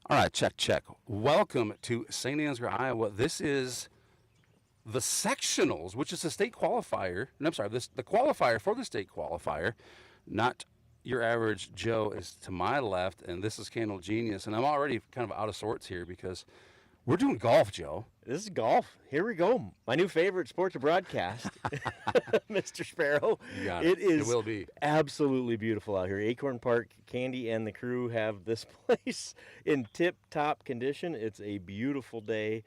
All right, check, check. Welcome to St. Ansgar, Iowa. This is the sectionals, which is the state qualifier. No, I'm sorry, the qualifier for the state qualifier. Not your average Joe is to my left, and this is Candle Genius. And I'm already kind of out of sorts here because we're doing golf, Joe. This is golf. Here we go. My new favorite sport to broadcast, Mr. Sparrow. You got it. It It will be. absolutely beautiful out here. Acorn Park, Candy and the crew have this place in tip-top condition. It's a beautiful day.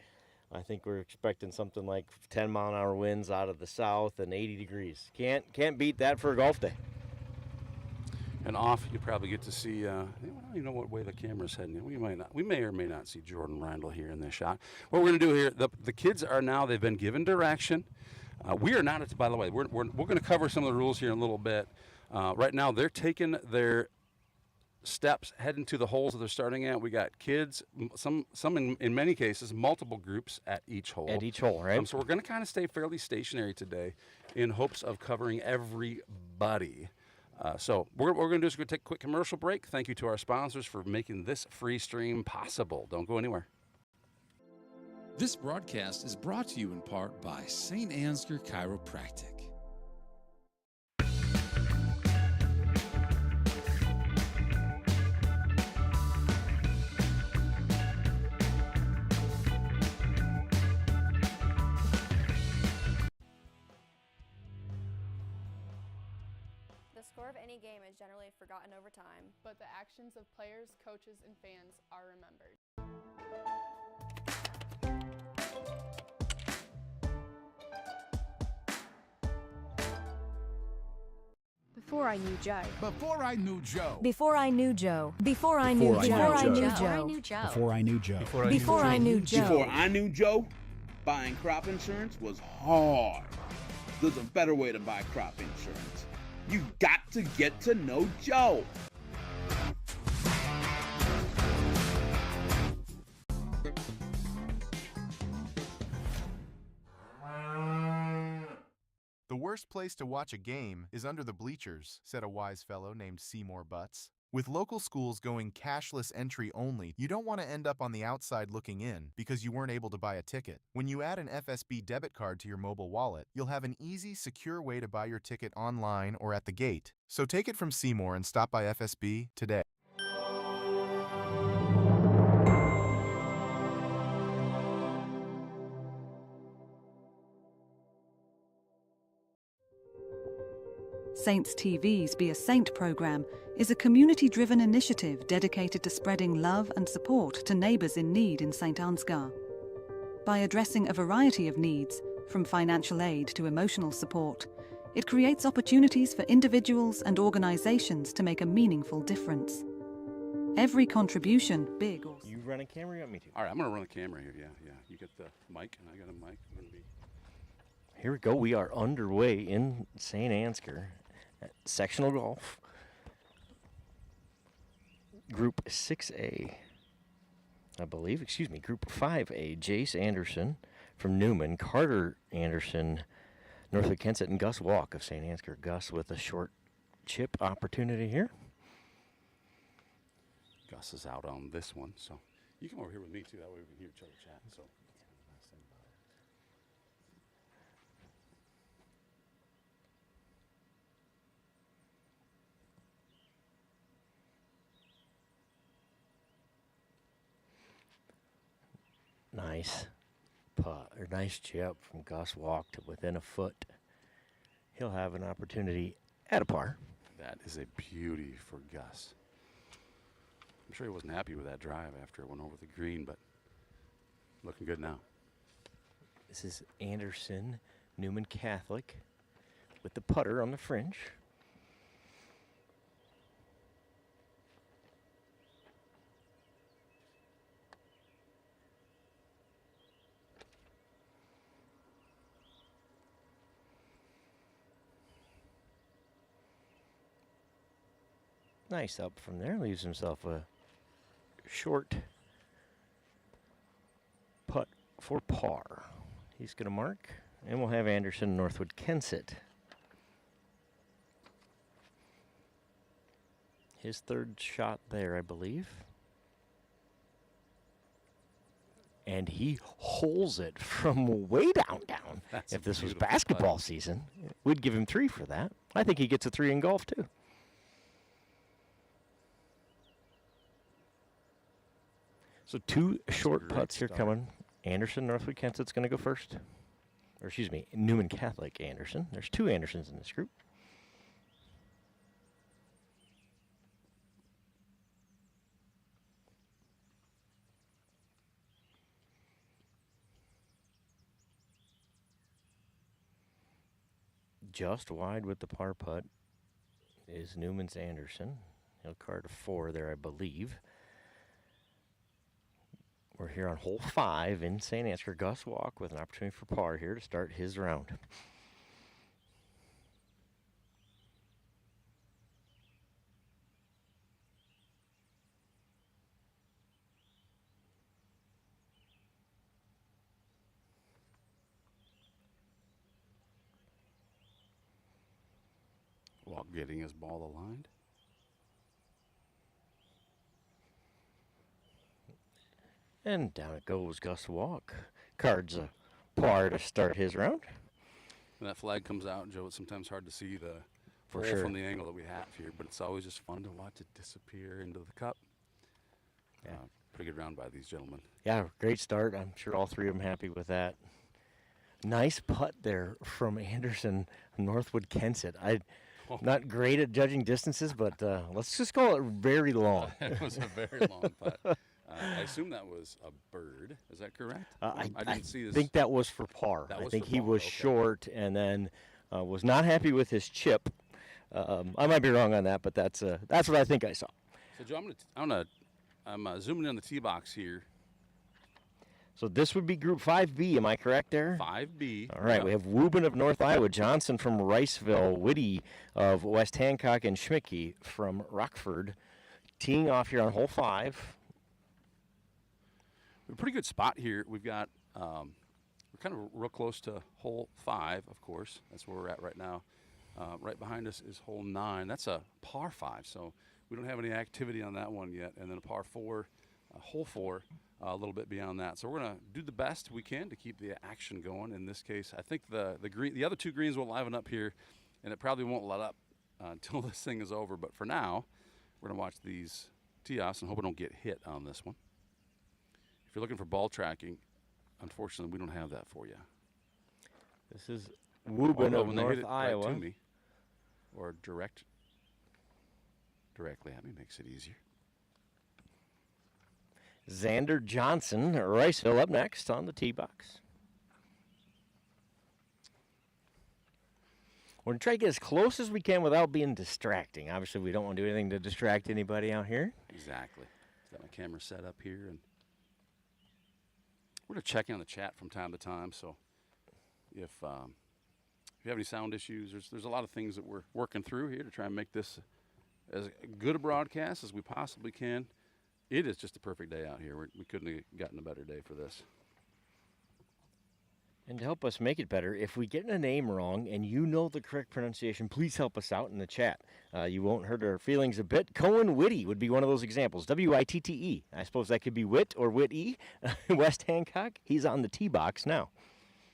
I think we're expecting something like 10-mile-an-hour winds out of the south and 80 degrees. Can't beat that for a golf day. And off, you probably get to see. You know what way the camera's heading. We may or may not see Jordan Randall here in this shot. What we're going to do here, the kids are now. They've been given direction. We are not. By the way, we're going to cover some of the rules here in a little bit. Right now, they're taking their steps heading to the holes that they're starting at. We got kids, some in many cases, multiple groups at each hole. At each hole, right? So we're going to kind of stay fairly stationary today in hopes of covering everybody. So what we're going to do is we're going to take a quick commercial break. Thank you to our sponsors for making this free stream possible. Don't go anywhere. This broadcast is brought to you in part by St. Ansgar Chiropractic. The score of any game is generally forgotten over time, but the actions of players, coaches, and fans are remembered. Before I knew Joe. Before I knew Joe. Before I knew Joe. Before I knew Joe. Before I knew Joe. Before I knew Joe. Before I knew Joe. Before I knew Joe, buying crop insurance was hard. There's a better way to buy crop insurance. You got to get to know Joe. The worst place to watch a game is under the bleachers, said a wise fellow named Seymour Butts. With local schools going cashless entry only, you don't want to end up on the outside looking in because you weren't able to buy a ticket. When you add an FSB debit card to your mobile wallet, you'll have an easy, secure way to buy your ticket online or at the gate. So take it from Seymour and stop by FSB today. Saints TV's Be a Saint program is a community-driven initiative dedicated to spreading love and support to neighbours in need in St. Ansgar. By addressing a variety of needs, from financial aid to emotional support, it creates opportunities for individuals and organisations to make a meaningful difference. Every contribution, big or small. You run a camera, you want me to? All right, I'm going to run a camera here. Yeah. You get the mic, and I got a mic. I'm going to be. Here we go. We are underway in St. Ansgar at sectional golf. Group 6A, I believe. Group 5A. Jace Anderson from Newman, Carter Anderson, Northwood Kensett, and Gus Walk of St. Ansgar. Gus with a short chip opportunity here. Gus is out on this one, so you come over here with me too. That way we can hear each other chat. So. Nice putt, or nice chip from Gus Walk to within a foot. He'll have an opportunity at a par. That is a beauty for Gus. I'm sure he wasn't happy with that drive after it went over the green, but looking good now. This is Anderson, Newman Catholic, with the putter on the fringe. Nice up from there, leaves himself a short putt for par. He's going to mark, and we'll have Anderson, Northwood Kensett. His third shot there, I believe. and he holes it from way down. That's If a this was beautiful basketball putt. season, we'd give him 3 for that. I think he gets a 3 in golf, too. So 2 short great putts here start. coming. Anderson, Northwood Kenseth's going to go first. Or excuse me, Newman Catholic Anderson. There's 2 Andersons in this group. Just wide with the par putt is Newman's Anderson. He'll card a 4 there, I believe. We're here on hole 5 in St. Ansgar. Gus Walk with an opportunity for par here to start his round. Walk getting his ball aligned. And down it goes Gus Walk. Cards a par to start his round. When that flag comes out, Joe, it's sometimes hard to see the For hole sure. from the angle that we have here, but it's always just fun to watch it disappear into the cup. Yeah. Pretty good round by these gentlemen. Yeah, great start. I'm sure all 3 of them happy with that. Nice putt there from Anderson, Northwood Kenseth. Not great at judging distances, but let's just call it very long. It was a very long putt. I assume that was a bird. Is that correct? I didn't see this. think that was for par. That I was think for he par, was okay. short and then was not happy with his chip. I might be wrong on that, but that's what I think I saw. So, Joe, I'm zooming in the tee box here. So this would be Group 5B. Am I correct there? 5B. All right, we have Wubin of North Iowa, Johnson from Riceville, Whitty of West Hancock, and Schmicke from Rockford. Teeing off here on hole 5. We have a pretty good spot here. We've got, we're kind of real close to hole 5, of course. That's where we're at right now. Right behind us is hole 9. That's a par 5, so we don't have any activity on that one yet. And then a par 4, hole 4. A little bit beyond that, so we're gonna do the best we can to keep the action going. In this case, I think the other 2 greens will liven up here, and it probably won't let up until this thing is over. But for now, we're gonna watch these tee offs and hope we don't get hit on this one. If you're looking for ball tracking, unfortunately, we don't have that for you. This is Wubin of when they hit North it right Iowa. to me, or directly at me makes it easier. Xander Johnson, Riceville, up next on the tee box. We're going to try to get as close as we can without being distracting. Obviously, we don't want to do anything to distract anybody out here. Exactly. Got my camera set up here, and we're going to check in on the chat from time to time. So if you have any sound issues, there's a lot of things that we're working through here to try and make this as good a broadcast as we possibly can. It is just a perfect day out here. We couldn't have gotten a better day for this. And to help us make it better, if we get a name wrong and you know the correct pronunciation, please help us out in the chat. You won't hurt our feelings a bit. Cohen Whitty would be one of those examples. W-I-T-T-E. I suppose that could be Witt or Whitty. West Hancock, he's on the tee box now.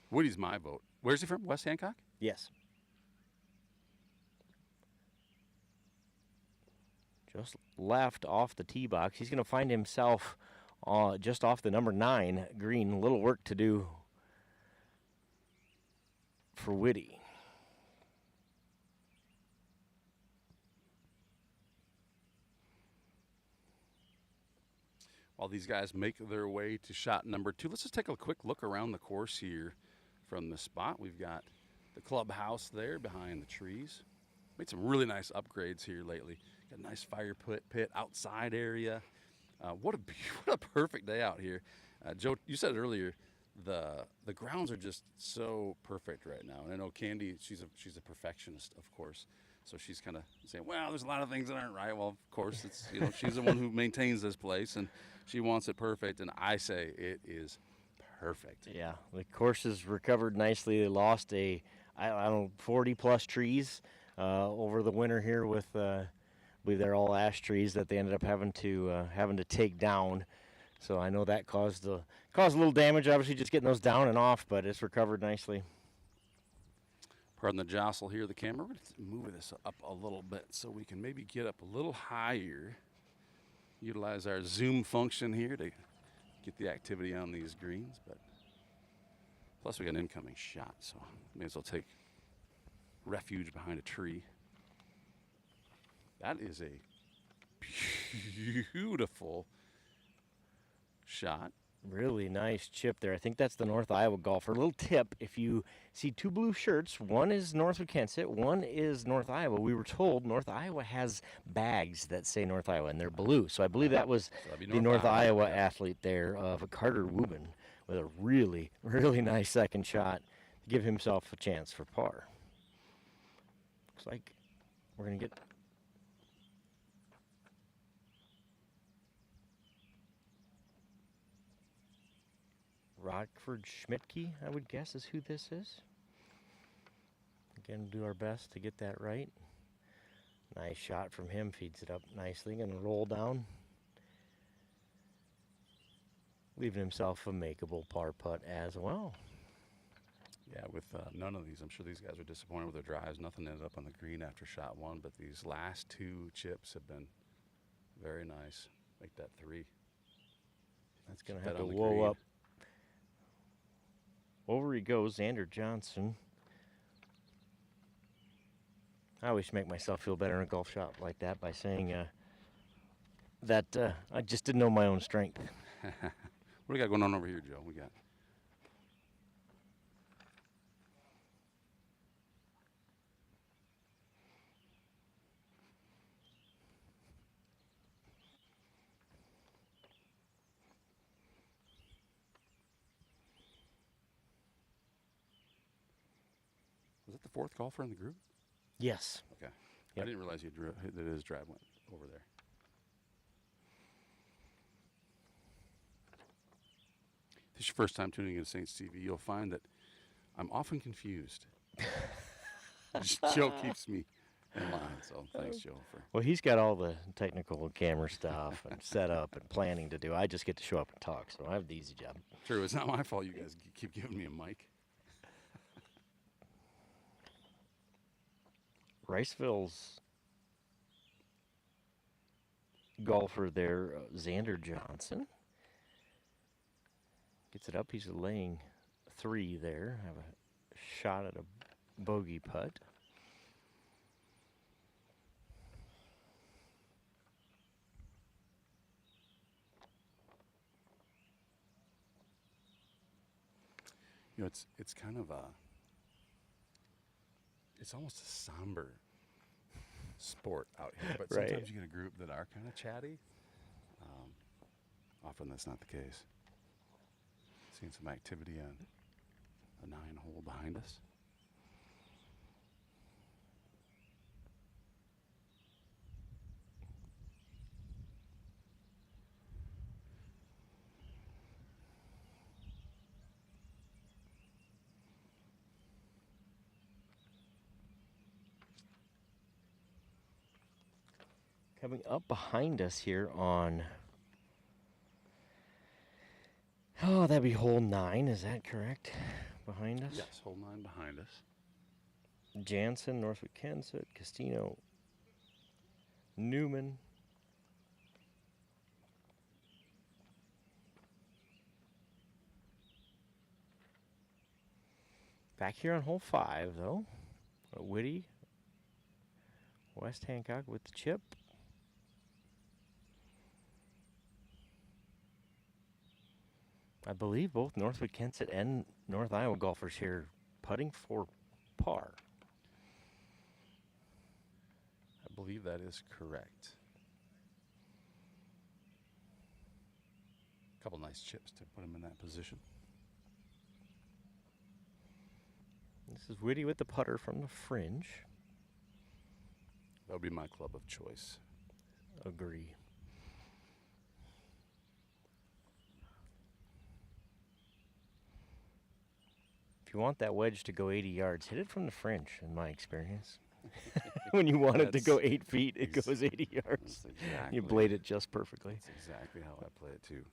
Woody's my vote. Where's he from? West Hancock? Yes. Just left off the tee box. He's going to find himself just off the number 9 green. A little work to do for Whitty. While these guys make their way to shot number 2, let's just take a quick look around the course here from the spot. We've got the clubhouse there behind the trees. Made some really nice upgrades here lately. Got a nice fire pit outside area. What a perfect day out here. Joe, you said it earlier, the grounds are just so perfect right now. And I know Candy, she's a perfectionist, of course. So she's kind of saying, well, there's a lot of things that aren't right. Well, of course, it's she's the one who maintains this place, and she wants it perfect. And I say it is perfect. Yeah, the course has recovered nicely. They lost I don't know, 40-plus trees over the winter here with, I believe they're all ash trees that they ended up having to take down. So I know that caused a little damage, obviously, just getting those down and off, but it's recovered nicely. Pardon the jostle here of the camera. We're going to move this up a little bit so we can maybe get up a little higher. Utilize our zoom function here to get the activity on these greens. But plus we got an incoming shot, so may as well take refuge behind a tree. That is a beautiful shot. Really nice chip there. I think that's the North Iowa golfer. A little tip, if you see two blue shirts, one is Northwood Kensett, one is North Iowa. We were told North Iowa has bags that say North Iowa, and they're blue. So I believe that was the North Iowa athlete there, of Carter Wubin, with a really, really nice second shot to give himself a chance for par. Looks like we're going to get... Rockford Schmidtke, I would guess, is who this is. Again, do our best to get that right. Nice shot from him, feeds it up nicely. Gonna roll down. Leaving himself a makeable par putt as well. Yeah, with none of these, I'm sure these guys are disappointed with their drives. Nothing ended up on the green after shot one, but these last two chips have been very nice. Make that three. That's gonna have to whoa up. Over he goes, Xander Johnson. I always make myself feel better in a golf shot like that by saying that I just didn't know my own strength. What do we got going on over here, Joe? We got... Was that the fourth golfer in the group? Yes. Okay. Yep. I didn't realize that his drive went over there. If this is your first time tuning in to Saints TV, you'll find that I'm often confused. Joe keeps me in line, so thanks, Joe. Well, he's got all the technical camera stuff and setup and planning to do. I just get to show up and talk, so I have the easy job. True, it's not my fault you guys keep giving me a mic. Riceville's golfer there, Xander Johnson, gets it up. He's laying three there. Have a shot at a bogey putt. You know, it's kind of it's almost a somber sport out here, but Right. sometimes you get a group that are kind of chatty. Often that's not the case. Seeing some activity on the 9-hole behind us. Coming up behind us here on, that'd be hole 9, is that correct? Behind us? Yes, hole 9 behind us. Jansen, Northwood Kensett, Castino, Newman. Back here on hole 5, though, Whitty, West Hancock with the chip. I believe both Northwood Kensett and North Iowa golfers here putting for par. I believe that is correct. A couple nice chips to put him in that position. This is Whitty with the putter from the fringe. That would be my club of choice. Agree. If you want that wedge to go 80 yards, hit it from the fringe, in my experience. When you want it to go 8 feet, it goes 80 yards. Exactly. You blade it just perfectly. That's exactly how I play it, too.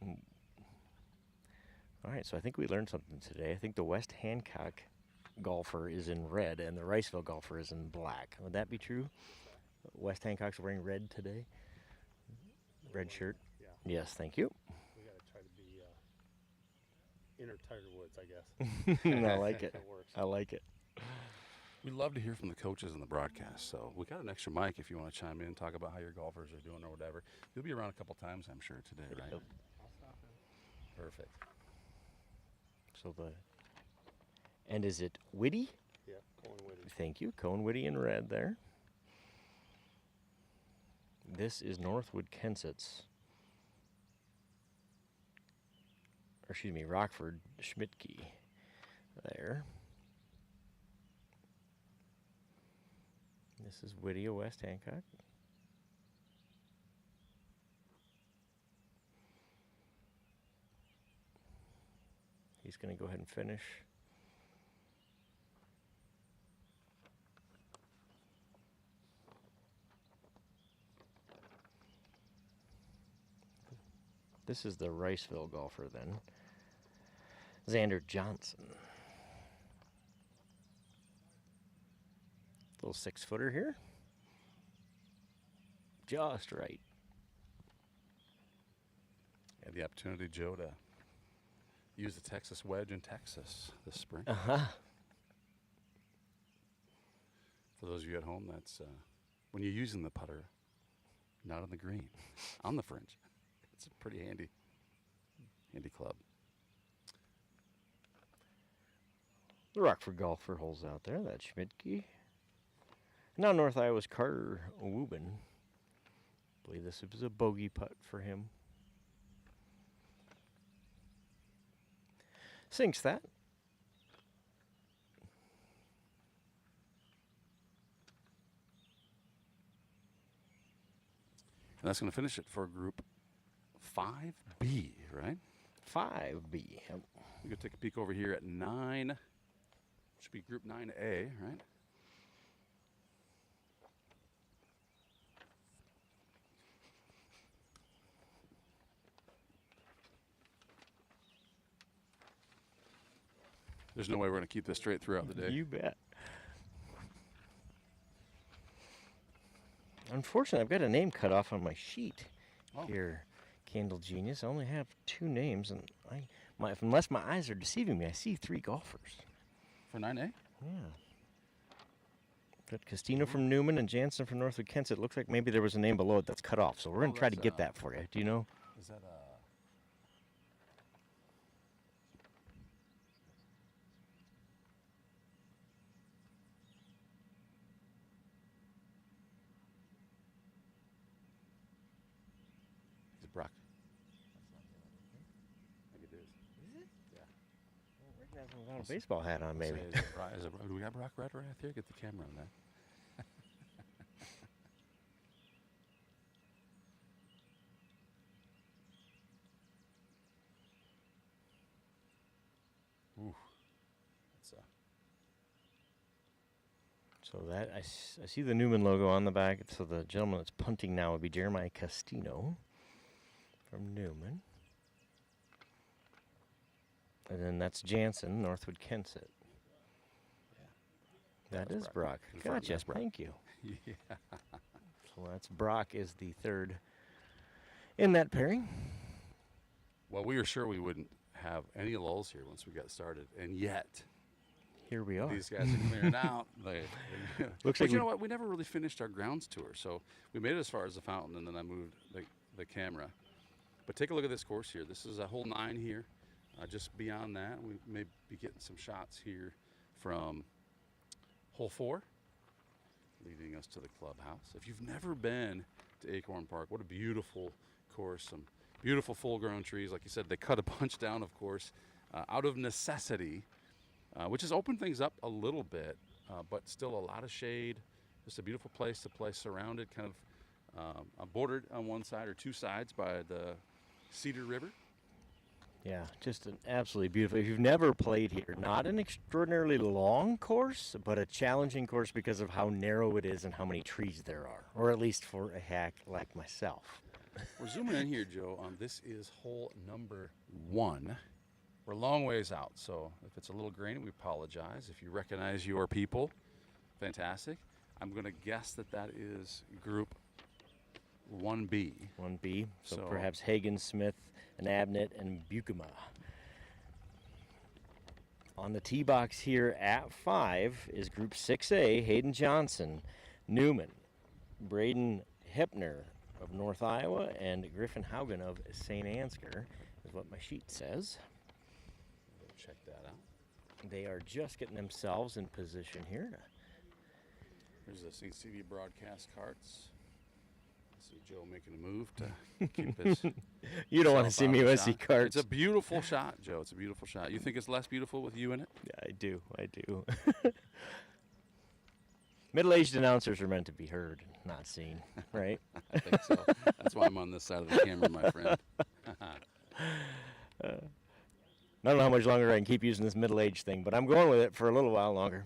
All right, so I think we learned something today. I think the West Hancock golfer is in red and the Riceville golfer is in black. Would that be true? West Hancock's wearing red today? Red shirt? Yeah. Yes, thank you. We got to try to be inner Tiger Woods, I guess. I like it. That works. I like it. We'd love to hear from the coaches in the broadcast. So we got an extra mic if you want to chime in, talk about how your golfers are doing or whatever. You'll be around a couple times, I'm sure, today, right? Yep. Perfect. So and is it Whitty? Yeah, Colin Whitty. Thank you. Cone Whitty in red there. This is Northwood Kensit's. Or excuse me, Rockford Schmidtke there. This is Whitty of West Hancock. He's going to go ahead and finish. This is the Riceville golfer then. Xander Johnson. Little 6-footer here. Just right. Had the opportunity, Joe, to use the Texas wedge in Texas this spring. Uh-huh. For those of you at home, that's when you're using the putter, not on the green, on the fringe. It's a pretty handy club. The Rockford golfer holds out there. That's Schmidtke. Now North Iowa's Carter Wubin. I believe this was a bogey putt for him. Sinks that. And that's going to finish it for group 5B, right? 5B. Yep. We could take a peek over here at 9. Should be group 9A, right? There's no way we're going to keep this straight throughout the day. You bet. Unfortunately, I've got a name cut off on my sheet here, Candle Genius. I only have 2 names, and unless my eyes are deceiving me, I see 3 golfers. For 9A? Yeah. Got Castino from Newman and Jansen from Northwood Kensett. It looks like maybe there was a name below it that's cut off, so we're going to try to get that for you. Do you know? Is that Is it Brock? I think it is. Is it? Yeah. Without a baseball hat on, maybe. Do we got Brock right here? Get the camera on that. Ooh. That's So that I see the Newman logo on the back. So the gentleman that's punting now would be Jeremiah Castino from Newman. And then that's Jansen, Northwood Kensett. Yeah. That is Brock. Confirmed, Gotcha. that's Brock. Thank you. Yeah. So that's Brock is the 3rd in that pairing. Well, we were sure we wouldn't have any lulls here once we got started, and yet Here we are. these guys are clearing out. Looks but like you know what? We never really finished our grounds tour, so we made it as far as the fountain, and then I moved the camera. But take a look at this course here. This is a hole 9 here. Just beyond that, we may be getting some shots here from hole 4, leading us to the clubhouse. If you've never been to Acorn Park, what a beautiful course. Some beautiful full-grown trees. Like you said, they cut a bunch down, of course, out of necessity, which has opened things up a little bit, but still a lot of shade. Just a beautiful place to play, surrounded, kind of bordered on one side or 2 sides by the Cedar River. Yeah, just an absolutely beautiful. If you've never played here, not an extraordinarily long course, but a challenging course because of how narrow it is and how many trees there are, or at least for a hack like myself. We're zooming in here, Joe. This is hole number 1. We're a long ways out, so if it's a little grainy, we apologize. If you recognize your people, fantastic. I'm going to guess that that is group 1B. 1B, so So- perhaps Hagen, Smith, and Abnett, and Bukema. On the tee box here at 5 is Group 6A, Hayden Johnson, Newman, Braden Hepner of North Iowa, and Griffin Haugen of St. Ansgar, is what my sheet says. We'll check that out. They are just getting themselves in position here. Here's the CCTV broadcast carts. I see Joe making a move to keep his. You don't want to self see out me of the when I see shot. cards. It's a beautiful shot, Joe. It's a beautiful shot. You think it's less beautiful with you in it? Yeah, I do. Middle-aged announcers are meant to be heard, not seen, right? I think so. That's why I'm on this side of the camera, my friend. I don't know how much longer I can keep using this middle-aged thing, but I'm going with it for a little while longer.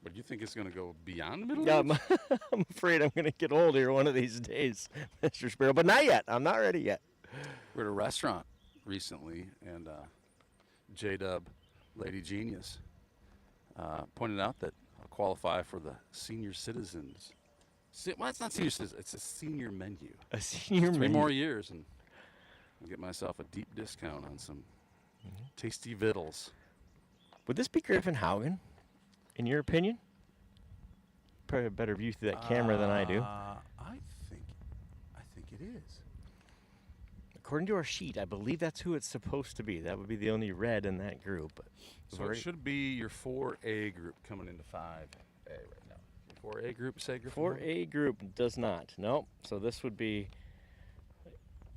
But you think it's going to go beyond middle Yeah, age? I'm afraid I'm going to get old here one of these days, Mr. Sparrow, but not yet. I'm not ready yet. We're at a restaurant recently, and J-Dub, Lady Genius, pointed out that I'll qualify for the senior citizens. Well, it's not senior citizens. It's a senior menu. A senior 3 menu. more years, and I'll get myself a deep discount on some tasty vittles. Would this be Griffin Haugen, in your opinion? Probably a better view through that camera than I do. I think it is. According to our sheet, I believe that's who it's supposed to be. That would be the only red in that group. But So it should be your 4A group coming into 5A right now. Your 4A group, say Griffin? 4A group does not. Nope. So this would be.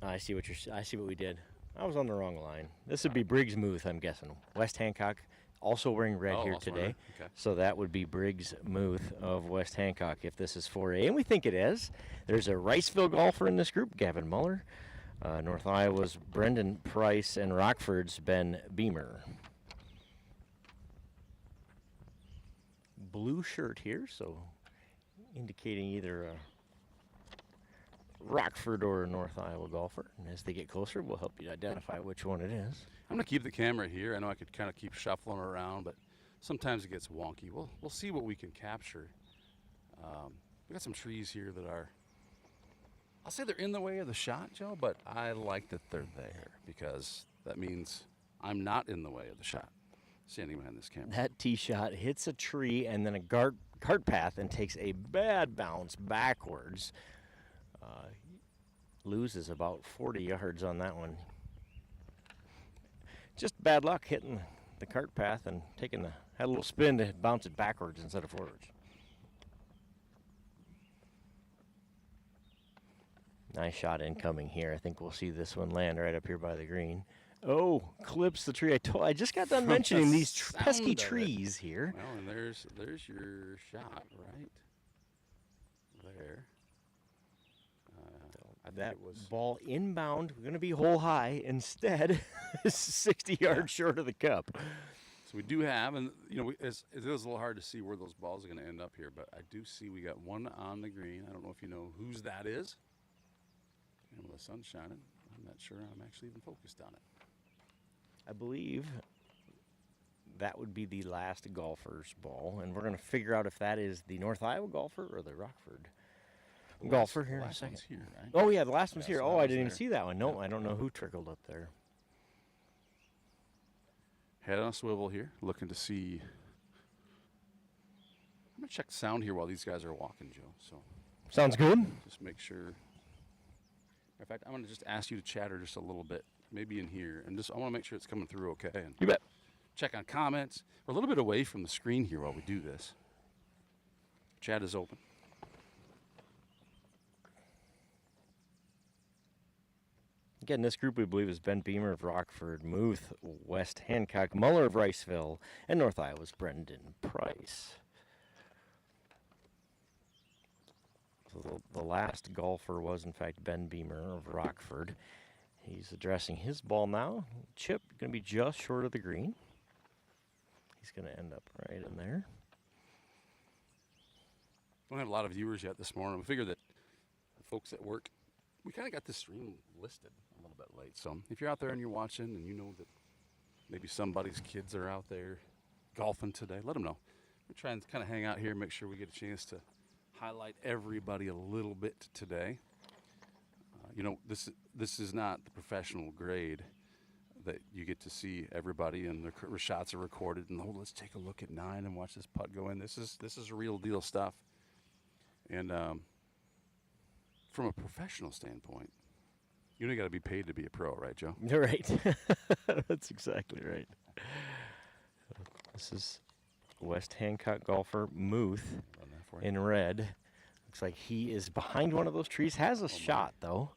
I see what I see what we did. I was on the wrong line. This would be Briggs Muth, I'm guessing. West Hancock, also wearing red here also today. red. Okay. So that would be Briggs Muth of West Hancock if this is 4A, and we think it is. There's a Riceville golfer in this group, Gavin Muller. North Iowa's Brendan Price, and Rockford's Ben Beamer. Blue shirt here, so indicating either a Rockford or a North Iowa golfer. And as they get closer, we'll help you identify which one it is. I'm going to keep the camera here. I know I could kind of keep shuffling around, but sometimes it gets wonky. We'll see what we can capture. We got some trees here that are, I'll say they're in the way of the shot, Joe, but I like that they're there because that means I'm not in the way of the shot. Standing behind this camera. That tee shot hits a tree and then a cart path and takes a bad bounce backwards. Loses about 40 yards on that one. Just bad luck hitting the cart path and had a little spin to bounce it backwards instead of forwards. Nice shot incoming here. I think we'll see this one land right up here by the green. Oh, clips the tree. I just got done mentioning these pesky trees here. Well, and there's your shot right there. I think That it was ball inbound, going to be hole high. Instead, 60 yards short of the cup. So we do have, and you know, it is a little hard to see where those balls are going to end up here, but I do see we got one on the green. I don't know if you know whose that is. And with the sun shining, I'm not sure I'm actually even focused on it. I believe that would be the last golfer's ball, and we're going to figure out if that is the North Iowa golfer or the Rockford golfer here in a last second. one's here, right? Oh, yeah, the last one's Yeah, here. so Oh, that I was didn't even there. see that one. No, Yeah. I don't know who trickled up there. Head on a swivel here, looking to see. I'm going to check the sound here while these guys are walking, Joe. So Sounds good. just make sure. In fact, I'm going to just ask you to chatter just a little bit, maybe in here, and I want to make sure it's coming through okay. And You bet. check on comments. We're a little bit away from the screen here while we do this. Chat is open. Again, this group we believe is Ben Beamer of Rockford, Muth, West Hancock, Muller of Riceville, and North Iowa's Brendan Price. So the last golfer was, in fact, Ben Beamer of Rockford. He's addressing his ball now. Chip going to be just short of the green. He's going to end up right in there. Don't have a lot of viewers yet this morning. We figured that the folks at work, we kind of got this stream listed a little bit late. So if you're out there and you're watching and you know that maybe somebody's kids are out there golfing today, let them know. We're trying to kind of hang out here, make sure we get a chance to highlight everybody a little bit today. This is not the professional grade that you get to see everybody and the shots are recorded and let's take a look at 9 and watch this putt go in. This is real deal stuff. And from a professional standpoint, you got to be paid to be a pro, right, Joe? You're right. That's exactly right. This is West Hancock golfer Muth in red. Looks like he is behind one of those trees. Has a shot, though.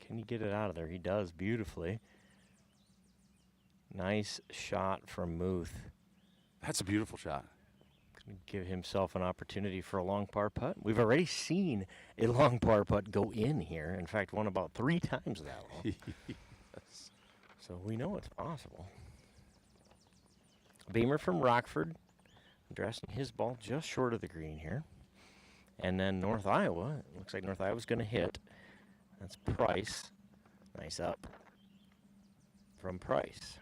Can he get it out of there? He does beautifully. Nice shot from Muth. That's a beautiful shot. Going to give himself an opportunity for a long par putt. We've already seen a long par putt go in here. In fact, one about 3 times that long. Yes. So we know it's possible. Beamer from Rockford, addressing his ball just short of the green here. And then North Iowa. It looks like North Iowa's going to hit. That's Price. Nice up from Price.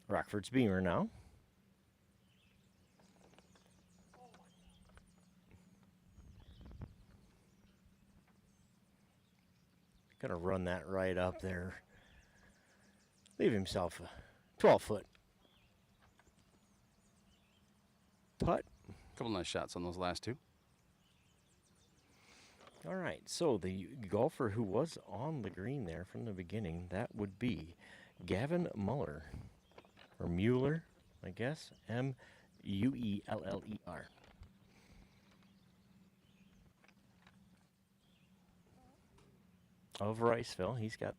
Rockford's Beamer now. Gonna run that right up there. Leave himself a 12-foot putt. Couple nice shots on those last 2. All right, so the golfer who was on the green there from the beginning, that would be Gavin Muller, or Mueller, I guess, Mueller. Of Riceville. He's got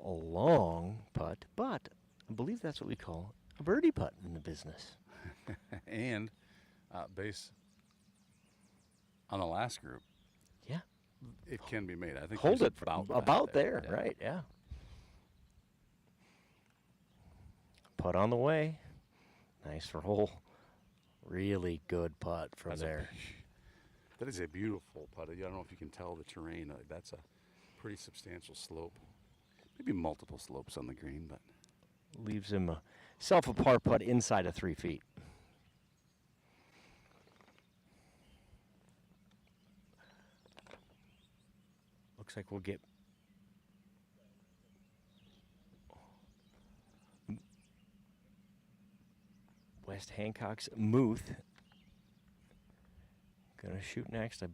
a long putt, but I believe that's what we call a birdie putt in the business. And base on the last group. Yeah. It can be made. I think Hold there's it about there, yeah. right, yeah. Putt on the way. Nice roll. Really good putt from there. That is a beautiful putt. I don't know if you can tell the terrain. That's a pretty substantial slope. Maybe multiple slopes on the green, but Leaves him a par putt inside of 3 feet. Looks like we'll get West Hancock's Muth. Gonna shoot next. I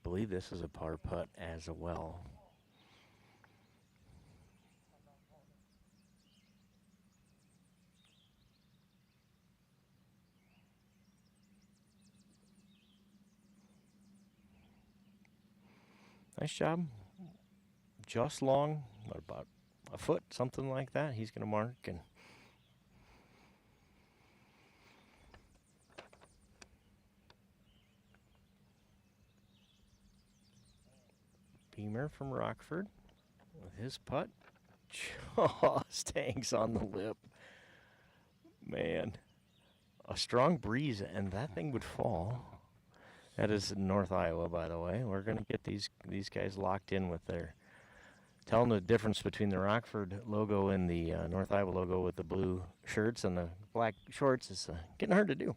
believe this is a par putt as well. Nice job. Just long, what, about a foot, something like that. He's going to mark and Beamer from Rockford with his putt just hangs on the lip. Man, a strong breeze and that thing would fall. That is North Iowa, by the way. We're going to get these guys locked in with their, telling the difference between the Rockford logo and the North Iowa logo with the blue shirts and the black shorts is getting hard to do.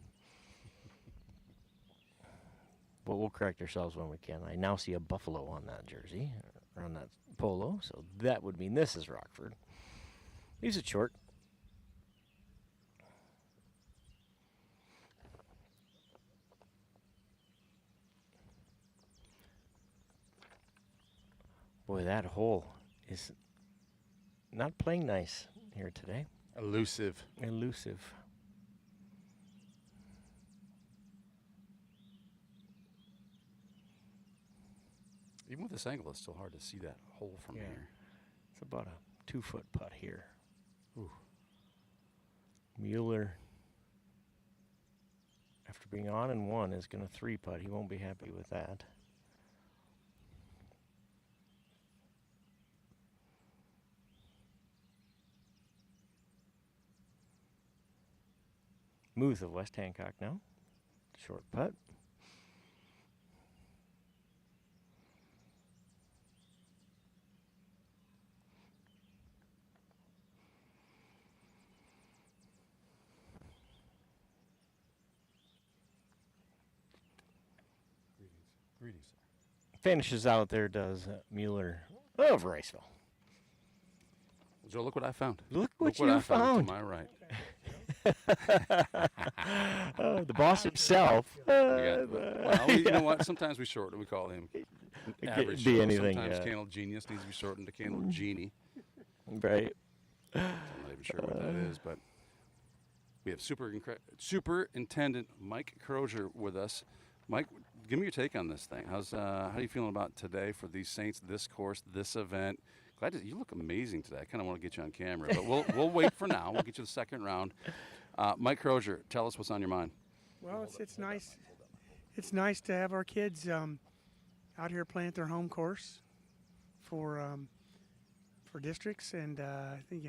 But we'll correct ourselves when we can. I now see a buffalo on that jersey, or on that polo, so that would mean this is Rockford. Leaves it short. Boy, that hole is not playing nice here today. elusive. Elusive. Even with this angle, it's still hard to see that hole from here. It's about a 2-foot putt here. Ooh. Mueller, after being on and one, is going to 3-putt. He won't be happy with that. Muth of West Hancock now. Short putt. Greetings, sir. Finishes out there, does Mueller of Riceville. Joe, look what I found. Look what I you found to my right. The boss himself. Well, you know what? Sometimes we shorten. We call him average. Be Joe. anything. Sometimes Candle Genius needs to be shortened to Candle Genie. Right. I'm not even sure what that is, but we have Superintendent Mike Crozier with us. Mike, give me your take on this thing. How are you feeling about today for these Saints, this course, this event? You look amazing today. I kind of want to get you on camera, but we'll wait for now. We'll get you the second round. Mike Crozier, tell us what's on your mind. Well, it's nice. It's nice to have our kids out here playing at their home course for districts, and I think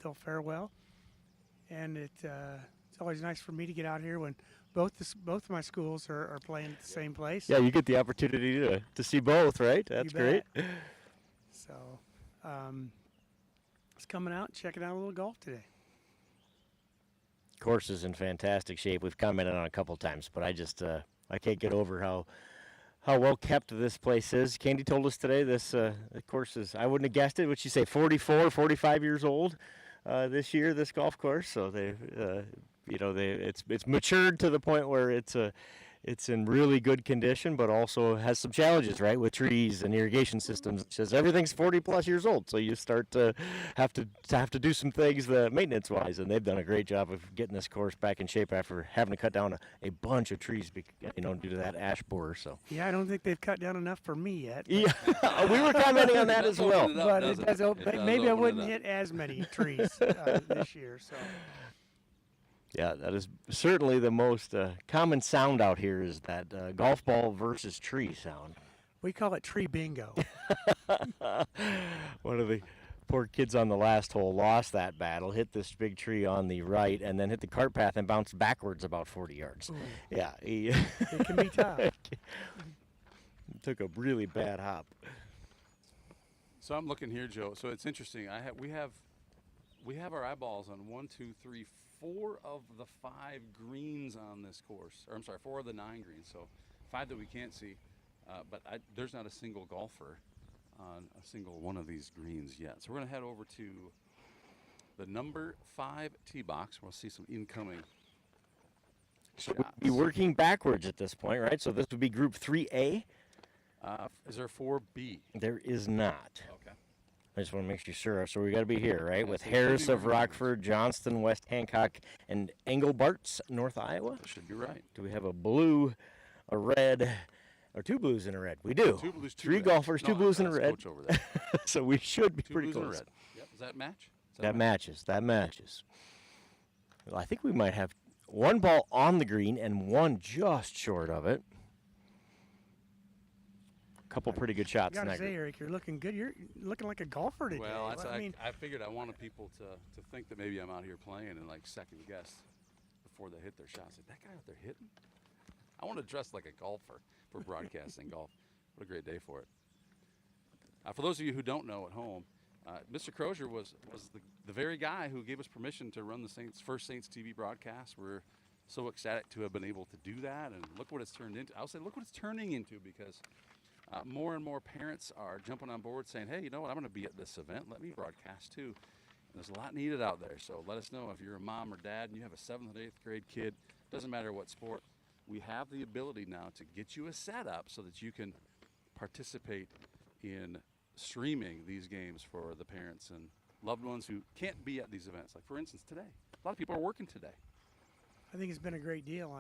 they'll fare well. And it's always nice for me to get out here when both of my schools are playing at the same place. Yeah, you get the opportunity to see both, right? That's great. So, it's coming out, checking out a little golf today. Course is in fantastic shape. We've commented on it a couple times, but I can't get over how well kept this place is. Candy told us today this course is, I wouldn't have guessed it, would you say 45 years old this year, this golf course. So it's matured to the point where it's in really good condition, but also has some challenges, right, with trees and irrigation systems. It says everything's 40+ years old, so you start to have to do some things maintenance-wise, and they've done a great job of getting this course back in shape after having to cut down a bunch of trees, due to that ash borer. So yeah, I don't think they've cut down enough for me yet. Yeah, we were commenting on that as well. But maybe I wouldn't hit as many trees this year. So. Yeah, that is certainly the most common sound out here is that golf ball versus tree sound. We call it tree bingo. One of the poor kids on the last hole lost that battle, hit this big tree on the right, and then hit the cart path and bounced backwards about 40 yards. Ooh. Yeah. It can be tough. Took a really bad hop. So I'm looking here, Joe. So it's interesting. We have our eyeballs on 4 of the 5 greens on this course. Or I'm sorry, 4 of the 9 greens. So 5 that we can't see. But there's not a single golfer on a single one of these greens yet. So we're going to head over to the number 5 tee box. We'll see some incoming shots. So we'll be working backwards at this point, right? So this would be Group 3A. Is there 4B? There is not. Okay. I just want to make sure. So we got to be here, right? With Harris of Rockford, Johnston, West Hancock, and Englebarts, North Iowa. That should be right. Do we have a blue, a red, or 2 blues and a red? We do. 2 blues, 2 3 red. golfers, 2 blues and a red. Coach over there. So we should be 2 pretty blues and a close. red. Yep. Does that match? That matches. That matches. Well, I think we might have 1 ball on the green and 1 just short of it. Couple pretty good shots in that. I gotta say, Eric, you're looking good. You're looking like a golfer today. Well, I figured I wanted people to think that maybe I'm out here playing and second guess before they hit their shots. Like, that guy out there hitting? I want to dress like a golfer for broadcasting golf. What a great day for it. For those of you who don't know at home, Mr. Crozier was the very guy who gave us permission to run the first Saints TV broadcast. We're so ecstatic to have been able to do that, and look what it's turned into. I'll say look what it's turning into, because more and more parents are jumping on board saying, hey, you know what, I'm going to be at this event. Let me broadcast too. And there's a lot needed out there. So let us know if you're a mom or dad and you have a 7th and 8th grade kid. Doesn't matter what sport. We have the ability now to get you a setup so that you can participate in streaming these games for the parents and loved ones who can't be at these events. Like, for instance, today. A lot of people are working today. I think it's been a great deal.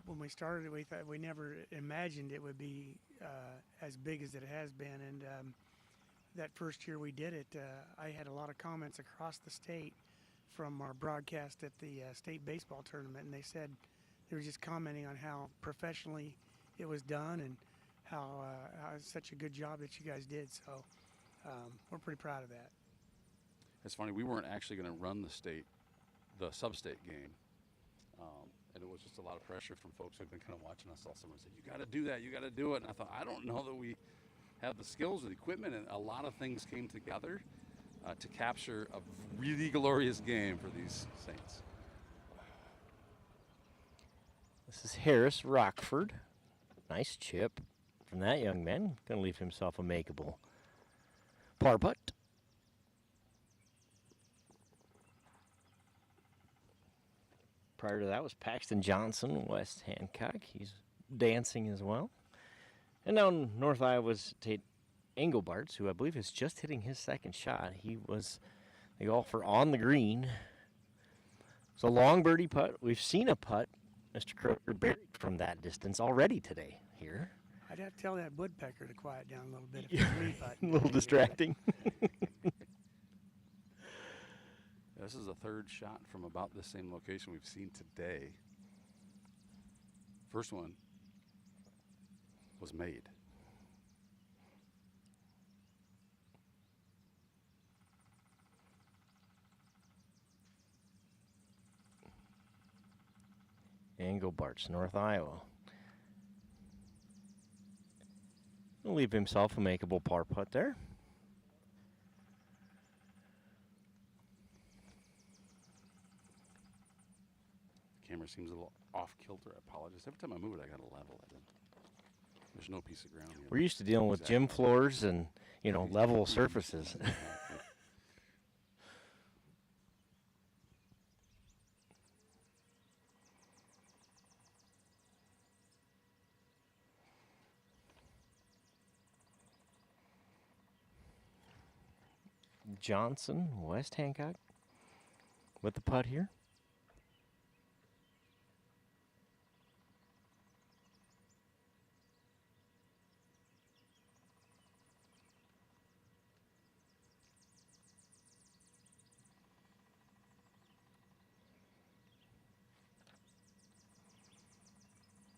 when we started it, we never imagined it would be as big as it has been. And that first year we did it, I had a lot of comments across the state from our broadcast at the state baseball tournament, and they were just commenting on how professionally it was done and how such a good job that you guys did. So we're pretty proud of that. It's funny, we weren't actually going to run the sub-state game. And it was just a lot of pressure from folks who had been kind of watching us all summer and said, you got to do that, you got to do it. And I thought, I don't know that we have the skills or the equipment, and a lot of things came together to capture a really glorious game for these Saints. This is Harris Rockford. Nice chip from that young man. Going to leave himself a makeable par putt. Prior to that was Paxton Johnson, West Hancock. He's dancing as well. And now North Iowa's Tate Engelbarts, who I believe is just hitting his second shot. He was the golfer on the green. It's a long birdie putt. We've seen a putt, Mr. Kroger, buried from that distance already today here. I'd have to tell that woodpecker to quiet down a little bit. If it's me, but a little distracting. This is the third shot from about the same location we've seen today. First one was made. Engelbarts, North Iowa. He'll leave himself a makeable par putt there. Camera seems a little off kilter. I apologize. Every time I move it, I got to level it. There's no piece of ground here. We're used to dealing with gym floors and, level surfaces. Johnson, West Hancock, with the putt here.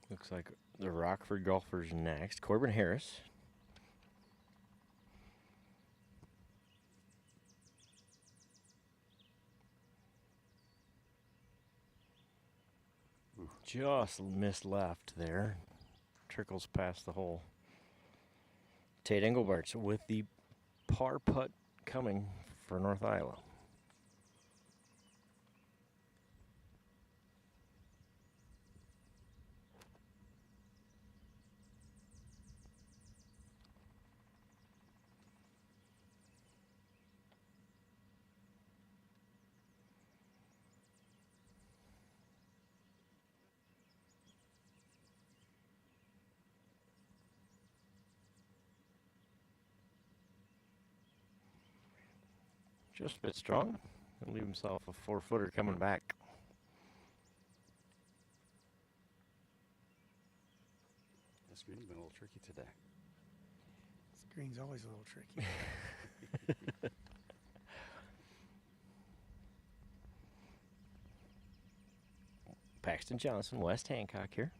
Looks like the Rockford golfers next. Corbin Harris. Just missed left there. Trickles past the hole. Tate Engelbarts with the par putt coming for North Iowa. Just a bit strong. He'll leave himself a 4-footer coming back. This green's been a little tricky today. this green's always a little tricky. Paxton Johnson, West Hancock here.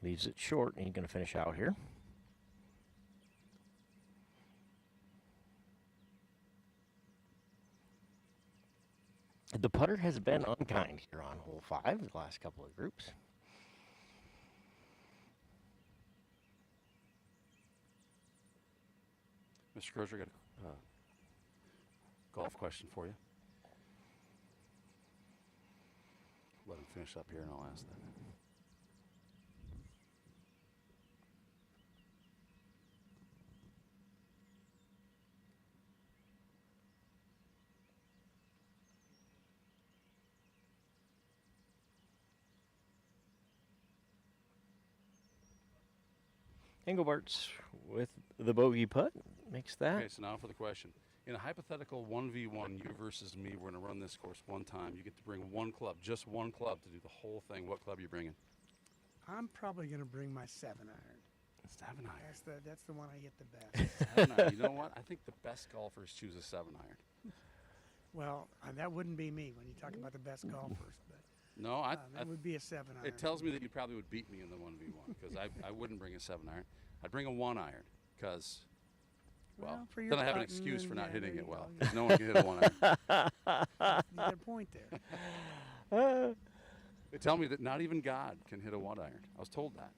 Leaves it short, and he's going to finish out here. The putter has been unkind here on hole 5, the last couple of groups. Mr. Crozier, I got a golf question for you. Let him finish up here, and I'll ask that. Engelbart's with the bogey putt. Makes that. Okay, so now for the question. In a hypothetical 1v1, you versus me, we're going to run this course one time. You get to bring one club, just one club, to do the whole thing. What club are you bringing? I'm probably going to bring my 7-iron. 7-iron. That's the one I hit the best. 7-iron. You know what? I think the best golfers choose a 7-iron. Well, that wouldn't be me when you talk about the best golfers, but No, that would be a 7-iron. It tells me that you probably would beat me in the 1v1 because I wouldn't bring a 7-iron. I'd bring a 1-iron because, well, for your then I have an putting, excuse for then, not yeah, hitting there it you well go. because no one can hit a 1-iron. You got a point there. They tell me that not even God can hit a 1-iron. I was told that.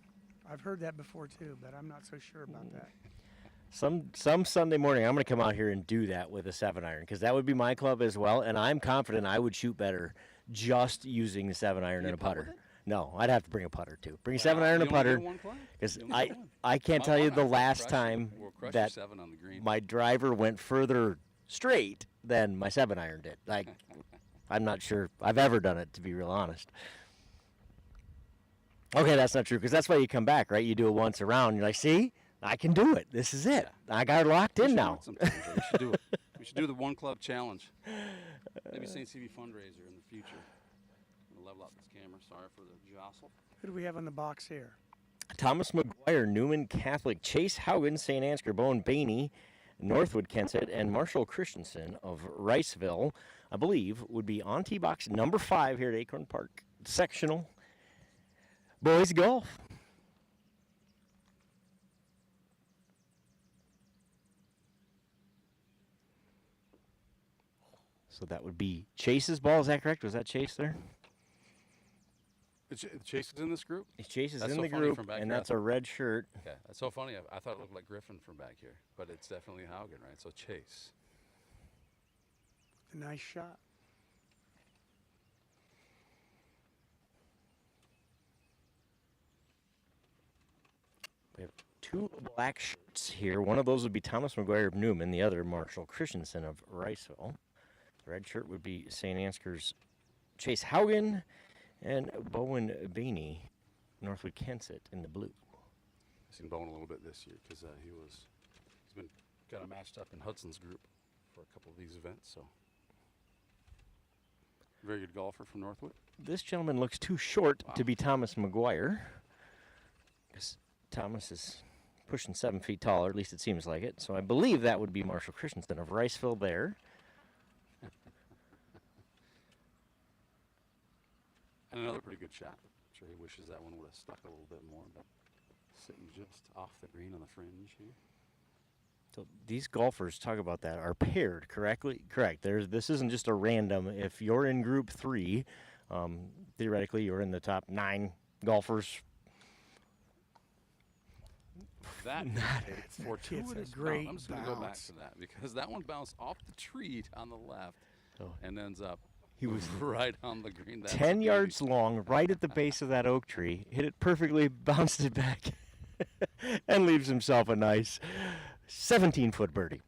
I've heard that before too, but I'm not so sure about that. Some Sunday morning, I'm going to come out here and do that with a 7-iron because that would be my club as well, and I'm confident I would shoot better just using the 7-iron and a putter. No, I'd have to bring a putter too. Bring a 7-iron and a putter because I can't tell you the last time that my driver went further straight than my 7-iron did. Like, I'm not sure I've ever done it, to be real honest. Okay, that's not true because that's why you come back, right? You do it once around. You're like, see? I can do it. This is it. I got it locked in now. We should do it. We should do the one club challenge. Maybe St. CV fundraiser in the future. I'm gonna level out this camera. Sorry for the jostle. Who do we have on the box here? Thomas McGuire, Newman Catholic, Chase Haugen, St. Ansgar, Bowen Baney, Northwood Kensett, and Marshall Christensen of Riceville, I believe, would be on tee box number 5 here at Acorn Park. Sectional boys golf. So that would be Chase's ball. Is that correct? Was that Chase there? Chase is in this group? Chase is That's in so the funny group, from back and here. that's a red shirt. Okay, that's so funny. I thought it looked like Griffin from back here, but it's definitely Haugen, right? So Chase. A nice shot. We have 2 black shirts here. One of those would be Thomas McGuire of Newman, the other Marshall Christensen of Riceville. The red shirt would be St. Ansgar's Chase Haugen and Bowen Baney, Northwood Kensett in the blue. I've seen Bowen a little bit this year because he's been kind of matched up in Hudson's group for a couple of these events. So very good golfer from Northwood. This gentleman looks too short to be Thomas McGuire. Because Thomas is pushing 7 feet taller, at least it seems like it. So I believe that would be Marshall Christensen of Riceville there. And another pretty good shot. I'm sure he wishes that one would have stuck a little bit more, but sitting just off the green on the fringe here. So these golfers, talk about that, are paired correctly. Correct. This isn't just a random. If you're in group 3, theoretically you're in the top 9 golfers. That It's a fortuitous great I'm just going to go back bounce. to that because that one bounced off the tree on the left and ends up He was right on the green. That's 10 beauty. yards long, right at the base of that oak tree. Hit it perfectly, bounced it back, and leaves himself a nice 17-foot birdie.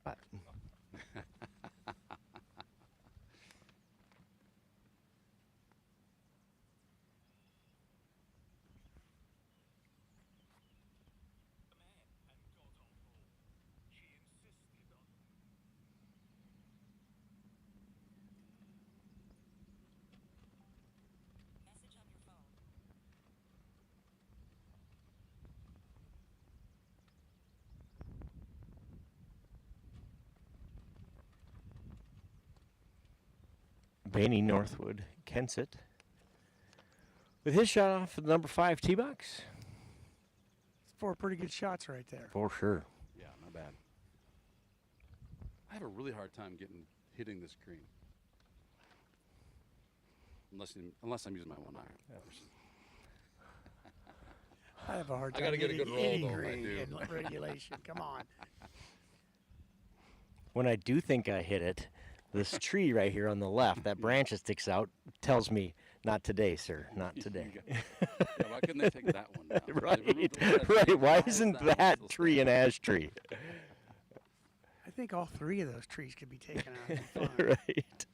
Baney, Northwood, Kensett, with his shot off the number 5 tee box. It's 4 pretty good shots right there. For sure. Yeah, not bad. I have a really hard time hitting this green. Unless I'm using my 1-iron. I have a hard I time gotta get a hitting good roll, any though, I green do. in regulation. Come on. When I do think I hit it, this tree right here on the left, that branch that sticks out, tells me, not today, sir, not today. Yeah, why couldn't they take that one down? They Right, removed the one right. that's- Why that isn't one that still tree an standing? ash tree? I think all 3 of those trees could be taken out. It'd be fine. Right.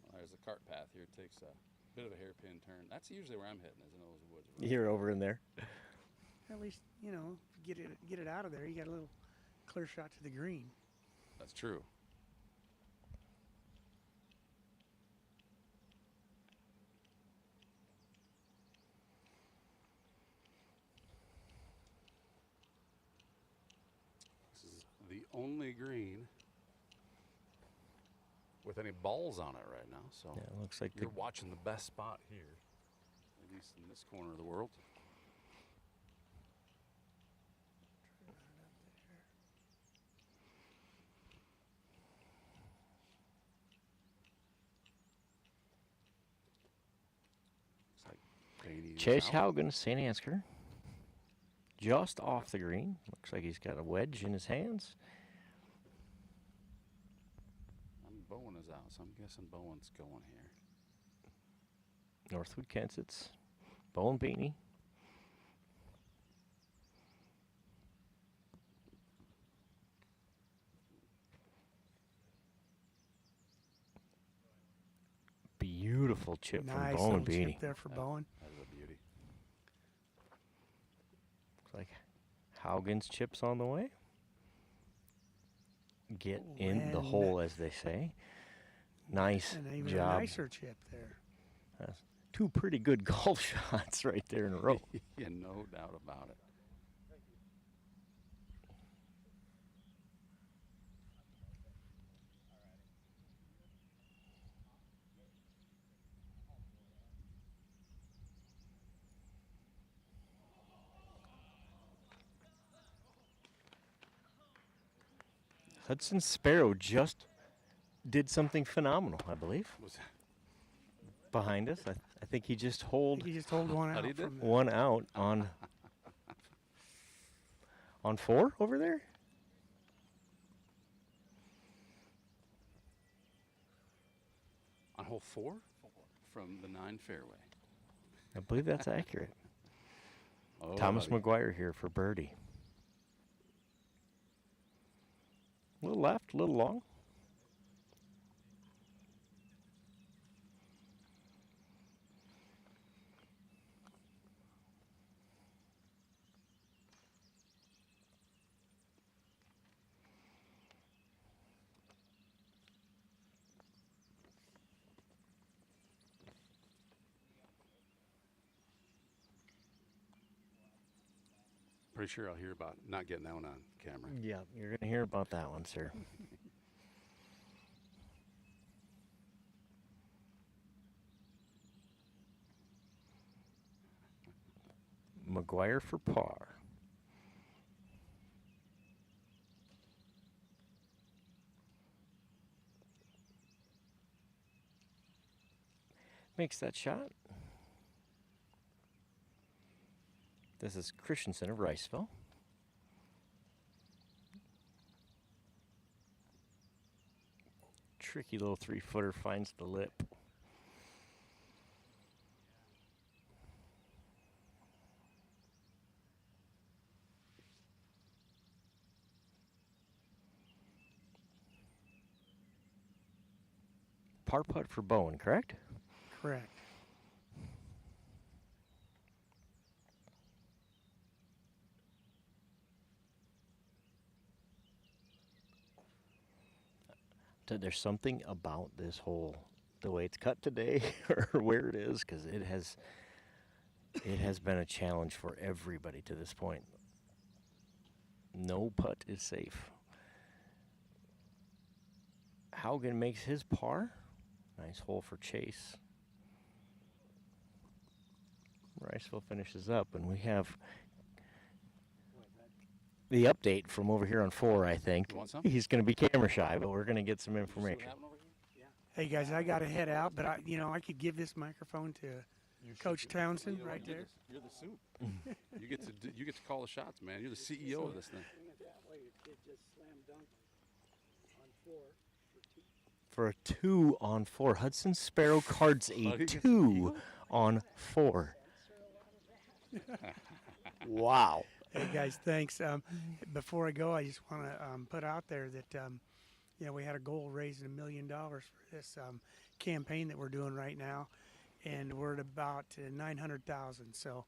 Well, there's a cart path here. It takes a bit of a hairpin turn. That's usually where I'm heading, is in those woods. Right? You're over in there. at least get it out of there. You got a little clear shot to the green. That's true. This is the only green with any balls on it right now. So Yeah, it looks like you're watching the best spot here, at least in this corner of the world. Chase Haugen, St. Ansgar, just off the green. Looks like he's got a wedge in his hands. Bowen is out, so I'm guessing Bowen's going here. Northwood Kensets, Bowen Beanie. Beautiful chip Nice from Bowen little Beanie. chip there for Bowen. That is a beauty. Looks like Haugen's chips on the way. Get in the hole, as they say. Nice And even job. a nicer chip there. That's two pretty good golf shots right there in a row. Yeah, no doubt about it. Hudson Sparrow just did something phenomenal, I believe. Behind us, I think he just holed. He just hold one out. He did? From One out on 4 over there. On hole 4 from the 9 fairway. I believe that's accurate. Oh, Thomas buddy. McGuire here for birdie. A little left, a little long. Pretty sure I'll hear about not getting that one on camera. Yeah, you're going to hear about that one, sir. McGuire for par. Makes that shot. This is Christensen of Riceville. Tricky little 3-footer finds the lip. Par putt for Bowen, correct? Correct. There's something about this hole, the way it's cut today, or where it is, because it has been a challenge for everybody to this point. No putt is safe. Haugen makes his par. Nice hole for Chase. Riceville finishes up, and we have the update from over here on 4, I think. You want some? He's going to be camera shy, but we're going to get some information. Hey guys, I got to head out, but I could give this microphone to Coach Townsend right there. You're the soup. you get to call the shots, man. You're the CEO of this thing. For a 2 on 4. Hudson Sparrow cards a 2 on 4. Wow. Hey guys, thanks. Before I go, I just want to put out there that we had a goal of raising $1 million for this campaign that we're doing right now, and we're at about 900,000. So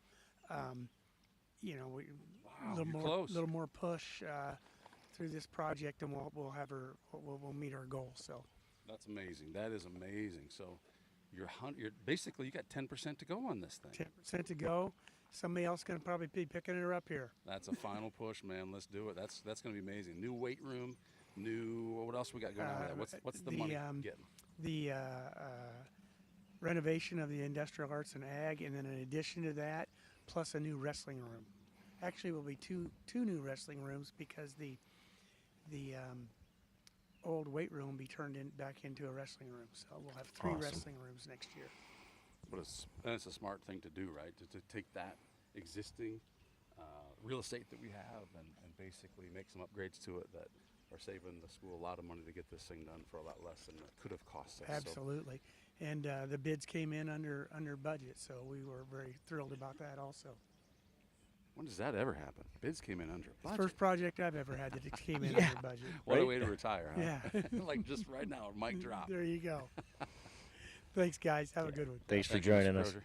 you know, Wow, little you're more, close. little more push through this project, and we'll meet our goal. So That's amazing. That is amazing. So you're basically you got 10% to go on this thing. 10% to go. Somebody else going to probably be picking her up here. That's a final push, man. Let's do it. That's going to be amazing. New weight room, what else we got going on with that? What's the money getting? The renovation of the industrial arts and ag, and then in addition to that, plus a new wrestling room. Actually, will be two new wrestling rooms because the old weight room will be turned back into a wrestling room. So we'll have 3 Awesome. wrestling rooms next year. But it's a smart thing to do, right? To take that existing real estate that we have and basically make some upgrades to it that are saving the school a lot of money to get this thing done for a lot less than it could have cost us. Absolutely. And the bids came in under budget, so we were very thrilled about that also. When does that ever happen? Bids came in under budget. First project I've ever had that came in Yeah. under budget. What a way to retire, huh? Yeah. Like just right now, mic drop. There you go. Thanks, guys. Have a good one. Thanks for Thank you, joining Mr. us. Crozier.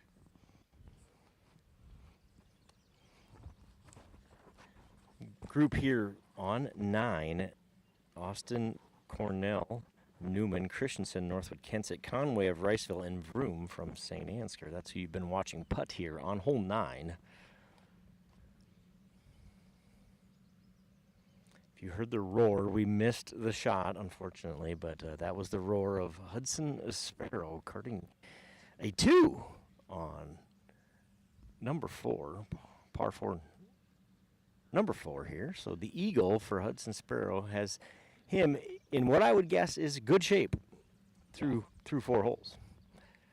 Group here on 9, Austin, Cornell, Newman, Christensen, Northwood, Kensett, Conway of Riceville, and Vroom from St. Ansgar. That's who you've been watching putt here on hole 9. If you heard the roar, we missed the shot, unfortunately, but that was the roar of Hudson Sparrow carting a 2 on number 4, par 4, number 4 here. So the eagle for Hudson Sparrow has him in what I would guess is good shape through 4 holes.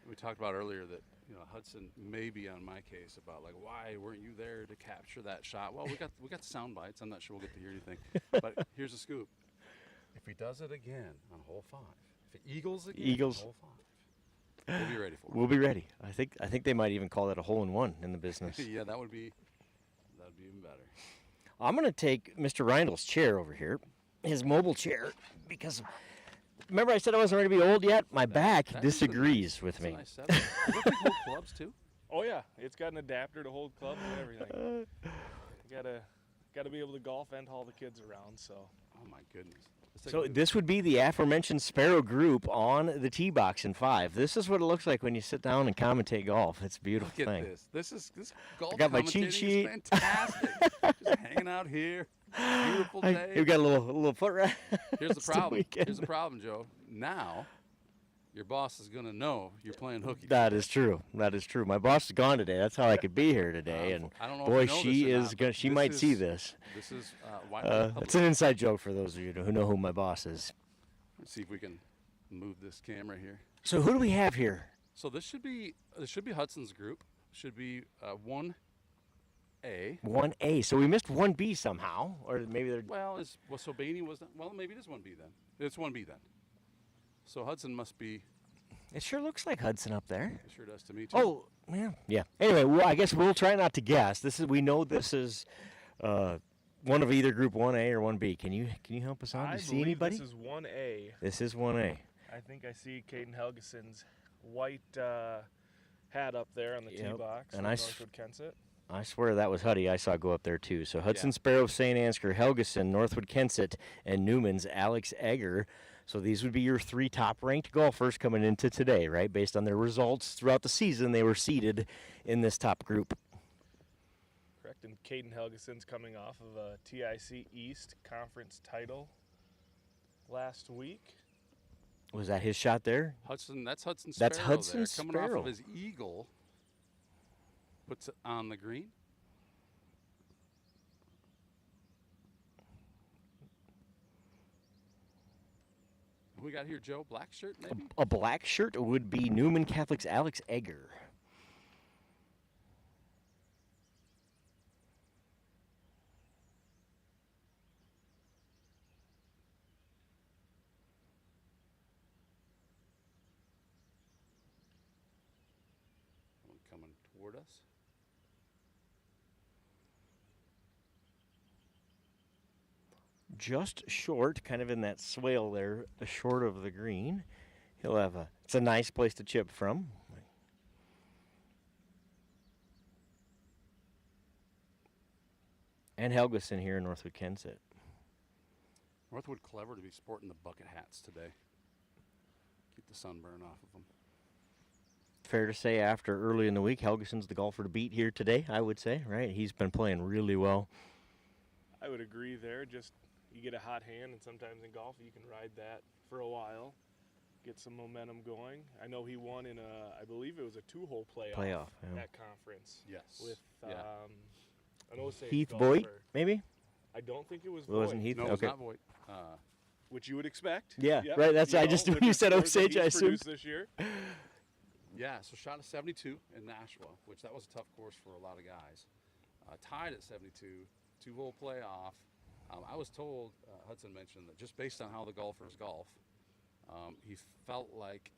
We talked about earlier that Hudson may be on my case about like why weren't you there to capture that shot? Well, we got the sound bites. I'm not sure we'll get to hear anything, but here's the scoop: if he does it again on hole 5, if he eagles again on hole 5, we'll be ready for it. We'll be ready. I think they might even call that a hole-in-one in the business. Yeah, that'd be even better. I'm going to take Mr. Reindl's chair over here, his mobile chair, because remember I said I wasn't ready to be old yet? My back disagrees with me. Nice setup. Does it hold clubs too? Oh yeah, it's got an adapter to hold clubs and everything. You gotta be able to golf and haul the kids around. So. Oh my goodness. So this would be the aforementioned Sparrow group on the tee box in 5. This is what it looks like when you sit down and commentate golf. It's a beautiful Look thing. at this. This golf I got my cheat commentating sheet. is fantastic. Just hanging out here. Beautiful day. We've got a little foot rest. Here's the problem. Here's the problem, Joe. Now, your boss is going to know you're playing hooky. That is true. That is true. My boss is gone today. That's how I could be here today. And I don't know boy, if you know she this or is not, going. but She this might is- see this. This is why It's an inside joke for those of you who know who my boss is. Let's see if we can move this camera here. So who do we have here? So this should be Hudson's group. Should be 1A. 1A. So we missed 1B somehow, or maybe they're. So Bainey was not, well, maybe it is 1B then. It's 1B then. So Hudson must be. It sure looks like Hudson up there. It sure does to me too. Oh, yeah. Anyway, well, I guess we'll try not to guess. We know this is one of either group 1A or 1B. Can you help us out? Do you see anybody? This is 1A. This is 1A. I think I see Caden Helgeson's white hat up there on the tee box. And Northwood Kensett. I swear that was Huddy I saw go up there too. So Hudson Sparrow, St. Ansgar, Helgeson, Northwood Kensett, and Newman's Alex Egger. So these would be your 3 top-ranked golfers coming into today, right? Based on their results throughout the season, they were seated in this top group. Correct. And Caden Helgeson's coming off of a TIC East conference title last week. Was that his shot there? That's Hudson Sparrow. That's Hudson there, Sparrow. coming off of his eagle. Puts it on the green. Who we got here, Joe? Black shirt, maybe? A black shirt would be Newman Catholic's Alex Egger. One coming toward us. Just short, kind of in that swale there, short of the green. He'll have it's a nice place to chip from. And Helgeson here in Northwood Kensett. Northwood clever to be sporting the bucket hats today. Keep the sunburn off of them. Fair to say after early in the week, Helgeson's the golfer to beat here today, I would say, right? He's been playing really well. I would agree there. Just you get a hot hand, and sometimes in golf you can ride that for a while, get some momentum going. I know he won in I believe it was a 2-hole playoff yeah. at conference. Yes. With an Osage Heath golfer. Voigt, maybe? I don't think it was It wasn't Voigt. Heath? No, Okay. it's not Voigt. Which you would expect. Yeah, Yep. right. That's You I know, just with when you the said scores that Osage, I he's assumed. produced this year. Yeah, so shot a 72 in Nashua, which that was a tough course for a lot of guys. Tied at 72, 2-hole playoff. I was told, Hudson mentioned that just based on how the golfers golf, he felt like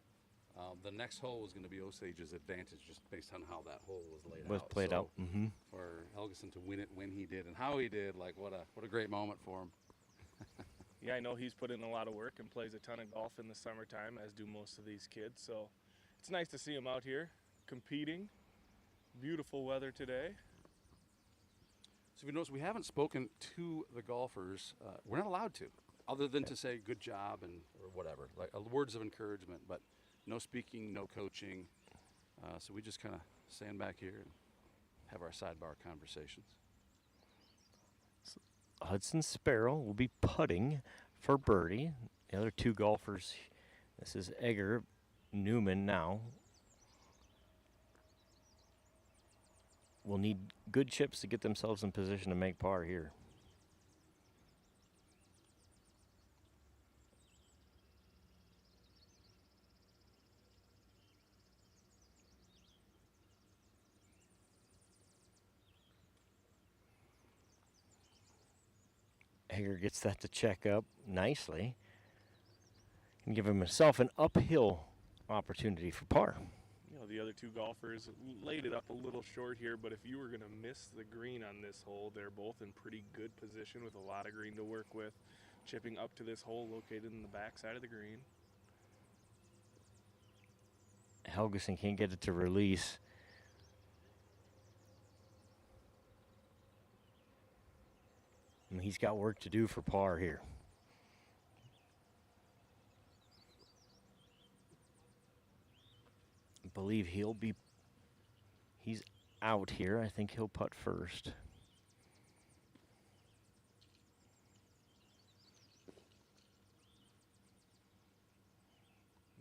the next hole was going to be Osage's advantage just based on how that hole was laid out. Played so out. Mm-hmm. For Helgeson to win it when he did and how he did, like what a great moment for him. Yeah, I know he's put in a lot of work and plays a ton of golf in the summertime, as do most of these kids. So it's nice to see him out here competing. Beautiful weather today. So if you notice, we haven't spoken to the golfers. We're not allowed to, other than to say good job or whatever, like words of encouragement, but no speaking, no coaching. So we just kind of stand back here and have our sidebar conversations. Hudson Sparrow will be putting for birdie. The other two golfers, this is Egger, Newman now. Will need good chips to get themselves in position to make par here. Egger gets that to check up nicely. Can give himself an uphill opportunity for par. You know, the other two golfers laid it up a little short here, but if you were going to miss the green on this hole, they're both in pretty good position with a lot of green to work with. Chipping up to this hole located in the backside of the green. Helgeson can't get it to release. And he's got work to do for par here. I believe he's out here. I think he'll putt first.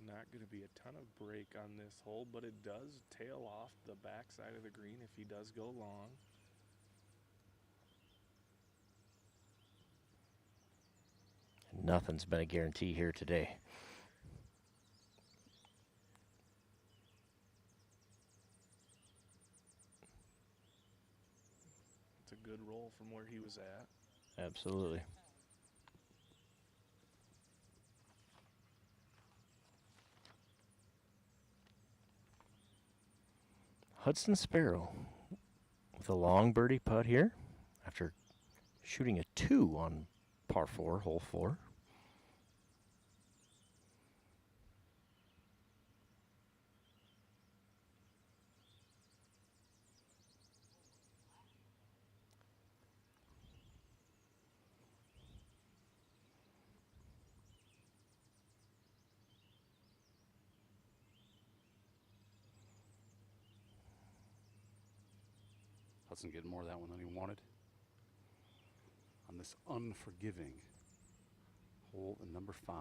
Not going to be a ton of break on this hole, but it does tail off the backside of the green if he does go long. Nothing's been a guarantee here today. It's a good roll from where he was at. Absolutely. Hudson Sparrow with a long birdie putt here after shooting a 2 on par 4, hole 4. Hudson getting more of that one than he wanted. On this unforgiving hole in number 5.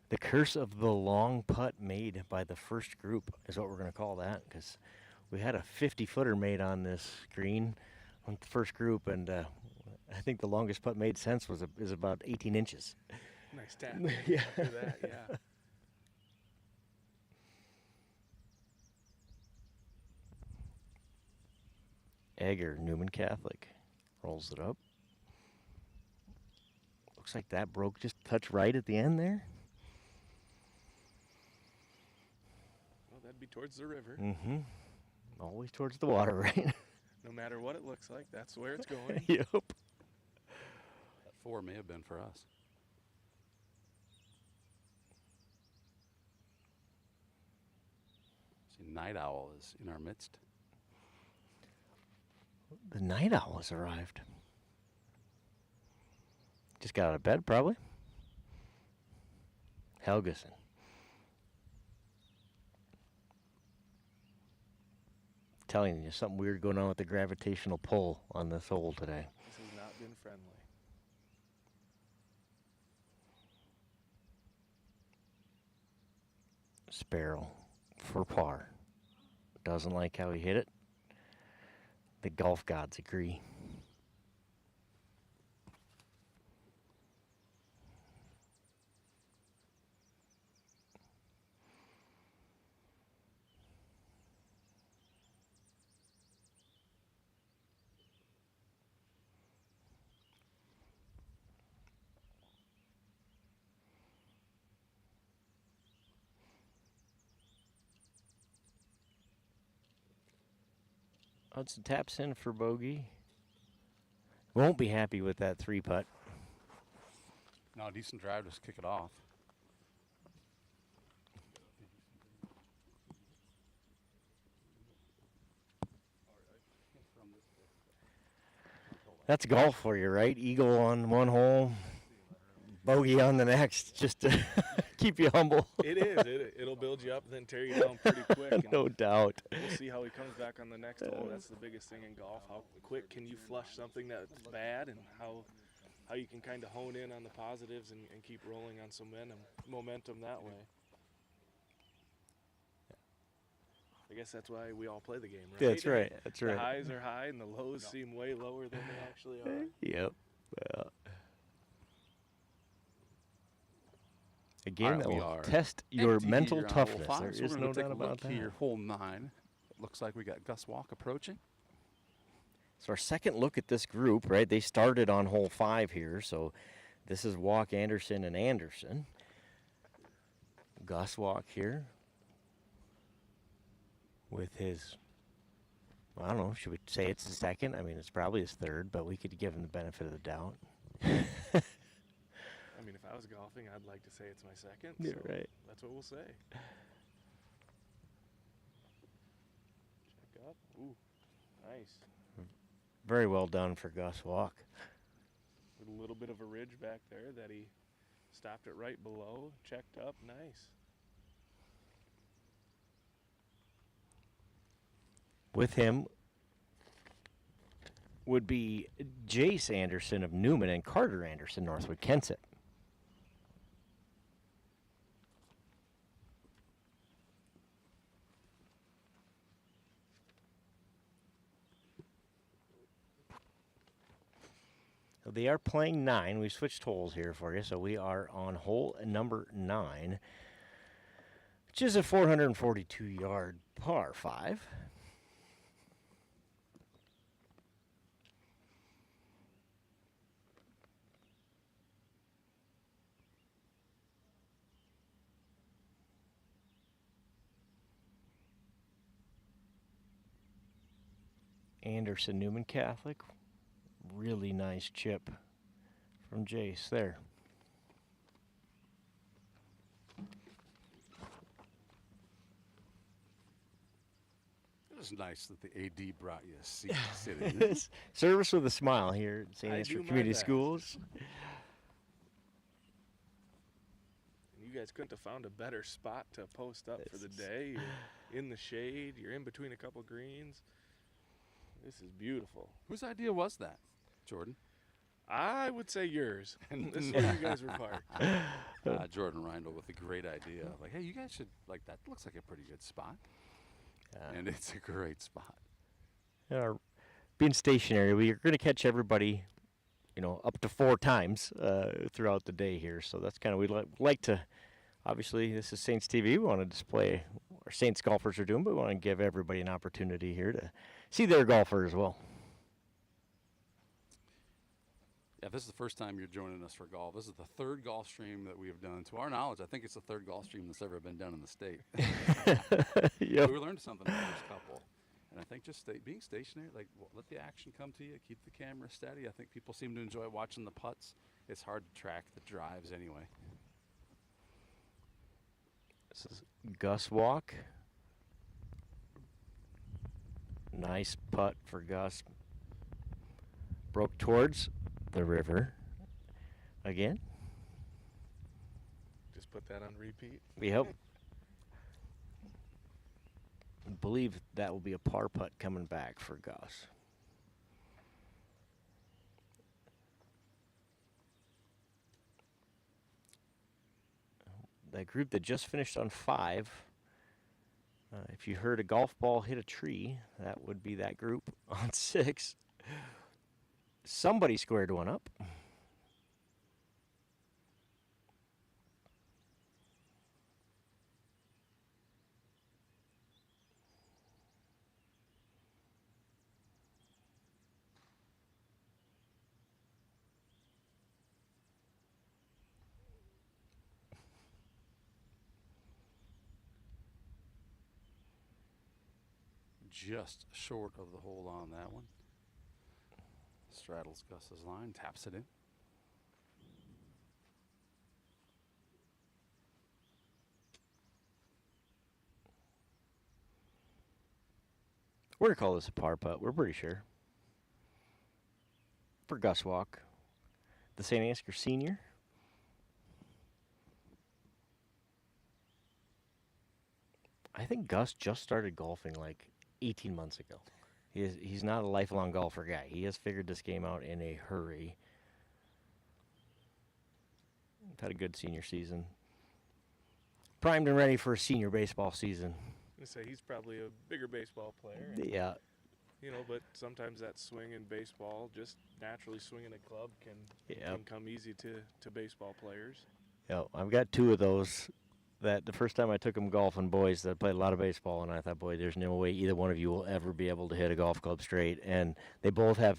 The curse of the long putt made by the first group is what we're going to call that, because we had a 50-footer made on this green on the first group, and I think the longest putt made since is about 18 inches. Nice tap. Yeah. After that, yeah. Egger, Newman Catholic, rolls it up. Looks like that broke just a touch right at the end there. Well, that'd be towards the river. Mm-hmm. Always towards the water, right? No matter what it looks like, that's where it's going. Yep. That 4 may have been for us. See, Night Owl is in our midst. The night owl has arrived. Just got out of bed, probably. Helgeson. Telling you, something weird going on with the gravitational pull on this hole today. This has not been friendly. Sparrow for par. Doesn't like how he hit it. The golf gods agree. Hudson taps in for bogey. Won't be happy with that 3-putt. No, decent drive. Just kick it off. That's golf for you, right? Eagle on one hole, bogey on the next, just to keep you humble. It is. It'll build you up and then tear you down pretty quick. No doubt. We'll see how he comes back on the next hole. That's the biggest thing in golf. How quick can you flush something that's bad, and how you can kind of hone in on the positives and keep rolling on some momentum that way. I guess that's why we all play the game, right? That's right. That's right. The highs are high and the lows seem way lower than they actually are. Yep. Again, that will test your mental toughness. There is no doubt about that. Here, hole 9. Looks like we got Gus Walk approaching. So our second look at this group, right? They started on hole 5 here, so this is Walk, Anderson, and Anderson. Gus Walk here with his, I don't know, should we say it's his second? I mean, it's probably his third, but we could give him the benefit of the doubt. I mean, if I was golfing, I'd like to say it's my second. Yeah, so right. That's what we'll say. Check up. Ooh, nice. Very well done for Gus Walk. With a little bit of a ridge back there that he stopped it right below, checked up, nice. With him would be Jace Anderson of Newman and Carter Anderson, Northwood Kensett. So they are playing 9. We switched holes here for you, so we are on hole number 9, which is a 442-yard par 5. Anderson Newman Catholic. Really nice chip from Jace there. It was nice that the AD brought you a seat to sit in. Service with a smile here at St. Andrew Community Schools. You guys couldn't have found a better spot to post up for the day. You're in the shade. You're in between a couple greens. This is beautiful. Whose idea was that, Jordan? I would say yours. This is where you guys were parked. Jordan Reindl with a great idea. Like, hey, you guys should, like, that looks like a pretty good spot. And it's a great spot. Being stationary, we're going to catch everybody, up to 4 times throughout the day here. So that's kind of, we'd like to, obviously, this is Saints TV. We want to display what our Saints golfers are doing, but we want to give everybody an opportunity here to see their golfer as well. Yeah, this is the first time you're joining us for golf. This is the 3rd golf stream that we have done. To our knowledge, I think it's the 3rd golf stream that's ever been done in the state. Yep. We learned something from the first couple. And I think just being stationary, let the action come to you, keep the camera steady. I think people seem to enjoy watching the putts. It's hard to track the drives anyway. This is Gus Walk Nice putt for Gus. Broke towards the river. Again. Just put that on repeat. Yep. I believe that will be a par putt coming back for Gus. That group that just finished on 5, if you heard a golf ball hit a tree, that would be that group on 6. Somebody squared one up. Just short of the hole on that one. Straddles Gus's line, taps it in. We're going to call this a par putt. We're pretty sure. For Gus Walk, the St. Ansgar senior. I think Gus just started golfing like 18 months ago. He's not a lifelong golfer guy. He has figured this game out in a hurry. Had a good senior season. Primed and ready for a senior baseball season. I say he's probably a bigger baseball player. Yeah. You know, but sometimes that swing in baseball, just naturally swinging a club can come easy to baseball players. Yeah, I've got 2 of those. That the first time I took them golfing, boys that played a lot of baseball, and I thought, boy, there's no way either one of you will ever be able to hit a golf club straight. And they both have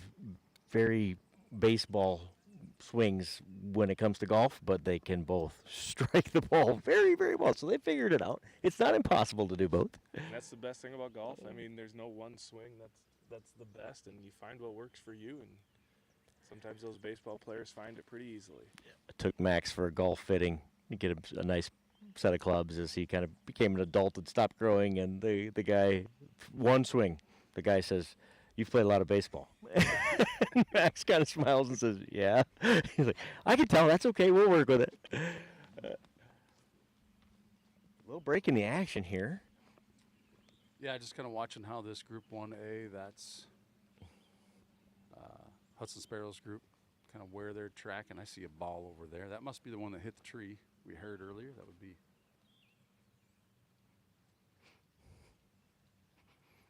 very baseball swings when it comes to golf, but they can both strike the ball very, very well. So they figured it out. It's not impossible to do both. And that's the best thing about golf. I mean, there's no one swing that's the best, and you find what works for you. And sometimes those baseball players find it pretty easily. I took Max for a golf fitting to get him a nice set of clubs as he kind of became an adult and stopped growing. And the guy, one swing, the guy says, "You've played a lot of baseball." Max kind of smiles and says, "Yeah." He's like, "I can tell. That's okay. We'll work with it." A little break in the action here. Yeah, just kind of watching how this Group 1A, that's Hudson Sparrows group, kind of where they're tracking. I see a ball over there. That must be the one that hit the tree we heard earlier. That would be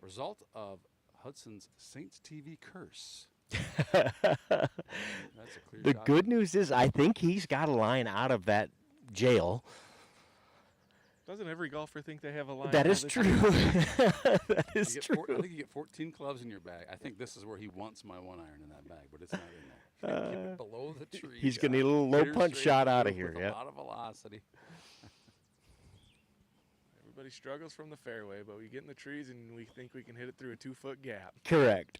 result of Hudson's Saints TV curse. That's a clear The shot. good news is I think he's got a line out of that jail. Doesn't every golfer think they have a line? That out is of the true. tree? That is true. I think you get 14 clubs in your bag. I think this is where he wants my 1-iron in that bag, but it's not in there. Keep it below the tree. He's going to need a little low Clear punch straight shot out of through here. with Yeah. a lot of velocity. Everybody struggles from the fairway, but we get in the trees and we think we can hit it through a 2-foot gap. Correct.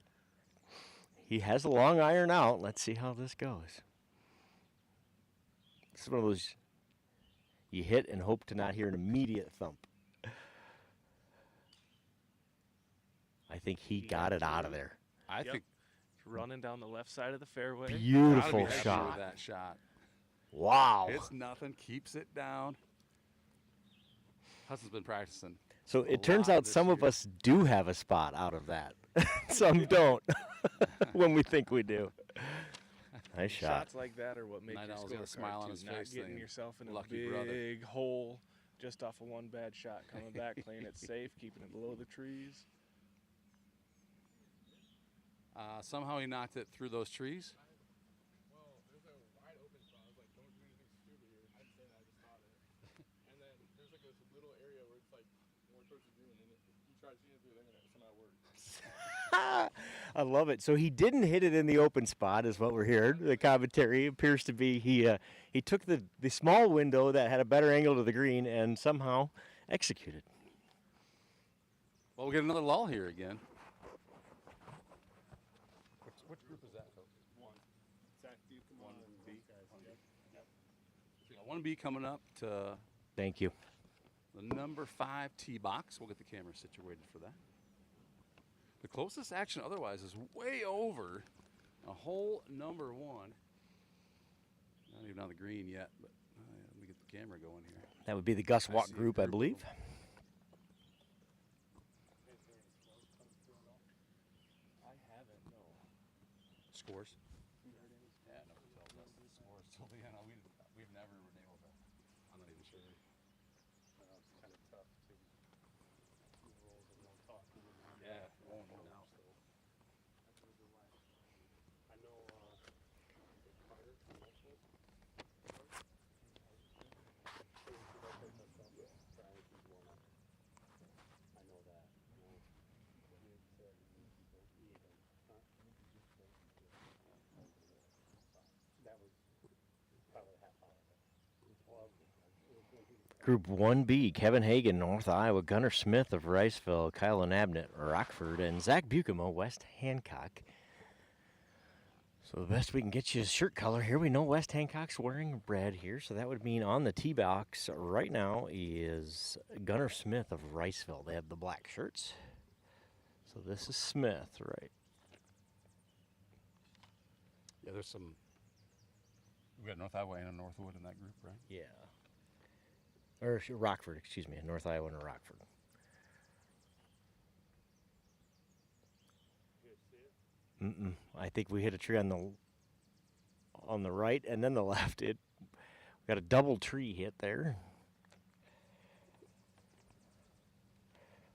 He has a long iron out. Let's see how this goes. This is one of those you hit and hope to not hear an immediate thump. I think he got it out of there. I think running down the left side of the fairway. Beautiful gotta be happy shot. with that shot. Wow. It's nothing. Keeps it down. Hudson's been practicing. So a it turns lot out this some of year. us do have a spot out of that. Some don't when we think we do. Nice shot. Shots like that are what make Night your Owl's got a scorecard smile on too. his Not face getting saying, yourself in a "Lucky brother." big hole just off of one bad shot. Coming back, playing it safe, keeping it below the trees. Somehow he knocked it through those trees. Well, there's a wide open spot. I was like, don't do anything stupid here. I didn't say that. I just thought it. And then there's like this little area where it's like more towards the green, and you try to see it through there, and it somehow works. I love it. So he didn't hit it in the open spot, is what we're hearing. The commentary appears to be he took the small window that had a better angle to the green and somehow executed. Well, we get another lull here again. Which group is that, Coach? 1B coming up to Thank you. the number 5 tee box. We'll get the camera situated for that. The closest action otherwise is way over a hole number 1. Not even on the green yet, but let me get the camera going here. That would be the Gus I Walk see a group, I group of believe. them. I haven't, no. Scores? Yeah, nobody tells us the scores. So, yeah, no, we've never been able to. I'm not even sure. It's kind of tough to rules and no talking. Yeah, oh, no doubt. I know Carter from Oakwood. I know that. That was probably a half hour. Group 1B, Kevin Hagan, North Iowa, Gunnar Smith of Riceville, Kylan Abnett, Rockford, and Zach Bucamo, West Hancock. So the best we can get you is shirt color. Here we know West Hancock's wearing red here, so that would mean on the tee box right now is Gunnar Smith of Riceville. They have the black shirts. So this is Smith, right? Yeah, there's some. We got North Iowa and Northwood in that group, right? Yeah. Or Rockford, excuse me, North Iowa and Rockford. I think we hit a tree on the right and then the left. We got a double tree hit there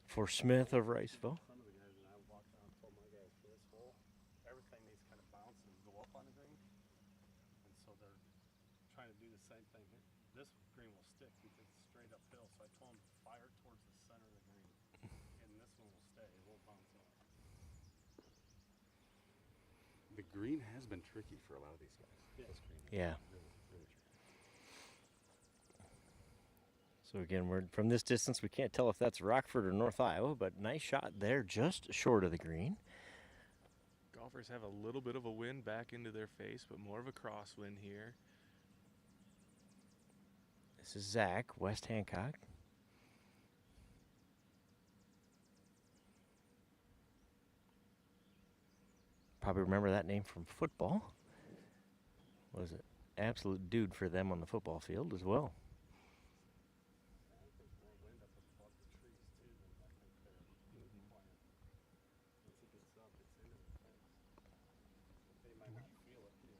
for Smith of Riceville. Some of the guys and I walked down and told my guys for this hole, everything needs kind of bounce and go up on the green. And so they're trying to do the same thing here. This green will stick because it's straight uphill. So I told them fire towards the center of the green. And this one will stay. It won't bounce up. The green has been tricky for a lot of these guys. Yeah. This green is Yeah. really tricky. So again, from this distance, we can't tell if that's Rockford or North Iowa, but nice shot there, just short of the green. Golfers have a little bit of a wind back into their face, but more of a crosswind here. This is Zach, West Hancock. Probably remember that name from football. Was an absolute dude for them on the football field as well.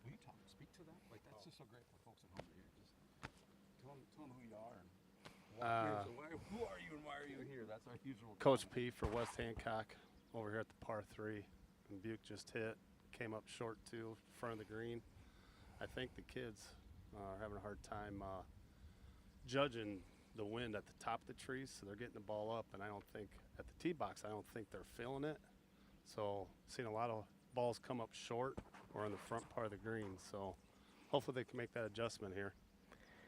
Will you speak to that? Like, that's just so great for folks at home to hear. Just tell them who you are and who are you and why are you here? That's our usual. Coach P for West Hancock over here at the par 3. And Buke just hit, came up short too, front of the green. I think the kids are having a hard time judging the wind at the top of the trees, so they're getting the ball up, and I don't think at the tee box, I don't think they're feeling it. So seeing a lot of balls come up short or on the front part of the green, so hopefully they can make that adjustment here.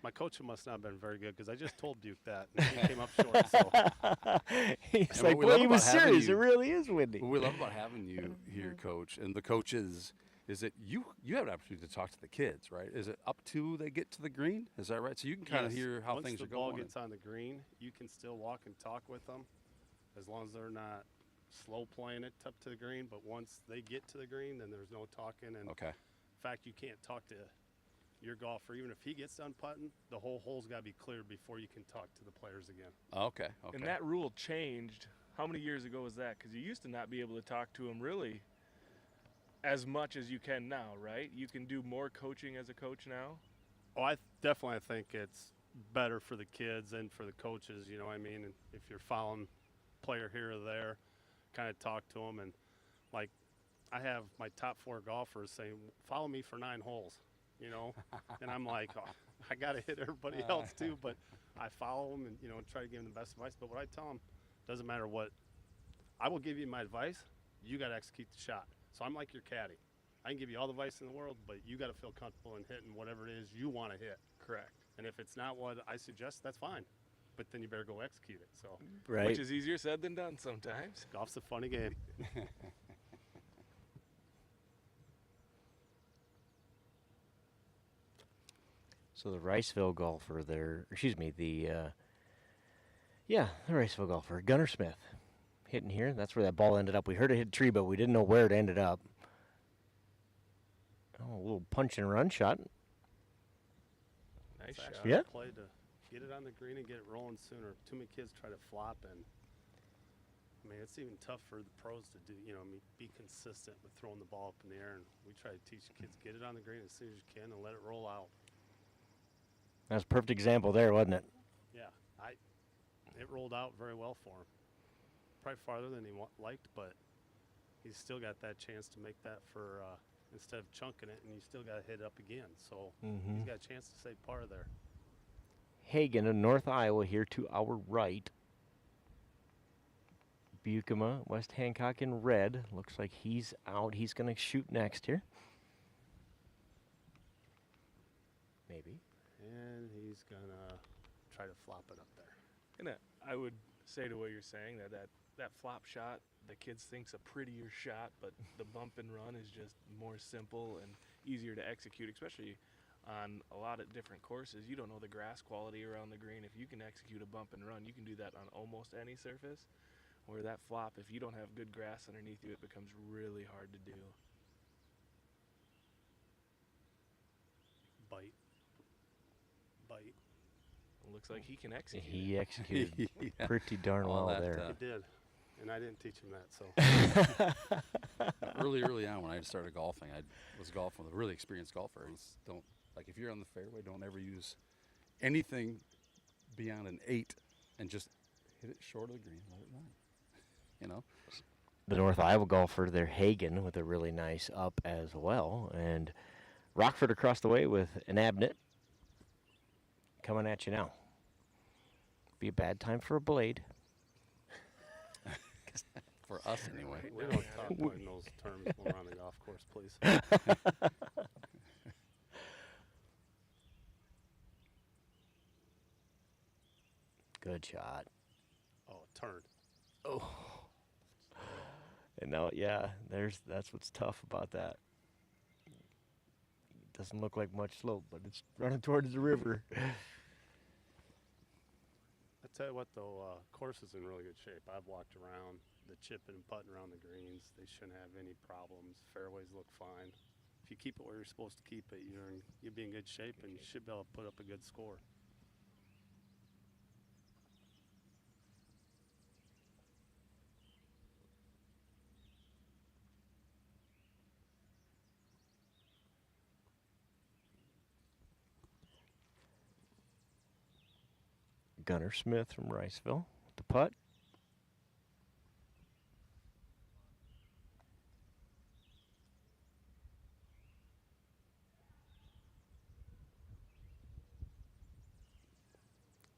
My coach must not have been very good because I just told Buke that, and he came up short. So. He's And like, what we well, love he was about having serious. you- It really is windy. What we love about having you here, Coach, and the coaches, is that you have an opportunity to talk to the kids, right? Is it up to they get to the green? Is that right? So you can kind of Yes. hear how Once things the are going. ball gets on the green, you can still walk and talk with them as long as they're not slow playing it up to the green. But once they get to the green, then there's no talking. And Okay. in fact, you can't talk to your golfer. Even if he gets done putting, the whole hole's got to be cleared before you can talk to the players again. Okay. Okay. And that rule changed. How many years ago was that? Because you used to not be able to talk to them really as much as you can now, right? You can do more coaching as a coach now. Oh, I think it's better for the kids and for the coaches. You know what I mean? And if you're following player here or there, kind of talk to them. And like, I have my top 4 golfers saying, "Follow me for 9 holes," you know. And I'm like, oh, I got to hit everybody else too, but I follow them and try to give them the best advice. But what I tell them doesn't matter what. I will give you my advice. You got to execute the shot. So I'm like your caddy. I can give you all the advice in the world, but you got to feel comfortable in hitting whatever it is you want to hit. Correct. And if it's not what I suggest, that's fine. But then you better go execute it. So, Right. Which is easier said than done sometimes. Golf's a funny game. So the Riceville golfer there, the Riceville golfer, Gunnar Smith. hitting here. That's where that ball ended up. We heard it hit a tree, but we didn't know where it ended up. Oh, a little punch and run shot. Nice shot. Actually Yeah. a play to get it on the green and get it rolling sooner. Too many kids try to flop, and I mean, it's even tough for the pros to do, be consistent with throwing the ball up in the air. And we try to teach the kids, get it on the green as soon as you can and let it roll out. That's a perfect example there, wasn't it? Yeah, it rolled out very well for him. Probably farther than he liked, but he's still got that chance to make that for instead of chunking it, and you still got to hit it up again. So he's got a chance to save par there. Hagen of North Iowa here to our right. Bukema, West Hancock in red. Looks like he's out. He's going to shoot next here. Maybe. And he's going to try to flop it up there. And I would say to what you're saying, that flop shot, the kids think's a prettier shot, but the bump and run is just more simple and easier to execute, especially on a lot of different courses. You don't know the grass quality around the green. If you can execute a bump and run, you can do that on almost any surface. Where that flop, if you don't have good grass underneath you, it becomes really hard to do. Bite. It looks like he can execute. He it. executed Yeah. pretty darn All well that, there. He did. And I didn't teach him that, so. Early on when I started golfing, I was golfing with a really experienced golfer. If you're on the fairway, don't ever use anything beyond an 8 and just hit it short of the green, let it run. The North Iowa golfer there, Hagen, with a really nice up as well. And Rockford across the way with an Abnett coming at you now. Be a bad time for a blade. For us, anyway. We don't talk in those terms when we're on the golf course, please. Good shot. Oh, it turned. Oh. And now, that's what's tough about that. It doesn't look like much slope, but it's running towards the river. I tell you what, though, course is in really good shape. I've walked around the chipping and putting around the greens. They shouldn't have any problems. Fairways look fine. If you keep it where you're supposed to keep it, you'll be in good shape, and you should be able to put up a good score. Gunnar Smith from Riceville with the putt.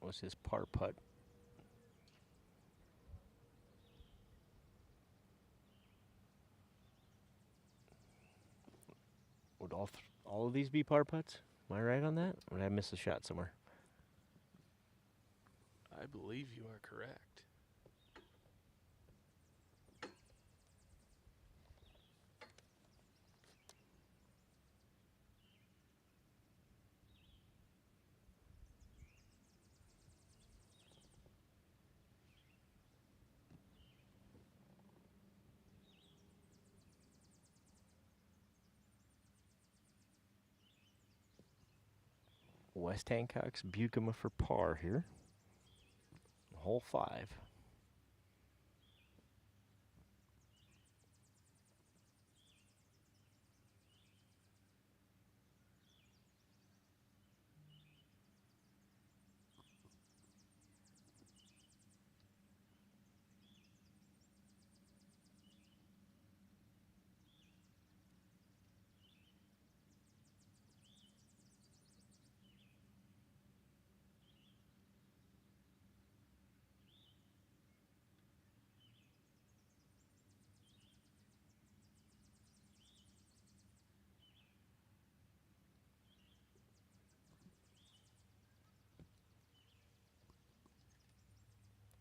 Was his par putt. Would all of these be par putts? Am I right on that? Or did I miss a shot somewhere? I believe you are correct. West Hancock's Bukema for par here. Hole 5.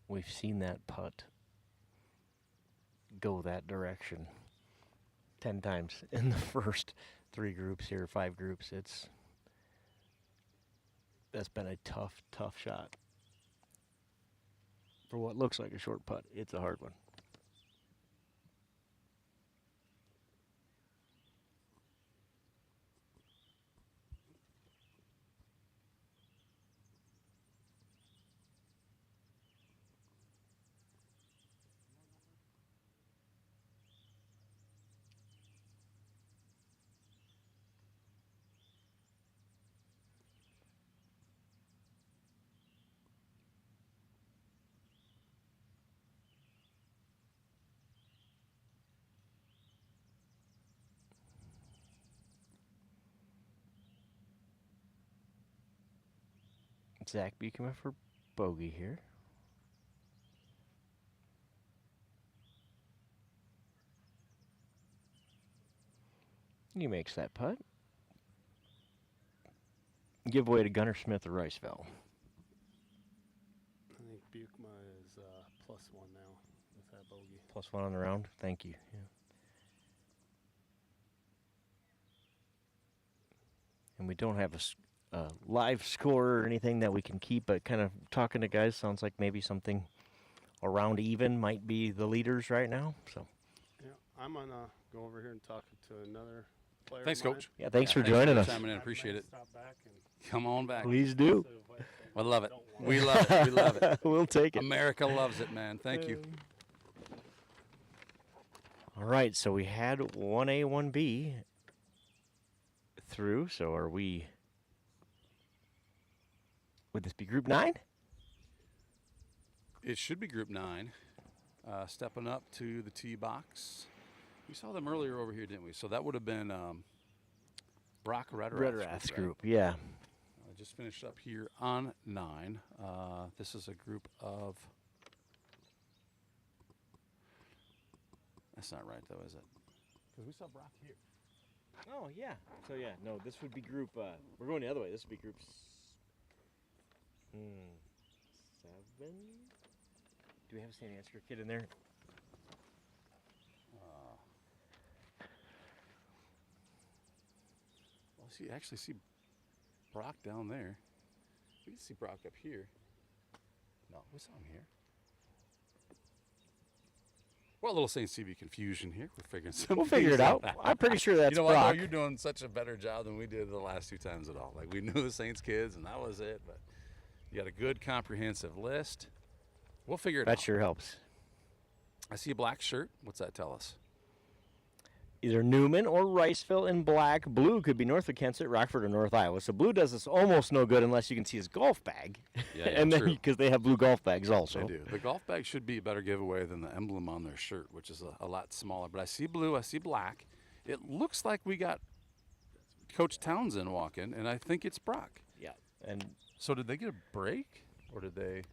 We've seen that putt go that direction 10 times in the first 3 groups here, 5 groups. That's been a tough shot. For what looks like a short putt, it's a hard one. Zach Buchanan for bogey here. He makes that putt. Give away to Gunnar Smith of Riceville. I think Bukema is +1 now with that bogey. +1 on the round. Thank you. Yeah. And we don't have a live score or anything that we can keep, but kind of talking to guys sounds like maybe something around even might be the leaders right now. So. Yeah, I'm going to go over here and talk to another player. Thanks, of mine. Coach. Yeah, thanks for joining us. Chiming in. Appreciate it. Stop back and Come on back. Please do. I love it. We love it. We love it. We'll take it. America loves it, man. Thank you. All right, so we had 1A, 1B through. So are we? Would this be Group 9? It should be Group 9. Stepping up to the tee box. We saw them earlier over here, didn't we? So that would have been Brock Rederath's group, yeah. I just finished up here on 9. This is a group of. That's not right, though, is it? Because we saw Brock here. Oh, yeah. So, yeah, no, this would be Group. We're going the other way. This would be Group 7. Do we have a St. Ansgar kid in there? Well, actually see Brock down there. We can see Brock up here. No, we saw him here. Well, a little St. CB confusion here. We're figuring some. We'll figure it out. I'm pretty sure that's you know what, Brock. though, you're doing such a better job than we did the last 2 times at all. Like, we knew the Saints kids, and that was it. But you got a good, comprehensive list. We'll figure it out. That sure helps. I see a black shirt. What's that tell us? Either Newman or Riceville in black. Blue could be North of Kensett, Rockford, or North Iowa. So blue does us almost no good unless you can see his golf bag. Yeah, and then true. because they have blue golf bags also. They do. The golf bag should be a better giveaway than the emblem on their shirt, which is a lot smaller. But I see blue, I see black. It looks like we got Coach Townsend walking, and I think it's Brock. Yeah. And so did they get a break, or did they?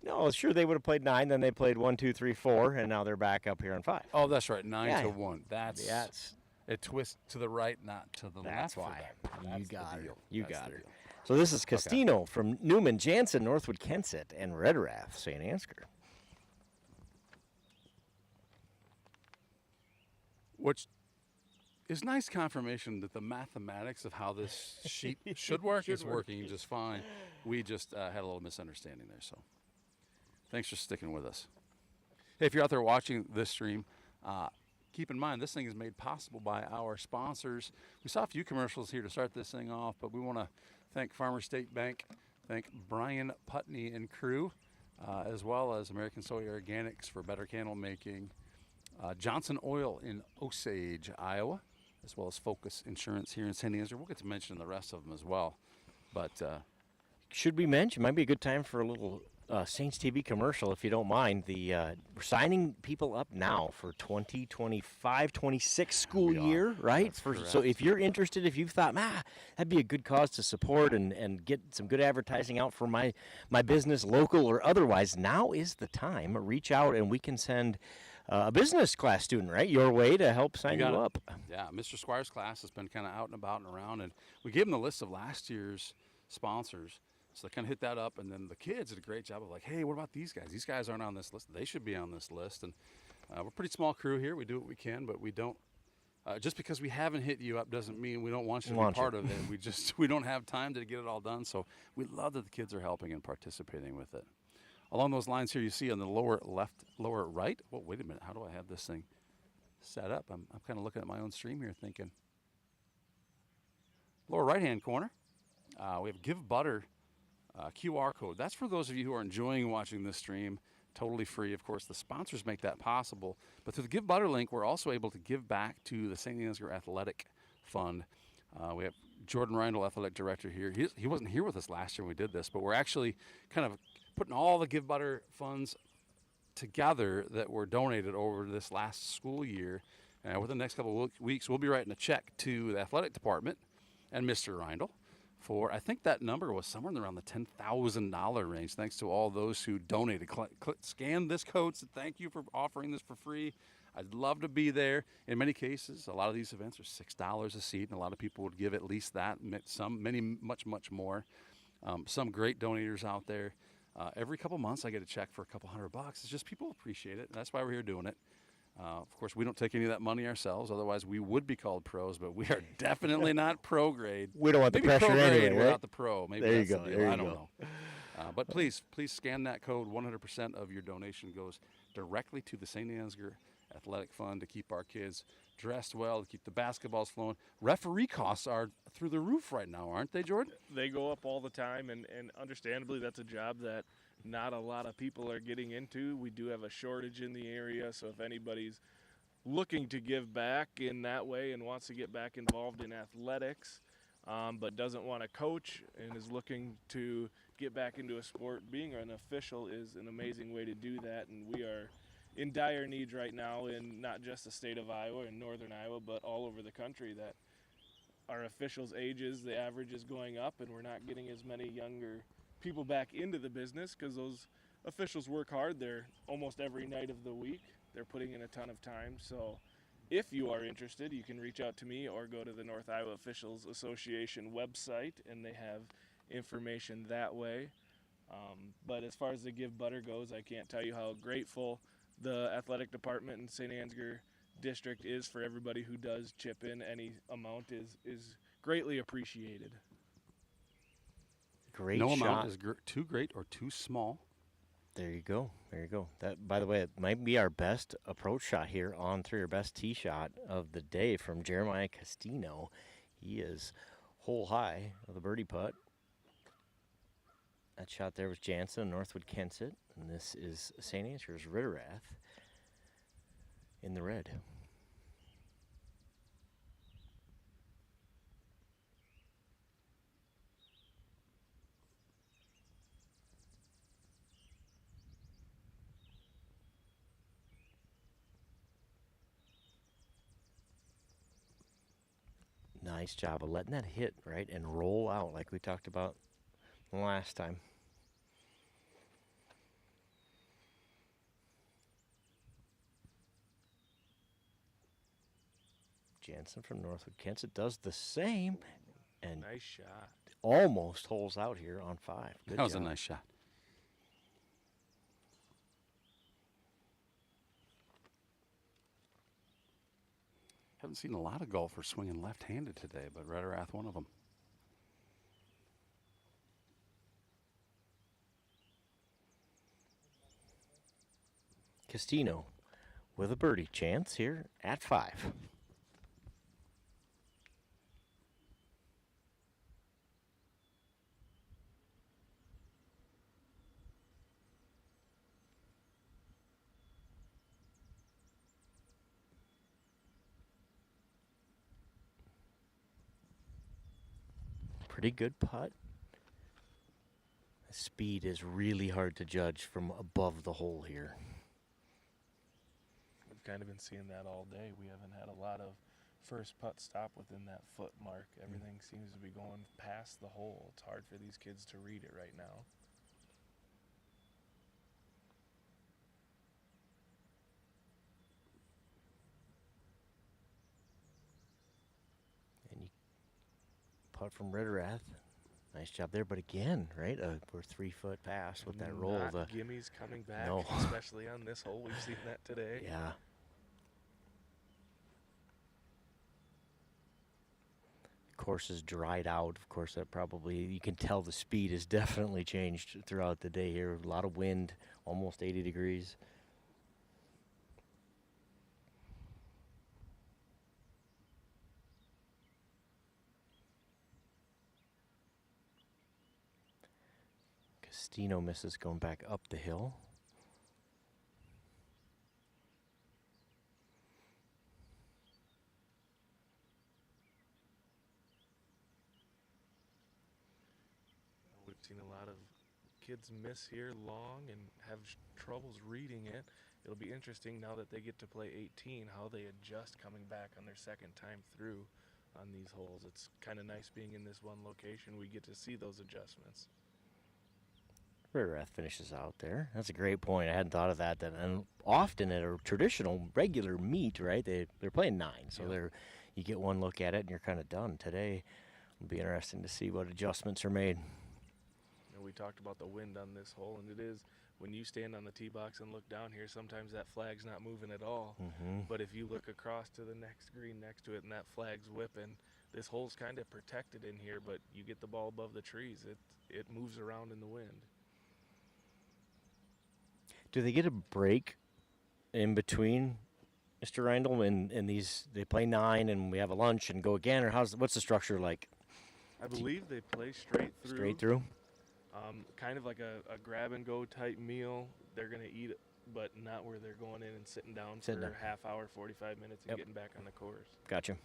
No, sure they would have played 9, then they played 1, 2, 3, 4, and now they're back up here on 5. Oh, that's right, 9 Yeah. to 1. That's a twist to the right, not to the left. That's why. You got her. You That's got the her. deal. So this is Castino from Newman, Jansen, Northwood, Kensett, and Rederath, St. Ansgar. Which is nice confirmation that the mathematics of how this sheet should work is working just fine. We just had a little misunderstanding there, so thanks for sticking with us. Hey, if you're out there watching this stream, keep in mind this thing is made possible by our sponsors. We saw a few commercials here to start this thing off, but we want to thank Farmer State Bank, thank Brian Putney and crew, as well as American Soy Organics for better candle making, Johnson Oil in Osage, Iowa, as well as Focus Insurance here in St. Ansgar. We'll get to mention the rest of them as well. But should we mention, might be a good time for a little Saints TV commercial, if you don't mind. We're signing people up now for 2025-26 school year, right? So if you're interested, if you've thought, that'd be a good cause to support and get some good advertising out for my business, local or otherwise, now is the time. Reach out and we can send a business class student, right, your way to help sign you up. Yeah, Mr. Squire's class has been kind of out and about and around, and we gave him the list of last year's sponsors. So they kind of hit that up, and then the kids did a great job of like, hey, what about these guys? These guys aren't on this list. They should be on this list. And we're a pretty small crew here. We do what we can, but we don't. Just because we haven't hit you up doesn't mean we don't want you to be part of it. We don't have time to get it all done. So we love that the kids are helping and participating with it. Along those lines here, you see on the lower left, lower right. Well, wait a minute. How do I have this thing set up? I'm kind of looking at my own stream here, thinking. Lower right-hand corner, we have Give Butter. QR code. That's for those of you who are enjoying watching this stream, totally free. Of course, the sponsors make that possible. But through the Give Butter link, we're also able to give back to the St. Ansgar Athletic Fund. We have Jordan Reindl, Athletic Director here. He wasn't here with us last year when we did this, but we're actually kind of putting all the Give Butter funds together that were donated over this last school year. Within the next couple of weeks, we'll be writing a check to the athletic department, and Mr. Reindl for, I think that number was somewhere around the $10,000 range, thanks to all those who donated. Scan this code, so thank you for offering this for free. I'd love to be there. In many cases, a lot of these events are $6 a seat, and a lot of people would give at least that, many much more. Some great donators out there. Every couple months I get a check for a couple $100. It's just people appreciate it, and that's why we're here doing it. Of course, we don't take any of that money ourselves. Otherwise, we would be called pros, but we are definitely not pro grade. We don't want Maybe the pressure pro grade anyway, right? without the pro. Maybe There you that's go. the deal. There you I don't go. know. But please scan that code. 100% of your donation goes directly to the St. Ansgar Athletic Fund to keep our kids dressed well, to keep the basketballs flowing. Referee costs are through the roof right now, aren't they, Jordan? They go up all the time, and understandably, that's a job that not a lot of people are getting into. We do have a shortage in the area, so if anybody's looking to give back in that way and wants to get back involved in athletics, but doesn't want to coach and is looking to get back into a sport, being an official is an amazing way to do that, and we are in dire needs right now in not just the state of Iowa and northern Iowa, but all over the country, that our officials' ages, the average is going up, and we're not getting as many younger people back into the business because those officials work hard. They're almost every night of the week. They're putting in a ton of time. So if you are interested, you can reach out to me or go to the North Iowa Officials Association website, and they have information that way. But as far as the Give Butter goes, I can't tell you how grateful the athletic department in St. Ansgar District is for everybody who does chip in. Any amount is greatly appreciated. Great no shot. amount is too great or too small. There you go. There you go. That, by the way, it might be our best approach shot here on through, our best tee shot of the day from Jeremiah Castino. He is hole high of the birdie putt. That shot there was Jansen, Northwood Kensett, and this is St. Ansgar's Ritterath in the red. Nice job of letting that hit, right, and roll out like we talked about last time. Jansen from Northwood Kensett does the same. And nice shot. Almost holes out here on 5. Good That was job. a nice shot. Haven't seen a lot of golfers swinging left-handed today, but Ritterath one of them. Castino with a birdie chance here at 5. Pretty good putt. Speed is really hard to judge from above the hole here. We've kind of been seeing that all day. We haven't had a lot of first putt stop within that foot mark. Everything seems to be going past the hole. It's hard for these kids to read it right now. And you putt from Ritterath. Nice job there, but again, right, we're 3 foot past with that roll. Not gimmies coming back, No. especially on this hole. We've seen that today. Yeah. Course is dried out. Of course, that probably, you can tell the speed has definitely changed throughout the day here. A lot of wind, almost 80 degrees. Castino misses going back up the hill. We've seen a lot of kids miss here long and have troubles reading it. It'll be interesting now that they get to play 18, how they adjust coming back on their second time through. on these holes. It's kind of nice being in this one location. We get to see those adjustments. Rear Wrath finishes out there. That's a great point. I hadn't thought of that. And often at a traditional regular meet, right? They're playing 9, so you get one look at it and you're kind of done. Today, it'll be interesting to see what adjustments are made. And we talked about the wind on this hole, and it is when you stand on the tee box and look down here. Sometimes that flag's not moving at all. But if you look across to the next green next to it and that flag's whipping, this hole's kind of protected in here. But you get the ball above the trees, it moves around in the wind. Do they get a break in between, Mr. Reindl, and these? They play 9 and we have a lunch and go again, or what's the structure like? I believe they play straight through. Straight through? Kind of like a grab and go type meal. They're going to eat it, but not where they're going in and sitting down for a half hour, 45 minutes and getting back on the course. Gotcha.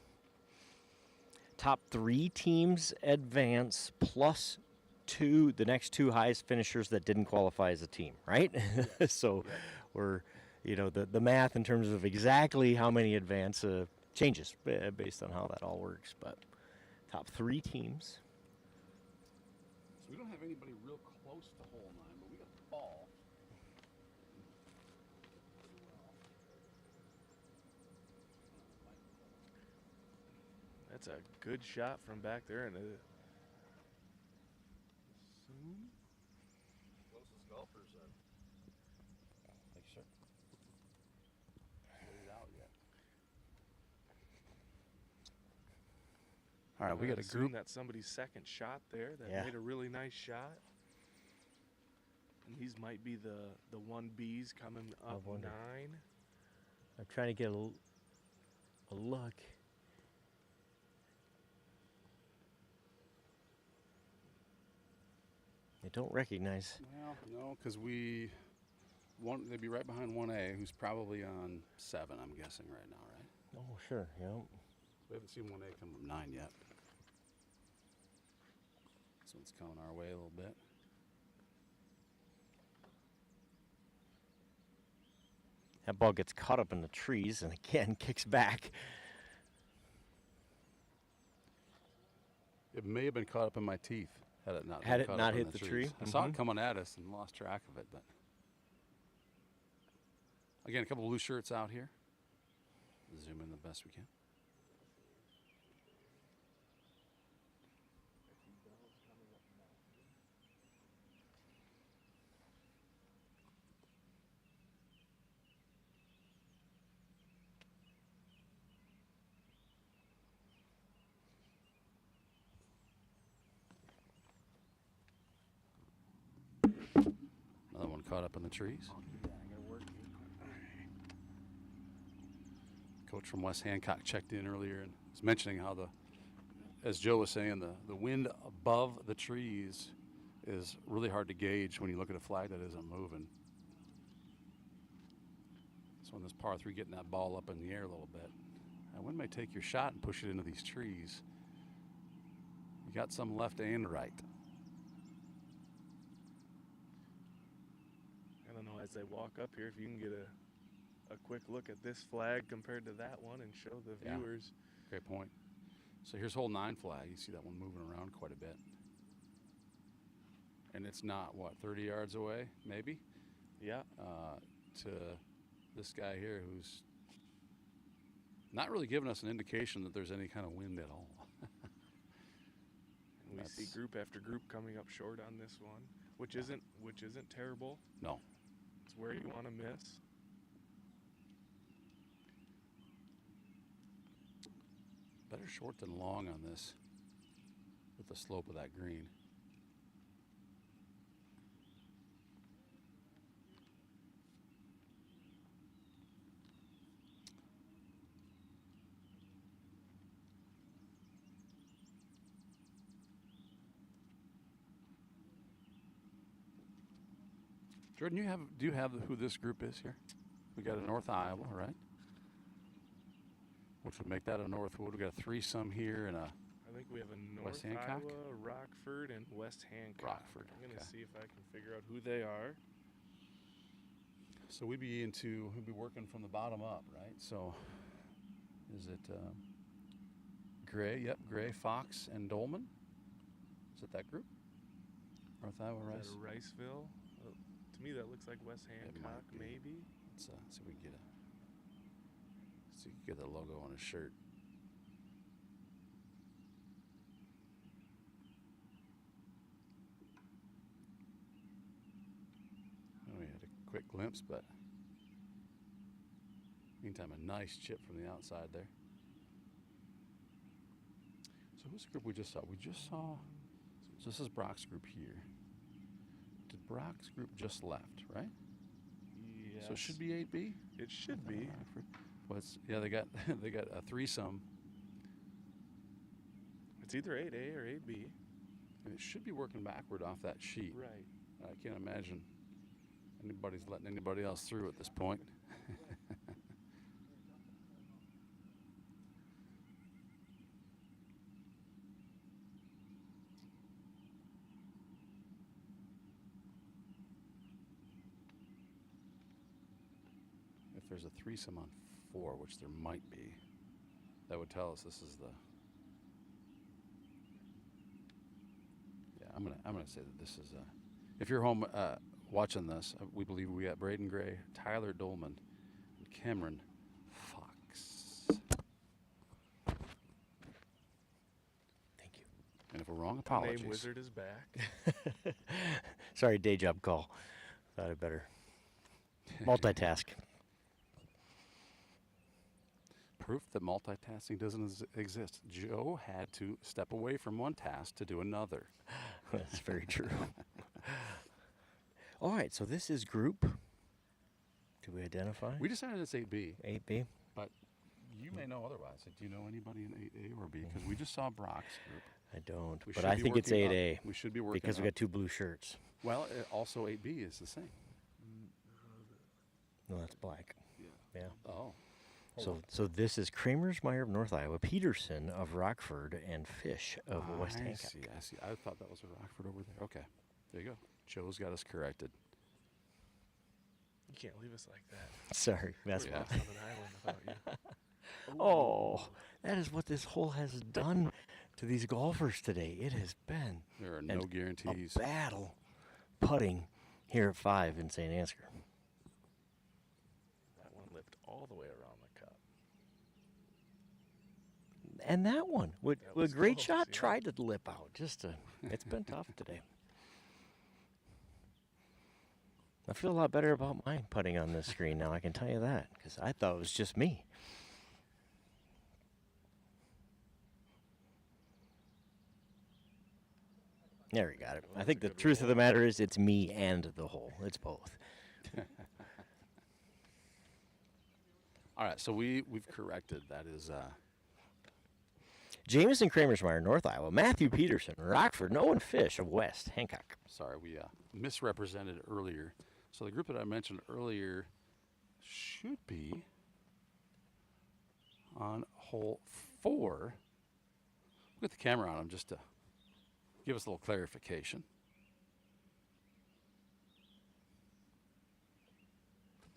Top 3 teams advance plus 2, the next 2 highest finishers that didn't qualify as a team, right? Yes. So we're, the math in terms of exactly how many advance changes based on how that all works. But top 3 teams. So we don't have anybody real close to hole 9, but we got the ball. That's a good shot from back there, and Closest golfers Thanks, sir. Laid out yet. All right, we got a group. That's somebody's second shot there that made a really nice shot. And these might be the 1Bs coming up 9. I'm trying to get a look. I don't recognize. Well, no, because they'd be right behind 1A, who's probably on 7, I'm guessing right now, right? Oh, sure, yeah. We haven't seen 1A come from 9 yet. So it's coming our way a little bit. That ball gets caught up in the trees and again kicks back. It may have been caught up in my teeth had it not hit the tree. I saw it coming at us and lost track of it, but again, a couple of blue shirts out here. Zoom in the best we can. Another one caught up in the trees. Coach from West Hancock checked in earlier and was mentioning how as Joe was saying, the wind above the trees is really hard to gauge when you look at a flag that isn't moving. So in this par 3, getting that ball up in the air a little bit. That wind may take your shot and push it into these trees. You got some left and right. I don't know, as they walk up here, if you can get a quick look at this flag compared to that one and show the viewers. Great point. So here's hole 9 flag. You see that one moving around quite a bit. And it's not, 30 yards away, maybe? Yeah. To this guy here who's not really giving us an indication that there's any kind of wind at all. We see group after group coming up short on this one, which isn't terrible. No. It's where you want to miss. Better short than long on this with the slope of that green. Jordan, do you have who this group is here? We got a North Iowa, right? Which would make that a Northwood. We got a threesome here and I think we have a North West Hancock? Iowa, Rockford, and West Hancock. Rockford. I'm going to see if I can figure out who they are. So we'd be working from the bottom up, right? So is it Gray, yep, Gray, Fox, and Dolman. Is it that group? North Iowa Rice. Is that a Riceville? To me, that looks like West Hancock, maybe. Let's see if we can get get the logo on his shirt. We had a quick glimpse, but meantime, a nice chip from the outside there. So who's the group we just saw? We just saw, so this is Brock's group here. Did Brock's group just left, right? Yes. So it should be 8B? It should be. Yeah, they got they got a threesome. It's either 8A or 8B. And it should be working backward off that sheet. Right. I can't imagine anybody's letting anybody else through at this point. If there's a threesome on 4, which there might be, that would tell us this is the. Yeah, I'm gonna say that this is. If you're home watching this, we believe we got Braden Gray, Tyler Dolman, and Cameron Fox. Thank you. And if we're wrong, apologies. Name Wizard is back. Sorry, day job call. Thought I'd better multitask. Proof that multitasking doesn't exist. Joe had to step away from one task to do another. That's very true. All right, so this is group. Do we identify? We decided it's 8B. 8B. But you may know otherwise. Do you know anybody in 8A or B? Because we just saw Brock's group. I don't, We but should I be think it's working 8A. up. We should be working because we up. got 2 blue shirts. Well, also 8B is the same. No, that's black. Yeah. Oh. So this is Kramersmeyer of North Iowa, Peterson of Rockford, and Fish of West Hancock. I see. I thought that was a Rockford over there. Okay. There you go. Joe's got us corrected. You can't leave us like that. Sorry, We're basketball. off on an island without you. Oh, that is what this hole has done to these golfers today. It has been There are no guarantees. a battle putting here at 5 in St. Ansgar. That one lived all the way around the cup. And that one, with That a was great close, shot, yeah. tried to lip out. It's been tough today. I feel a lot better about my putting on this screen now, I can tell you that, because I thought it was just me. There we got it. I think the truth of the matter is it's me and the hole. It's both. All right, so we've corrected. That is Jameson Kramersmeyer, North Iowa. Matthew Peterson, Rockford. Owen Fish of West Hancock. sorry, we misrepresented earlier. So the group that I mentioned earlier should be on hole 4. We'll get the camera on them just to give us a little clarification.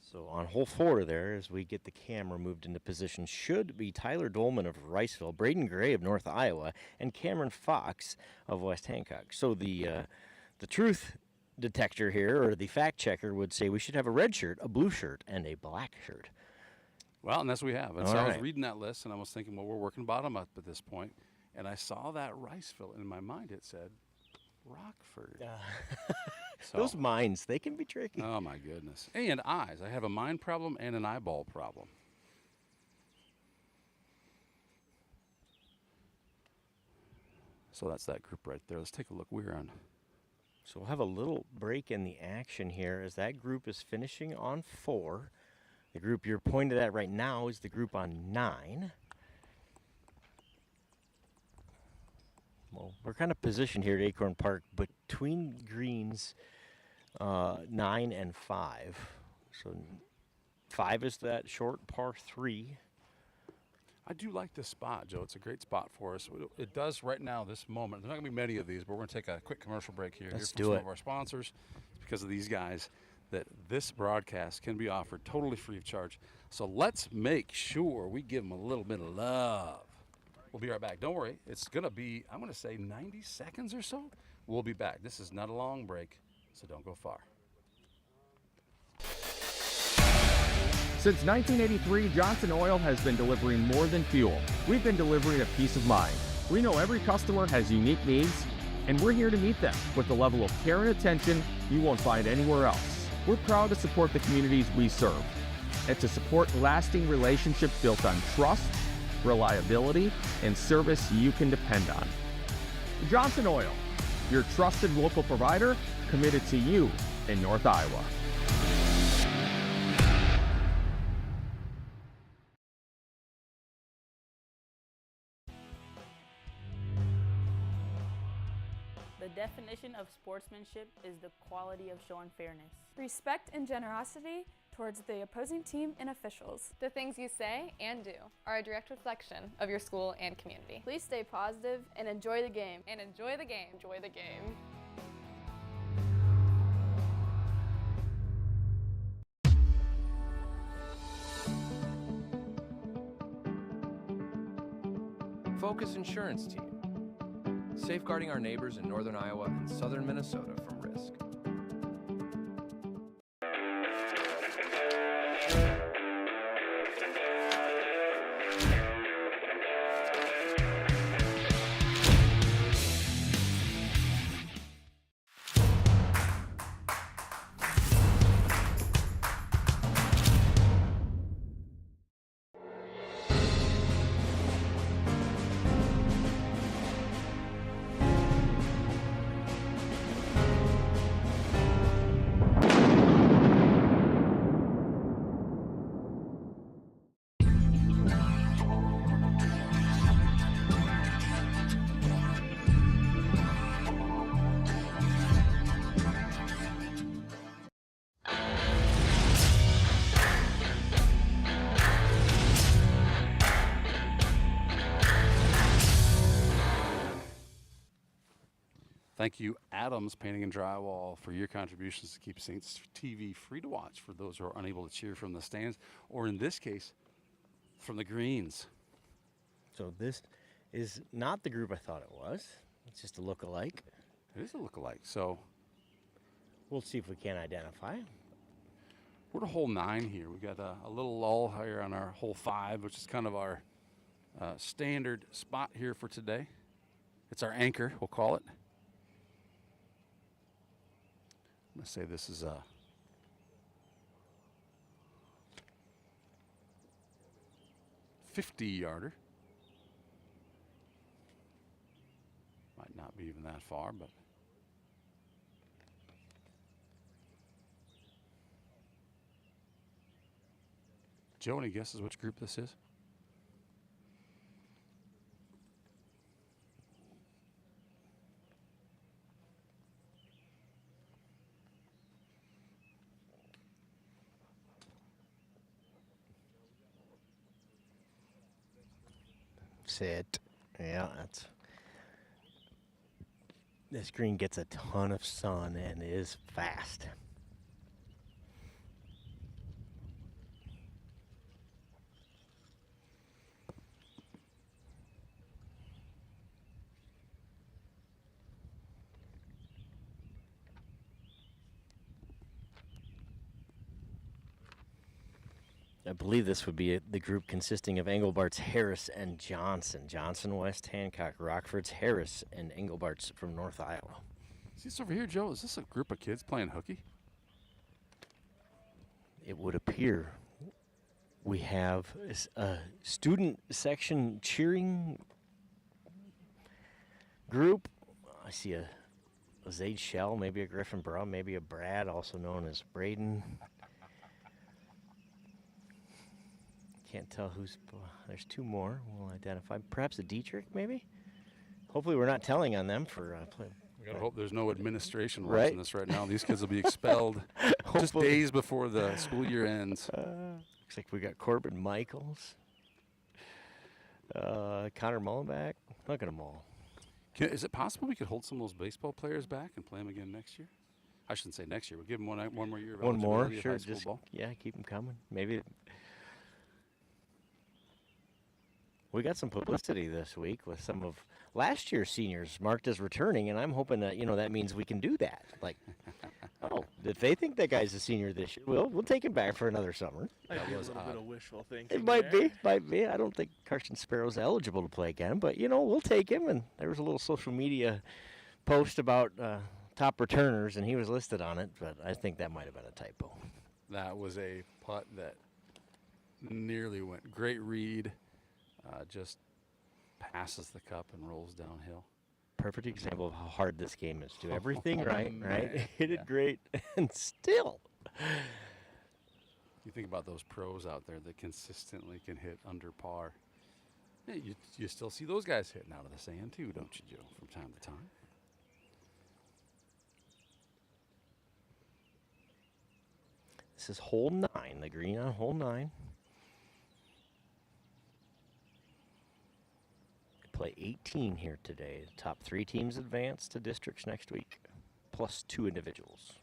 So on hole 4 there, as we get the camera moved into position, should be Tyler Dolman of Riceville, Braden Gray of North Iowa, and Cameron Fox of West Hancock. So the truth detector here, or the fact checker, would say we should have a red shirt, a blue shirt, and a black shirt. Well, and that's what we have. And All so I was right. reading that list, and I was thinking, well, we're working bottom up at this point. And I saw that Riceville. In my mind, it said Rockford. So- Those minds, they can be tricky. Oh, my goodness. And eyes. I have a mind problem and an eyeball problem. So that's that group right there. Let's take a look. We're on. So we'll have a little break in the action here as that group is finishing on 4. The group you're pointed at right now is the group on 9. Well, we're kind of positioned here at Acorn Park between greens 9 and 5. So 5 is that short par 3. I do like this spot, Joe. It's a great spot for us. It does right now, this moment. There's not going to be many of these, but we're going to take a quick commercial break here. Let's Hear from do some it. of our sponsors. It's because of these guys that this broadcast can be offered totally free of charge. So let's make sure we give them a little bit of love. We'll be right back. Don't worry. It's going to be, I'm going to say 90 seconds or so. We'll be back. This is not a long break, so don't go far. Since 1983, Johnson Oil has been delivering more than fuel. We've been delivering a peace of mind. We know every customer has unique needs, and we're here to meet them with the level of care and attention you won't find anywhere else. We're proud to support the communities we serve and to support lasting relationships built on trust, reliability, and service you can depend on. Johnson Oil, your trusted local provider committed to you in North Iowa. The definition of sportsmanship is the quality of showing fairness. Respect and generosity towards the opposing team and officials. The things you say and do are a direct reflection of your school and community. Please stay positive and enjoy the game. And enjoy the game. Enjoy the game. Focus Insurance Team, safeguarding our neighbors in northern Iowa and southern Minnesota from risk. Thank you, Adams Painting and Drywall, for your contributions to keep Saints TV free to watch for those who are unable to cheer from the stands, or in this case, from the greens. So this is not the group I thought it was. It's just a look-alike. It is a look-alike, so we'll see if we can identify. We're to hole 9 here. We've got a little lull here on our hole 5, which is kind of our standard spot here for today. It's our anchor, we'll call it. I'm going to say this is a 50-yarder. Might not be even that far, but Joe, any guesses which group this is? Sit. Yeah, that's. This green gets a ton of sun and is fast. I believe this would be the group consisting of Englebart's, Harris, and Johnson. Johnson, West Hancock, Rockford's, Harris, and Englebart's from North Iowa. See this over here, Joe? Is this a group of kids playing hooky? It would appear we have a student section cheering group. I see a Zaid Shell, maybe a Griffin Brum, maybe a Brad, also known as Braden. Can't tell who's. There's 2 more. We'll identify. Perhaps a Dietrich, maybe. Hopefully, we're not telling on them for play. We gotta hope there's no administration Right. watching this right now. These kids will be expelled just days before the school year ends. Looks like we got Corbin Michaels, Connor Mullenback. Look at them all. Is it possible we could hold some of those baseball players back and play them again next year? I shouldn't say next year. We'll give them one more year of One more, eligibility of sure. high school Just ball. yeah, keep them coming. Maybe. we got some publicity this week with some of last year's seniors marked as returning, and I'm hoping that that means we can do that. Like, oh, if they think that guy's a senior this year, we'll take him back for another summer. Might be a little bit of wishful thinking. It might be. I don't think Carson Sparrow's eligible to play again, but we'll take him. And there was a little social media post about top returners, and he was listed on it, but I think that might have been a typo. That was a putt that nearly went. Great read. Just passes the cup and rolls downhill. Perfect example of how hard this game is. Do everything right, man. right? Hit it great, and still. You think about those pros out there that consistently can hit under par. Yeah, you still see those guys hitting out of the sand too, don't you, Joe, from time to time? This is hole 9, the green on hole 9. Play 18 here today. The top 3 teams advance to districts next week, plus 2 individuals.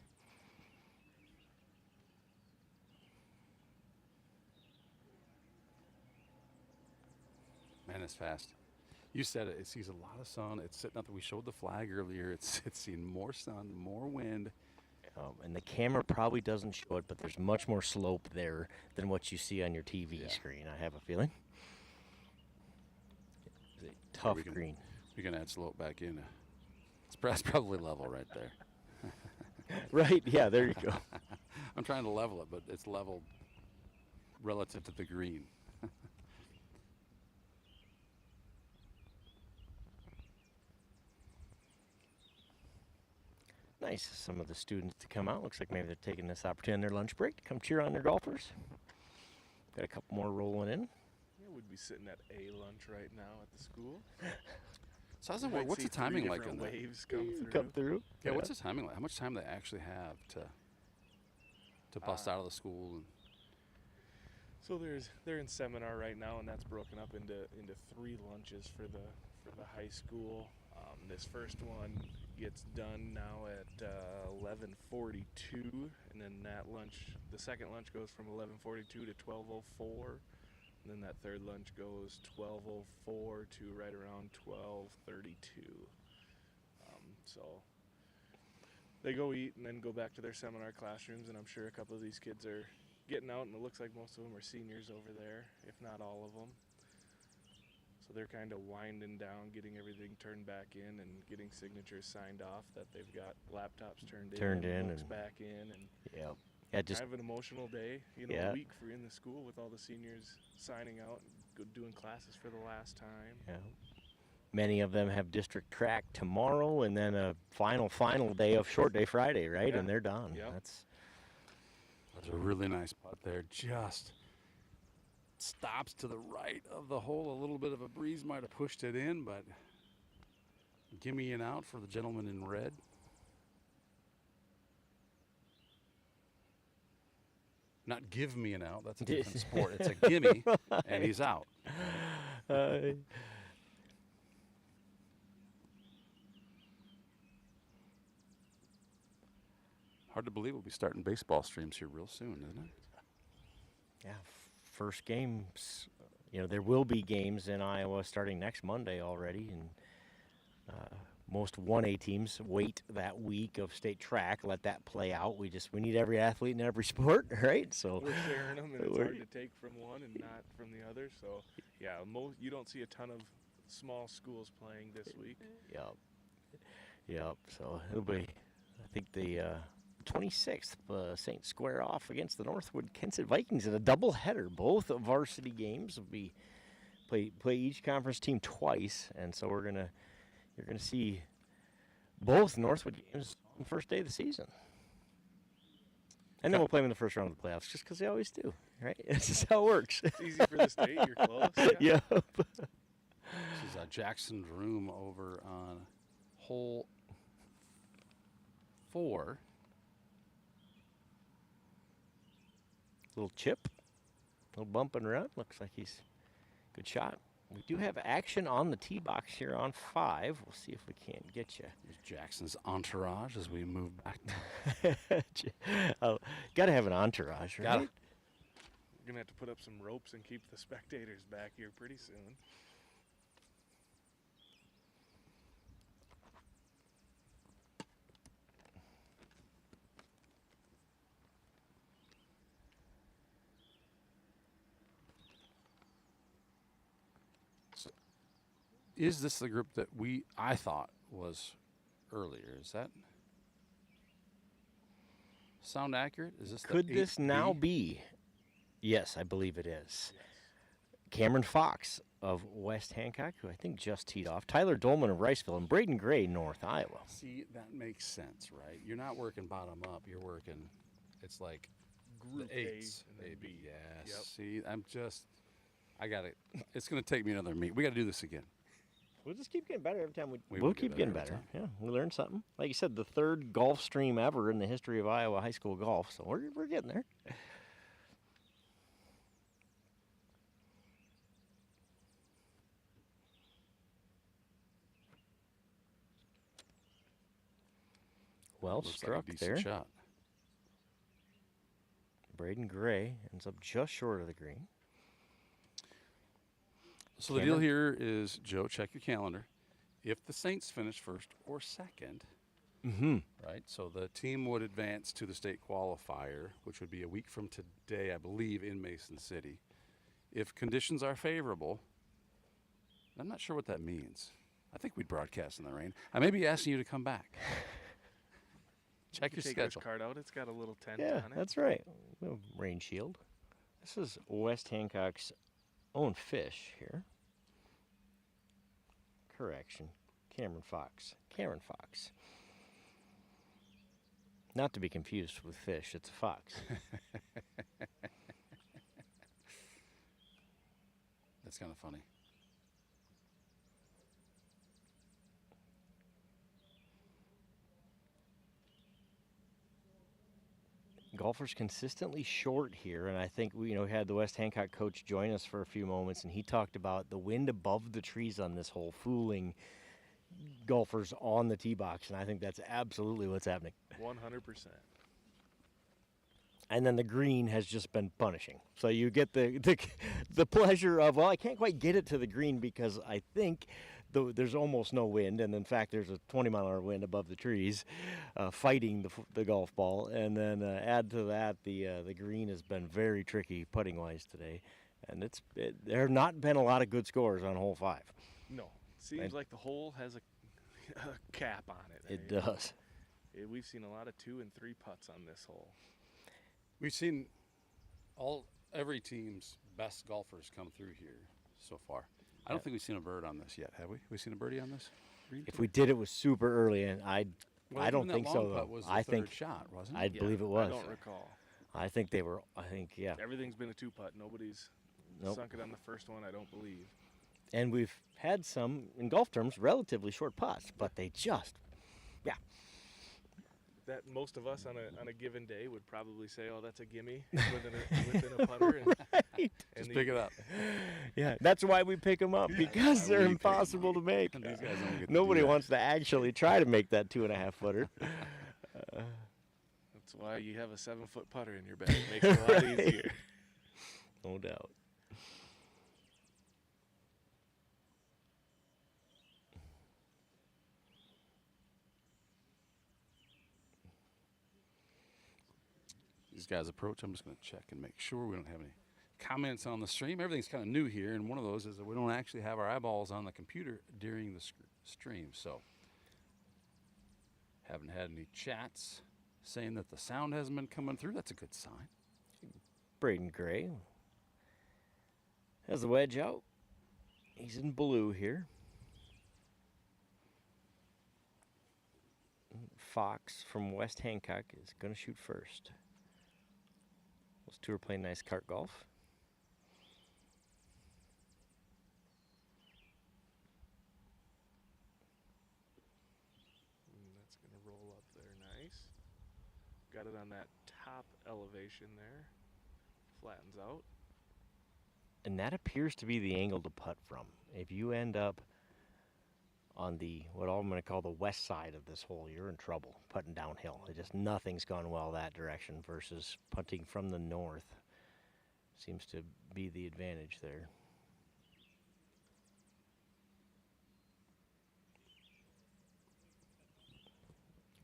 Man, it's fast. You said it. It sees a lot of sun. It's sitting up. We showed the flag earlier. It's seen more sun, more wind. And the camera probably doesn't show it, but there's much more slope there than what you see on your TV screen, I have a feeling. It's a tough green. We can add slope back in. It's probably level right there. Right, yeah, there you go. I'm trying to level it, but it's level relative to the green. Nice. Some of the students to come out. Looks like maybe they're taking this opportunity on their lunch break to come cheer on their golfers. Got a couple more rolling in. Yeah, we'd be sitting at a lunch right now at the school. So what's the timing like on that? Waves come through. Yeah, what's the timing like? How much time do they actually have to bust out of the school? And so they're in seminar right now, and that's broken up into 3 lunches for the high school. This first one gets done now at 11:42, and then the second lunch goes from 11:42 to 12:04, and then that third lunch goes 12:04 to right around 12:32. So they go eat and then go back to their seminar classrooms, and I'm sure a couple of these kids are getting out, and it looks like most of them are seniors over there, if not all of them. So they're kind of winding down, getting everything turned back in, and getting signatures signed off that they've got laptops turned in, books back in, and just kind of an emotional day, a week for in the school with all the seniors signing out and doing classes for the last time. Yeah. Many of them have district track tomorrow, and then a final day of short day Friday, right? Yeah. And they're done. Yep. That's a really nice putt there. Just stops to the right of the hole. A little bit of a breeze might have pushed it in, but gimme an out for the gentleman in red. Not give me an out. That's a different sport. It's a gimme, and he's out. Hard to believe we'll be starting baseball streams here real soon, isn't it? Yeah, first games. There will be games in Iowa starting next Monday already, and most 1A teams wait that week of state track, let that play out. We need every athlete in every sport, right? So we're sharing them, and it's hard to take from one and not from the other. So yeah, you don't see a ton of small schools playing this week. Yep. So it'll be, I think the 26th, Saints square off against the Northwood Kensett Vikings in a doubleheader. Both varsity games will be play each conference team twice, and so you're gonna see both Northwood games on the first day of the season. And then we'll play them in the first round of the playoffs, just because they always do, right? This is how it works. It's easy for the state. You're close. Yeah. This is Jackson's room over on hole 4. Little chip, little bump and run. Looks like he's good shot. We do have action on the tee box here on 5. We'll see if we can't get you. There's Jackson's entourage as we move back. Got to have an entourage, right? going to have to put up some ropes and keep the spectators back here pretty soon. Is this the group that I thought was earlier? Is that sound accurate? Is this Could the this 8B? now be? Yes, I believe it is. Cameron Fox of West Hancock, who I think just teed off. Tyler Dolman of Riceville, and Braden Gray, North Iowa. See, that makes sense, right? You're not working bottom up. You're working, it's like Group the eights. A and then B. Yes. Yep. See, I got it. It's going to take me another meet. We got to do this again. We'll just keep getting better every time We we'll will get keep getting better better. every Yeah, we learn something. Like you said, the third golf stream ever in the history of Iowa high school golf. So we're getting there. Well Looks struck like a decent there. shot. Braden Gray ends up just short of the green. So the deal here is, Joe, check your calendar. If the Saints finish first or second, right, so the team would advance to the state qualifier, which would be a week from today, I believe, in Mason City. If conditions are favorable, I'm not sure what that means. I think we'd broadcast in the rain. I may be asking you to come back. Check your Take schedule. this card out. It's got a little tent Yeah, on it. that's right. No rain shield. This is West Hancock's own fish here. Correction. Cameron Fox. Cameron Fox. Not to be confused with fish, it's a fox. That's kind of funny. Golfers consistently short here, and I think we had the West Hancock coach join us for a few moments, and he talked about the wind above the trees on this hole fooling golfers on the tee box, and I think that's absolutely what's happening. 100%. And then the green has just been punishing. So you get the pleasure of, well, I can't quite get it to the green because I think there's almost no wind, and in fact there's a 20-mile-an-hour wind above the trees fighting the golf ball. And then add to that, the green has been very tricky putting-wise today. And there have not been a lot of good scores on hole 5. No. Seems like the hole has a cap on it. It does. We've seen a lot of 2 and 3 putts on this hole. We've seen every team's best golfers come through here so far. I don't think we've seen a bird on this yet, have we? We seen a birdie on this? If we did, it was super early, and I don't that think long so. putt Though. was the I third think shot, wasn't it? I believe it was. I don't recall. I think they were. I think yeah. Everything's been a 2-putt. Nobody's Nope. sunk it on the first one, I don't believe. And we've had some, in golf terms, relatively short putts, but they just, That most of us on a given day would probably say, "Oh, that's a gimme within a putter." And, right. Just pick it up. Yeah, that's why we pick them up, because they're impossible to make. These guys don't get to Nobody do that. wants to actually try to make that 2.5 footer. That's why you have a 7-foot putter in your bag. It makes it a lot easier. No doubt. These guys approach. I'm just going to check and make sure we don't have any comments on the stream. Everything's kind of new here, and one of those is that we don't actually have our eyeballs on the computer during the stream. So, haven't had any chats saying that the sound hasn't been coming through. That's a good sign. Braden Gray has the wedge out. He's in blue here. Fox from West Hancock is going to shoot first. Those two are playing nice cart golf. That's going to roll up there nice. Got it on that top elevation there. Flattens out. And that appears to be the angle to putt from. If you end up on what I'm going to call the west side of this hole, you're in trouble putting downhill. Nothing's gone well that direction versus putting from the north. seems to be the advantage there.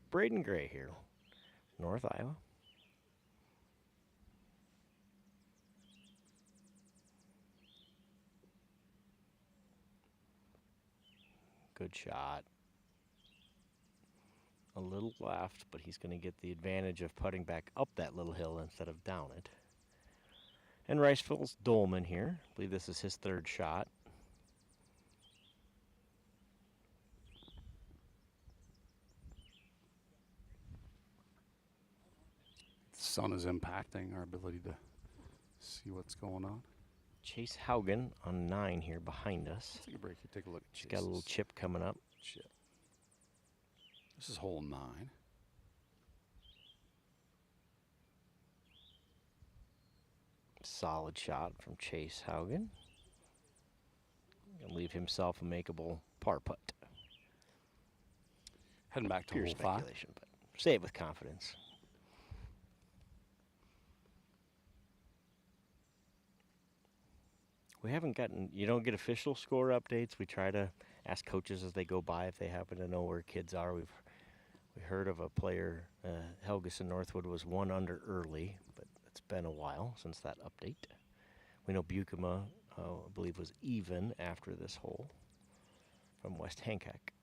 Braden Gray here, North Iowa. Good shot. A little left, but he's going to get the advantage of putting back up that little hill instead of down it. And Riceville's Dolman here. I believe this is his third shot. The sun is impacting our ability to see what's going on. Chase Haugen on 9 here behind us. Take a break here. Take a look at He's got a little chip coming up. Chip. This is hole 9. Solid shot from Chase Haugen. Gonna leave himself a makeable par putt. Heading back to Pure hole 5. speculation, but say it with confidence. We haven't gotten, you don't get official score updates. We try to ask coaches as they go by if they happen to know where kids are. We heard of a player, Helgeson Northwood was 1 under early, but it's been a while since that update. We know Bukema, I believe, was even after this hole from West Hancock.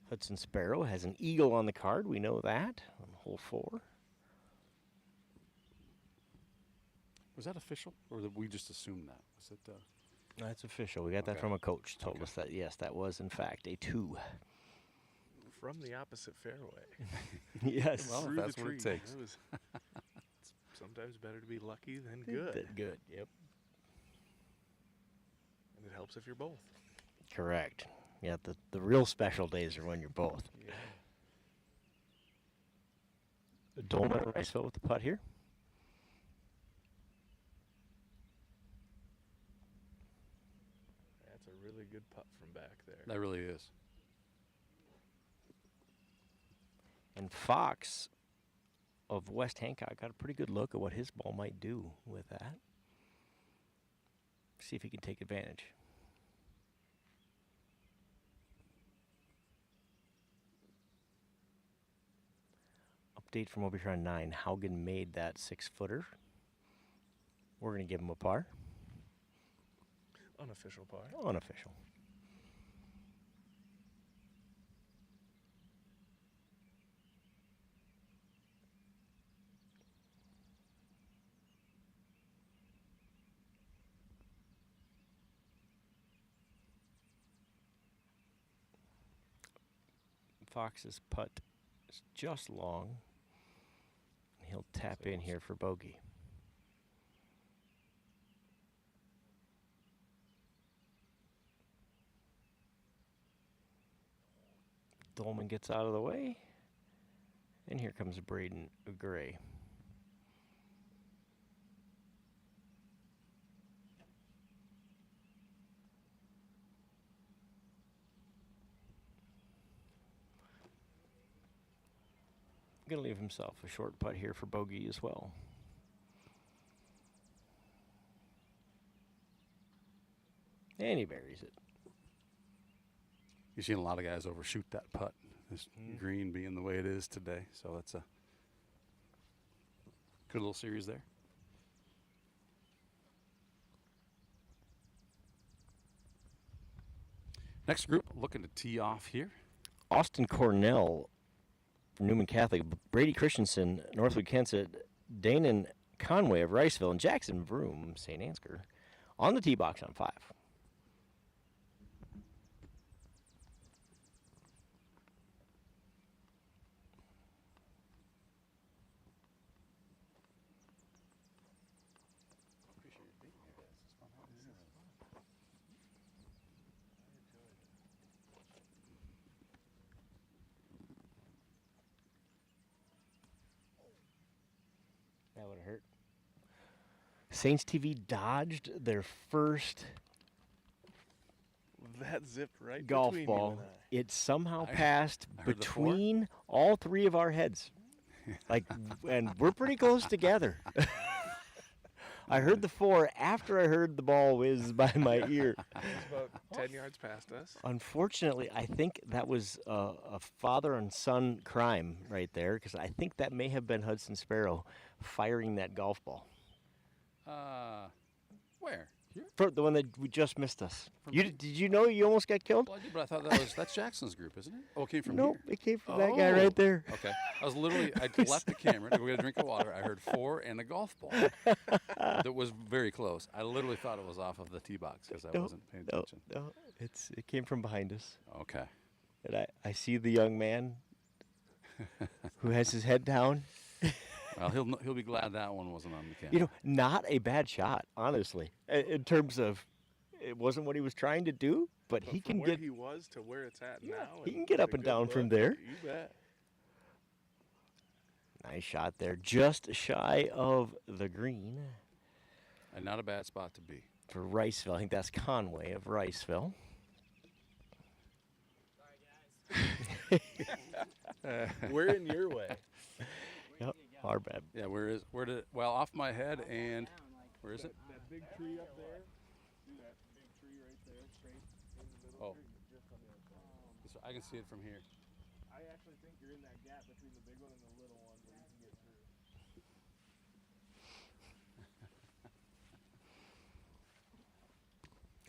Hudson Sparrow has an eagle on the card. We know that on hole 4. Was that official, or did we just assume that? Was it? That's official. We got that Okay. from a coach. Told us that, yes, that was, in fact, a 2. From the opposite fairway. Yes. Well, Through that's the what it tree. takes. It's sometimes better to be lucky than good. Good, yep. And it helps if you're both. Correct. Yeah, the real special days are when you're both. Yeah. Dolman Riceville with the putt here. That's a really good putt from back there. That really is. And Fox of West Hancock got a pretty good look at what his ball might do with that. See if he can take advantage. Update from over here on 9. Haugen made that 6-footer. We're going to give him a par. Unofficial par. Unofficial. Fox's putt is just long. He'll tap in here for bogey. Dolman gets out of the way. And here comes Braden Gray. Going to leave himself a short putt here for bogey as well. And he buries it. You've seen a lot of guys overshoot that putt. This green being the way it is today, so that's a good little series there. Next group looking to tee off here. Austin Cornell from Newman Catholic, Brady Christensen, Northwood Kensett, Danon Conway of Riceville, and Jackson Vroom, St. Ansgar, on the tee box on 5. That would have hurt. Saints TV dodged their first That zipped right golf between ball. you and I. It somehow I passed heard the 4. between all 3 of our heads. Like, and we're pretty close together. I heard the 4 after I heard the ball whiz by my ear. He's about 10 yards past us. Unfortunately, I think that was a father and son crime right there, because I think that may have been Hudson Sparrow firing that golf ball. Where? Here? For the one that we just missed us. From Did you know you almost got killed? Well, I did, but I thought that's Jackson's group, isn't it? Oh, it came from Nope, here. it came from that guy right there. Okay. I left the camera to go get a drink of water. I heard 4 and a golf ball. That was very close. I literally thought it was off of the tee box because I wasn't paying attention. No, it came from behind us. Okay. And I see the young man who has his head down. Well, he'll be glad that one wasn't on the camera. You know, not a bad shot, honestly, in terms of it wasn't what he was trying to do, but he can where get. he was to where it's at now. He can get up and down from there. You bet. Nice shot there, just shy of the green. And not a bad spot to be. For Riceville, I think that's Conway of Riceville. We're in your way. Yep, our bad. Yeah, well, off my head, and where is it? That big tree up there. See that big tree right there, straight in the middle. Oh. You're just on the other side. I can see it from here. I actually think you're in that gap between the big one and the little one where you can get through.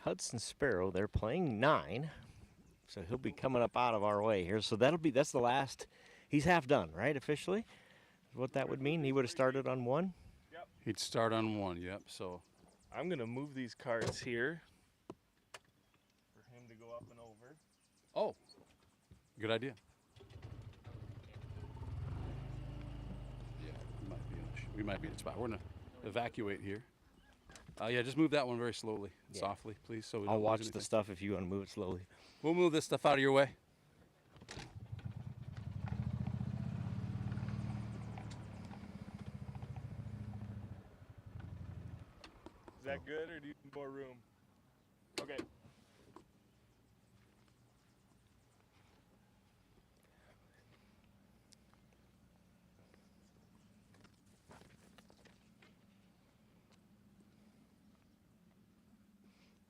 Hudson Sparrow, they're playing 9, so he'll be coming up out of our way here. So that's the last. He's half done, right? Officially, what that would mean? He would have started on 1. Yep. He'd start on 1. Yep. So I'm gonna move these cards here for him to go up and over. Oh, good idea. Yeah, we might be in a spot. We're gonna evacuate here. Yeah, just move that one very slowly, and softly, please. So we I'll don't watch lose the anything. stuff if you want to move it slowly. We'll move this stuff out of your way. Is that good, or do you need more room? Okay.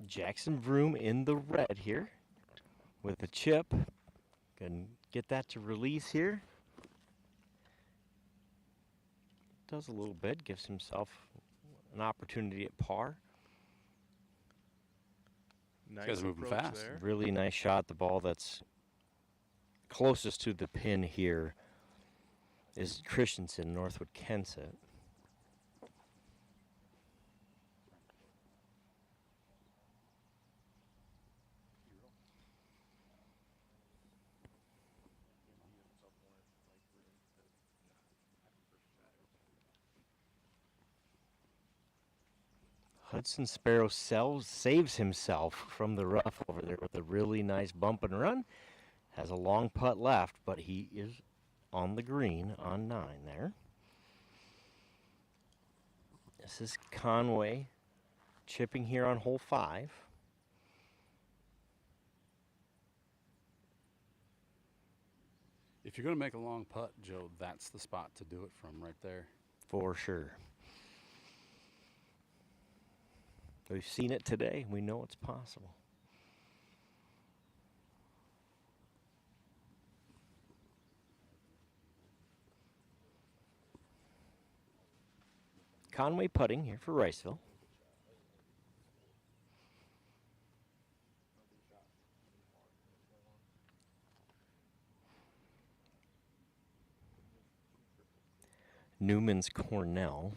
Jackson Vroom in the red here with a chip. Can get that to release here. Does a little bit, gives himself an opportunity at par. Nice guy's moving approach fast. there. Really nice shot. The ball that's closest to the pin here is Christensen, Northwood Kensett. Hudson Sparrow saves himself from the rough over there with a really nice bump and run. Has a long putt left, but he is on the green on 9 there. This is Conway chipping here on hole 5. If you're going to make a long putt, Joe, that's the spot to do it from right there. For sure. We've seen it today. We know it's possible. Conway putting here for Riceville. Newman's Cornell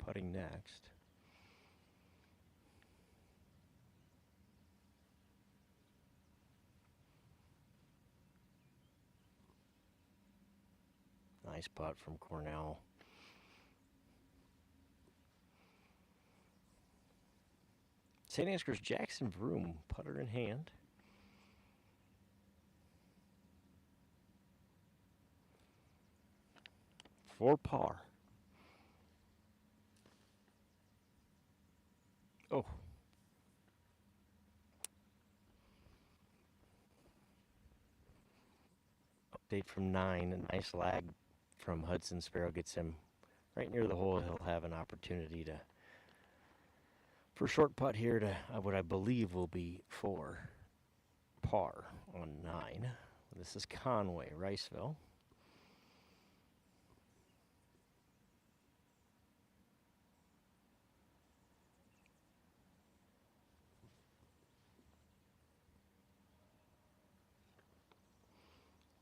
putting next. Nice putt from Cornell. St. Ansgar's Jackson Vroom, putter in hand. For par. Oh. Update from 9, a nice lag from Hudson Sparrow gets him right near the hole. He'll have an opportunity for a short putt here to what I believe will be for par on 9. This is Conway, Riceville.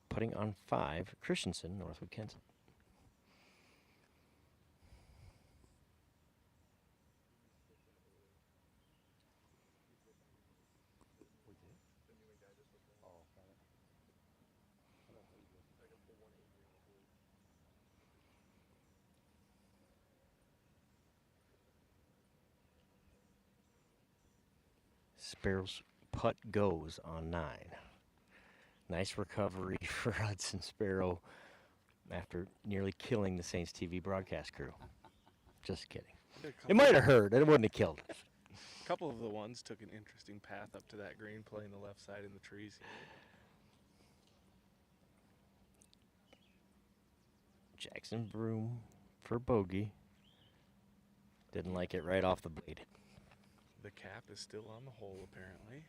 Putting on 5, Christensen, Northwood, Kensett. Sparrow's putt goes on 9. Nice recovery for Hudson Sparrow after nearly killing the Saints TV broadcast crew. Just kidding. It might have hurt. It wouldn't have killed. A couple of the ones took an interesting path up to that green, playing the left side in the trees. Jackson Broom for bogey. Didn't like it right off the blade. The cap is still on the hole, apparently.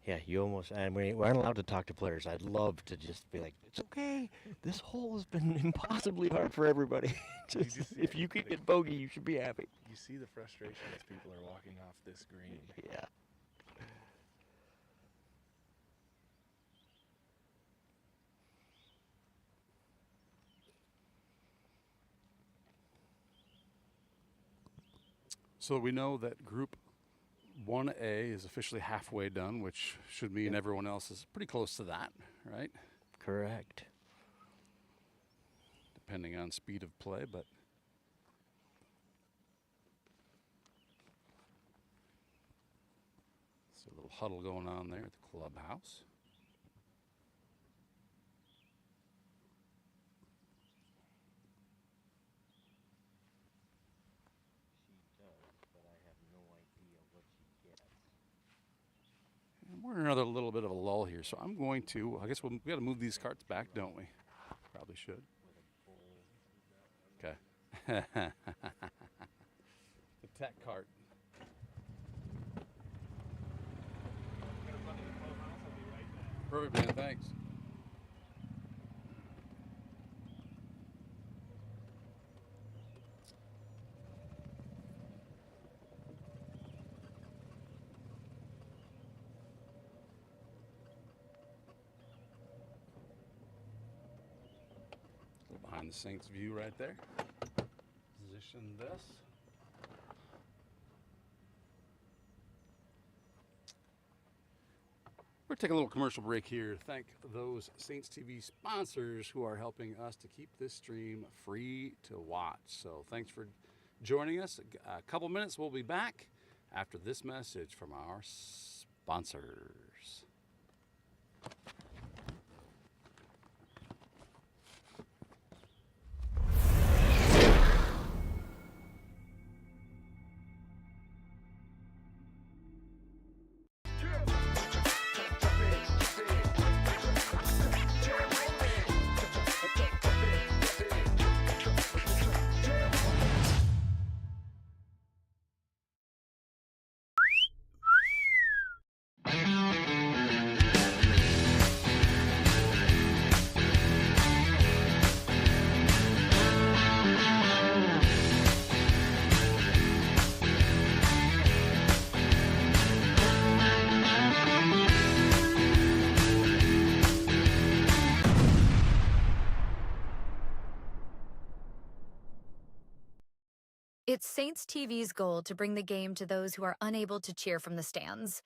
Yeah, you almost, and we aren't allowed to talk to players. I'd love to just be like, it's okay. This hole has been impossibly hard for everybody. If you can get bogey, you should be happy. You see the frustration as people are walking off this green. Yeah. So we know that Group 1A is officially halfway done, which should mean everyone else is pretty close to that, right? Correct. Depending on speed of play, but so a little huddle going on there at the clubhouse. We're in another little bit of a lull here, so I'm going to, I guess we got to move these carts back, don't we? Probably should. Okay. The tech cart. Perfect, man, thanks. Behind the Saints view right there. Position this. We're taking a little commercial break here. Thank those Saints TV sponsors who are helping us to keep this stream free to watch. So thanks for joining us. A couple minutes, we'll be back after this message from our sponsors. It's Saints TV's goal to bring the game to those who are unable to cheer from the stands.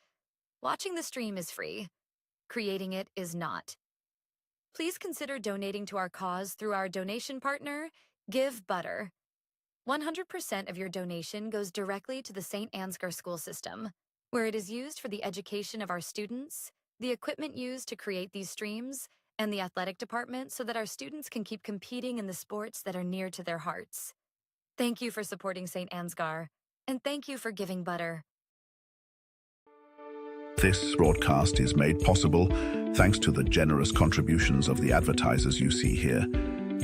Watching the stream is free. Creating it is not. Please consider donating to our cause through our donation partner, Give Butter. 100% of your donation goes directly to the St. Ansgar school system, where it is used for the education of our students, the equipment used to create these streams, and the athletic department so that our students can keep competing in the sports that are near to their hearts. Thank you for supporting St. Ansgar, and thank you for giving butter. This broadcast is made possible thanks to the generous contributions of the advertisers you see here,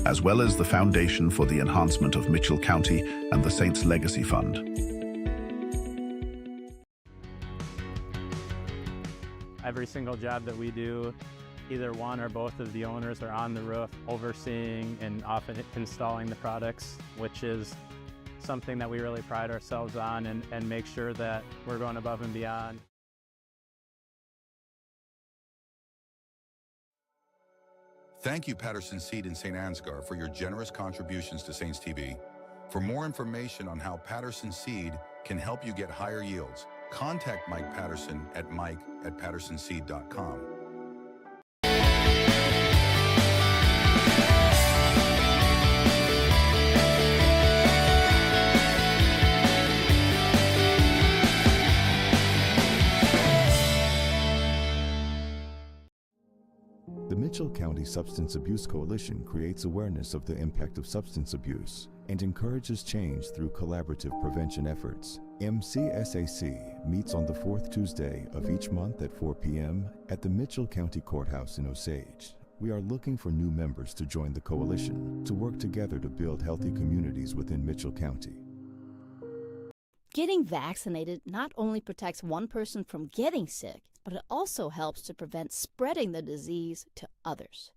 as well as the Foundation for the Enhancement of Mitchell County and the Saints Legacy Fund. Every single job that we do, either one or both of the owners are on the roof overseeing and often installing the products, which is something that we really pride ourselves on and make sure that we're going above and beyond. Thank you, Patterson Seed in St. Ansgar, for your generous contributions to Saints TV. For more information on how Patterson Seed can help you get higher yields, contact Mike Patterson at mike@pattersonseed.com. The Mitchell County Substance Abuse Coalition creates awareness of the impact of substance abuse and encourages change through collaborative prevention efforts. MCSAC meets on the fourth Tuesday of each month at 4 p.m. at the Mitchell County Courthouse in Osage. We are looking for new members to join the coalition to work together to build healthy communities within Mitchell County. Getting vaccinated not only protects one person from getting sick, but it also helps to prevent spreading the disease to others.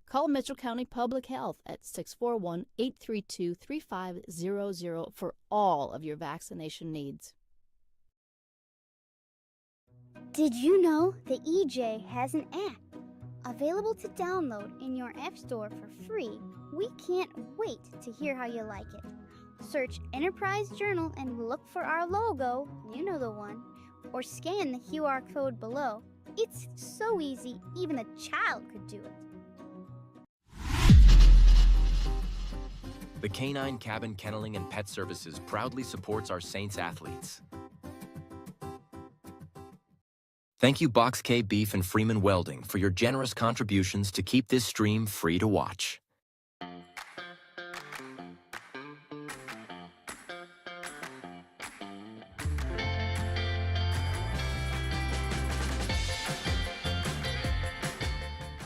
Call Mitchell County Public Health at 641-832-3500 for all of your vaccination needs. Did you know that EJ has an app available to download in your app store for free? We can't wait to hear how you like it. Search Enterprise Journal and look for our logo, you know the one, or scan the QR code below. It's so easy, even a child could do it. The Canine Cabin Kenneling and Pet Services proudly supports our Saints athletes. Thank you Box K Beef and Freeman Welding for your generous contributions to keep this stream free to watch.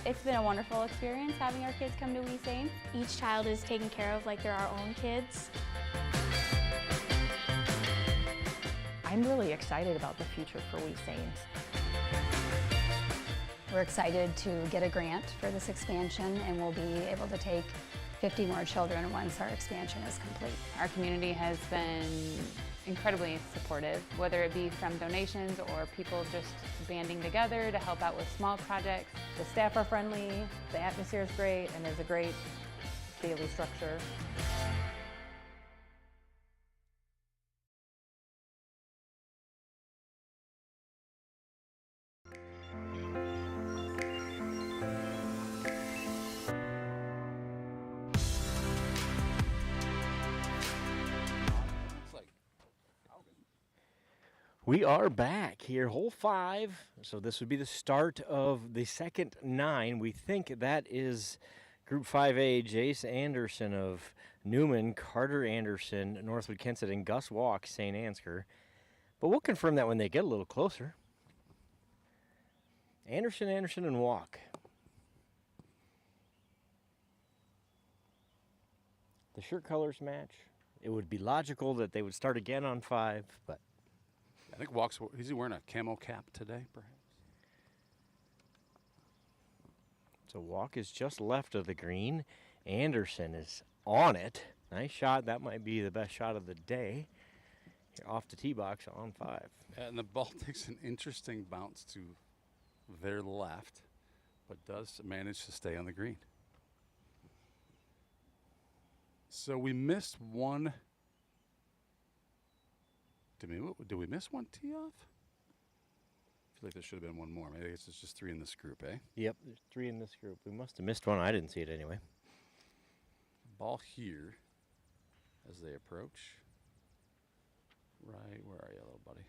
It's been a wonderful experience having our kids come to We Saints. Each child is taken care of like they're our own kids. I'm really excited about the future for We Saints. We're excited to get a grant for this expansion, and we'll be able to take 50 more children once our expansion is complete. Our community has been incredibly supportive, whether it be from donations or people just banding together to help out with small projects. The staff are friendly, the atmosphere is great, and there's a great daily structure. We are back here, hole 5. So this would be the start of the second 9. We think that is Group 5A, Jace Anderson of Newman, Carter Anderson, Northwood Kensett, and Gus Walk, St. Ansgar. But we'll confirm that when they get a little closer. Anderson, and Walk. The shirt colors match. It would be logical that they would start again on 5, but I think Walk's, is he wearing a camo cap today, perhaps? So Walk is just left of the green. Anderson is on it. Nice shot. That might be the best shot of the day. Here off the tee box on 5. And the ball takes an interesting bounce to their left, but does manage to stay on the green. So we missed one. Did we miss one tee off? I feel like there should have been one more. Maybe it's just 3 in this group, eh? Yep, there's 3 in this group. We must have missed one. I didn't see it anyway. Ball here as they approach. Right, where are you, little buddy?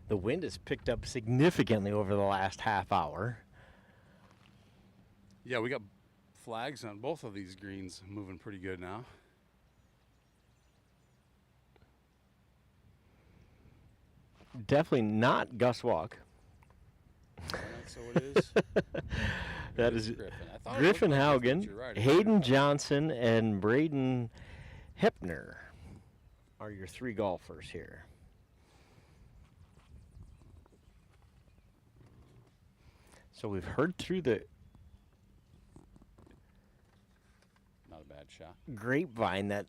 The wind has picked up significantly over the last half hour. Yeah, we got flags on both of these greens moving pretty good now. Definitely not Gus Walk. So it is. That is Griffin. I thought it Griffin looked like Haugen, Griffin, you're right. Hayden Johnson, and Braden Hepner are your 3 golfers here. So we've heard through the Not a bad shot. grapevine that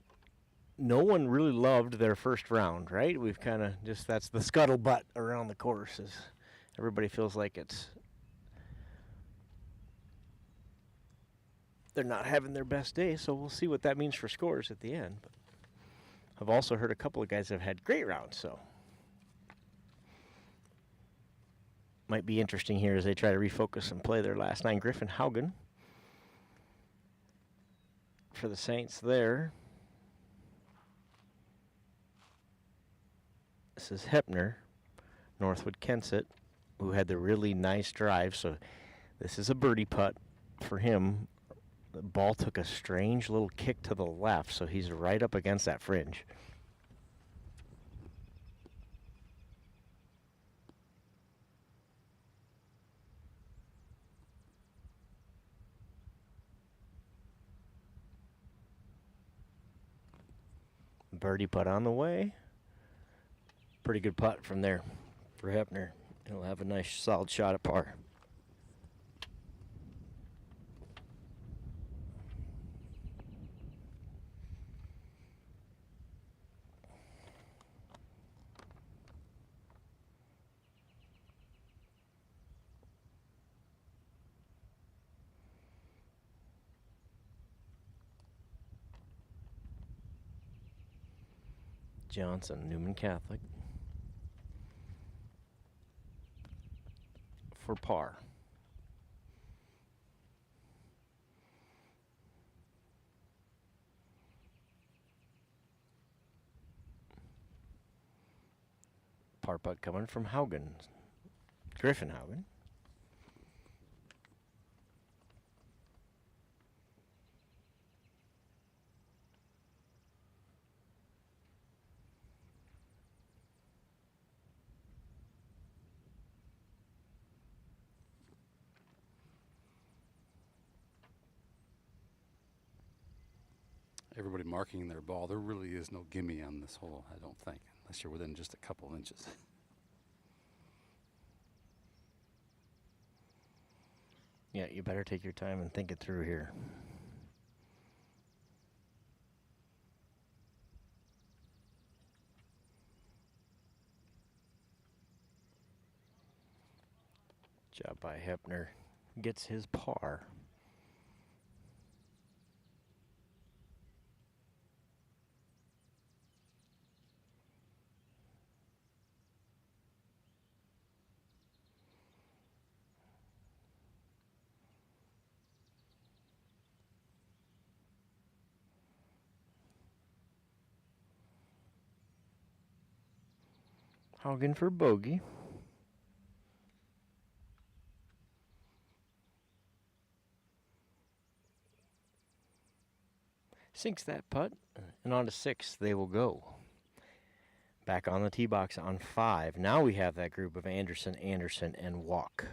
no one really loved their first round, right? We've kind of just, that's the scuttlebutt around the course, is everybody feels like they're not having their best day, so we'll see what that means for scores at the end. But I've also heard a couple of guys have had great rounds, so might be interesting here as they try to refocus and play their last 9. Griffin Haugen for the Saints there. This is Hepner, Northwood Kensett, who had the really nice drive. So this is a birdie putt for him. The ball took a strange little kick to the left, so he's right up against that fringe. Birdie putt on the way. Pretty good putt from there for Hepner. He'll have a nice solid shot at par. Johnson, Newman Catholic, for par. Par putt coming from Haugen, Griffin Haugen. Everybody marking their ball. There really is no gimme on this hole, I don't think, unless you're within just a couple inches. Yeah, you better take your time and think it through here. Job by Hepner. Gets his par. Haugen for bogey. Sinks that putt, and on to 6 they will go. Back on the tee box on 5. Now we have that group of Anderson, and Walk.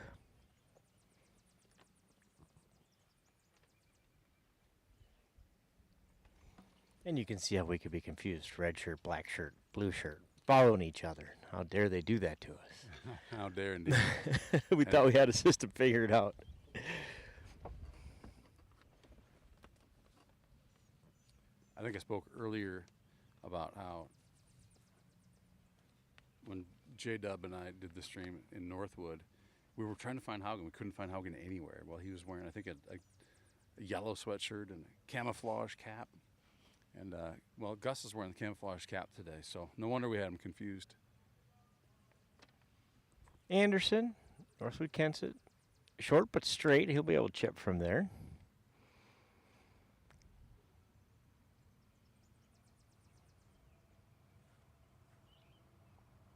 And you can see how we could be confused. Red shirt, black shirt, blue shirt, following each other. How dare they do that to us? How dare indeed. We thought we had a system figured out. I think I spoke earlier about how when J-Dub and I did the stream in Northwood, we were trying to find Haugen. We couldn't find Haugen anywhere. Well, he was wearing, I think, a yellow sweatshirt and a camouflage cap. And, well, Gus is wearing the camouflage cap today, so no wonder we had him confused. Anderson, Northwood Kensett, short but straight. He'll be able to chip from there.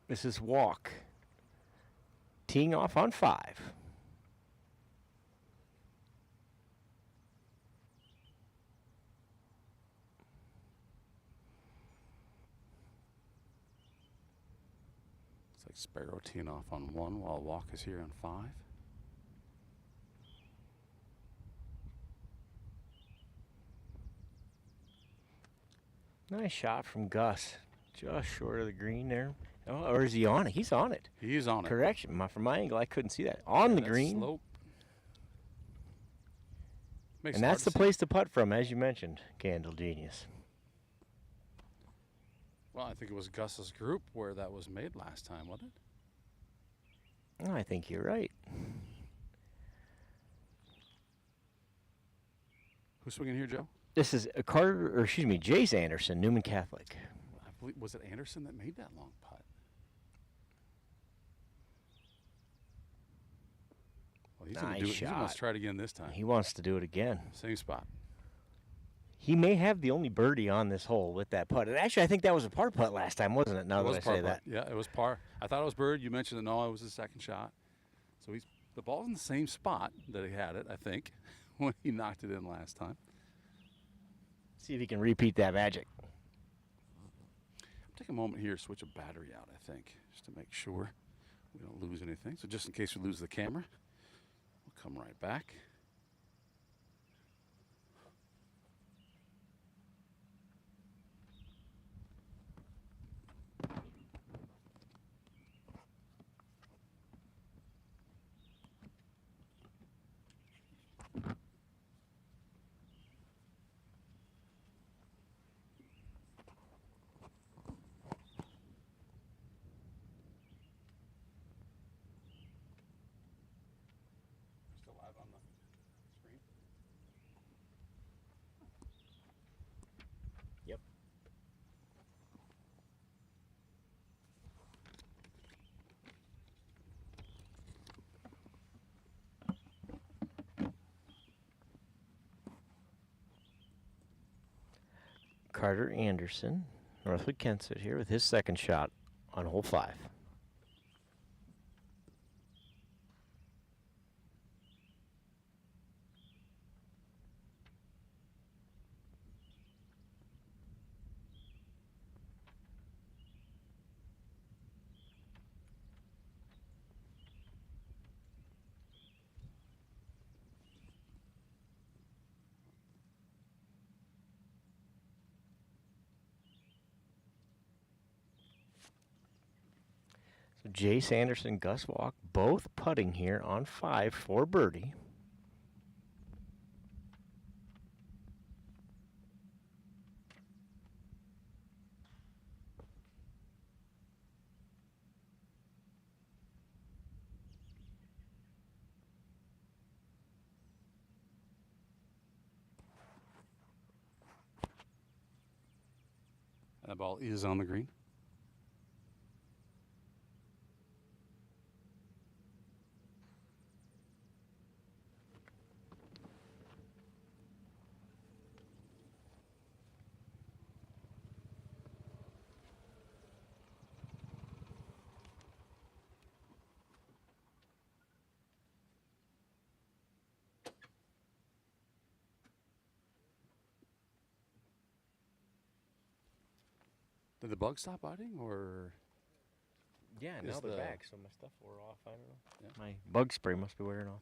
This is Walk, teeing off on 5. It's like Sparrow teeing off on 1 while Walk is here on 5. Nice shot from Gus. Just short of the green there. Oh, or is he on it? He's on it. He's on it. Correction. From my angle, I couldn't see that. On the green. Slope. And that's the place to putt from, as you mentioned, Candle Genius. Well, I think it was Gus's group where that was made last time, wasn't it? Oh, I think you're right. Who's swinging here, Joe? This is Jace Anderson, Newman Catholic. I believe, was it Anderson that made that long putt? Well, he's Nice gonna shot. He wants to try it again this time. He wants to do it again. Same spot. He may have the only birdie on this hole with that putt. And actually, I think that was a par putt last time, wasn't it? Now that I say that. Yeah, it was par. I thought it was bird. You mentioned that. No, it was his second shot. So the ball's in the same spot that he had it, I think, when he knocked it in last time. See if he can repeat that magic. Take a moment here to switch a battery out, I think, just to make sure we don't lose anything. So just in case we lose the camera, we'll come right back. Yep. Carter Anderson, Northwood Kensett here with his second shot on hole 5. So Jace Anderson, Gus Walk, both putting here on 5 for birdie. And the ball is on the green. Did the bug stop biting, or? Yeah, now is they're the- back, so my stuff wore off. I don't know. Yeah. My bug spray must be wearing off.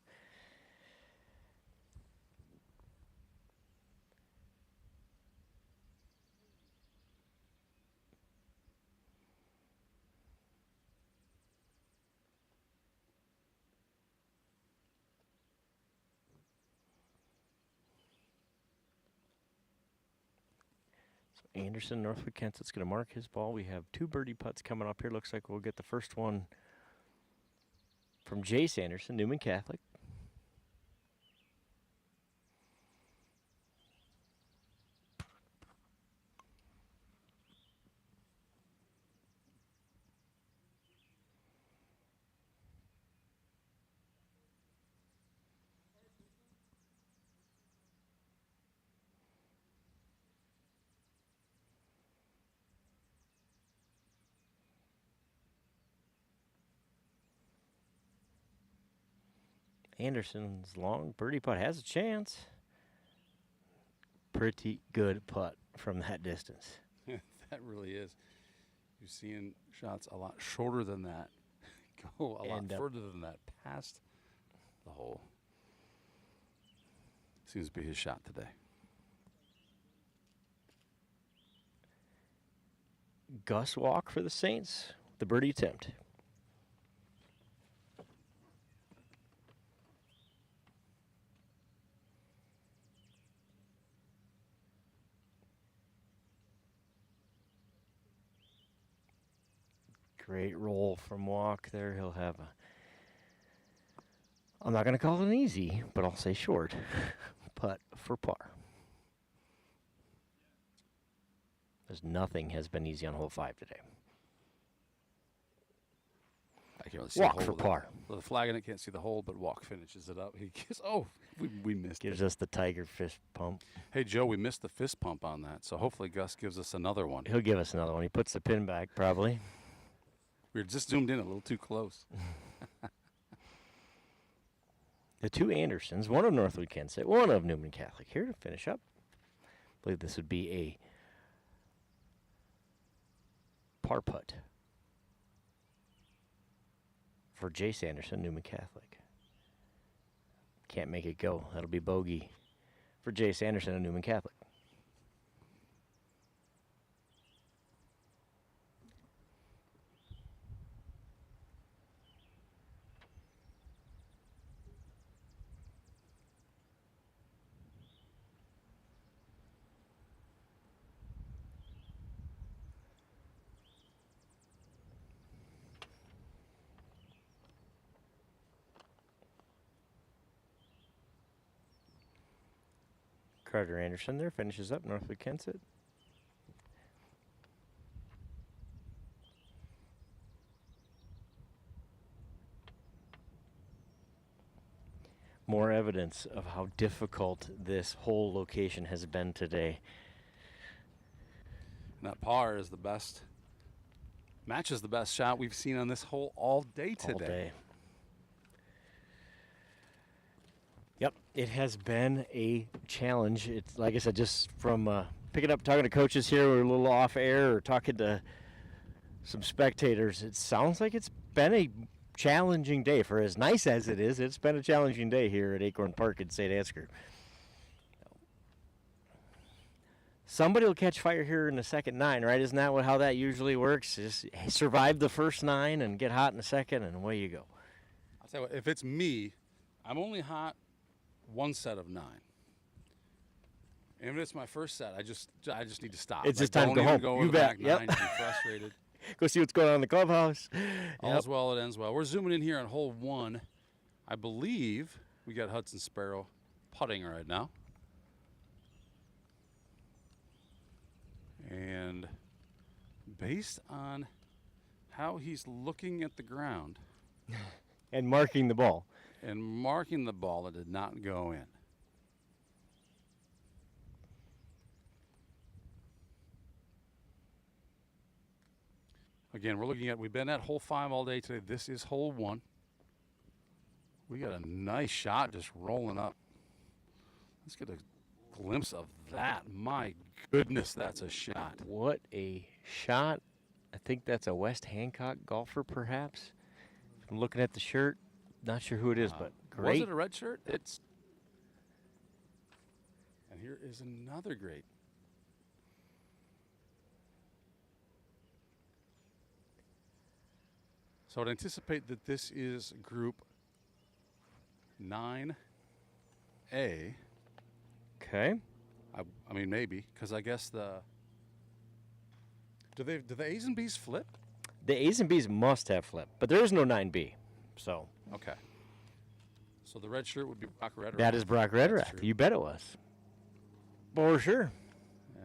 So Anderson, Northwood Kensett's going to mark his ball. We have 2 birdie putts coming up here. Looks like we'll get the first one from Jace Anderson, Newman Catholic. Anderson's long birdie putt has a chance. Pretty good putt from that distance. That really is. You're seeing shots a lot shorter than that go a lot further than that past the hole. Seems to be his shot today. Gus Walk for the Saints, the birdie attempt. Great roll from Walk there. He'll have a, I'm not going to call it an easy, but I'll say short putt for par. Because nothing has been easy on hole 5 today. I can't really see Walk the for hole. par. The flag in it can't see the hole, but Walk finishes it up. He gives, we missed Gives it. us the tiger fist pump. Hey, Joe, we missed the fist pump on that, so hopefully Gus gives us another one. He'll give us another one. He puts the pin back, probably. We were just zoomed in a little too close. The two Andersons, one of Northwood Kensett, one of Newman Catholic, here to finish up. I believe this would be a par putt for Jace Anderson, Newman Catholic. Can't make it go. That'll be bogey for Jace Anderson and Newman Catholic. Carter Anderson there finishes up Northwood Kensett. More evidence of how difficult this whole location has been today. And that par is the best, matches the best shot we've seen on this hole all day today. All day. Yep, it has been a challenge. It's like I said, just from picking up, talking to coaches here, we're a little off air, or talking to some spectators. It sounds like it's been a challenging day. For as nice as it is, it's been a challenging day here at Acorn Park in St. Ansgar. Somebody will catch fire here in the second 9, right? Isn't that how that usually works? Just survive the first 9 and get hot in the second, and away you go. I'll tell you what, if it's me, I'm only hot one set of 9. And if it's my first set, I just need to stop. It's just time to go home. Go You over the bet. back 9 to be frustrated. Go see what's going on in the clubhouse. All's well, it ends well. We're zooming in here on hole 1. I believe we got Hudson Sparrow putting right now. And based on how he's looking at the ground and marking the ball. And marking the ball, it did not go in. Again, we've been at hole 5 all day today. This is hole 1. We got a nice shot just rolling up. Let's get a glimpse of that. My goodness, that's a shot. What a shot. I think that's a West Hancock golfer, perhaps. I'm looking at the shirt. Not sure who it is, but great. Was it a red shirt? It's. And here is another great. So I'd anticipate that this is group 9A. Okay. I mean, maybe, because I guess do the A's and B's flip? The A's and B's must have flipped, but there is no 9B. So. Okay. So the red shirt would be Brock Rederath. That is Brock Rederath. You bet it was. For sure.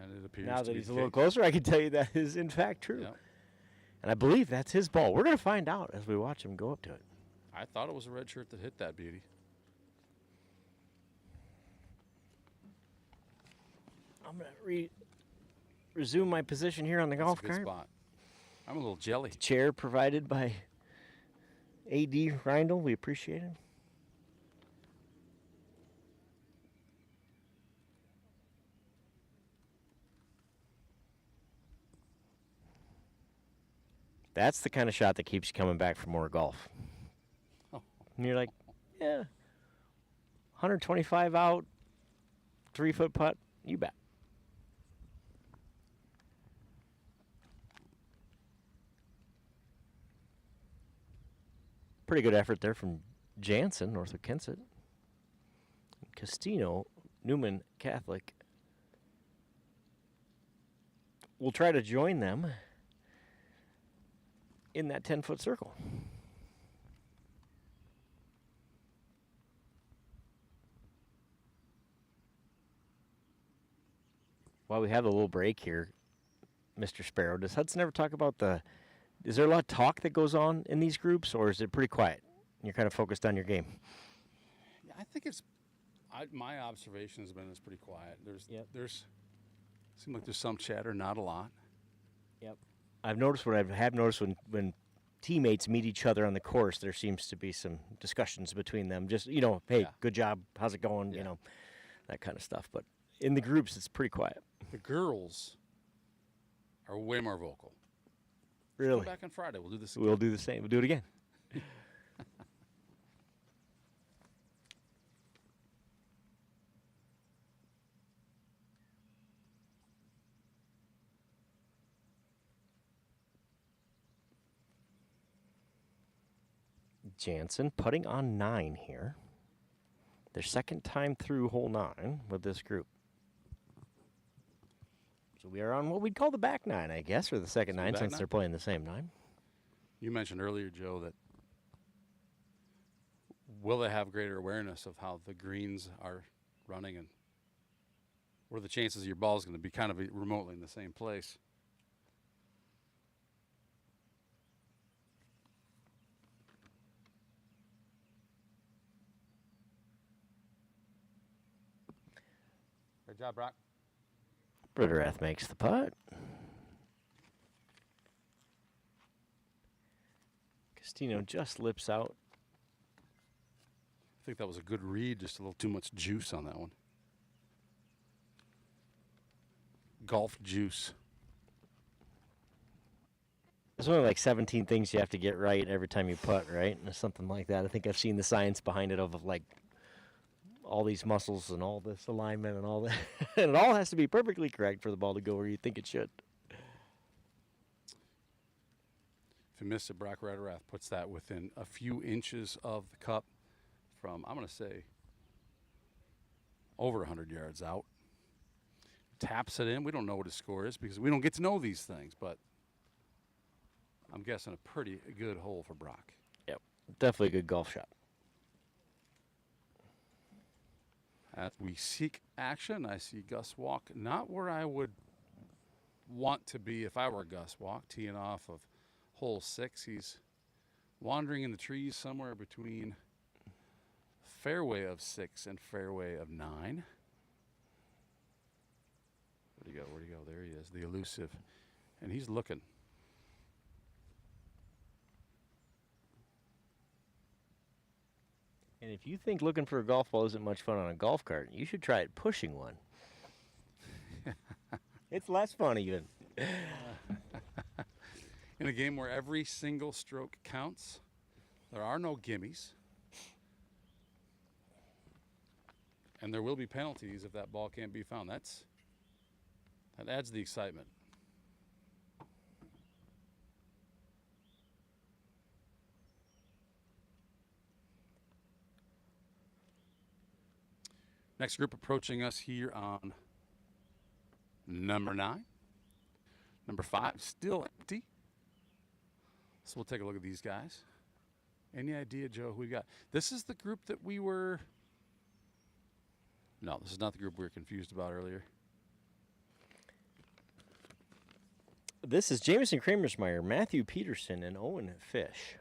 And it appears now to that be he's the a little case. closer, I can tell you that is in fact true. Yep. And I believe that's his ball. We're going to find out as we watch him go up to it. I thought it was a red shirt that hit that beauty. I'm going to resume my position here on the golf That's a cart. good spot. I'm a little jelly. Chair provided by A.D. Reindl. We appreciate it. That's the kind of shot that keeps you coming back for more golf. Oh. And you're like, yeah, 125 out, 3-foot putt, you bet. Pretty good effort there from Jansen, north of Kensett. Castino, Newman Catholic, will try to join them in that 10-foot circle. While we have a little break here, Mr. Sparrow, does Hudson ever talk about is there a lot of talk that goes on in these groups, or is it pretty quiet? You're kind of focused on your game. Yeah, I think my observation has been it's pretty quiet. Seems like there's some chatter, not a lot. Yep. I've noticed when teammates meet each other on the course, there seems to be some discussions between them. Just, hey, good job, how's it going? Yeah. That kind of stuff. But in the groups, it's pretty quiet. The girls are way more vocal. Really? Come back on Friday. We'll do this again. We'll do the same. We'll do it again. Jansen putting on 9 here. Their second time through hole 9 with this group. So we are on what we'd call the back 9, I guess, or the second 9 since they're playing the same 9. You mentioned earlier, Joe, that will they have greater awareness of how the greens are running and what are the chances your ball is going to be kind of remotely in the same place? Good job, Brock. Briterath makes the putt. Castino just lips out. I think that was a good read, just a little too much juice on that one. Golf juice. There's only like 17 things you have to get right every time you putt, right? Or something like that. I think I've seen the science behind it of like all these muscles and all this alignment and all that. And it all has to be perfectly correct for the ball to go where you think it should. If you missed it, Brock Rederath puts that within a few inches of the cup from, I'm going to say, over 100 yards out. Taps it in. We don't know what his score is because we don't get to know these things, but I'm guessing a pretty good hole for Brock. Yep, definitely a good golf shot. As we seek action, I see Gus Walk not where I would want to be if I were Gus Walk, teeing off of hole 6. He's wandering in the trees somewhere between fairway of 6 and fairway of 9. Where'd he go? Where'd he go? There he is, the elusive. And he's looking. And if you think looking for a golf ball isn't much fun on a golf cart, you should try it pushing one. It's less fun even. In a game where every single stroke counts, there are no gimmies. And there will be penalties if that ball can't be found. That adds the excitement. Next group approaching us here on number 9. Number 5 still empty. So we'll take a look at these guys. Any idea, Joe, who we got? This is the group that we were... No, this is not the group we were confused about earlier. This is Jamison Kramersmeyer, Matthew Peterson, and Owen Fish.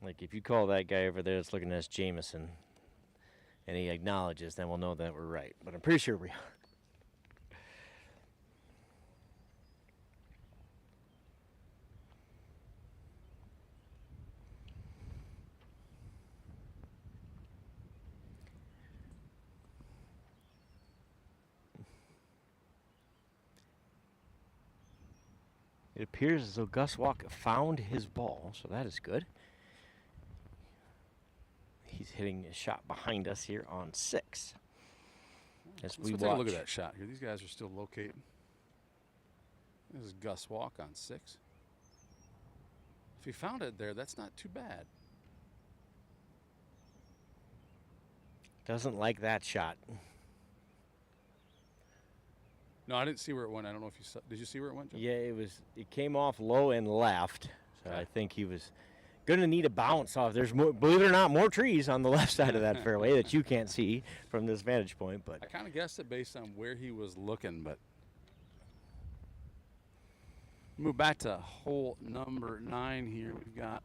Like, if you call that guy over there that's looking at us Jamison, and he acknowledges, then we'll know that we're right. But I'm pretty sure we are. It appears as though Gus Walk found his ball, so that is good. He's hitting a shot behind us here on 6. As Let's we go take a look at watch. that shot here. These guys are still locating. This is Gus Walk on 6. If he found it there, that's not too bad. Doesn't like that shot. No, I didn't see where it went. I don't know if you saw. Did you see where it went, Joe? Yeah, it came off low and left. So I think he was going to need a bounce off. There's more, believe it or not, more trees on the left side of that fairway that you can't see from this vantage point. But I kind of guessed it based on where he was looking, but move back to hole number 9 here. We've got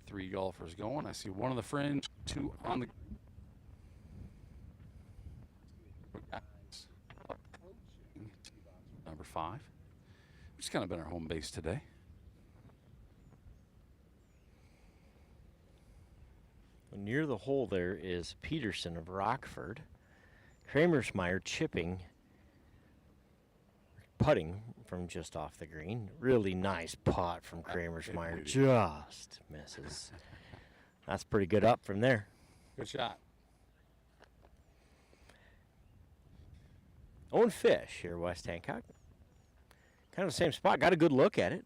3 golfers going. I see one on the fringe, 2 on the. Number 5. Which has kind of been our home base today. near the hole there is Peterson of Rockford. Kramersmeyer chipping, putting from just off the green. Really nice putt from Kramersmeyer. Just misses. That's pretty good up from there. Good shot. Owen Fish here, West Hancock. Kind of the same spot. Got a good look at it.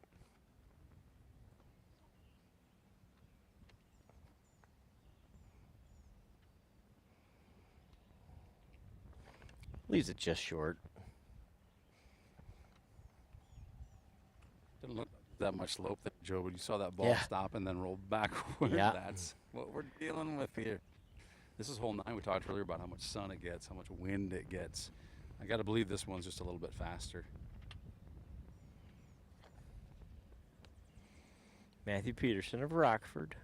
Leaves it just short. Didn't look that much slope there, Joe, but you saw that ball stop and then roll backward. Yeah. That's what we're dealing with here. This is hole 9. We talked earlier about how much sun it gets, how much wind it gets. I got to believe this one's just a little bit faster. Matthew Peterson of Rockford.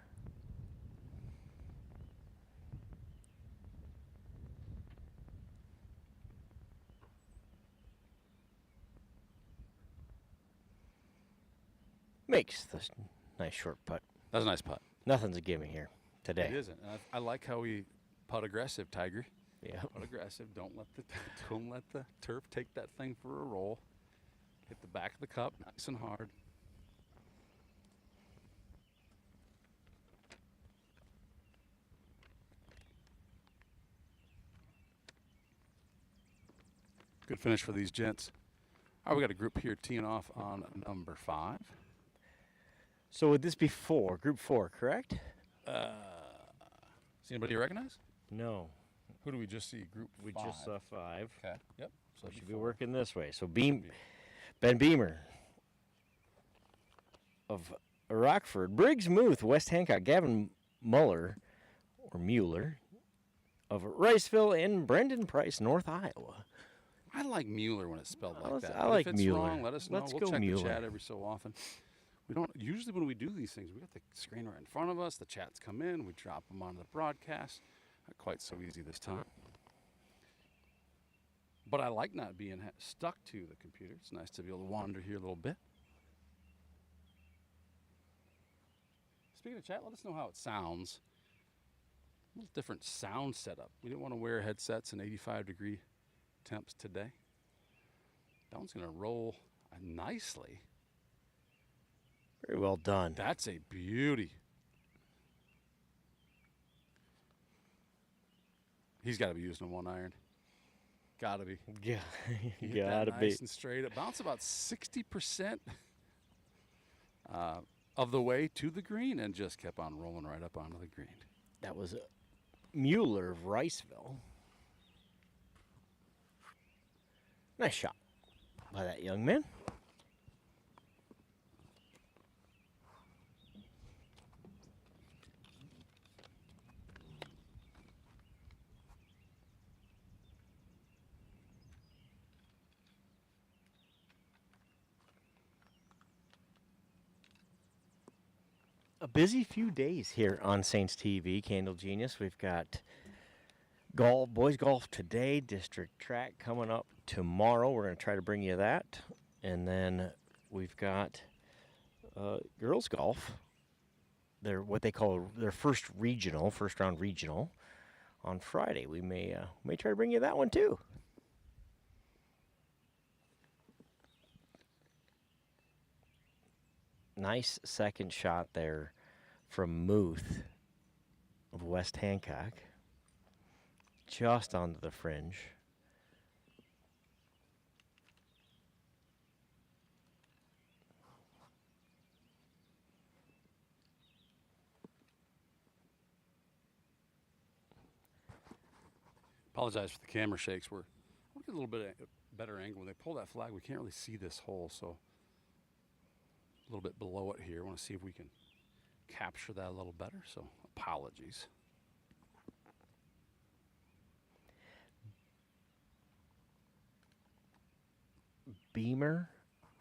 Makes this nice short putt. That's a nice putt. Nothing's a gimme here today. It isn't. And I like how we putt aggressive, Tiger. Yeah. Putt aggressive. Don't let the turf take that thing for a roll. Hit the back of the cup nice and hard. Good finish for these gents. All right, we got a group here teeing off on number 5. So would this be group 4, correct? Does anybody recognize? No. Who do we just see? Group 5. We just saw 5. Okay. Yep. So we should be working this way. So Ben Beamer of Rockford, Briggs Muth, West Hancock, Gavin Mueller of Riceville, and Brendan Price, North Iowa. I like Mueller when it's spelled like that. I like if it's Mueller. wrong, let us know. Let's we'll go check Mueller. the chat every so often. We don't usually when we do these things. We got the screen right in front of us. The chats come in. We drop them onto the broadcast. Not quite so easy this time. But I like not being stuck to the computer. It's nice to be able to wander here a little bit. Speaking of chat, let us know how it sounds. A little different sound setup. We didn't want to wear headsets in 85-degree temps today. That one's going to roll nicely. Very well done. That's a beauty. He's got to be using a 1-iron. Got to be. Yeah, He hit gotta that be. nice and straight. It bounced about 60% of the way to the green and just kept on rolling right up onto the green. That was Mueller of Riceville. Nice shot by that young man. A busy few days here on Saints TV, Candle Genius. We've got boys golf today, district track coming up tomorrow. We're going to try to bring you that. And then we've got girls golf. They're what they call their first round regional on Friday. We may try to bring you that one too. Nice second shot there from Muth of West Hancock. Just onto the fringe. Apologize for the camera shakes. We'll get a little bit better angle. When they pull that flag, we can't really see this hole, so a little bit below it here. I want to see if we can capture that a little better, so apologies. Beamer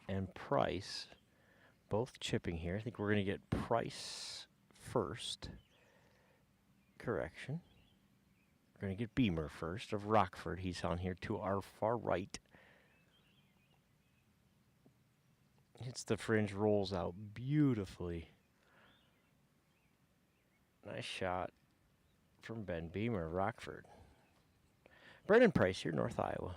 and Price both chipping here. I think we're going to get Price first. Correction. We're going to get Beamer first of Rockford. He's on here to our far right. Hits the fringe, rolls out beautifully. Nice shot from Ben Beamer, Rockford. Brennan Price here, North Iowa.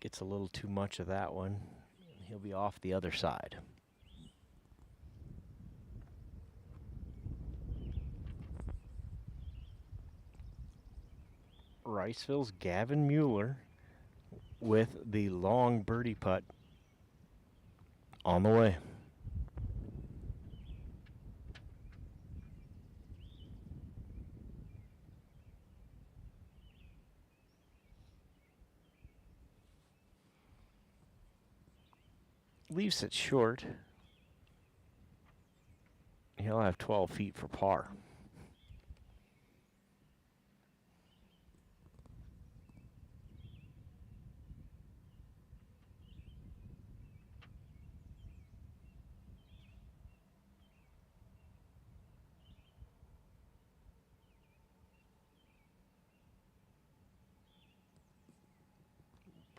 Gets a little too much of that one. He'll be off the other side. Riceville's Gavin Mueller with the long birdie putt on the way. Leaves it short. He'll have 12 feet for par.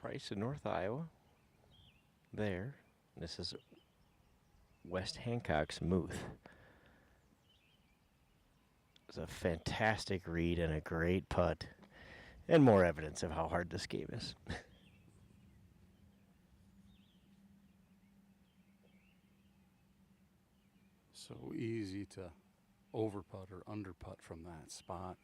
Price in North Iowa. There. This is West Hancock's Muth. It's a fantastic read and a great putt. And more evidence of how hard this game is. So easy to over putt or under putt from that spot.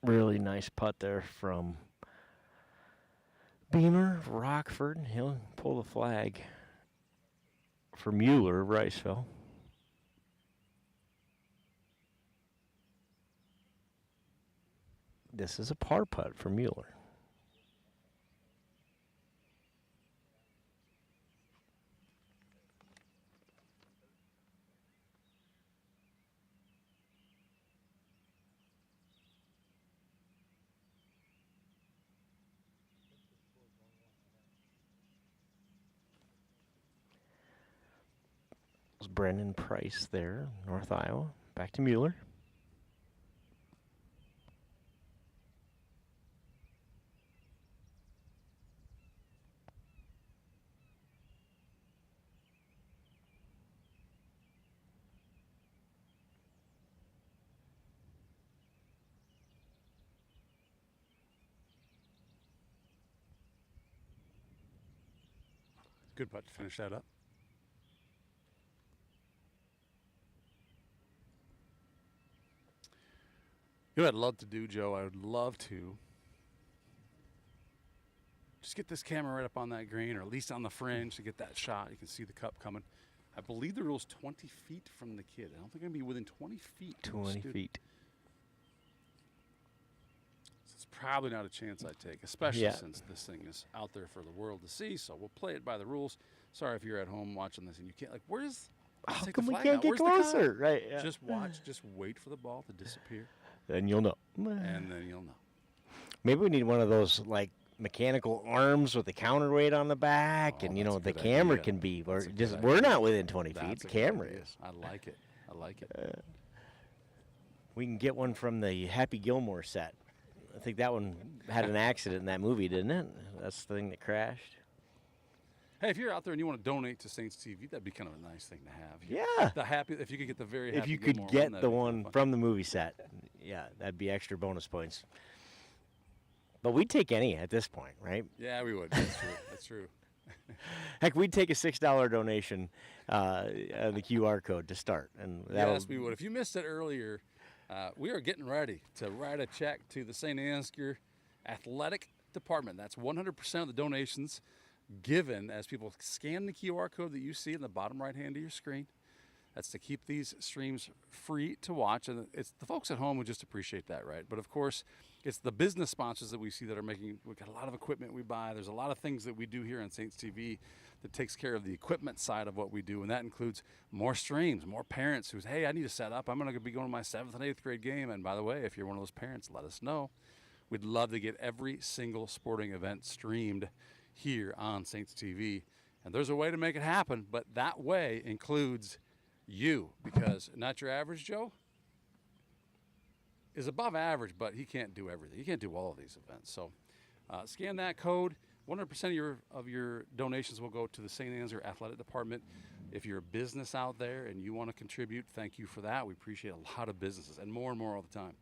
Really nice putt there from Beamer, Rockford. He'll pull the flag for Mueller, Riceville. This is a par putt for Mueller. Brennan Price there, North Iowa. Back to Mueller. Good putt to finish that up. You know what I'd love to do, Joe? I would love to just get this camera right up on that green, or at least on the fringe to get that shot. You can see the cup coming. I believe the rule's 20 feet from the kid. I don't think I'm going to be within 20 feet. 20 feet. So it's probably not a chance I take, especially since this thing is out there for the world to see. So we'll play it by the rules. Sorry if you're at home watching this and you can't, like, where's... How come we can't get closer? Right. Yeah. Just watch. Just wait for the ball to disappear. Then you'll know. And then you'll know. Maybe we need one of those, like, mechanical arms with the counterweight on the back, and, you know, the camera can be. We're not within 20 feet. The camera is. I like it. I like it. We can get one from the Happy Gilmore set. I think that one had an accident in that movie, didn't it? That's the thing that crashed. Hey, if you're out there and you want to donate to Saints TV, that'd be kind of a nice thing to have. Yeah. The happy, if you could get the very happy If you Gilmore could get that'd the be kinda one fun. from the movie set, yeah, that'd be extra bonus points. But we'd take any at this point, right? Yeah, we would. That's true. That's true. Heck, we'd take a $6 donation on the QR code to start. And that'll, Yes, we would. If you missed it earlier, we are getting ready to write a check to the St. Ansgar Athletic Department. That's 100% of the donations given as people scan the QR code that you see in the bottom right hand of your screen. That's to keep these streams free to watch. And it's the folks at home would just appreciate that, right? But of course, it's the business sponsors that we see that are making, we've got a lot of equipment we buy. There's a lot of things that we do here on Saints TV that takes care of the equipment side of what we do. And that includes more streams, more parents who's, hey, I need to set up. I'm going to be going to my 7th and 8th grade game. And by the way, if you're one of those parents, let us know. We'd love to get every single sporting event streamed here on Saints TV. And there's a way to make it happen, but that way includes you, because Not Your Average Joe is above average, but he can't do everything. He can't do all of these events. So scan that code. 100% of your donations will go to the St. Ansgar Athletic Department. If you're a business out there and you want to contribute, thank you for that. We appreciate a lot of businesses, and more all the time,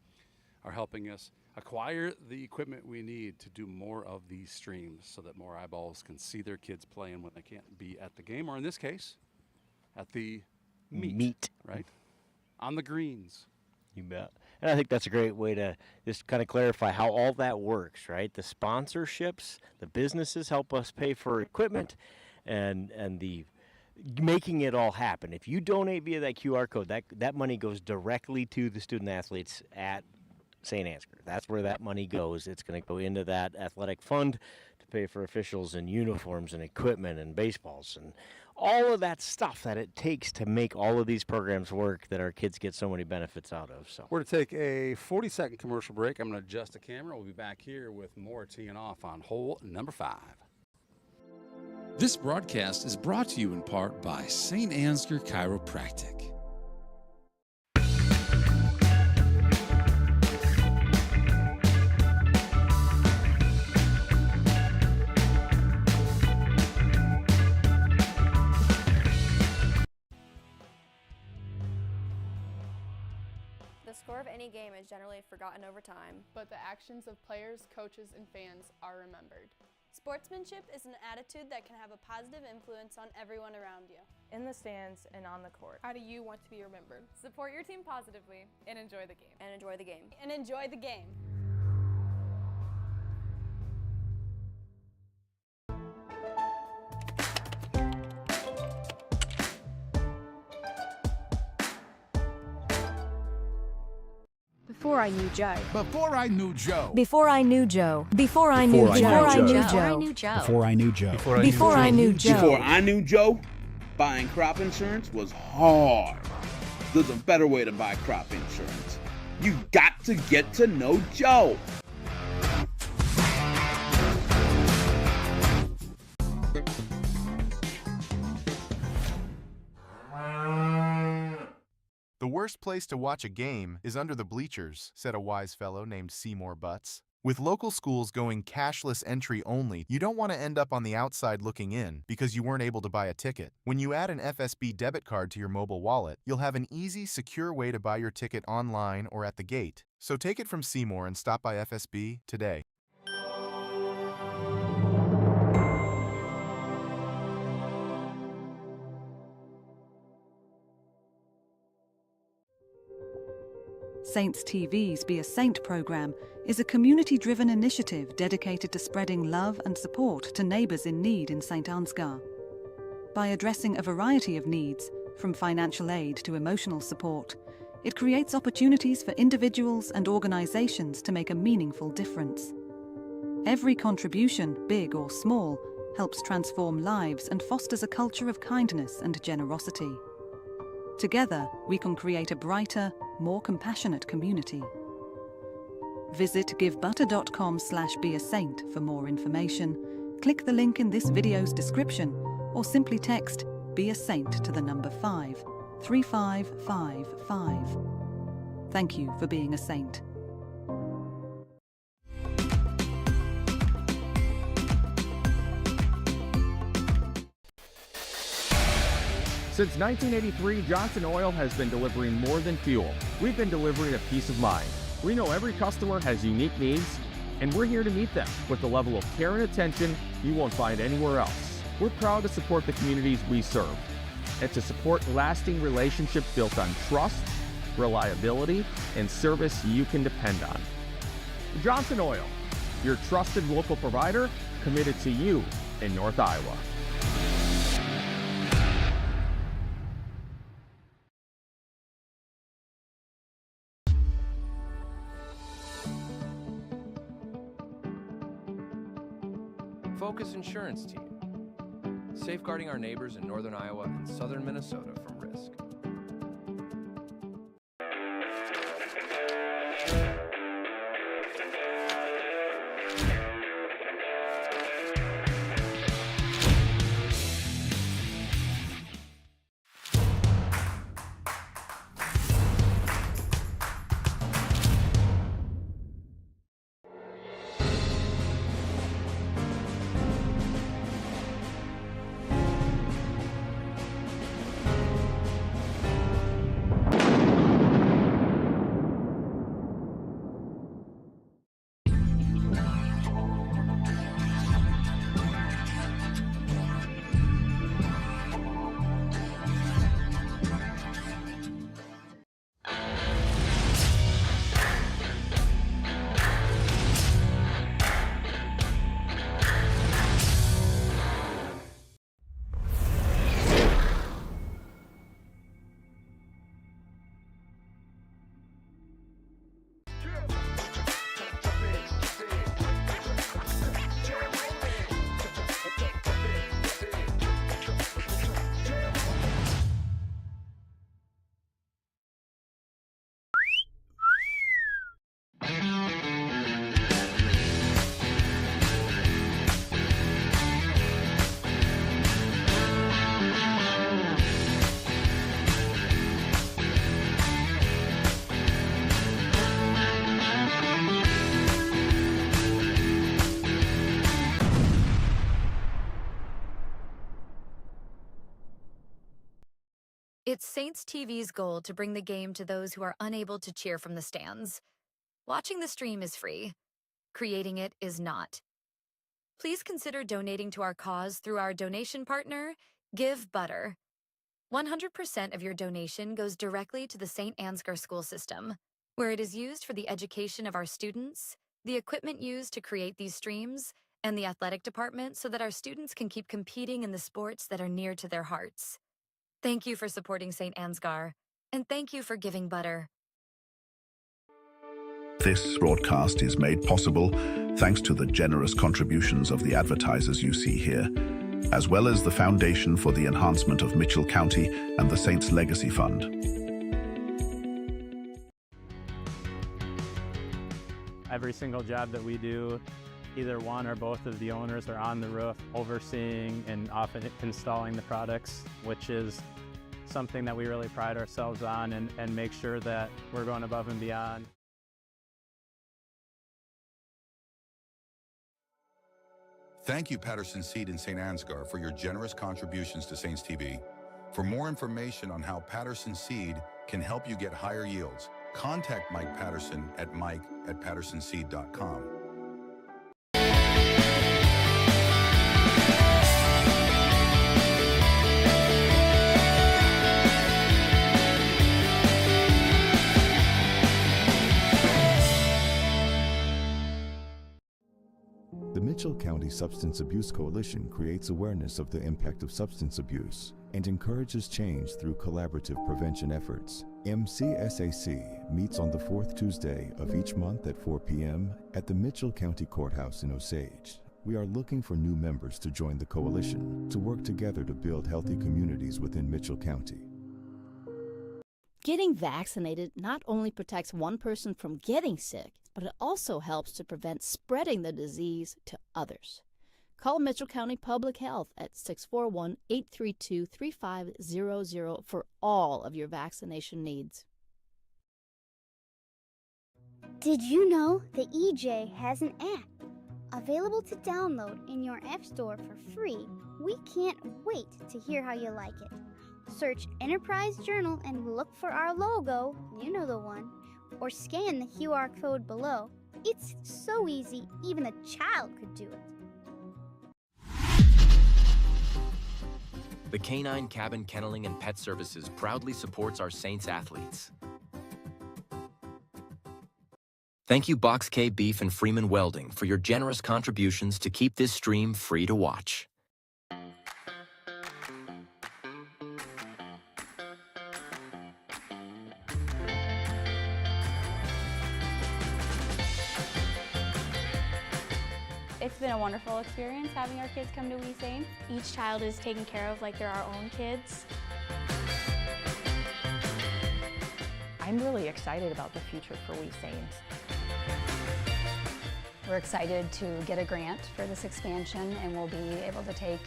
are helping us acquire the equipment we need to do more of these streams so that more eyeballs can see their kids playing when they can't be at the game, or in this case, at the meet. Right? On the greens. You bet. And I think that's a great way to just kind of clarify how all that works, right? The sponsorships, the businesses help us pay for equipment, and the making it all happen. If you donate via that QR code, that money goes directly to the student athletes at St. Ansgar. That's where that money goes. It's going to go into that athletic fund to pay for officials and uniforms and equipment and baseballs and all of that stuff that it takes to make all of these programs work that our kids get so many benefits out of. So We're going to take a 40-second commercial break. I'm going to adjust the camera. We'll be back here with more teeing off on hole number 5. This broadcast is brought to you in part by St. Ansgar Chiropractic. The score of any game is generally forgotten over time. But the actions of players, coaches, and fans are remembered. Sportsmanship is an attitude that can have a positive influence on everyone around you. In the stands and on the court. How do you want to be remembered? Support your team positively and enjoy the game. And enjoy the game. And enjoy the game. Before I knew Joe. Before I knew Joe. Before I knew Joe. Before I knew Joe. Before I knew Joe. Before I knew Joe. Before I knew Joe. Before I knew Joe, buying crop insurance was hard. There's a better way to buy crop insurance. You got to get to know Joe. The worst place to watch a game is under the bleachers, said a wise fellow named Seymour Butts. With local schools going cashless entry only, you don't want to end up on the outside looking in because you weren't able to buy a ticket. When you add an FSB debit card to your mobile wallet, you'll have an easy, secure way to buy your ticket online or at the gate. So take it from Seymour and stop by FSB today. Saints TV's Be a Saint program is a community-driven initiative dedicated to spreading love and support to neighbours in need in St. Ansgar. By addressing a variety of needs, from financial aid to emotional support, it creates opportunities for individuals and organisations to make a meaningful difference. Every contribution, big or small, helps transform lives and fosters a culture of kindness and generosity. Together, we can create a brighter, more compassionate community. Visit givebutter.com/beasaint for more information, click the link in this video's description, or simply text Be a Saint to the number 5 3555. Thank you for being a saint. Since 1983, Johnson Oil has been delivering more than fuel. We've been delivering a peace of mind. We know every customer has unique needs, and we're here to meet them with the level of care and attention you won't find anywhere else. We're proud to support the communities we serve and to support lasting relationships built on trust, reliability, and service you can depend on. Johnson Oil, your trusted local provider committed to you in North Iowa. Focus Insurance Team, safeguarding our neighbors in northern Iowa and southern Minnesota from risk. It's Saints TV's goal to bring the game to those who are unable to cheer from the stands. Watching the stream is free. Creating it is not. Please consider donating to our cause through our donation partner, Give Butter. 100% of your donation goes directly to the St. Ansgar school system, where it is used for the education of our students, the equipment used to create these streams, and the athletic department so that our students can keep competing in the sports that are near to their hearts. Thank you for supporting St. Ansgar, and thank you for giving butter. This broadcast is made possible thanks to the generous contributions of the advertisers you see here, as well as the Foundation for the Enhancement of Mitchell County and the Saints Legacy Fund. Every single job that we do, either one or both of the owners are on the roof overseeing and often installing the products, which is something that we really pride ourselves on and make sure that we're going above and beyond. Thank you, Patterson Seed in St. Ansgar, for your generous contributions to Saints TV. For more information on how Patterson Seed can help you get higher yields, contact Mike Patterson at mike@pattersonseed.com. The Mitchell County Substance Abuse Coalition creates awareness of the impact of substance abuse and encourages change through collaborative prevention efforts. MCSAC meets on the fourth Tuesday of each month at 4 p.m. at the Mitchell County Courthouse in Osage. We are looking for new members to join the coalition to work together to build healthy communities within Mitchell County. Getting vaccinated not only protects one person from getting sick, but it also helps to prevent spreading the disease to others. Call Mitchell County Public Health at 641-832-3500 for all of your vaccination needs. Did you know the EJ has an app? Available to download in your App Store for free. We can't wait to hear how you like it. Search Enterprise Journal and look for our logo, you know the one, or scan the QR code below. It's so easy, even a child could do it. The Canine Cabin Kenneling and Pet Services proudly supports our Saints athletes. Thank you Box K Beef and Freeman Welding for your generous contributions to keep this stream free to watch. It's been a wonderful experience having our kids come to We Saints. Each child is taken care of like they're our own kids. I'm really excited about the future for We Saints. We're excited to get a grant for this expansion, and we'll be able to take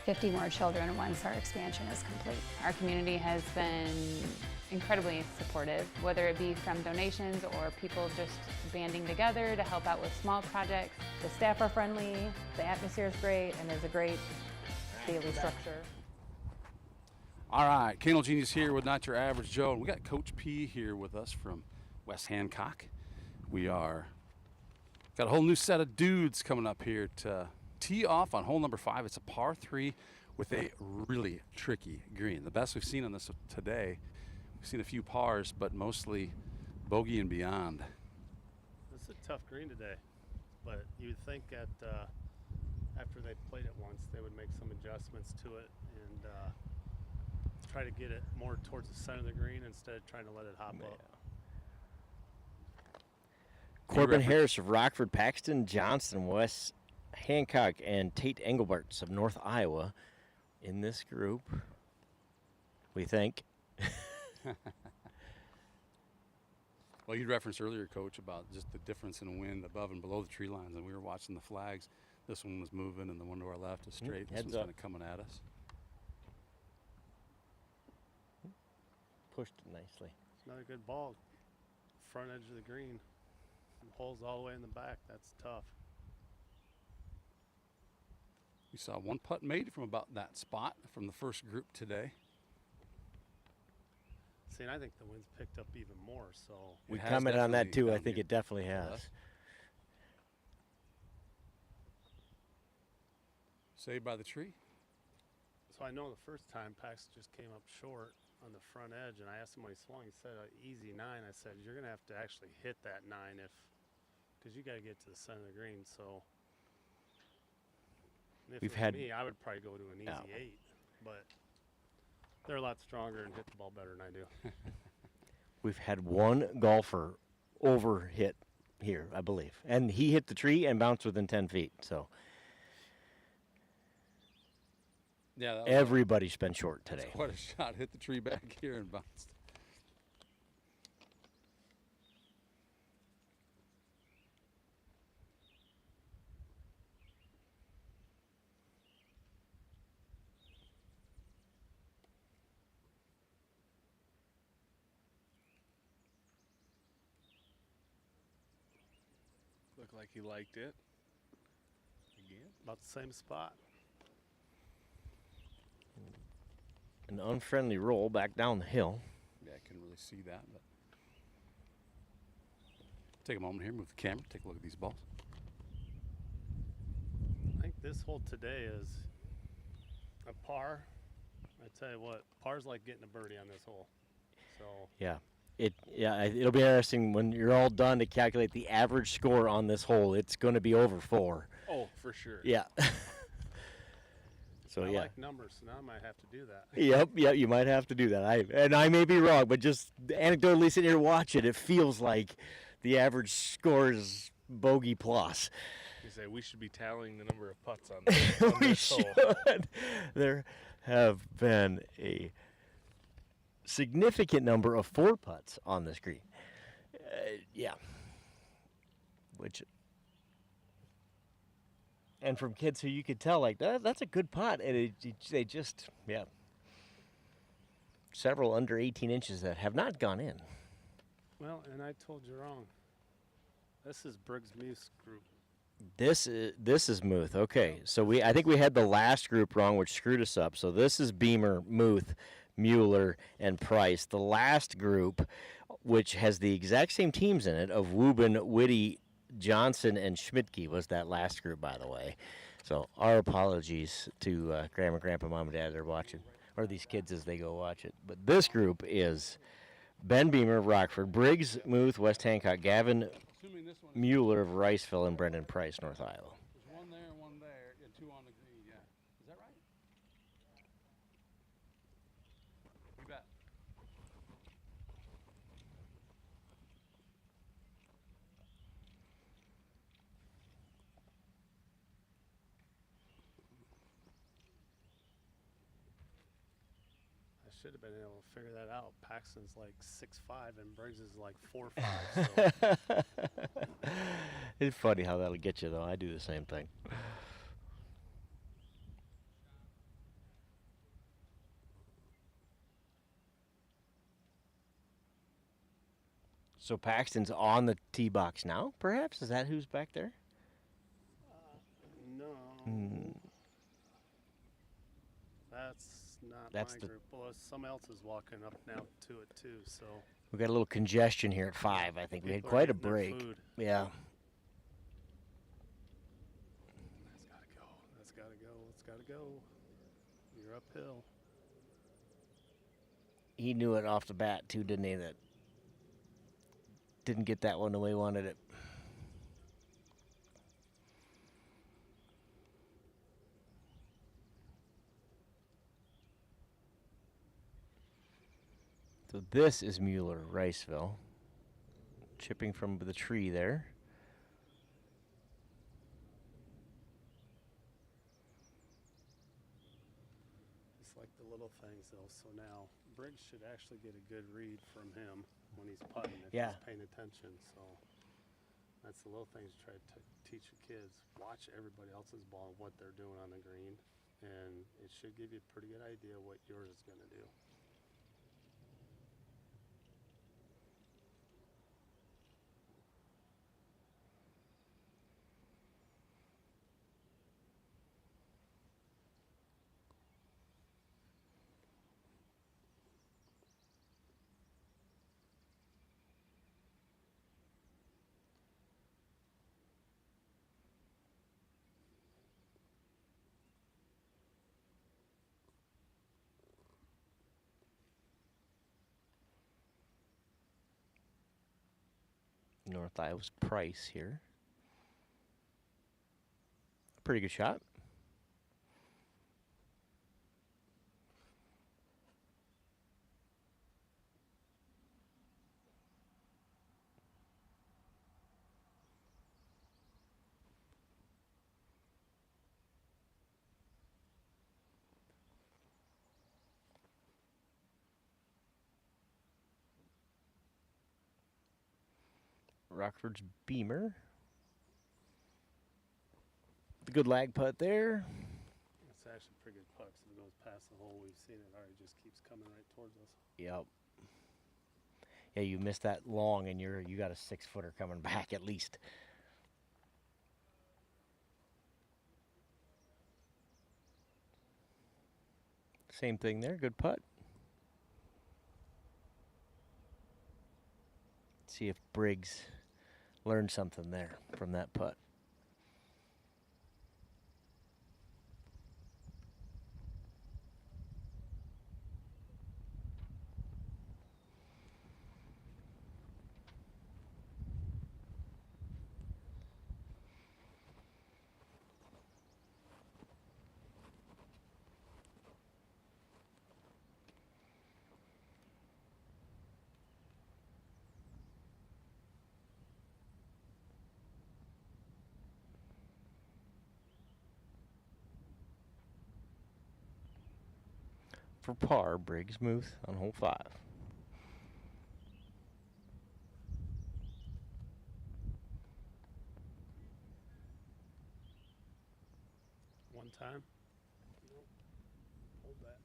50 more children once our expansion is complete. Our community has been incredibly supportive, whether it be from donations or people just banding together to help out with small projects. The staff are friendly, the atmosphere is great, and there's a great daily structure. All right, Kennel Genius here with Not Your Average Joe. And we got Coach P here with us from West Hancock. We are got a whole new set of dudes coming up here to tee off on hole number 5. It's a par 3 with a really tricky green. The best we've seen on this today. We've seen a few pars, but mostly bogey and beyond. This is a tough green today, but you would think that after they played it once, they would make some adjustments to it and try to get it more towards the center of the green instead of trying to let it hop up. Corbin Harris of Rockford, Paxton Johnson, West Hancock, and Tate Engelbarts of North Iowa in this group, we think. Well, you referenced earlier, Coach, about just the difference in wind above and below the tree lines, and we were watching the flags. This one was moving, and the one to our left is straight. This one's kind of coming at us. Pushed it nicely. It's another good ball. Front edge of the green. And holes all the way in the back. That's tough. We saw one putt made from about that spot from the first group today. See, and I think the wind's picked up even more, so. We commented on that too. I think it definitely has. Saved by the tree. So I know the first time Pax just came up short on the front edge, and I asked him when he swung. He said, easy 9. I said, you're going to have to actually hit that 9 because you got to get to the center of the green. So if it was me, I would probably go to an easy 8, but they're a lot stronger and hit the ball better than I do. We've had one golfer over hit here, I believe, and he hit the tree and bounced within 10 feet. So yeah, everybody's been short today. Quite a shot. Hit the tree back here and bounced. Looked like he liked it. Again. About the same spot. An unfriendly roll back down the hill. Yeah, I couldn't really see that, but take a moment here, move the camera, take a look at these balls. I think this hole today is a par. I tell you what, par's like getting a birdie on this hole. So yeah, it'll be interesting when you're all done to calculate the average score on this hole. It's going to be over 4. Oh, for sure. Yeah. So I yeah. like numbers, so now I might have to do that. Yep, you might have to do that. I may be wrong, but just anecdotally sitting here watching, it feels like the average score is bogey plus. You say we should be tallying the number of putts on this, We should. There have been a significant number of 4 putts on this green. Yeah. And from kids who you could tell, like, that's a good putt. And they just, several under 18 inches that have not gone in. Well, and I told you wrong. This is Briggs Muse group. This is Muth. Okay, so I think we had the last group wrong, which screwed us up. So this is Beamer Muth. Mueller, and Price. The last group, which has the exact same teams in it, of Wubin, Whitty, Johnson, and Schmidtke, was that last group, by the way. So our apologies to Grandma, Grandpa, Mom, and Dad that are watching, or these kids as they go watch it. But this group is Ben Beamer of Rockford, Briggs, Muth, West Hancock, Gavin Mueller of Riceville, and Brendan Price, North Iowa. There's one there and one there, and two on the green, yeah. Is that right? You bet. I should have been able to figure that out. Paxton's like 6'5" and Briggs is like 4'5". So. It's funny how that'll get you, though. I do the same thing. So Paxton's on the tee box now, perhaps? Is that who's back there? No. Hmm. That's not That's my the- group. Well, someone else is walking up now to it too. So We got a little congestion here at 5. I think we had People are quite a getting their break. food. Yeah. that's gotta go. It's gotta go. You're uphill. He knew it off the bat, too, didn't he? That didn't get that one the way he wanted it. So this is Mueller, Riceville. Chipping from the tree there. It's like the little things, though. So now Briggs should actually get a good read from him when he's putting if Yeah. he's paying attention. So that's the little things you try to teach your kids. Watch everybody else's ball and what they're doing on the green, and it should give you a pretty good idea what yours is going to do. North Iowa's Price here. Pretty good shot. Rockford's Beamer. The good lag putt there. It's actually a pretty good putt. 'Cause if it goes past the hole, we've seen it already. Just keeps coming right towards us. Yep. Yeah, you missed that long, and you got a 6-footer coming back at least. Same thing there. Good putt. See if Briggs learned something there from that putt. For par, Briggs Muth on hole 5. One time. Nope. Hold that.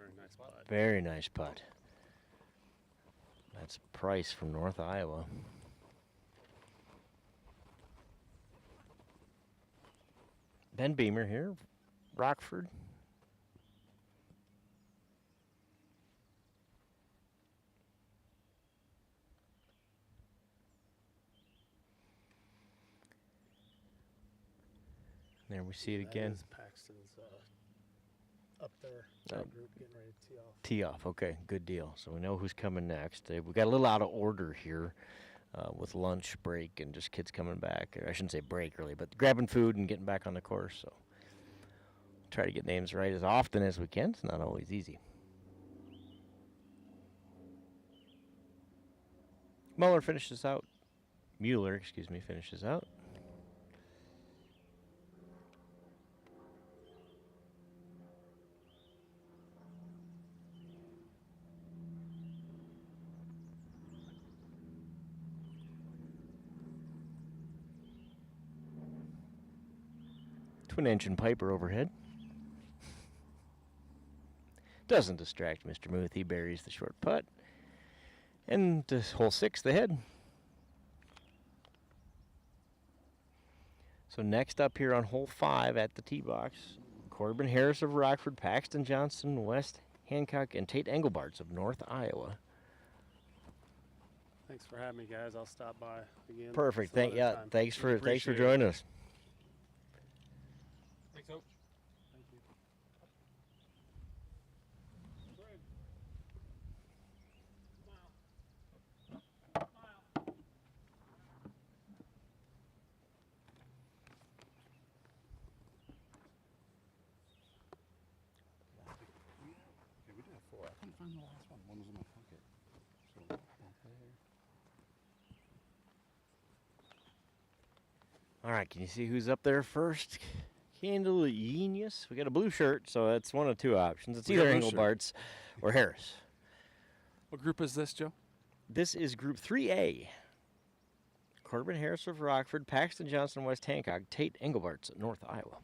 very nice putt. Very nice putt. That's Price from North Iowa. Ben Beamer here, Rockford. There we see it again. That is Paxton's up there. That group getting ready to tee off. Tee off, okay, good deal. So we know who's coming next. We got a little out of order here with lunch break and just kids coming back. I shouldn't say break really, but grabbing food and getting back on the course. So try to get names right as often as we can. It's not always easy. Mueller finishes out. Mueller, excuse me, finishes out. Twin engine Piper overhead. Doesn't distract Mr. Muth. He buries the short putt. And hole 6 ahead. So next up here on hole 5 at the tee box, Corbin Harris of Rockford, Paxton Johnson, West Hancock, and Tate Engelbarts of North Iowa. Thanks for having me, guys. I'll stop by again. Perfect. some other time. Thanks for Appreciate it. joining us. Thanks, Coach. Thank you. Yeah, we did have 4. I couldn't find the last one. One was in my pocket. So, All right, can you see who's up there first? Candle Genius. We got a blue shirt, so that's one of 2 options. It's We got either a blue shirt. Engelbarts or Harris. What group is this, Joe? This is Group 3A. Corbin Harris of Rockford, Paxton Johnson, West Hancock, Tate Engelbarts at North Iowa.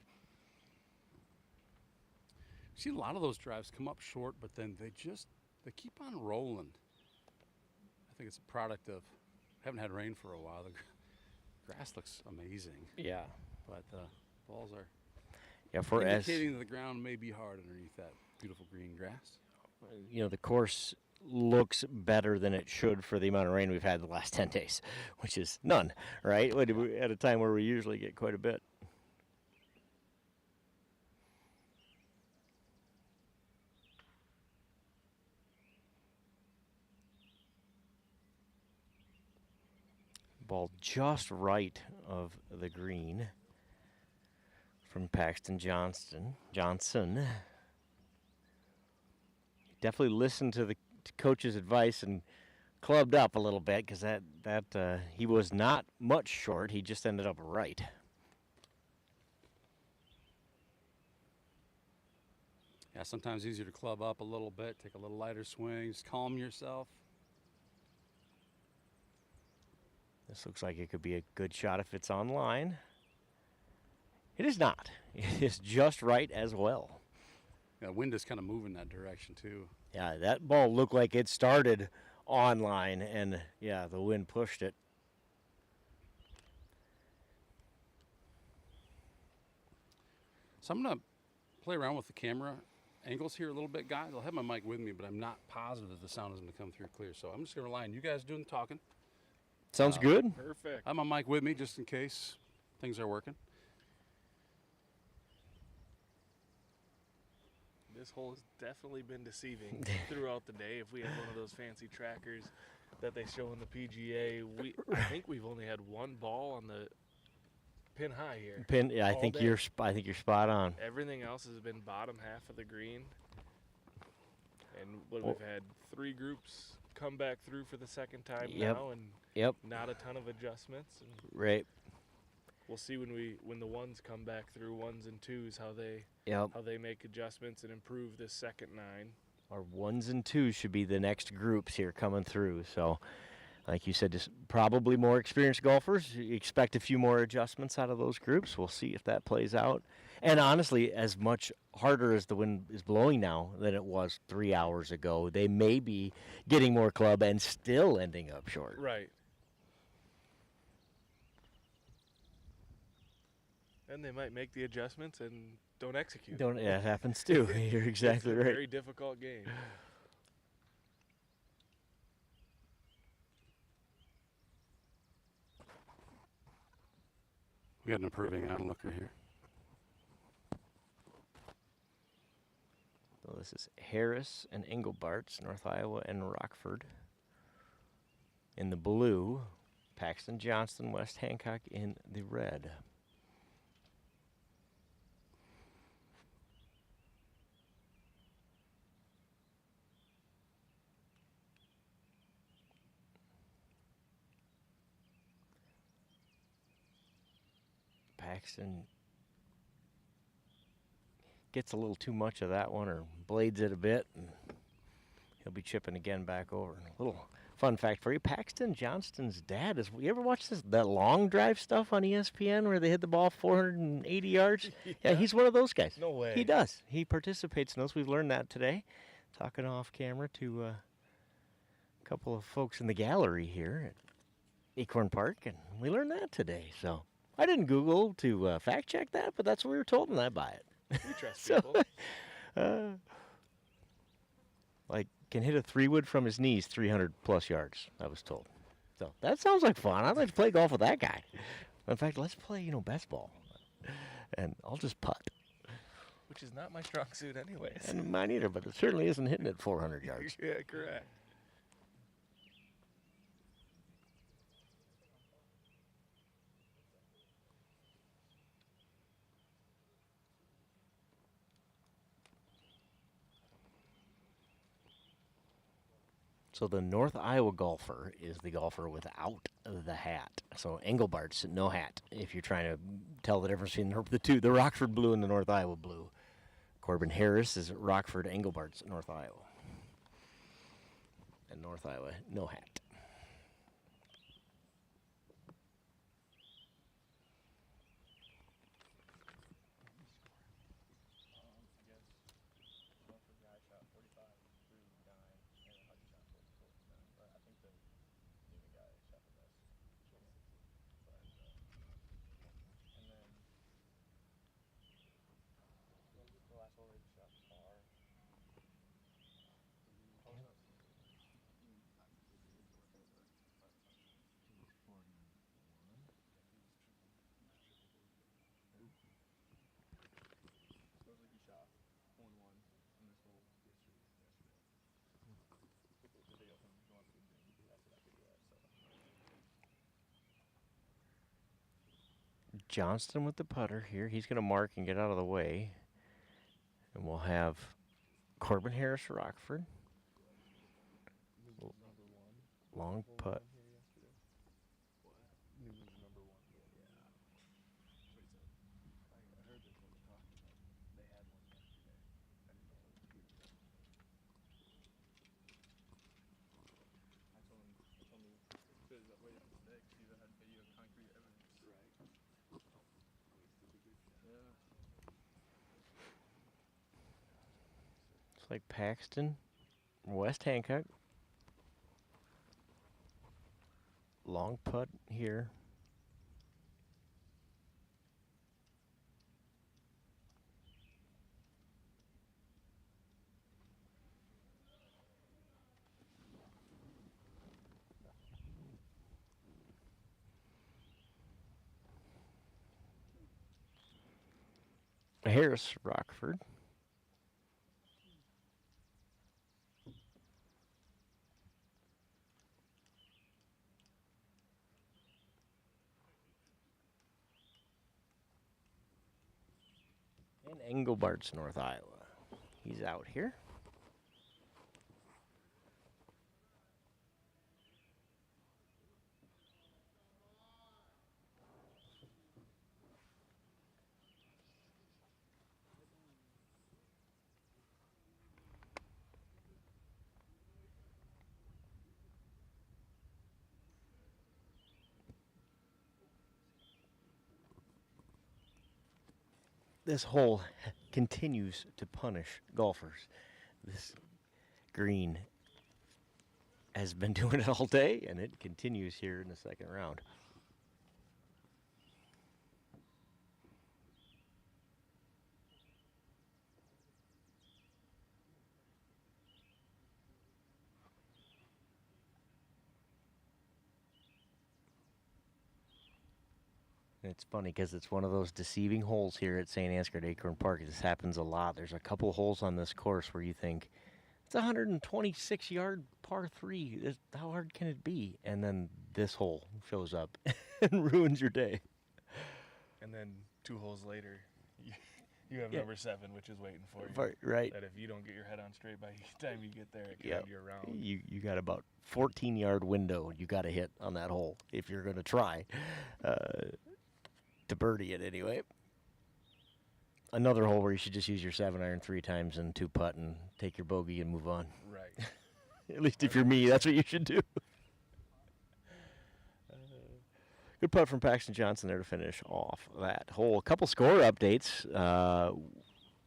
See, a lot of those drives come up short, but then they keep on rolling. I think it's a product of haven't had rain for a while. The grass looks amazing. Yeah. But the balls are indicating that the ground may be hard underneath that beautiful green grass. You know, the course looks better than it should for the amount of rain we've had the last 10 days, which is none, right? At a time where we usually get quite a bit. Ball just right of the green from Paxton Johnson. Definitely listened to the coach's advice and clubbed up a little bit because he was not much short. He just ended up right. Yeah, sometimes easier to club up a little bit, take a little lighter swing, just calm yourself. This looks like it could be a good shot if it's on line. It is not. It is just right as well. Yeah, wind is kind of moving that direction too. Yeah, that ball looked like it started on line, and yeah, the wind pushed it. So I'm going to play around with the camera angles here a little bit, guys. I'll have my mic with me, but I'm not positive that the sound is going to come through clear. So I'm just going to rely on you guys doing the talking. Sounds good. Perfect. I have my mic with me just in case things are working. This hole has definitely been deceiving throughout the day. If we had one of those fancy trackers that they show in the PGA, I think we've only had one ball on the pin high here. I think you're spot on. Everything else has been bottom half of the green, and we've had 3 groups come back through for the second time now, and not a ton of adjustments. And right. We'll see when the ones come back through, 1s and 2s, how they make adjustments and improve this second 9. Our 1s and 2s should be the next groups here coming through. So Like you said, just probably more experienced golfers. You expect a few more adjustments out of those groups. We'll see if that plays out. And honestly, as much harder as the wind is blowing now than it was 3 hours ago, they may be getting more club and still ending up short. Right. And they might make the adjustments and don't execute. Yeah, it happens too. You're exactly it's a right. Very difficult game. We got an improving onlooker here. So this is Harris and Englebart's, North Iowa and Rockford. In the blue, Paxton Johnston, West Hancock in the red. Paxton gets a little too much of that one or blades it a bit, and he'll be chipping again back over. A little fun fact for you, Paxton Johnston's dad is, you ever watch that long drive stuff on ESPN where they hit the ball 480 yards? Yeah, he's one of those guys. No way. He does. He participates in those. We've learned that today, talking off camera to a couple of folks in the gallery here at Acorn Park, and we learned that today. So I didn't Google to fact check that, but that's what we were told, and I buy it. We trust people. Like, can hit a 3-wood from his knees 300 plus yards, I was told. So that sounds like fun. I'd like to play golf with that guy. In fact, let's play, best ball. And I'll just putt. Which is not my strong suit anyways. And mine either, but it certainly isn't hitting it 400 yards. Yeah, correct. So the North Iowa golfer is the golfer without the hat. So Engelbart's no hat, if you're trying to tell the difference between the two, the Rockford blue and the North Iowa blue. Corbin Harris is Rockford, Engelbart's North Iowa. And North Iowa, no hat. Johnston with the putter here. He's going to mark and get out of the way. And we'll have Corbin Harris for Rockford. Long putt. It's like Paxton, West Hancock. Long putt here. Harris, Rockford. And Engelbart's North Iowa. He's out here. This hole continues to punish golfers. This green has been doing it all day, and it continues here in the second round. It's funny because it's one of those deceiving holes here at St. Ansgar at Acorn Park. This happens a lot. There's a couple holes on this course where you think, it's a 126-yard par 3. How hard can it be? And then this hole shows up and ruins your day. And then 2 holes later, you have number 7, which is waiting for you. Right. That if you don't get your head on straight by the time you get there, it can end your round. You got about 14-yard window you got to hit on that hole if you're going to try to birdie it anyway. Another hole where you should just use your 7-iron 3 times and 2-putt and take your bogey and move on. Right. At least if you're me, that's what you should do. Good putt from Paxton Johnson there to finish off that hole. A couple score updates.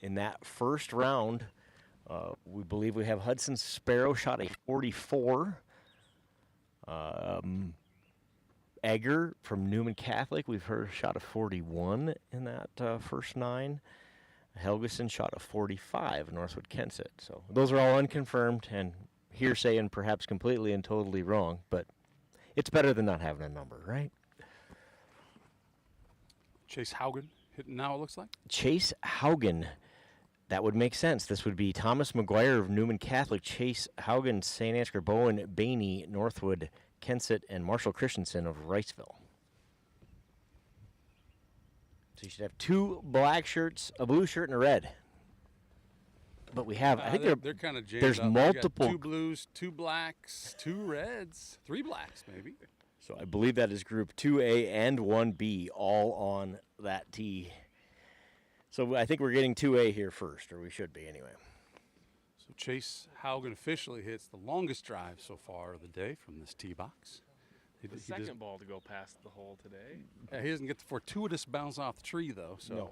In that first round, we believe we have Hudson Sparrow shot a 44. Egger from Newman Catholic, we've heard, shot a 41 in that first 9. Helgeson shot a 45, Northwood Kensett. So those are all unconfirmed and hearsay and perhaps completely and totally wrong, but it's better than not having a number, right? Chase Haugen hitting now, it looks like. Chase Haugen. That would make sense. This would be Thomas McGuire of Newman Catholic, Chase Haugen, St. Ansgar, Bowen, Bainey, Northwood, Kensett, and Marshall Christensen of Riceville. So you should have 2 black shirts, a blue shirt, and a red. But we have, I think they're kind of jammed there's up. multiple. We got 2 blues, 2 blacks, 2 reds, 3 blacks maybe. So I believe that is Group 2A and 1B all on that tee. So I think we're getting 2A here first, or we should be anyway. So Chase Haugen officially hits the longest drive so far of the day from this tee box. The second ball to go past the hole today. Yeah, he doesn't get the fortuitous bounce off the tree, though. So. No.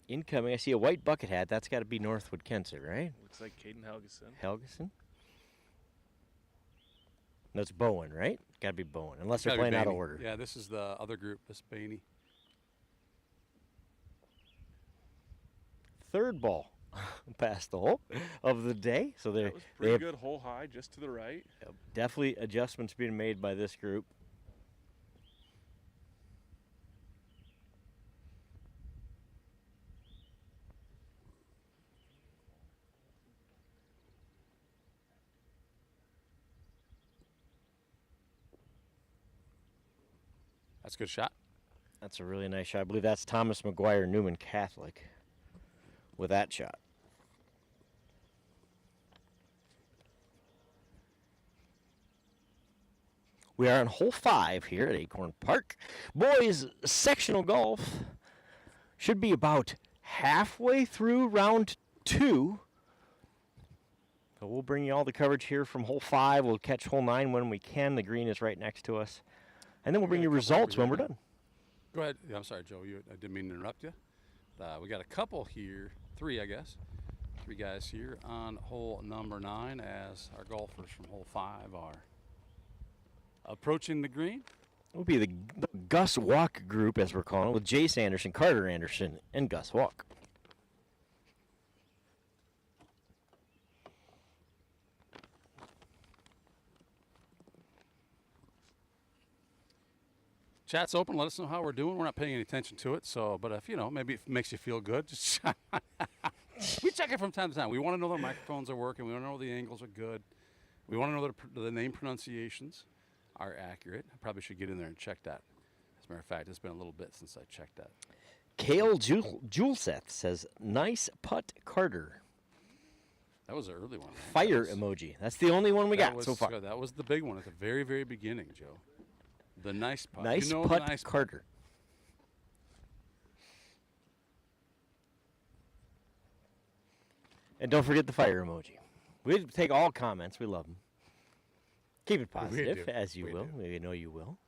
Incoming, I see a white bucket hat. That's got to be Northwood Kensett, right? Looks like Caden Helgeson. Helgeson? That's Bowen, right? Got to be Bowen, unless they're Gotta be playing out of Bainey. order. Yeah, this is the other group, this Bainey. Third ball past the hole of the day. So that was pretty good hole high, just to the right. Definitely adjustments being made by this group. That's a good shot. That's a really nice shot. I believe that's Thomas McGuire, Newman Catholic, with that shot. We are on hole 5 here at Acorn Park. Boys sectional golf should be about halfway through round 2. So we'll bring you all the coverage here from hole 5. We'll catch hole 9 when we can. The green is right next to us. And then we'll bring you results when we're done. Go ahead. Yeah, I'm sorry, Joe. I didn't mean to interrupt you. We got a couple here, 3, I guess. 3 guys here on hole number 9 as our golfers from hole 5 are approaching the green. It will be the Gus Walk group, as we're calling it, with Jace Anderson, Carter Anderson, and Gus Walk. Chat's open. Let us know how we're doing. We're not paying any attention to it. So, but if maybe it makes you feel good, just we check it from time to time. We want to know the microphones are working. We want to know the angles are good. We want to know the name pronunciations are accurate. I probably should get in there and check that. As a matter of fact, it's been a little bit since I checked that. Kale Juleseth says, "Nice putt, Carter." That was an early one. Fire emoji. That's the only one we got so far. That was the big one at the very, very beginning, Joe. The nice putt. Nice you know putt, the nice Carter. And don't forget the fire emoji. We take all comments. We love them. Keep it positive, as you will. We know you will.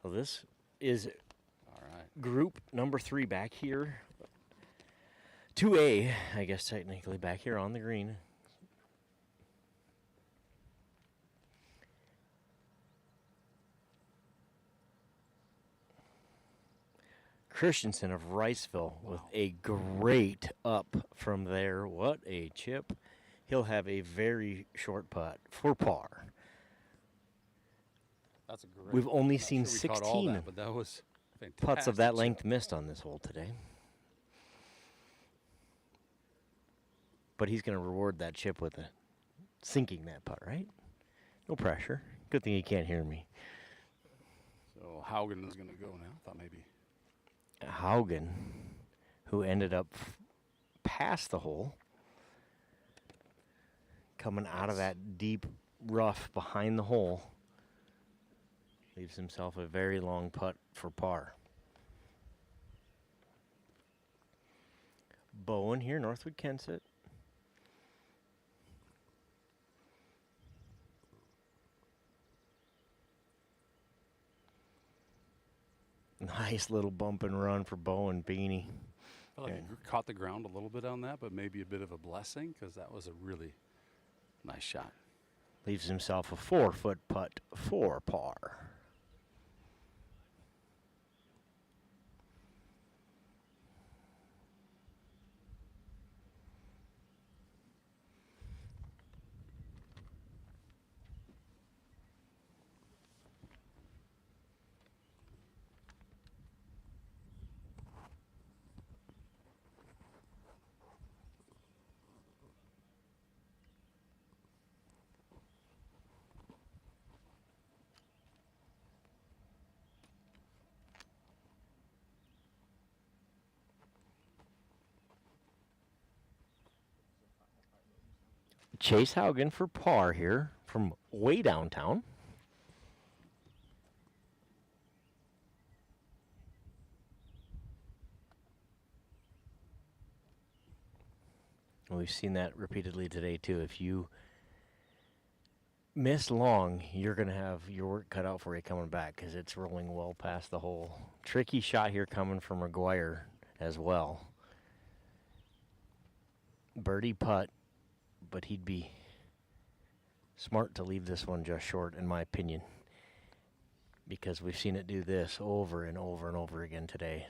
Well, this is group number 3 back here. 2A, I guess technically, back here on the green. Christensen of Riceville with a great up from there. What a chip. He'll have a very short putt for par. That's a great. We've only not seen sure we caught all 16 that, but that was putts of that fantastic length chip. missed on this hole today. But he's going to reward that chip with sinking that putt, right? No pressure. Good thing he can't hear me. So Haugen is going to go now. Thought maybe. Haugen, who ended up past the hole, coming out of that deep rough behind the hole, leaves himself a very long putt for par. Bowen here, Northwood Kensett. Nice little bump and run for Bowen Beanie. I felt like he caught the ground a little bit on that, but maybe a bit of a blessing because that was a really nice shot. Leaves himself a 4-foot putt for par. Chase Haugen for par here from way downtown. We've seen that repeatedly today, too. If you miss long, you're going to have your work cut out for you coming back because it's rolling well past the hole. Tricky shot here coming from McGuire as well. Birdie putt, but he'd be smart to leave this one just short, in my opinion, because we've seen it do this over and over and over again today.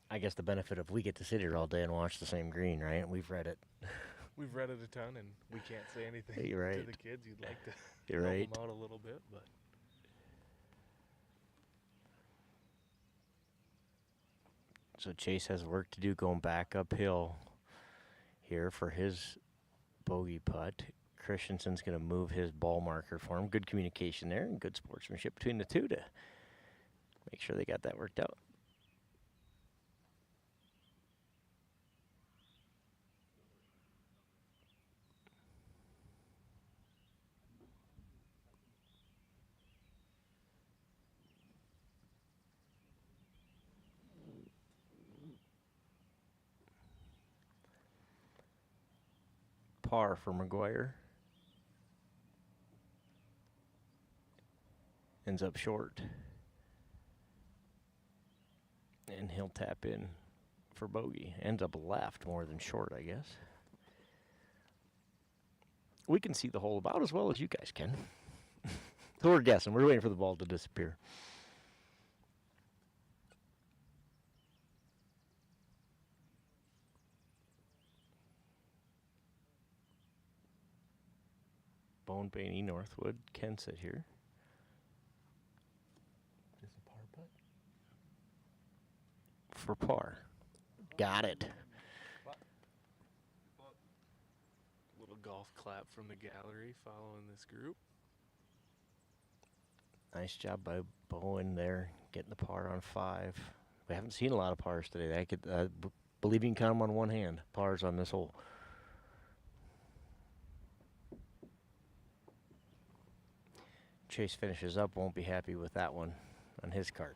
I guess the benefit of we get to sit here all day and watch the same green, right? We've read it. We've read it a ton, and we can't say anything You're right. to the kids. You'd like to You're help right. them out a little bit, but So Chase has work to do going back uphill here for his bogey putt. Christensen's going to move his ball marker for him. Good communication there and good sportsmanship between the two to make sure they got that worked out. Par for McGuire. Ends up short. And he'll tap in for bogey. Ends up left more than short, I guess. We can see the hole about as well as you guys can. So we're guessing. We're waiting for the ball to disappear. Bone Bainey, Northwood, Kensett here. just a par putt. For par. Got it. Little golf clap from the gallery following this group. Nice job by Bowen there, getting the par on 5. We haven't seen a lot of pars today. I could believe you can count them on one hand, pars on this hole. Chase finishes up, won't be happy with that one on his card.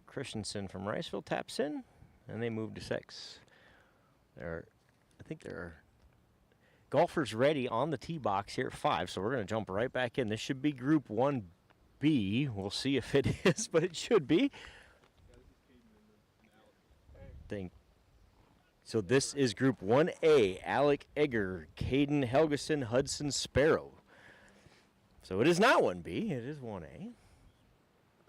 Christensen from Riceville taps in and they move to 6. I think there are golfers ready on the tee box here at 5, so we're going to jump right back in. This should be Group 1B. We'll see if it is, but it should be. So this is Group 1A, Alec Egger, Caden Helgeson, Hudson Sparrow. So it is not 1B, it is 1A.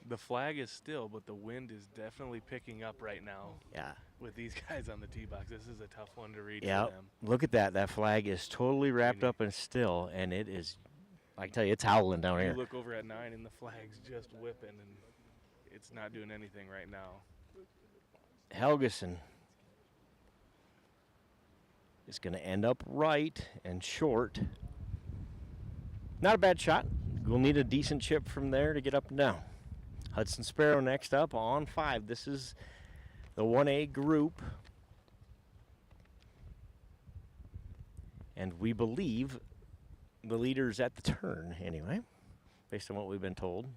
The flag is still, but the wind is definitely picking up right now. Yeah. With these guys on the tee box, this is a tough one to read Yeah, for them. look at that. That flag is totally wrapped up and still, and it is, I can tell you, it's howling down You here. look over at 9 and the flag's just whipping, and it's not doing anything right now. Helgeson is going to end up right and short. Not a bad shot. We'll need a decent chip from there to get up and down. Hudson Sparrow next up on 5. This is the 1A group. And we believe the leader's at the turn anyway, based on what we've been told.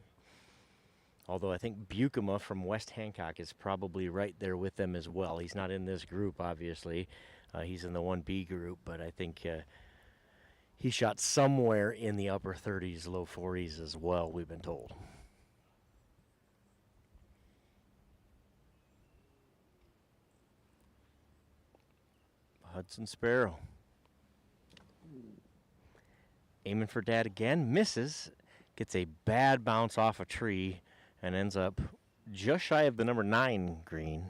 Although I think Bukema from West Hancock is probably right there with them as well. He's not in this group, obviously. He's in the 1B group, but I think he shot somewhere in the upper 30s, low 40s as well, we've been told. Hudson Sparrow. Aiming for dad again, misses, gets a bad bounce off a tree, and ends up just shy of the number 9 green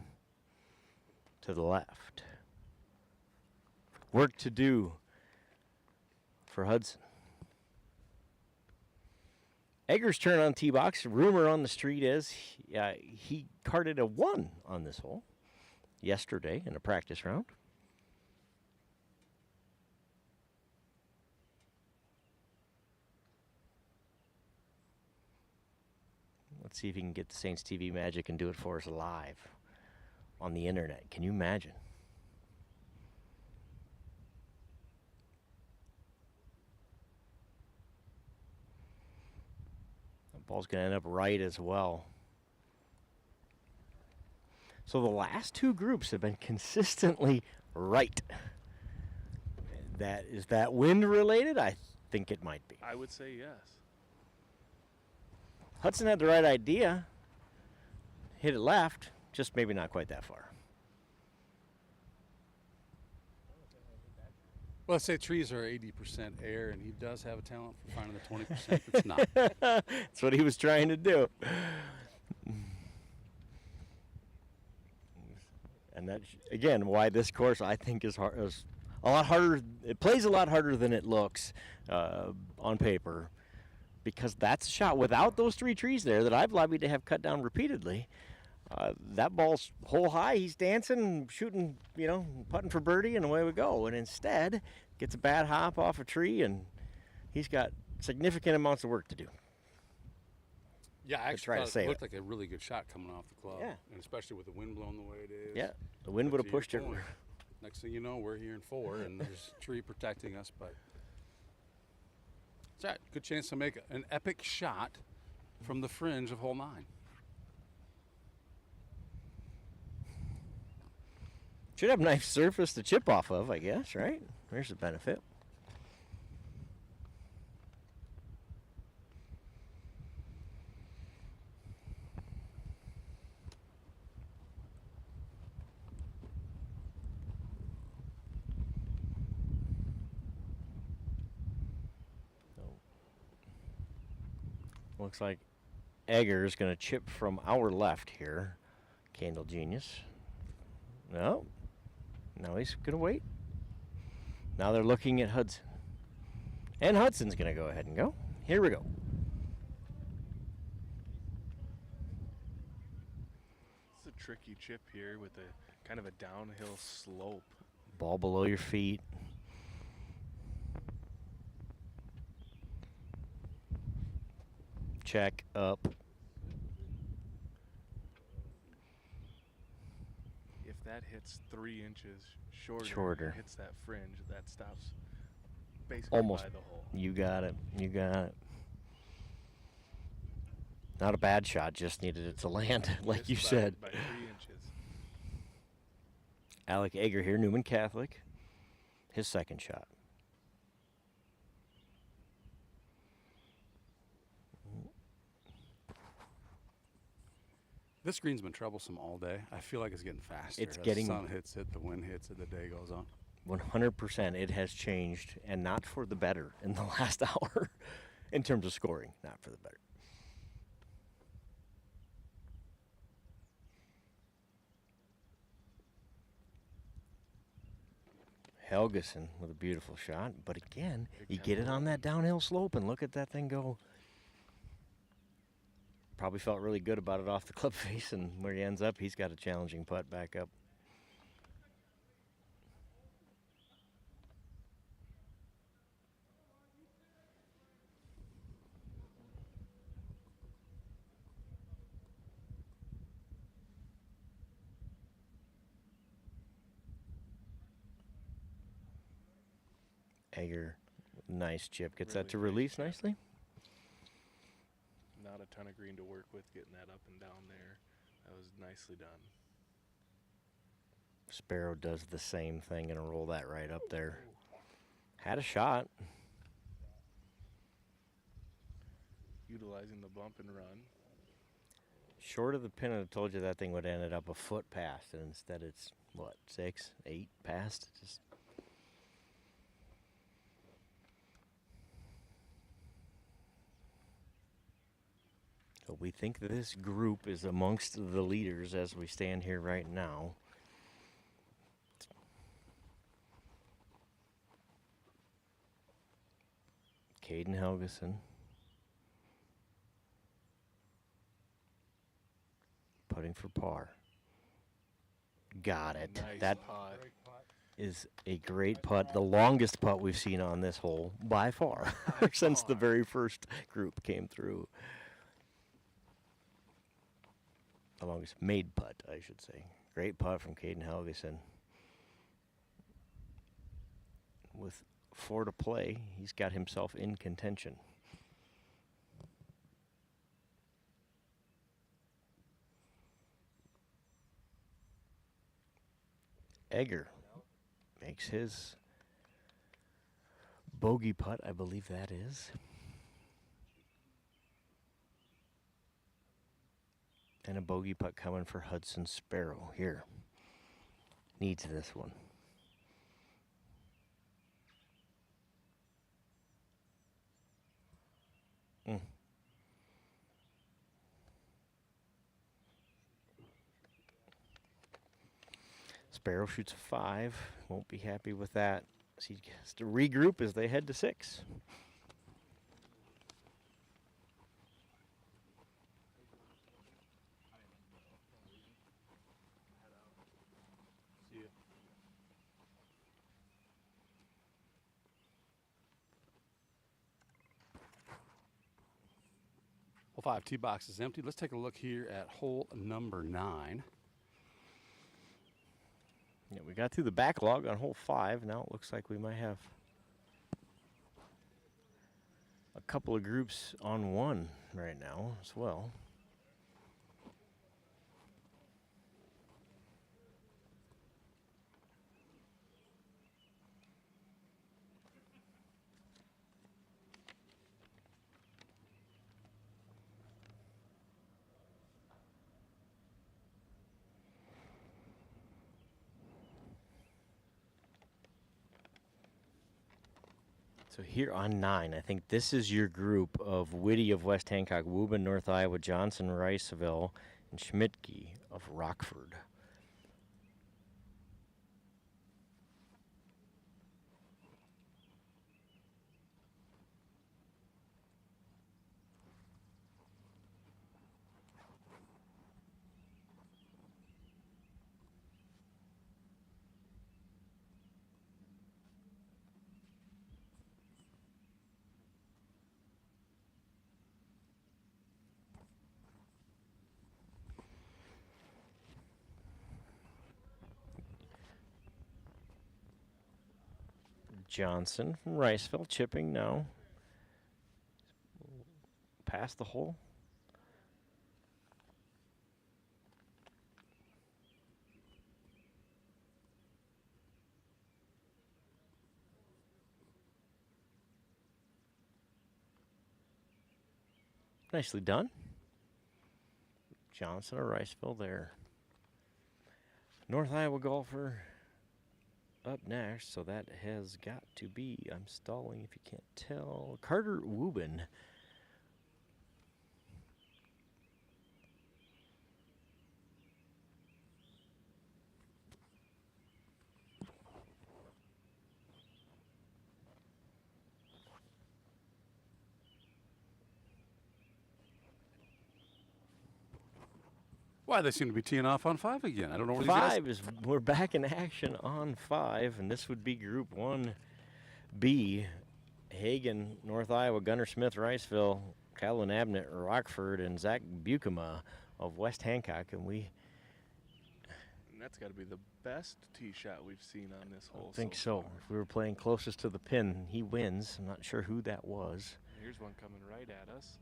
to the left. Work to do for Hudson. Egger's turn on tee box. Rumor on the street is he carded a 1 on this hole yesterday in a practice round. Let's see if he can get the Saints TV magic and do it for us live on the internet. Can you imagine? That ball's going to end up right as well. So the last 2 groups have been consistently right. Is that wind related? I think it might be. I would say yes. Hudson had the right idea. Hit it left, just maybe not quite that far. Well, let's say trees are 80% air, and he does have a talent for finding the 20% that's not. That's what he was trying to do. And that's, again, why this course, I think, is a lot harder. It plays a lot harder than it looks on paper, because that's a shot without those 3 trees there that I've lobbied to have cut down repeatedly. That ball's hole high. He's dancing, shooting, putting for birdie, and away we go. And instead, gets a bad hop off a tree, and he's got significant amounts of work to do. Yeah, I try actually to thought it save looked like a really good shot coming off the club. Yeah. And especially with the wind blowing the way it is. Yeah, the wind would have pushed it. Next thing you know, we're here in 4, and there's a tree protecting us, but it's all right. Good chance to make an epic shot from the fringe of hole 9. Should have nice surface to chip off of, I guess, right? There's the benefit. Looks like Egger is going to chip from our left here. Candle Genius. No. Now he's going to wait. Now they're looking at Hudson. And Hudson's going to go ahead and go. Here we go. It's a tricky chip here with a kind of a downhill slope. Ball below your feet. Check up. If that hits 3 inches Shorter. hits that fringe, that stops basically Almost. by the hole. You got it. You got it. Not a bad shot, just needed it to land, like you Missed said. by 3 inches. Alec Egger here, Newman Catholic. His second shot. This green's been troublesome all day. I feel like it's getting faster. It's As getting- the sun hits it, the wind hits it, the day goes on. 100% it has changed, and not for the better in the last hour in terms of scoring, not for the better. Helgeson with a beautiful shot, but again, you get it on that downhill slope and look at that thing go. Probably felt really good about it off the club face, and where he ends up, he's got a challenging putt back up. Egger, nice chip. Gets that to release nicely. Not a ton of green to work with getting that up and down there. That was nicely done. Sparrow does the same thing and roll that right up there. Had a shot. Utilizing the bump and run. Short of the pin, I told you that thing would have ended up a foot past, and instead it's, what, 6, 8 past? Just so we think that this group is amongst the leaders as we stand here right now. Caden Helgeson. Putting for par. Got it. Nice That putt. is a great putt. The longest putt we've seen on this hole by far since the very first group came through. The longest made putt, I should say. Great putt from Caden Helgeson. With 4 to play, he's got himself in contention. Egger makes his bogey putt, I believe that is. And a bogey putt coming for Hudson Sparrow here. Needs this one. Sparrow shoots a 5. Won't be happy with that. So he has to regroup as they head to 6. Hole 5 tee box is empty. Let's take a look here at hole number 9. Yeah, we got through the backlog on hole 5. Now it looks like we might have a couple of groups on 1 right now as well. So here on 9, I think this is your group of Whitty of West Hancock, Woburn, North Iowa, Johnson, Riceville, and Schmidtke of Rockford. Johnson from Riceville chipping now. Past the hole. Nicely done. Johnson of Riceville there. North Iowa golfer up next, so that has got to be, I'm stalling if you can't tell, Carter Wubin. Why, they seem to be teeing off on 5 again. I don't know what these guys... 5 is, we're back in action on 5, and this would be Group 1B. Hagen, North Iowa, Gunner Smith, Riceville, Calvin Abnett, Rockford, and Zach Bukema of West Hancock, and we... And that's got to be the best tee shot we've seen on this hole. I think so. If we were playing closest to the pin, he wins. I'm not sure who that was. Here's one coming right at us.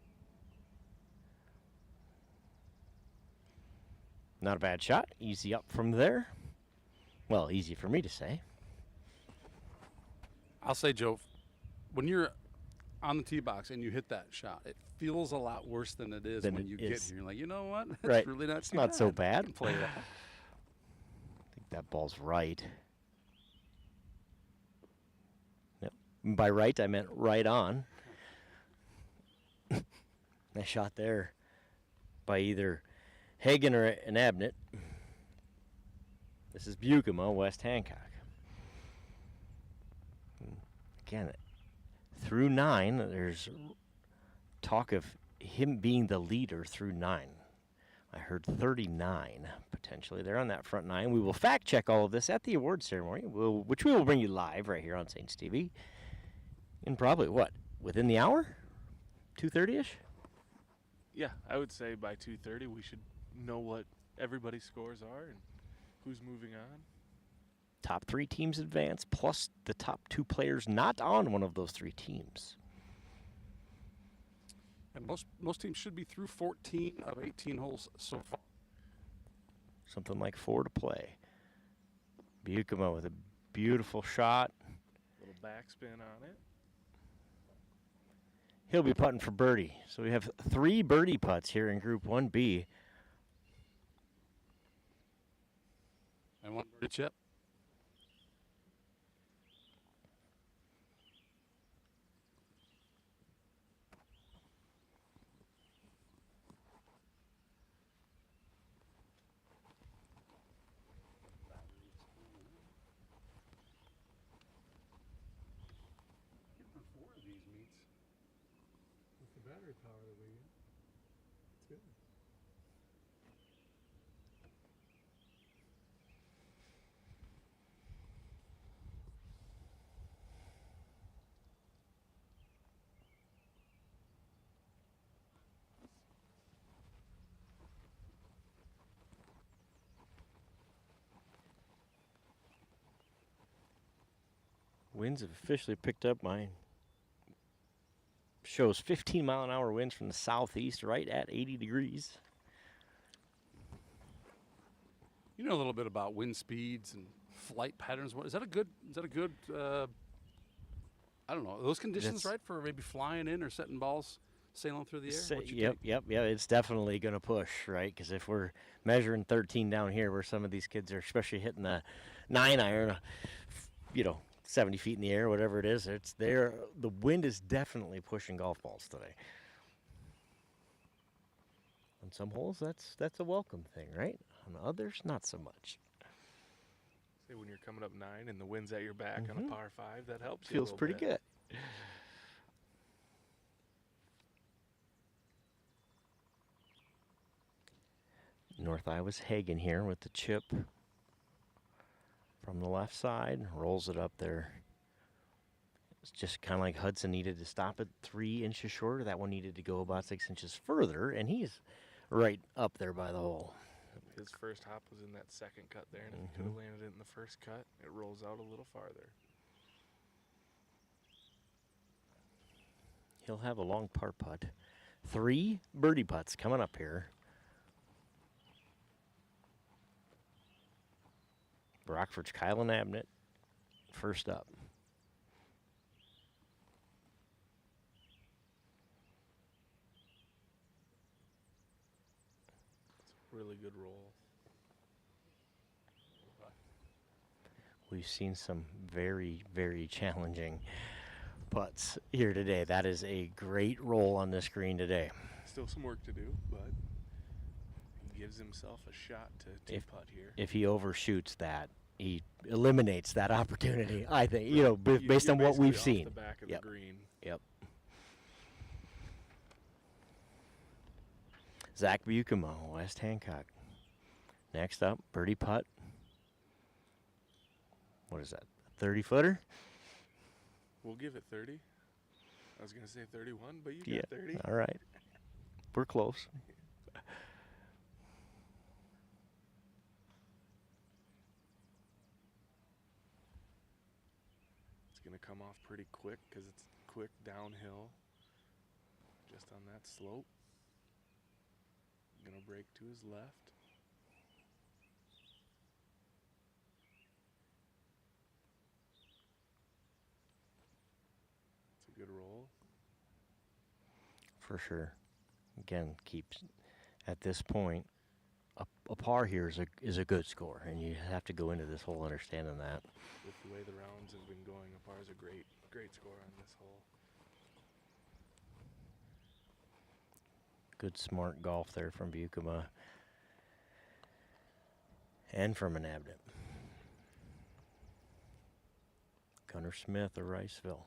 Not a bad shot. Easy up from there. Well, easy for me to say. I'll say, Joe, when you're on the tee box and you hit that shot, it feels a lot worse than it is when you get here. You're like, you know what? It's right. really not It's not so bad. I can play that. I think that ball's right. Yep. By right, I meant right on. Nice shot there by either Hagen or an Abnett. This is Bukema, West Hancock. Again, through 9, there's talk of him being the leader through 9. I heard 39 potentially there on that front 9. We will fact check all of this at the award ceremony, which we will bring you live right here on Saints TV. In probably, what, within the hour? 2:30-ish? Yeah, I would say by 2:30 we should know what everybody's scores are and who's moving on. Top 3 teams advance, plus the top 2 players not on one of those 3 teams. And most teams should be through 14 of 18 holes so far. Something like 4 to play. Bukema with a beautiful shot. Little backspin on it. He'll be putting for birdie. So we have 3 birdie putts here in Group 1B. And 1 birdie chip. Battery power that we get. It's good. Winds have officially picked up. Mine shows 15-mile-an-hour winds from the southeast, right at 80 degrees. You know a little bit about wind speeds and flight patterns. Is that a good? I don't know. Are those conditions right for maybe flying in or setting balls sailing through the air? Yep. It's definitely going to push, right? Because if we're measuring 13 down here, where some of these kids are, especially hitting the 9-iron, 70 feet in the air, whatever it is, it's there. The wind is definitely pushing golf balls today. On some holes, that's a welcome thing, right? On others, not so much. Say when you're coming up 9 and the wind's at your back on a par 5, that helps. Feels pretty good. North Iowa's Hagen here with the chip from the left side, rolls it up there. It's just kind of like Hudson needed to stop it 3 inches shorter. That one needed to go about 6 inches further, and he's right up there by the hole. His first hop was in that second cut there, and if he could have landed it in the first cut, it rolls out a little farther. He'll have a long par putt. 3 birdie putts coming up here. Rockford's Kylan Abnett first up. good roll. We've seen some very, very challenging putts here today. That is a great roll on this green today. Still some work to do, but he gives himself a shot to putt here. If he overshoots that, he eliminates that opportunity, I think, you know, based on what we've seen. Off the back of the green. Yep. Zach Bukema, West Hancock. Next up, birdie putt. What is that, 30-footer? We'll give it 30. I was going to say 31, but you got 30. All right. We're close. It's going to come off pretty quick because it's quick downhill. Just on that slope. Going to break to his left. It's a good roll. For sure. Again, keeps at this point, a par here is a good score, and you have to go into this hole understanding that. With the way the rounds have been going, a par is a great score on this hole. Good, smart golf there from Bukema and from an Abnett. Gunnar Smith of Riceville.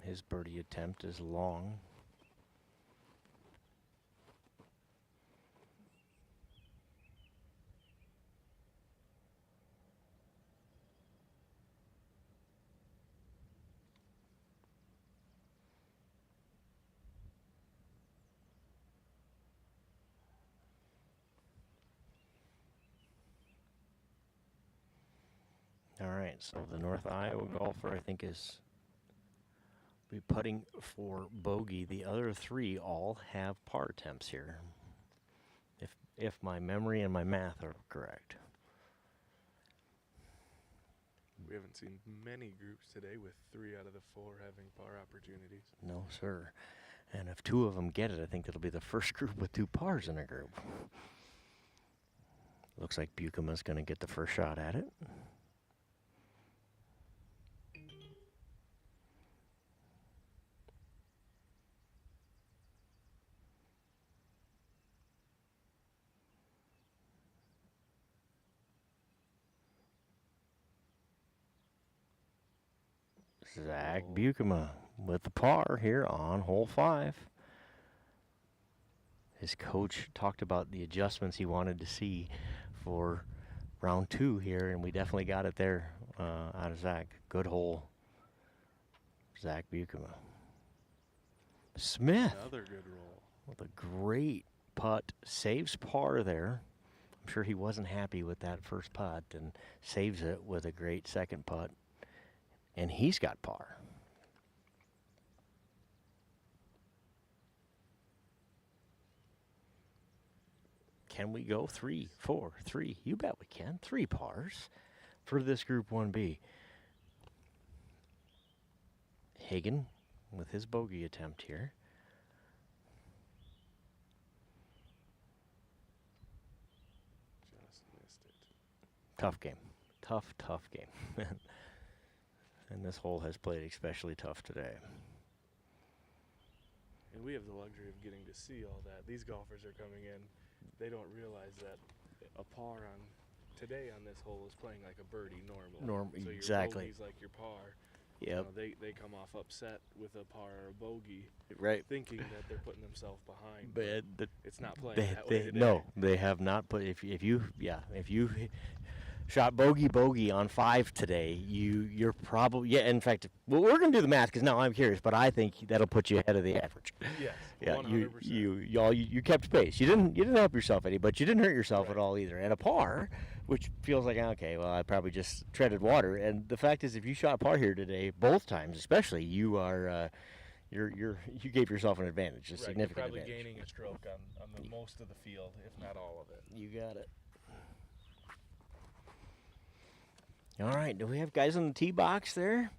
His birdie attempt is long. All right, so the North Iowa golfer, I think, is be putting for bogey. The other three all have par attempts here, if my memory and my math are correct. We haven't seen many groups today with 3 out of the 4 having par opportunities. No, sir. And if 2 of them get it, I think that'll be the first group with 2 pars in a group. Looks like Bukema's going to get the first shot at it. Zach Bukema with the par here on hole 5. His coach talked about the adjustments he wanted to see for round 2 here, and we definitely got it there out of Zach. Good hole. Zach Bukema. Smith. Another good roll. With a great putt. Saves par there. I'm sure he wasn't happy with that first putt and saves it with a great second putt. And he's got par. Can we go 3, 4, 3? You bet we can. 3 pars for this Group 1B. Hagen with his bogey attempt here. Just missed it. Tough game. Tough game. And this hole has played especially tough today. And we have the luxury of getting to see all that. These golfers are coming in. They don't realize that a par on today on this hole is playing like a birdie normal. So Exactly. Your bogey's like your par. Yep. You know, they come off upset with a par or a bogey, Right. thinking that they're putting themselves behind. But it's not playing that way today. No, they have not put. If you shot bogey on 5 today, you're probably In fact, well, we're gonna do the math because now I'm curious, but I think that'll put you ahead of the average. Yes. Yeah, 100%. you kept pace. You didn't help yourself any, but you didn't hurt yourself at all either. And a par, which feels like okay, well, I probably just treaded water. And the fact is, if you shot par here today, both times especially, you are you gave yourself an advantage, a significant You're probably advantage. gaining a stroke on the most of the field, if not all of it. You got it. All right, do we have guys on the tee box there?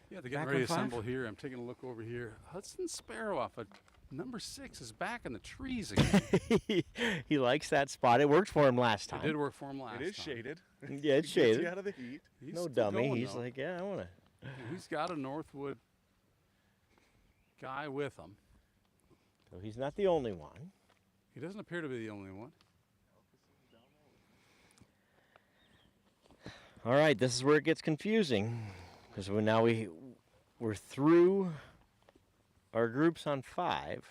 Yeah, they're getting Back ready on to 5? assemble here. I'm taking a look over here. Hudson Sparrow off of number 6 is back in the trees again. He likes that spot. It worked for him last time. It did work for him last time. It is shaded. Yeah, it's It gets shaded. you out of the heat. He's No still dummy. going, He's though. like, yeah, I want to. And he's got a Northwood guy with him. So he's not the only one. He doesn't appear to be the only one. All right, this is where it gets confusing because we're through our groups on 5.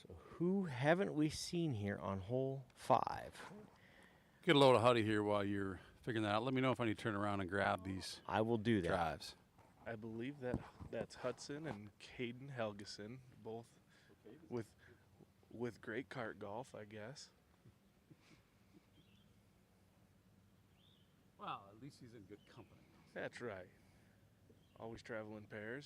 So who haven't we seen here on hole 5? Get a load of Huddy here while you're figuring that out. Let me know if I need to turn around and grab these. I will do that. Drives. I believe that's Hudson and Caden Helgeson, both with great cart golf, I guess. Well, at least he's in good company. That's right. Always travel in pairs.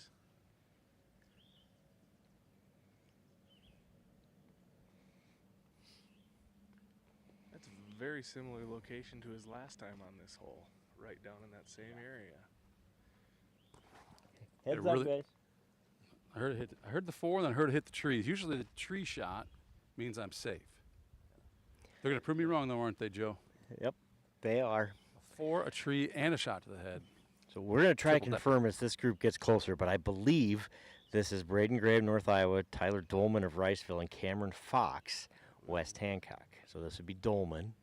That's a very similar location to his last time on this hole, right down in that same area. Heads It up, really- guys. I heard the 4 and then I heard it hit the trees. Usually the tree shot means I'm safe. They're going to prove me wrong, though, aren't they, Joe? Yep, they are. 4, a tree, and a shot to the head. So we're going to try to Triple confirm as this group gets closer, but I believe this is Braden Gray of North Iowa, Tyler Dolman of Riceville, and Cameron Fox, West Hancock. So this would be Dolman.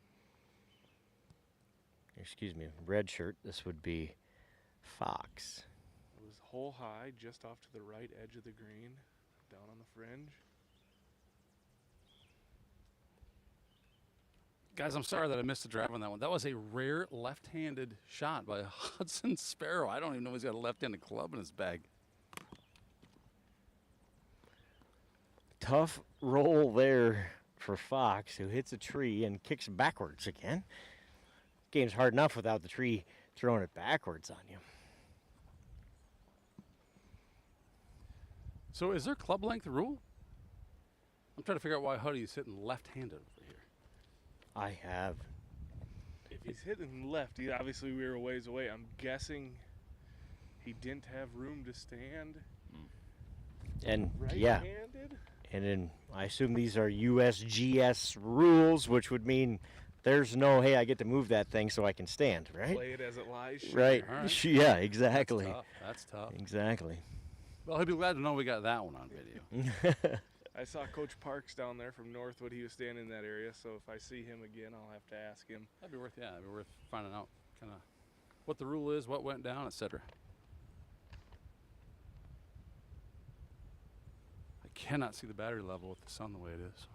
Excuse me, red shirt. This would be Fox. It was hole high, just off to the right edge of the green, down on the fringe. Guys, I'm sorry that I missed the drive on that one. That was a rare left-handed shot by Hudson Sparrow. I don't even know he's got a left-handed club in his bag. Tough roll there for Fox, who hits a tree and kicks backwards again. Game's hard enough without the tree throwing it backwards on you. So is there club length rule? I'm trying to figure out why Huddy is hitting left-handed over here. I have. If he's hitting left, obviously we were a ways away. I'm guessing he didn't have room to stand. And yeah, Right-handed? and then I assume these are USGS rules, which would mean there's no, hey, I get to move that thing so I can stand, right? Play it as it lies. Sure. Right. All right. Yeah, exactly. That's tough. Exactly. Well, he'll be glad to know we got that one on video. I saw Coach Parks down there from Northwood. He was standing in that area, so if I see him again, I'll have to ask him. That'd be worth finding out kind of what the rule is, what went down, etc. I cannot see the battery level with the sun the way it is.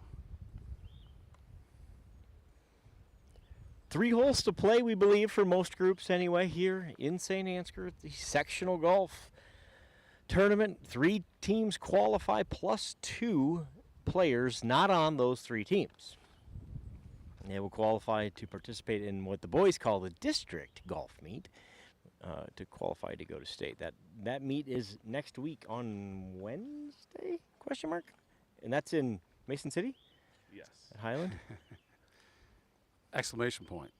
3 holes to play, we believe, for most groups anyway, here in St. Ansgar at the sectional golf tournament. 3 teams qualify plus 2 players not on those 3 teams. They will qualify to participate in what the boys call the district golf meet to qualify to go to state. That meet is next week on Wednesday, question mark? And that's in Mason City? Yes. At Highland? Exclamation point.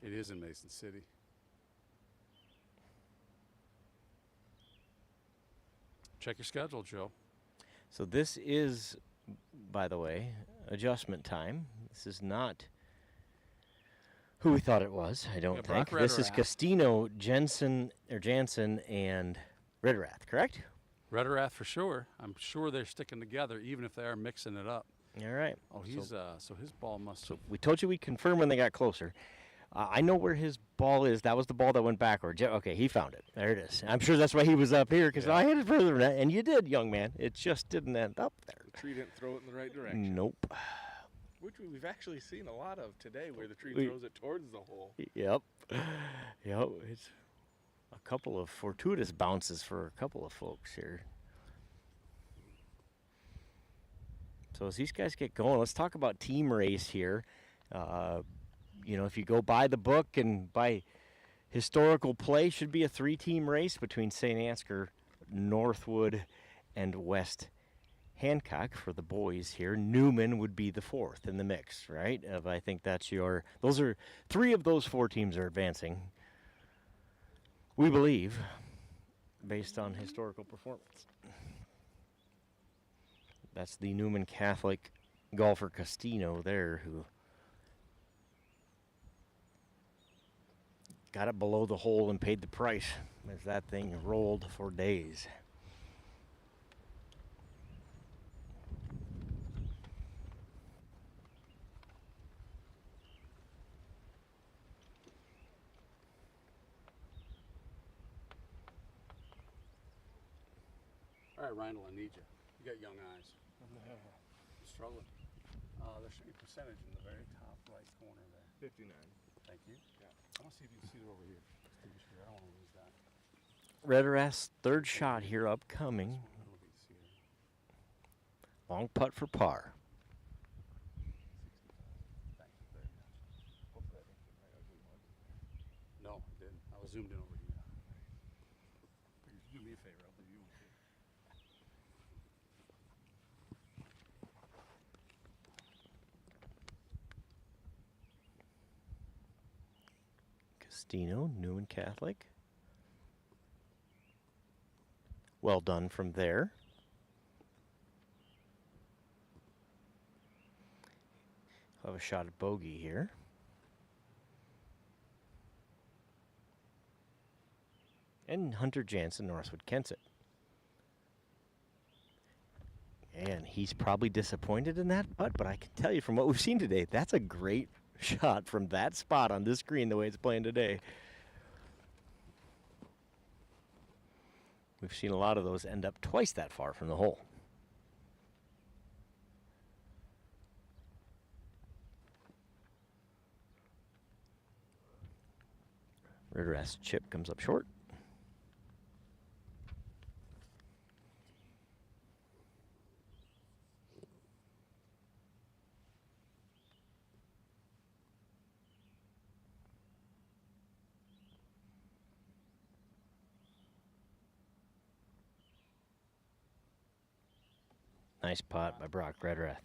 It is in Mason City. Check your schedule, Joe. So this is, by the way, adjustment time. This is not who we thought it was, I don't think. Brock This is Rederath. Castino, Jansen, and Ritterath, correct? Rederath for sure. I'm sure they're sticking together, even if they are mixing it up. All right. Oh, he's so his ball must. So we told you we'd confirm when they got closer. I know where his ball is. That was the ball that went backwards. Yeah, okay, he found it. There it is. I'm sure that's why he was up here, because I hit it further than that. And you did, young man. It just didn't end up there. The tree didn't throw it in the right direction. Nope. Which we've actually seen a lot of today, where the tree We- throws it towards the hole. Yep. Yep. It's a couple of fortuitous bounces for a couple of folks here. So as these guys get going, let's talk about team race here. If you go by the book and by historical play, should be a 3-team race between St. Ansgar, Northwood, and West Hancock for the boys here. Newman would be the fourth in the mix, right? I think that's those are 3 of those 4 teams are advancing, we believe, based on historical performance. That's the Newman Catholic golfer Castino there, who got it below the hole and paid the price as that thing rolled for days. All right, Randall, I need you. You got young eyes. I'm struggling. There should be a percentage in the very top right corner there. 59. Thank you. Yeah. I want to see if you can see it over here. Just to be sure. I don't want to lose that. Rederath's third shot here upcoming. Long putt for par. No, I didn't. I was zoomed in over here. Do me a favor. I'll do you one too. Castino, Newman Catholic. Well done from there. I'll have a shot at bogey here. And Hunter Jansen, Northwood Kensett. And he's probably disappointed in that putt, but I can tell you from what we've seen today, that's a great shot from that spot on this green the way it's playing today. We've seen a lot of those end up twice that far from the hole. Rederath's chip comes up short. Nice putt by Brock Rederath.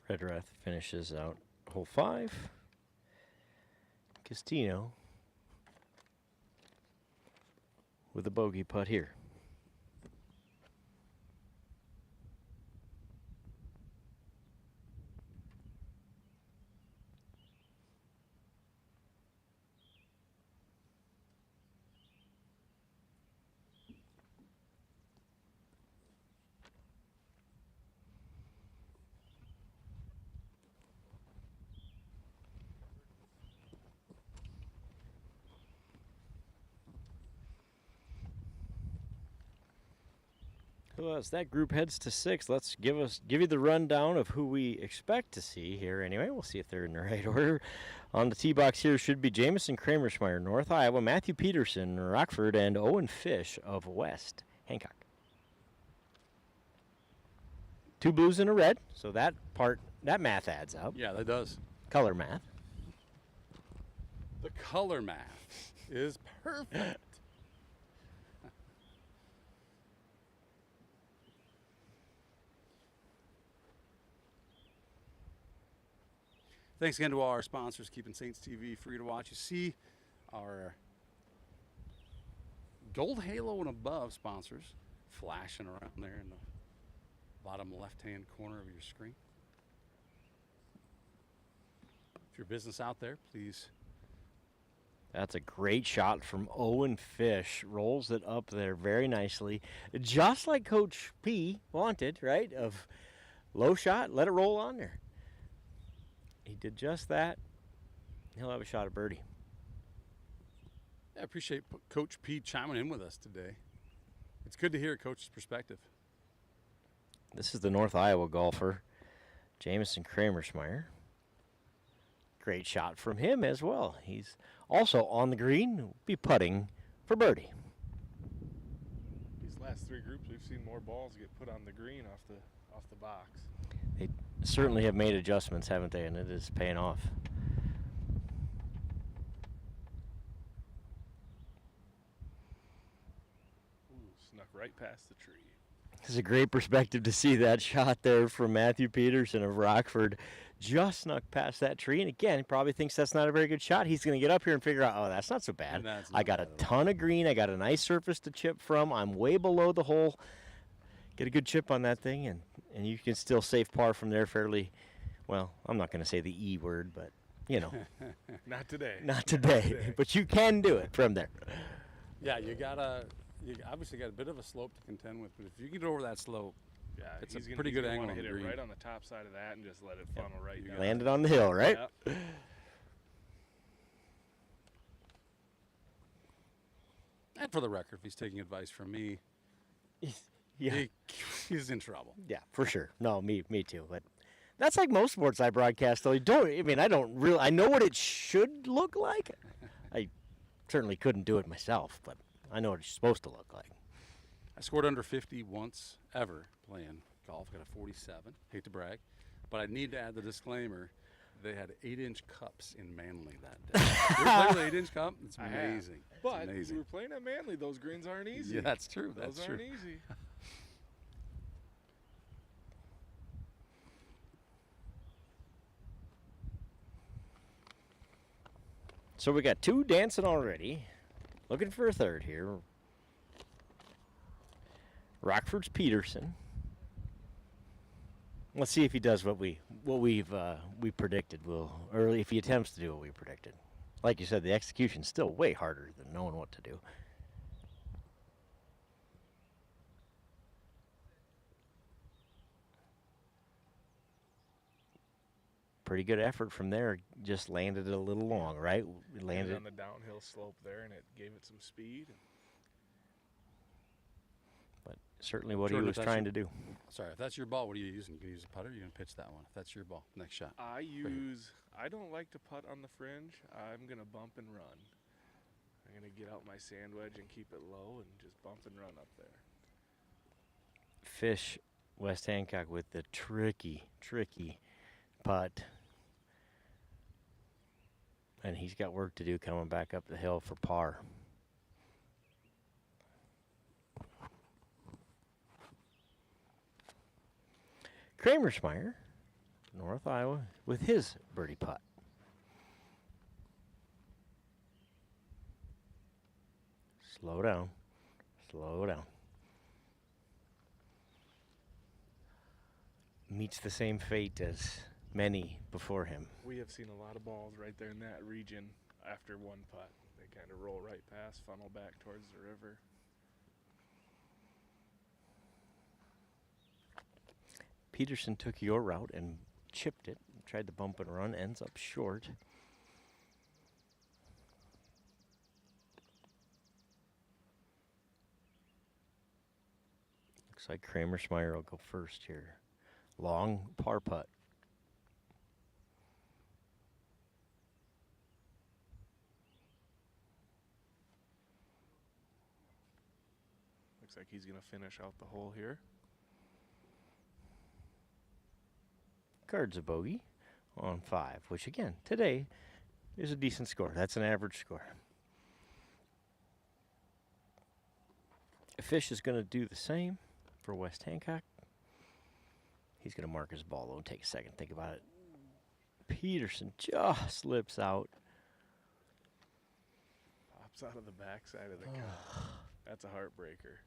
Rederath finishes out hole 5. Castino with a bogey putt here. So as that group heads to 6, let's give you the rundown of who we expect to see here. Anyway, we'll see if they're in the right order. On the tee box here should be Jamison Kramerschmeyer, North Iowa, Matthew Peterson, Rockford, and Owen Fish of West Hancock. 2 blues and a red, so that math adds up. Yeah, that does. Color math. The color math is perfect. Thanks again to all our sponsors, keeping Saints TV free to watch. You see our gold halo and above sponsors flashing around there in the bottom left-hand corner of your screen. If your business out there, please That's a great shot from Owen Fish. Rolls it up there very nicely. Just like Coach P wanted, right? Of low shot, let it roll on there. He did just that. He'll have a shot at birdie. I appreciate Coach P chiming in with us today. It's good to hear a coach's perspective. This is the North Iowa golfer, Jamison Kramersmeyer. Great shot from him as well. He's also on the green, be putting for birdie. These last three groups, we've seen more balls get put on the green off the box. They certainly have made adjustments, haven't they? And it is paying off. Ooh, snuck right past the tree. This is a great perspective to see that shot there from Matthew Peterson of Rockford. Just snuck past that tree. And again, he probably thinks that's not a very good shot. He's going to get up here and figure out, oh, that's not so bad. I got a ton of green. I got a nice surface to chip from. I'm way below the hole. Get a good chip on that thing, and you can still save par from there fairly. Well, I'm not going to say the E word, but, you know. Not today. Not today. But you can do it from there. Yeah, you obviously got a bit of a slope to contend with, but if you get over that slope, yeah, it's he's a pretty good angle want on to the hit green. it right on the top side of that and just let it funnel right down. Landed on the hill, right? Yep. And for the record, if he's taking advice from me, Yeah. he's in trouble. Yeah, for sure. No, me too. But that's like most sports I broadcast, though. I know what it should look like. I certainly couldn't do it myself, but I know what it's supposed to look like. I scored under 50 once ever playing golf. I got a 47. Hate to brag, but I need to add the disclaimer. They had 8-inch cups in Manly that day. You ever play with an 8-inch cup? It's amazing. But it's amazing. you were playing at Manly. Those greens aren't easy. Yeah, that's true. Those That's aren't true. easy. So we got two dancing already. Looking for a third here. Rockford's Peterson. Let's see if he does what we predicted. Or if he attempts to do what we predicted. Like you said, the execution's still way harder than knowing what to do. Pretty good effort from there. Just landed it a little long, right? Landed on the downhill slope there, and it gave it some speed. But certainly what Jordan, he was trying to do. Sorry, if that's your ball, what are you using? You can use a putter. You're gonna pitch that one. If that's your ball, next shot. I don't like to putt on the fringe. I'm gonna bump and run. I'm gonna get out my sand wedge and keep it low and just bump and run up there. Fish, West Hancock with the tricky putt. And he's got work to do coming back up the hill for par. Kramersmeyer, North Iowa, with his birdie putt. Slow down. Slow down. Meets the same fate as many before him. We have seen a lot of balls right there in that region after one putt. They kind of roll right past, funnel back towards the river. Peterson took your route and chipped it. Tried to bump and run, ends up short. Looks like Kramersmeyer will go first here. Long par putt. Looks like he's going to finish out the hole here. Card's a bogey on 5, which again, today is a decent score. That's an average score. Fish is going to do the same for West Hancock. He's going to mark his ball, though, and take a second. Think about it. Peterson just slips out. Pops out of the backside of the cup. That's a heartbreaker.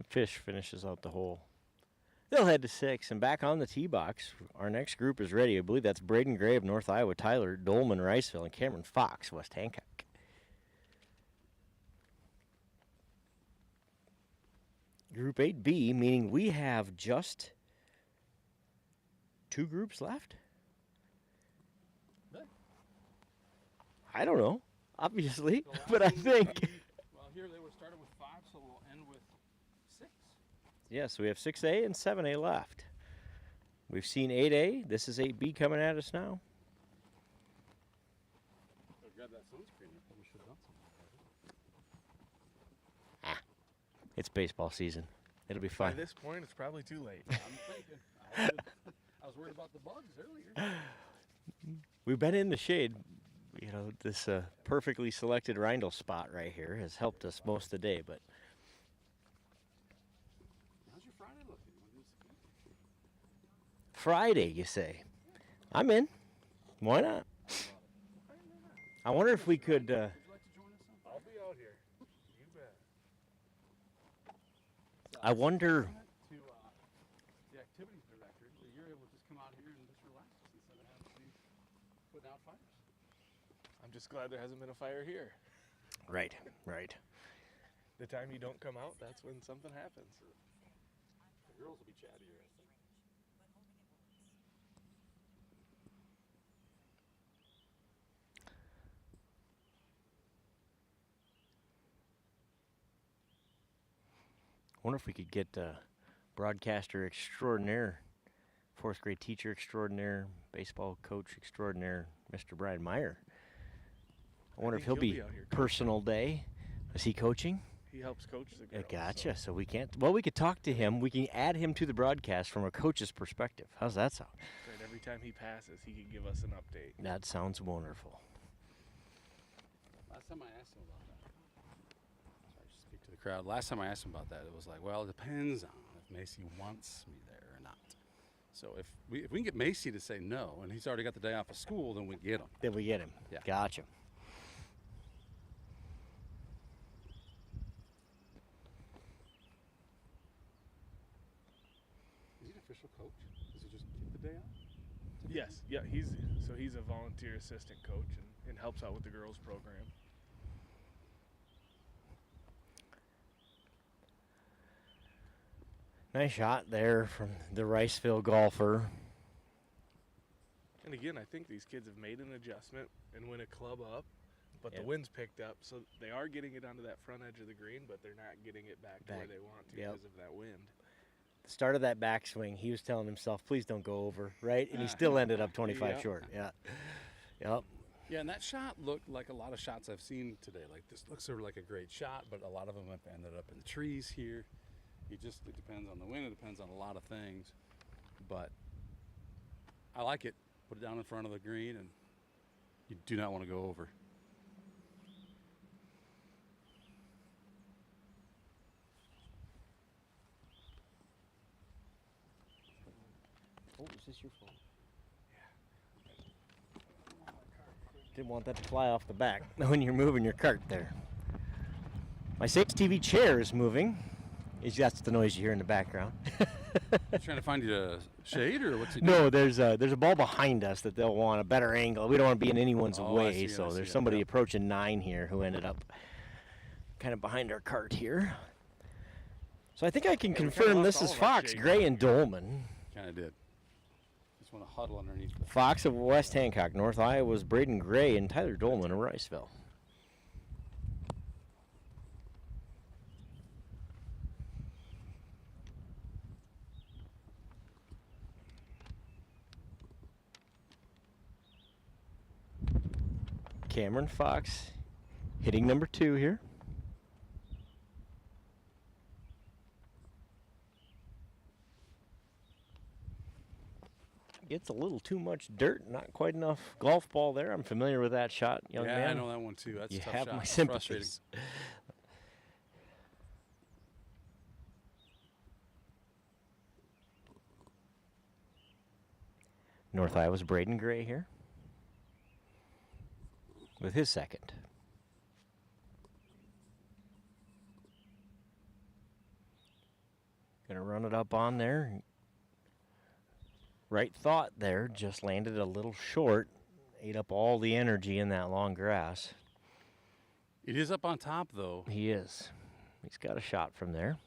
Fish finishes out the hole. They'll head to 6, and back on the tee box, our next group is ready. I believe that's Braden Gray of North Iowa, Tyler Dolman, Riceville, and Cameron Fox, West Hancock. Group 8B, meaning we have just 2 groups left? Really? I don't know, obviously, but I think. Well, here they were started with 5, so we'll end with 6. Yes, we have 6A and 7A left. We've seen 8A. This is 8B coming at us now. So grab that sunscreen. We should have done something. It's baseball season. It'll be By fun. this point, it's probably too late. I'm thinking. I was worried about the bugs earlier. We've been in the shade. You know, this perfectly selected Rindle spot right here has helped us most of the day, but How's your Friday looking? You wanna do some- Friday, you say? I'm in. Why not? I wonder if we could. I'll be out here. You bet. I wonder. To the activities director, that you're able to just come out here and just relax instead of having to be putting out fires. I'm just glad there hasn't been a fire here. Right, right. The time you don't come out, that's when something happens. The girls will be chattier, I think. I wonder if we could get broadcaster extraordinaire, 4th grade teacher extraordinaire, baseball coach extraordinaire, Mr. Brian Meyer. I wonder if he'll be out here personal day. Is he coaching? He helps coach the girls. Gotcha. So we can't. Well, we could talk to him. We can add him to the broadcast from a coach's perspective. How's that sound? Right, every time he passes, he can give us an update. That sounds wonderful. Last time I asked him about that, sorry, just speak to the crowd. Last time I asked him about that, it was like, well, it depends on if Macy wants me there or not. So if we can get Macy to say no, and he's already got the day off of school, then we get him. Then we get him. Yeah. Gotcha. Is he an official coach? Does he just get the day off? Yes, yeah, he's a volunteer assistant coach and helps out with the girls program. Nice shot there from the Riceville golfer. And again, I think these kids have made an adjustment and went a club up, but Yep. the wind's picked up, so they are getting it onto that front edge of the green, but they're not getting it back to where Back. they want to Yep. because of that wind. The start of that backswing, he was telling himself, please don't go over, right? And he still ended up 25 Yep. short. Yeah. Yep. Yeah, and that shot looked like a lot of shots I've seen today. Like, this looks sort of like a great shot, but a lot of them have ended up in the trees here. It depends on the wind. It depends on a lot of things. But I like it. Put it down in front of the green, and you do not want to go over. Oh, is this your phone? Yeah. Didn't want that to fly off the back when you're moving your cart there. My Saints TV chair is moving. That's the noise you hear in the background. You trying to find you a shade, or what's he doing? No, there's a ball behind us that they'll want a better angle. We don't want to be in anyone's Oh, I way, see it, I so see there's it, somebody yeah. approaching 9 here who ended up kind of behind our cart here. So I think I can Yeah, we kinda confirm lost this all is of our Fox, shade Gray, down and here. Dolman. Kind of did. Just want to huddle underneath. The Fox of West Hancock, North Iowa's Braden Gray, and Tyler Dolman of Riceville. Cameron Fox hitting number 2 here. Gets a little too much dirt, not quite enough golf ball there. I'm familiar with that shot, young yeah, man. I know that one too. That's You a tough have shot. my It's sympathies. North Iowa's Braden Gray here with his second. it up on there. Right thought there, just landed a little short. Ate up all the energy in that long grass. It is up on top, though. He is. He's got a shot from there.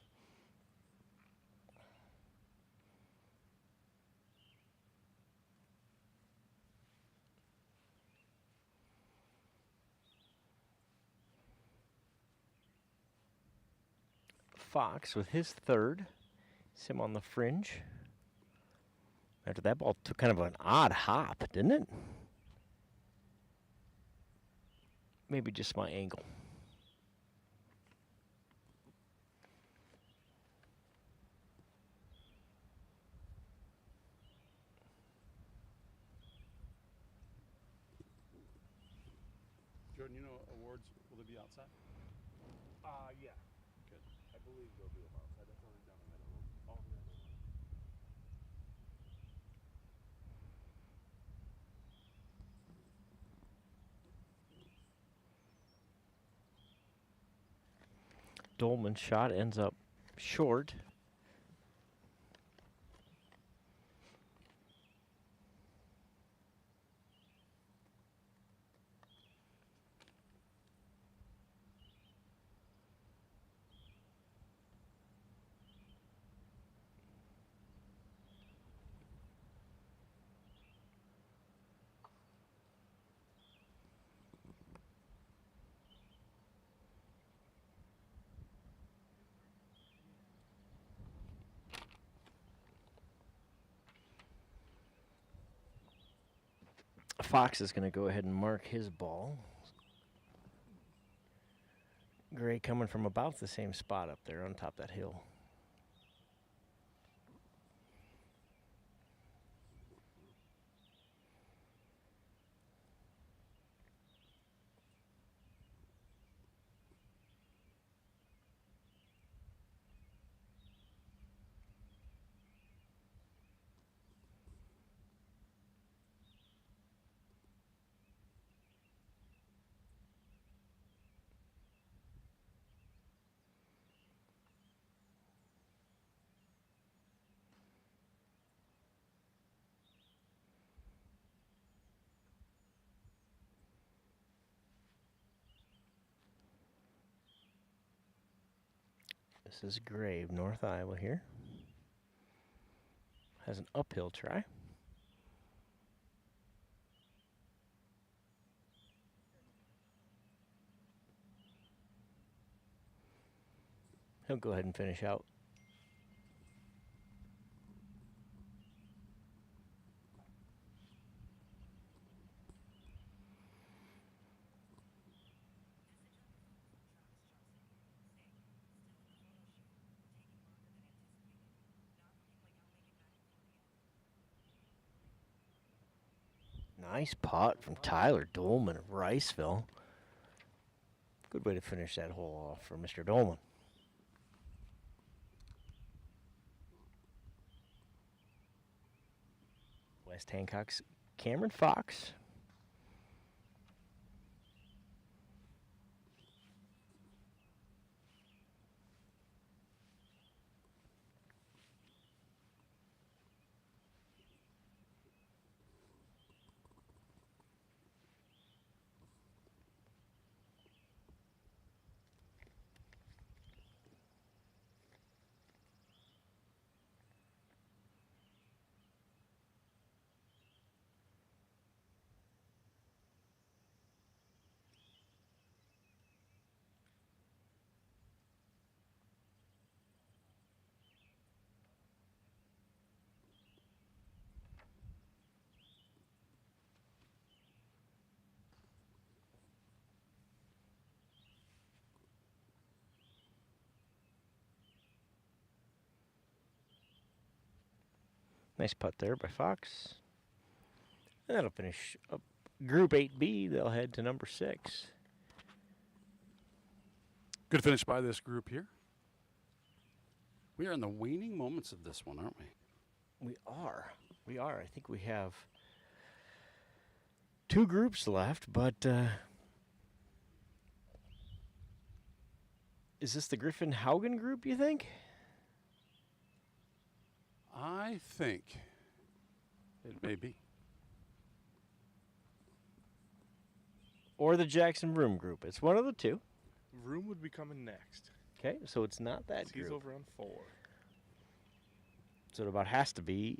Fox with his third. It's him on the fringe. After that ball took kind of an odd hop, didn't it? Maybe just my angle. Jordan, you know awards, will they be outside? Yeah. Good. I believe they'll do them outside. That's already done in that room. All the other ones. Dolman's shot ends up short. Fox is going to go ahead and mark his ball. Gray coming from about the same spot up there on top of that hill. This is Grave, North Iowa here. Has an uphill try. He'll go ahead and finish out. Nice putt from Tyler Dolman of Riceville. Good way to finish that hole off for Mr. Dolman. West Hancock's Cameron Fox. Nice putt there by Fox. And that'll finish up Group 8B. They'll head to number 6. Good finish by this group here. We are in the waning moments of this one, aren't we? We are. We are. I think we have 2 groups left, but is this the Griffin Haugen group, you think? I think it may be. Or the Jackson Vroom group. It's one of the two. Vroom would be coming next. Okay, so it's not that He's group. over on 4. So it about has to be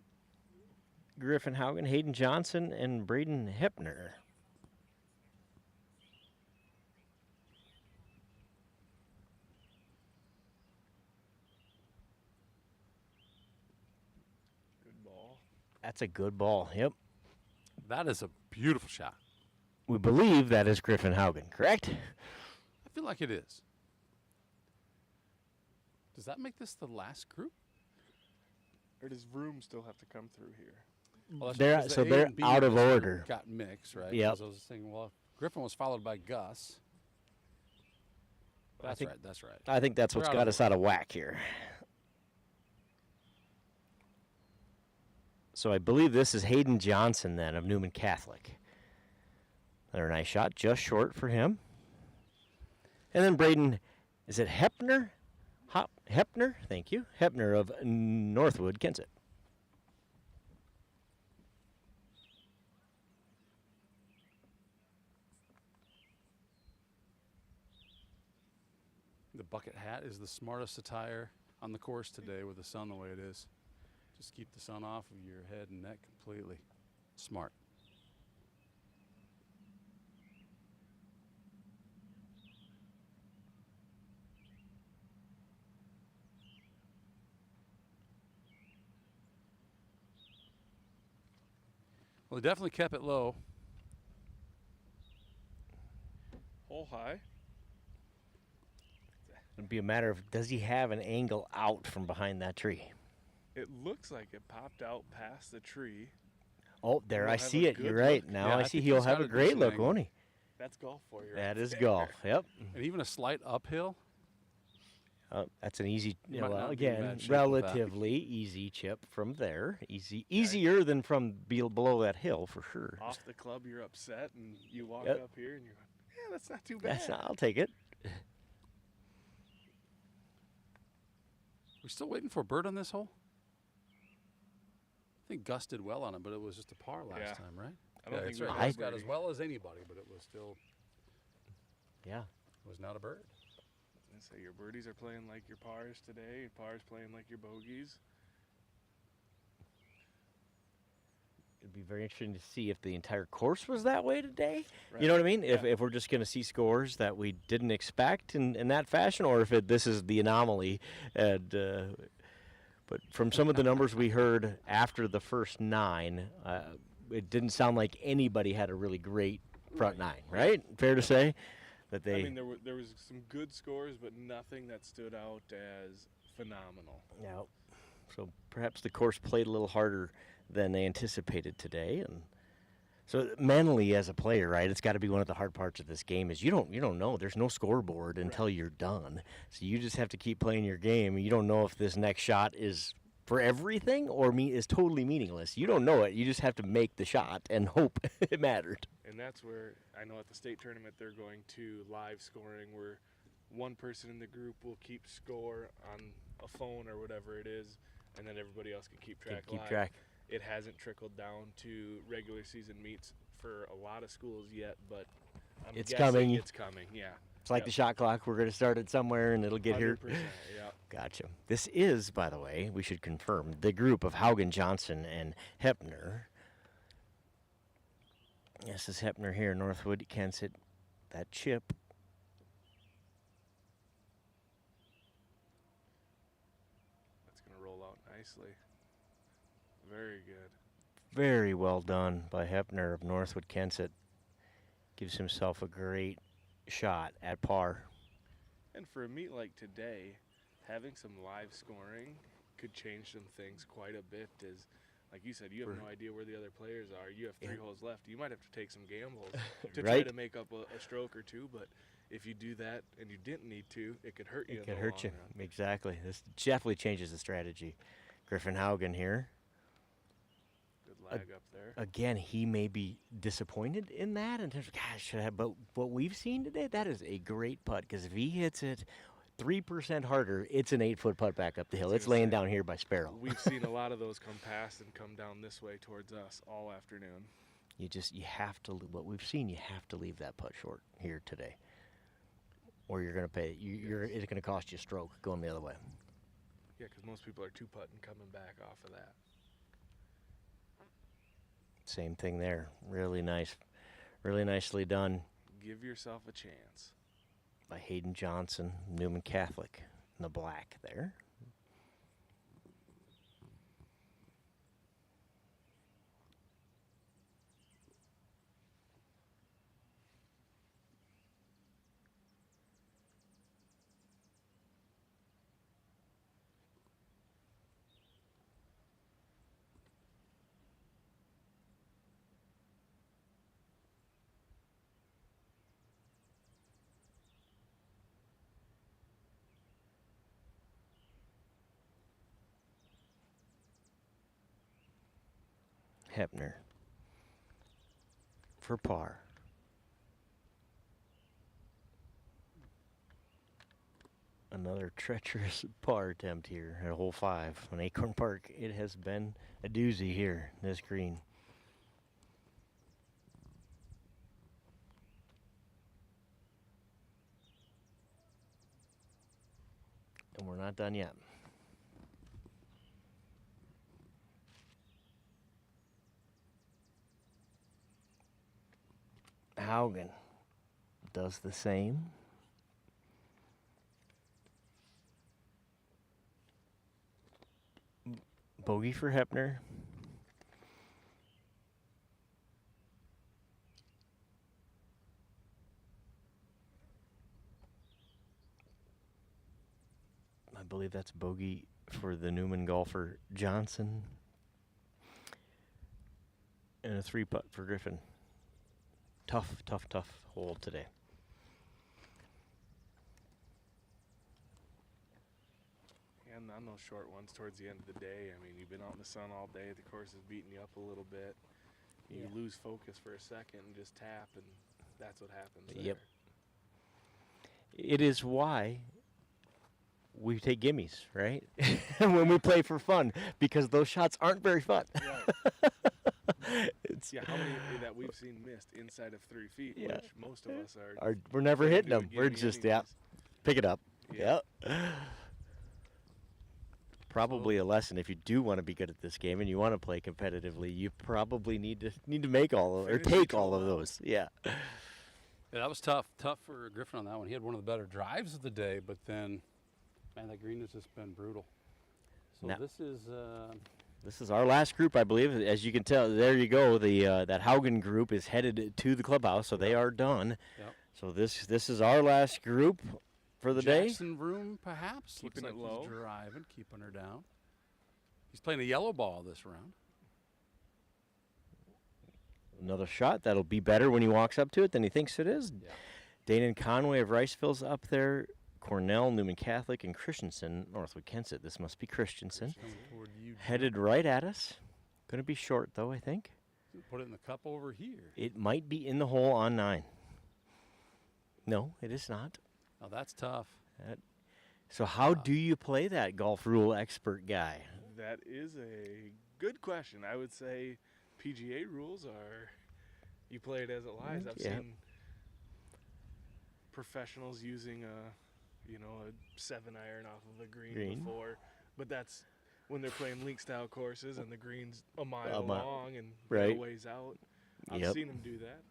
Griffin Haugen, Hayden Johnson, and Braden Hepner. Good ball. That's a good ball. Yep. That is a beautiful shot. We believe that is Griffin Haugen, correct? I feel like it is. Does that make this the last group? Or does Vroom still have to come through here? Well, that's They're- because so the A they're and B out of this group order. Got mixed, right? Yep. 'Cause I was thinking, well, Griffin was followed by Gus. I That's think- right. That's right. I think that's what's They're got us out of whack here. So I believe this is Hayden Johnson then of Newman Catholic. Another nice shot, just short for him. And then Braden, is it Hepner? Hepner, thank you. Hepner of Northwood, Kensett. The bucket hat is the smartest attire on the course today with the sun the way it is. Just keep the sun off of your head and neck completely. Smart. Well, they definitely kept it low. Hole high. It'd be a matter of, does he have an angle out from behind that tree? It looks like it popped out past the tree. Oh, there, He'll I have see a it. You're good right. look. Now Yeah, I I see think he'll he's have got a a great decent look, angle. won't he? That's golf for you. That right is there. golf. Yep. And even a slight uphill. That's an easy, You might well, not be in again, bad shape with that. relatively easy chip from there. Easier than from below that hill for sure. Off the club, you're upset, and you walk Yep. up here, and you're like, yeah, that's not too bad. I'll take it. We're still waiting for a bird on this hole? I think Gus did well on it, but it was just a par last Yeah. time, right? I don't think that's we right. got a Gus got as birdie. well as anybody, but it was still Yeah. was not a bird. So your birdies are playing like your pars today, your pars playing like your bogeys. It'd be very interesting to see if the entire course was that way today. Right. You know what I mean? Yeah. If we're just going to see scores that we didn't expect in that fashion, or if this is the anomaly. And but from some of the numbers we heard after the first 9, it didn't sound like anybody had a really great front 9, right? Fair to say that they. I mean, there was some good scores, but nothing that stood out as phenomenal. Yeah. So perhaps the course played a little harder than they anticipated today, and so mentally as a player, right, it's got to be one of the hard parts of this game is you don't know. There's no scoreboard until you're done, so you just have to keep playing your game. You don't know if this next shot is for everything or is totally meaningless. You don't know it. You just have to make the shot and hope it mattered. And that's where I know at the state tournament they're going to live scoring, where one person in the group will keep score on a phone or whatever it is, and then everybody else can keep track. Keep live. track. It hasn't trickled down to regular season meets for a lot of schools yet, but I'm It's guessing coming. It's coming, yeah. It's like the shot clock. We're going to start it somewhere, and it'll get here. 100%, yeah. Gotcha. This is, by the way, we should confirm, the group of Haugen, Johnson, and Hepner. This is Hepner here, Northwood, Kensett. That chip. That's going to roll out nicely. Very good. Very well done by Hepner of Northwood, Kensett. Gives himself a great shot at par. And for a meet like today, having some live scoring could change some things quite a bit. As, like you said, you have no idea where the other players are. You have 3 holes left. You might have to take some gambles to try Right. to make up a stroke or two. But if you do that and you didn't need to, it could hurt you. It in could the hurt you. long run. Exactly. This definitely changes the strategy. Griffin Haugen here. Good lag up there. Again, he may be disappointed in that in terms of, gosh, should I have, but what we've seen today, that is a great putt because if he hits it 3% harder, it's an 8-foot putt back up the hill. It's laying down here by Sparrow. We've seen a lot of those come past and come down this way towards us all afternoon. You have to, what we've seen, you have to leave that putt short here today. Or you're going to pay, it's going to cost you a stroke going the other way. Yeah, because most people are 2-putting coming back off of that. Same thing there. Really nice. Really nicely done. Give yourself a chance. By Hayden Johnson, Newman Catholic, in the black there. Hepner for par. Another treacherous par attempt here at hole 5 on Acorn Park. It has been a doozy here, this green. And we're not done yet. Haugen does the same. Bogey for Hepner. I believe that's bogey for the Newman golfer Johnson. And a 3-putt for Griffin. Tough hole today. And on those short ones towards the end of the day, I mean, you've been out in the sun all day. The course is beating you up a little bit. You lose focus for a second and just tap, and that's what happens there. Yep. It is why we take gimmies, right? When we play for fun, because those shots aren't very fun. Right. How many that we've seen missed inside of 3 feet, which most of us are. We're never hitting them. We're just, pick it up. Yep. Probably a lesson if you do want to be good at this game and you want to play competitively, you probably need to make all of or take all of those. Yeah. Yeah, that was tough. Tough for Griffin on that one. He had one of the better drives of the day, but then, man, that green has just been brutal. So Now, this is our last group, I believe. As you can tell, there you go. The that Haugen group is headed to the clubhouse, so they are done. Yep. So this is our last group for the day. Jackson Room, perhaps. Keeping Looks it like low. He's driving, keeping her down. He's playing a yellow ball this round. Another shot. That'll be better when he walks up to it than he thinks it is. Yeah. Dana Conway of Riceville's up there. Cornell, Newman Catholic, and Christensen, Northwood Kensett. This must be Christensen. Headed right at us. Going to be short, though, I think. Put it in the cup over here. It might be in the hole on 9. No, it is not. Oh, that's tough. So how do you play that, golf rule expert guy? That is a good question. I would say PGA rules are you play it as it lies. I've seen professionals using a 7-iron off of a green before, but that's when they're playing link style courses and the green's a mile long and a ways out. I've seen them do that.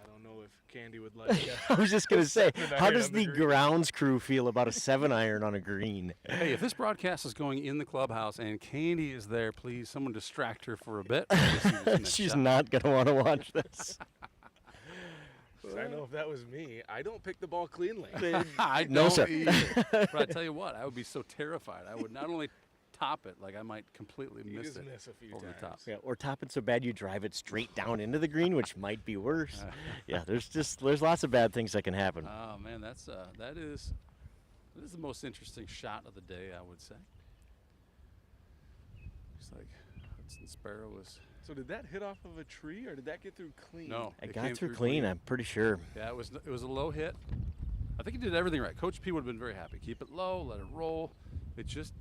I don't know if Candy would like that. I was just going to say, how does the grounds crew feel about a 7-iron on a green? Hey, if this broadcast is going in the clubhouse and Candy is there, please, someone distract her for a bit. She's not going to want to watch this. I know if that was me, I don't pick the ball cleanly. I don't either. But I tell you what, I would be so terrified. I would not only top it, like I might completely miss it miss a few over times. the top. Yeah, or top it so bad you drive it straight down into the green, which might be worse. Yeah, there's lots of bad things that can happen. Oh man, that is the most interesting shot of the day, I would say. Looks like Hudson Sparrow was. So did that hit off of a tree or did that get through clean? No, it got through clean. I'm pretty sure. Yeah, it was a low hit. I think he did everything right. Coach P would have been very happy. Keep it low, let it roll. It just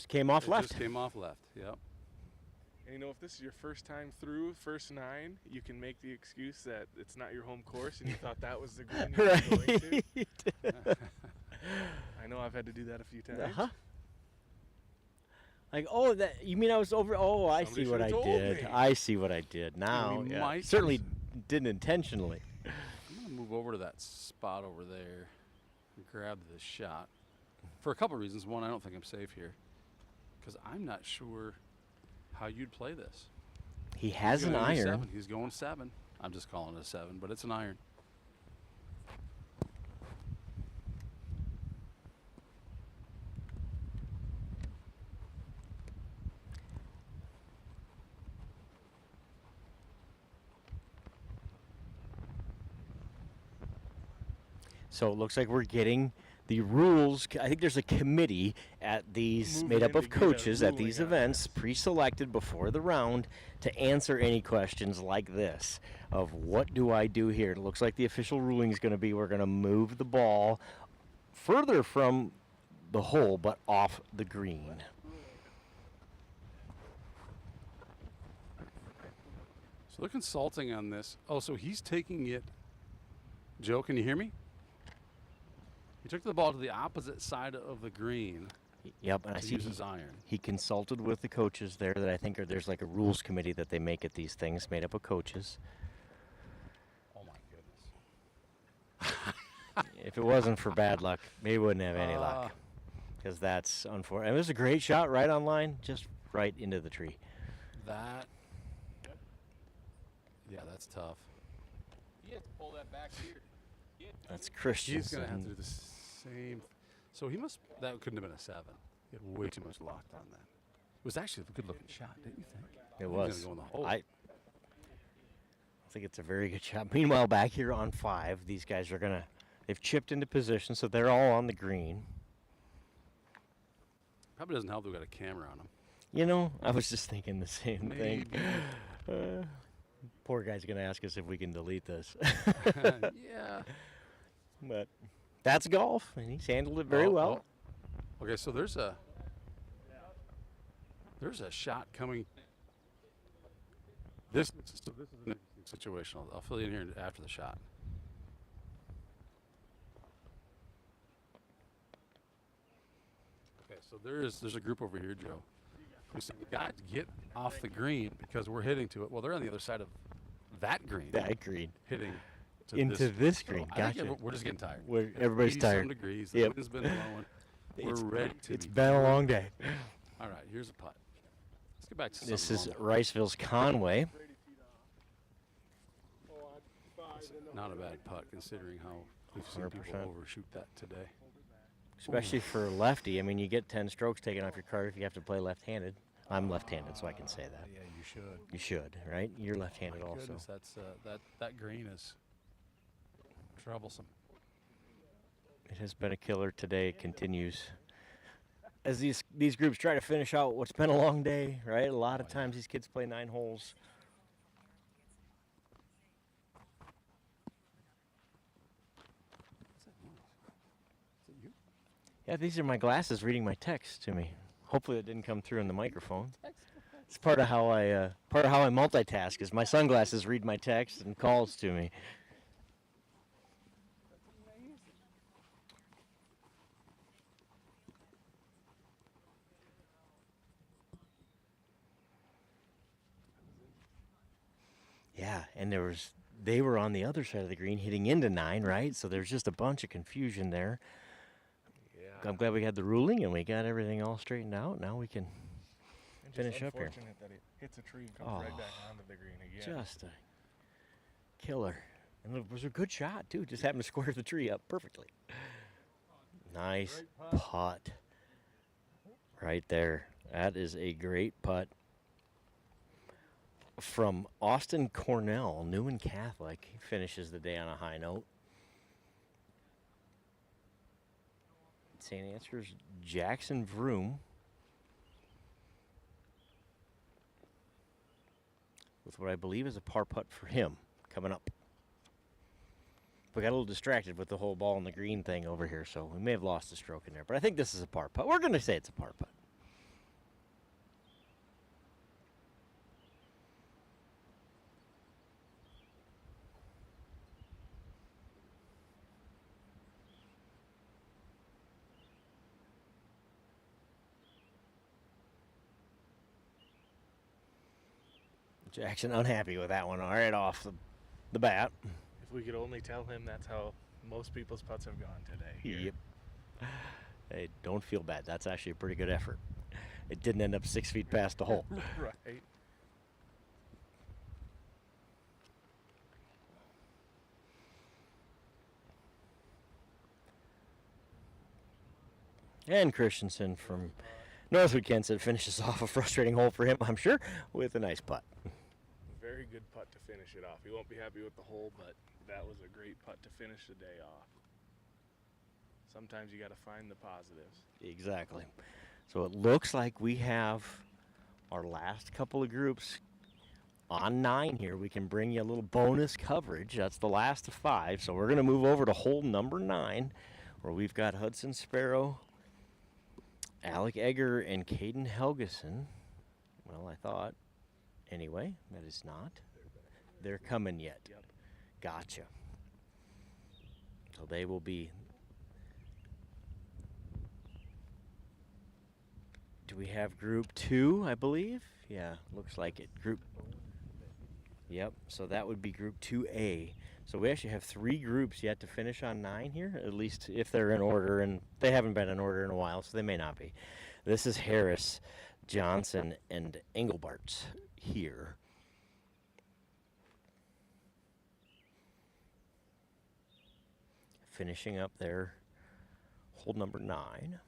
came off left. Just came off left. Yep. And you know, if this is your first time through, first 9, you can make the excuse that it's not your home course and you thought that was the green you were going to. I know I've had to do that a few times. Uh-huh. Like, oh, that you mean I was over? Oh, I Somebody see what I should've told did. me. I see what I did now. we Yeah. might Certainly didn't intentionally. I'm going to move over to that spot over there and grab this shot for a couple of reasons. One, I don't think I'm safe here because I'm not sure how you'd play this. He has He's an gonna use iron. 7. He's going 7. I'm just calling it a 7, but it's an iron. So it looks like we're getting the rules. I think there's a committee at these made up of coaches at these events, pre-selected before the round, to answer any questions like this of what do I do here. It looks like the official ruling is going to be we're going to move the ball further from the hole but off the green. So they're consulting on this. Oh, so he's taking it. Joe, can you hear me? He took the ball to the opposite side of the green. Yep, and I to see use his iron. he consulted with the coaches there that I think there's like a rules committee that they make at these things made up of coaches. Oh my goodness. If it wasn't for bad luck, maybe we wouldn't have any luck. Because that's unfortunate. And it was a great shot right on line, just right into the tree. That. Yeah, that's tough. You have to pull that back here. That's Christian. He's going to have to do the same. So he must. That couldn't have been a 7. He had way too much locked on that. It was actually a good-looking shot, didn't you think? It He was. gonna go in the hole. I think it's a very good shot. Meanwhile, back here on 5, these guys are going to. They've chipped into position, so they're all on the green. Probably doesn't help that we got a camera on him. You know, I was just thinking the same thing. Poor guy's going to ask us if we can delete this. Yeah. But that's golf, and he's handled it very well. Oh. Okay, so there's a shot coming. This is an interesting situation. I'll fill you in here after the shot. Okay, so there's a group over here, Joe. Who said, guys, get off the green because we're hitting to it. Well, they're on the other side of that green. That green. Hitting to into this green. So I think Gotcha. we're just getting tired. Everybody's 80 tired. Some degrees. The Yep. wind's been blowing. We're ready to. It's been a long day. All right, here's a putt. Let's get back to This something is normal. Riceville's Conway. Not a bad putt considering how we've seen people 100%. overshoot that today. Especially for a lefty. I mean, you get 10 strokes taken off your card if you have to play left-handed. I'm left-handed, so I can say that. Yeah, you should. You should, right? You're left-handed My also. goodness, that's that green is troublesome. It has been a killer today. It continues. As these groups try to finish out what's been a long day, right? A lot of times these kids play 9 holes. Yeah, these are my glasses reading my text to me. Hopefully it didn't come through in the microphone. It's part of how I multitask. Is my sunglasses read my text and calls to me. Yeah, and they were on the other side of the green hitting into 9, right? So there's just a bunch of confusion there. Yeah. I'm glad we had the ruling and we got everything all straightened out. Now we can finish up here. Unfortunate that it hits a tree and comes right back onto the green again. Just a killer. And it was a good shot, too. Just happened to square the tree up perfectly. Nice putt. Right there. That is a great putt. From Austin Cornell, Newman Catholic. He finishes the day on a high note. St. Ansgar's Jackson Vroom with what I believe is a par putt for him coming up. We got a little distracted with the whole ball in the green thing over here, so we may have lost a stroke in there. But I think this is a par putt. We're going to say it's a par putt. Jackson unhappy with that one right off the bat. If we could only tell him that's how most people's putts have gone today. Yep. Hey, don't feel bad. That's actually a pretty good effort. It didn't end up 6 feet past the hole. Right. And Christensen from Northwood Kensett finishes off a frustrating hole for him, I'm sure, with a nice putt. Very good putt to finish it off. He won't be happy with the hole, but that was a great putt to finish the day off. Sometimes you got to find the positives. Exactly. So it looks like we have our last couple of groups on 9 here. We can bring you a little bonus coverage. That's the last of 5. So we're going to move over to hole number 9, where we've got Hudson Sparrow, Alec Egger, and Caden Helgeson. Well, I thought. Anyway, that is not. They're coming yet. Yep. Gotcha. So they will be. Do we have group 2, I believe? Yeah, looks like it. Yep, so that would be group 2A. So we actually have 3 groups yet to finish on 9 here, at least if they're in order, and they haven't been in order in a while, so they may not be. This is Harris, Johnson, and Engelbart's here. Finishing up their hole number 9.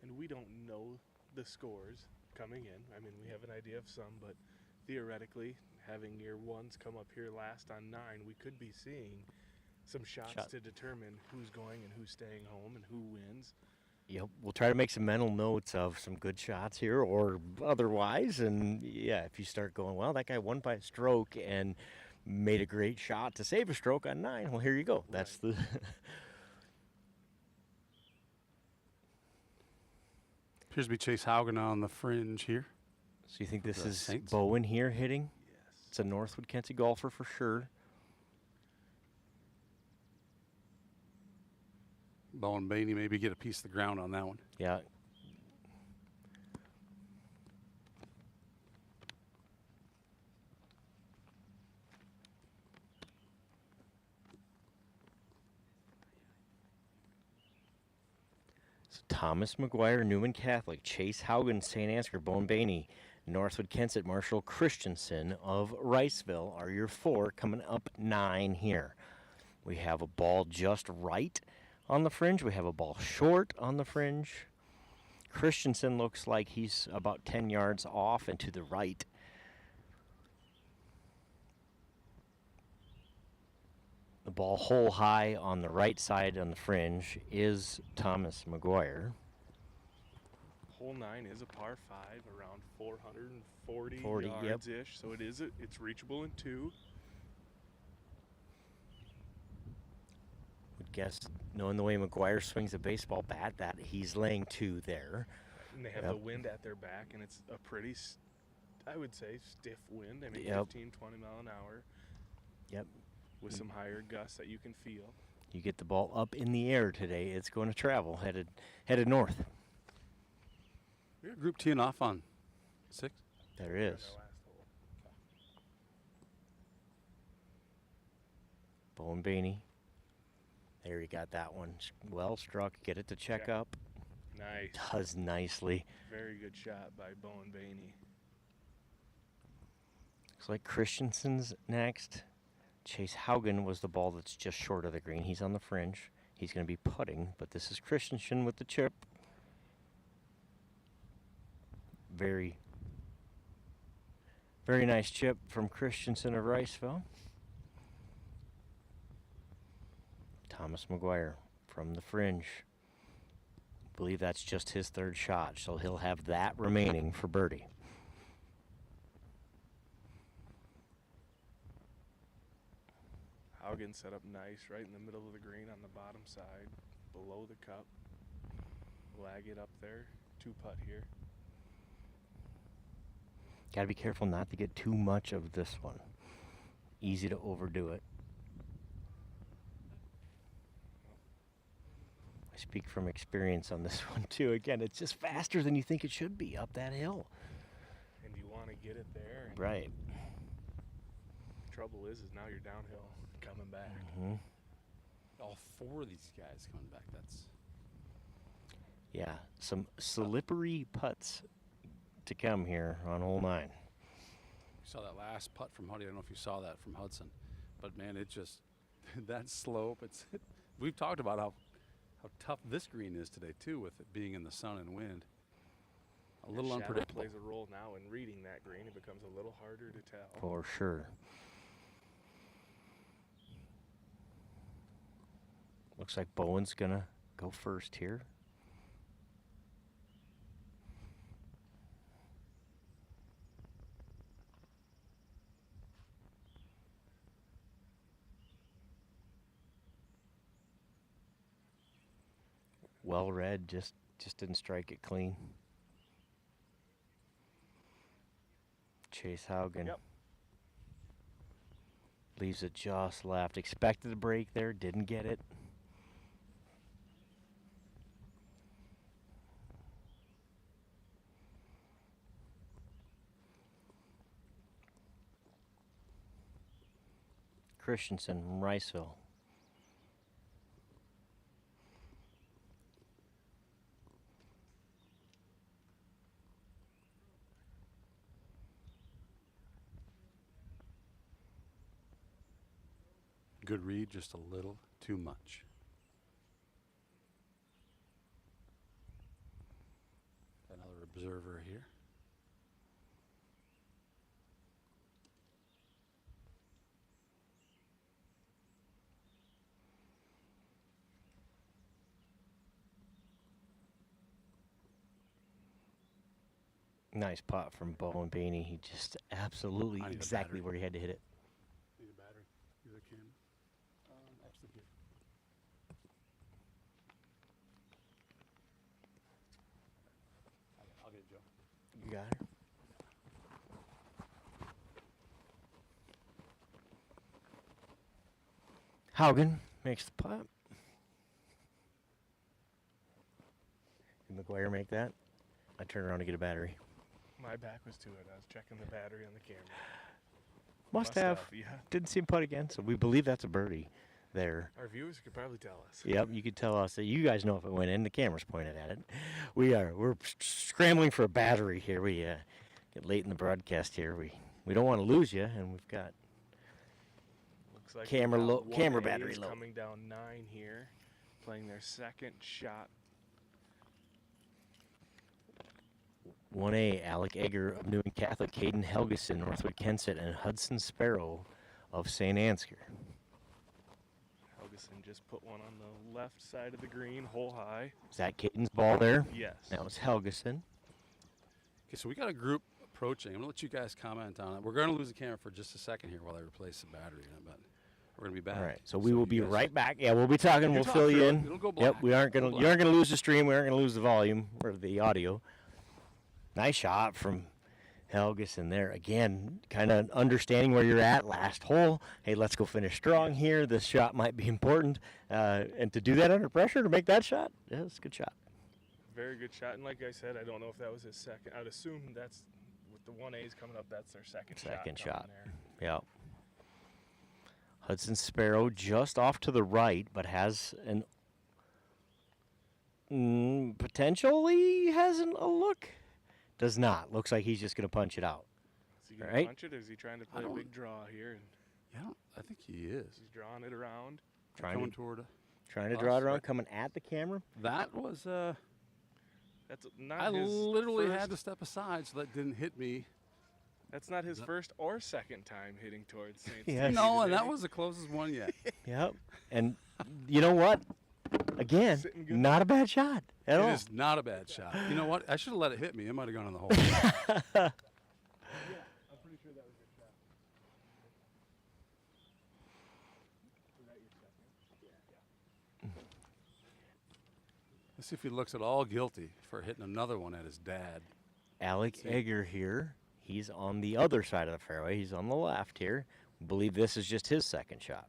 And we don't know the scores coming in. I mean, we have an idea of some, but theoretically, having your ones come up here last on 9, we could be seeing some shots to determine who's going and who's staying home and who wins. Yep, we'll try to make some mental notes of some good shots here or otherwise. And yeah, if you start going, well, that guy won by a stroke and made a great shot to save a stroke on 9, well, here you go. That's the... Appears to be Chase Haugen on the fringe here. So you think this The is Saints. Bowen here hitting? Yes. It's a Northwood Kensett golfer for sure. Bowen Bainey maybe get a piece of the ground on that one. Yeah. So Thomas McGuire, Newman Catholic, Chase Haugen, St. Ansgar, Bowen Bainey, Northwood Kensett, Marshall Christensen of Riceville are your 4 coming up 9 here. We have a ball just right on the fringe. We have a ball short on the fringe. Christensen looks like he's about 10 yards off and to the right. The ball hole high on the right side on the fringe is Thomas McGuire. Hole 9 is a par 5, around 440 40, yep. yards-ish, so it's reachable in 2. Would guess, knowing the way McGuire swings a baseball bat, that he's laying 2 there. And they have the wind at their back, and it's a pretty, I would say, stiff wind. I mean, 15, 20 mile an hour. Yep. With some higher gusts that you can feel. You get the ball up in the air today, it's going to travel, headed north. We're group teeing off on 6. There is. Bowen Bainey. There, you got that one. Well struck. Get it to check up. Nice. Does nicely. Very good shot by Bowen Bainey. Looks like Christensen's next. Chase Haugen was the ball that's just short of the green. He's on the fringe. He's going to be putting, but this is Christensen with the chip. Very, very nice chip from Christensen of Riceville. Thomas McGuire from the fringe. Believe that's just his third shot, so he'll have that remaining for birdie. Haugen set up nice right in the middle of the green on the bottom side, below the cup. Lag it up there. 2-putt here. Got to be careful not to get too much of this one. Easy to overdo it. I speak from experience on this one too. Again, it's just faster than you think it should be up that hill. And you want to get it there. And Right. Trouble is now you're downhill coming back. Mm-hmm. All 4 of these guys coming back. That's Yeah, some slippery putts to come here on hole 9. You saw that last putt from Huddy. I don't know if you saw that from Hudson, but man, it just that slope. We've talked about how tough this green is today too, with it being in the sun and wind. A little Shadow unpredictable. plays a role now in reading that green. It becomes a little harder to tell. For sure. Looks like Bowen's gonna go first here. Well read, just didn't strike it clean. Chase Haugen. Yep. Leaves it just left. Expected a break there, didn't get it. Christensen from Riceville. Good read, just a little too much. Another observer here. Nice pot from Bowen Bainey. He just absolutely I need a exactly battery. where he had to hit it. Need a battery. Use a camera. Actually, here. I'll get it, Joe. You got it. Haugen makes the putt. Did McGuire make that? I turned around to get a battery. My back was to it. I was checking the battery on the camera. Must have. Yeah. Didn't see him putt again, so we believe that's a birdie there. Our viewers could probably tell us. Yep, you could tell us that you guys know if it went in. The camera's pointed at it. We're scrambling for a battery here. We get late in the broadcast here. We don't want to lose you, and we've got Looks like camera we got low, camera 1A battery is low. coming down 9 here, playing their second shot. 1A, Alec Egger of Newman Catholic, Caden Helgeson, Northwood Kensett, and Hudson Sparrow of St. Ansgar. Helgeson just put one on the left side of the green, hole high. Is that Caden's ball there? Yes. That was Helgeson. Okay, so we got a group approaching. I'm going to let you guys comment on it. We're going to lose the camera for just a second here while I replace the battery, but we're going to be back. All right, so we will you be guys- right back. Yeah, we'll be talking. You We'll talk fill you through it. in. It'll go Yep, black. we aren't Go gonna. black. You aren't gonna lose the stream. We aren't gonna lose the volume or the audio. Nice shot from Helgeson there. Again, kind of understanding where you're at. Last hole. Hey, let's go finish strong here. This shot might be important, and to do that under pressure to make that shot, yeah, it's a good shot. Very good shot. And like I said, I don't know if that was his second. I'd assume that's, with the 1As coming up, that's their second shot. Second coming shot. there. Yeah. Hudson Sparrow just off to the right, but has an potentially has a look. Does not. Looks like he's just going to punch it out. Is he going Right? to punch it, or is he trying to play a don't- big draw here? And Yeah, I think he is. he's drawing it around. Coming toward Trying to us, draw it around, right? coming at the camera. That was, That's not I his literally first. had to step aside so that didn't hit me That's not his first or second time hitting towards Saints. Yes. No, and that was the closest one yet. Yep. And you know what? Again, not a bad shot at all. It is not a bad shot. You know what? I should have let it hit me. It might have gone in the hole. I'm pretty sure that was your shot. Let's see if he looks at all guilty for hitting another one at his dad. Alec Egger here. He's on the other side of the fairway. He's on the left here. Believe this is just his second shot.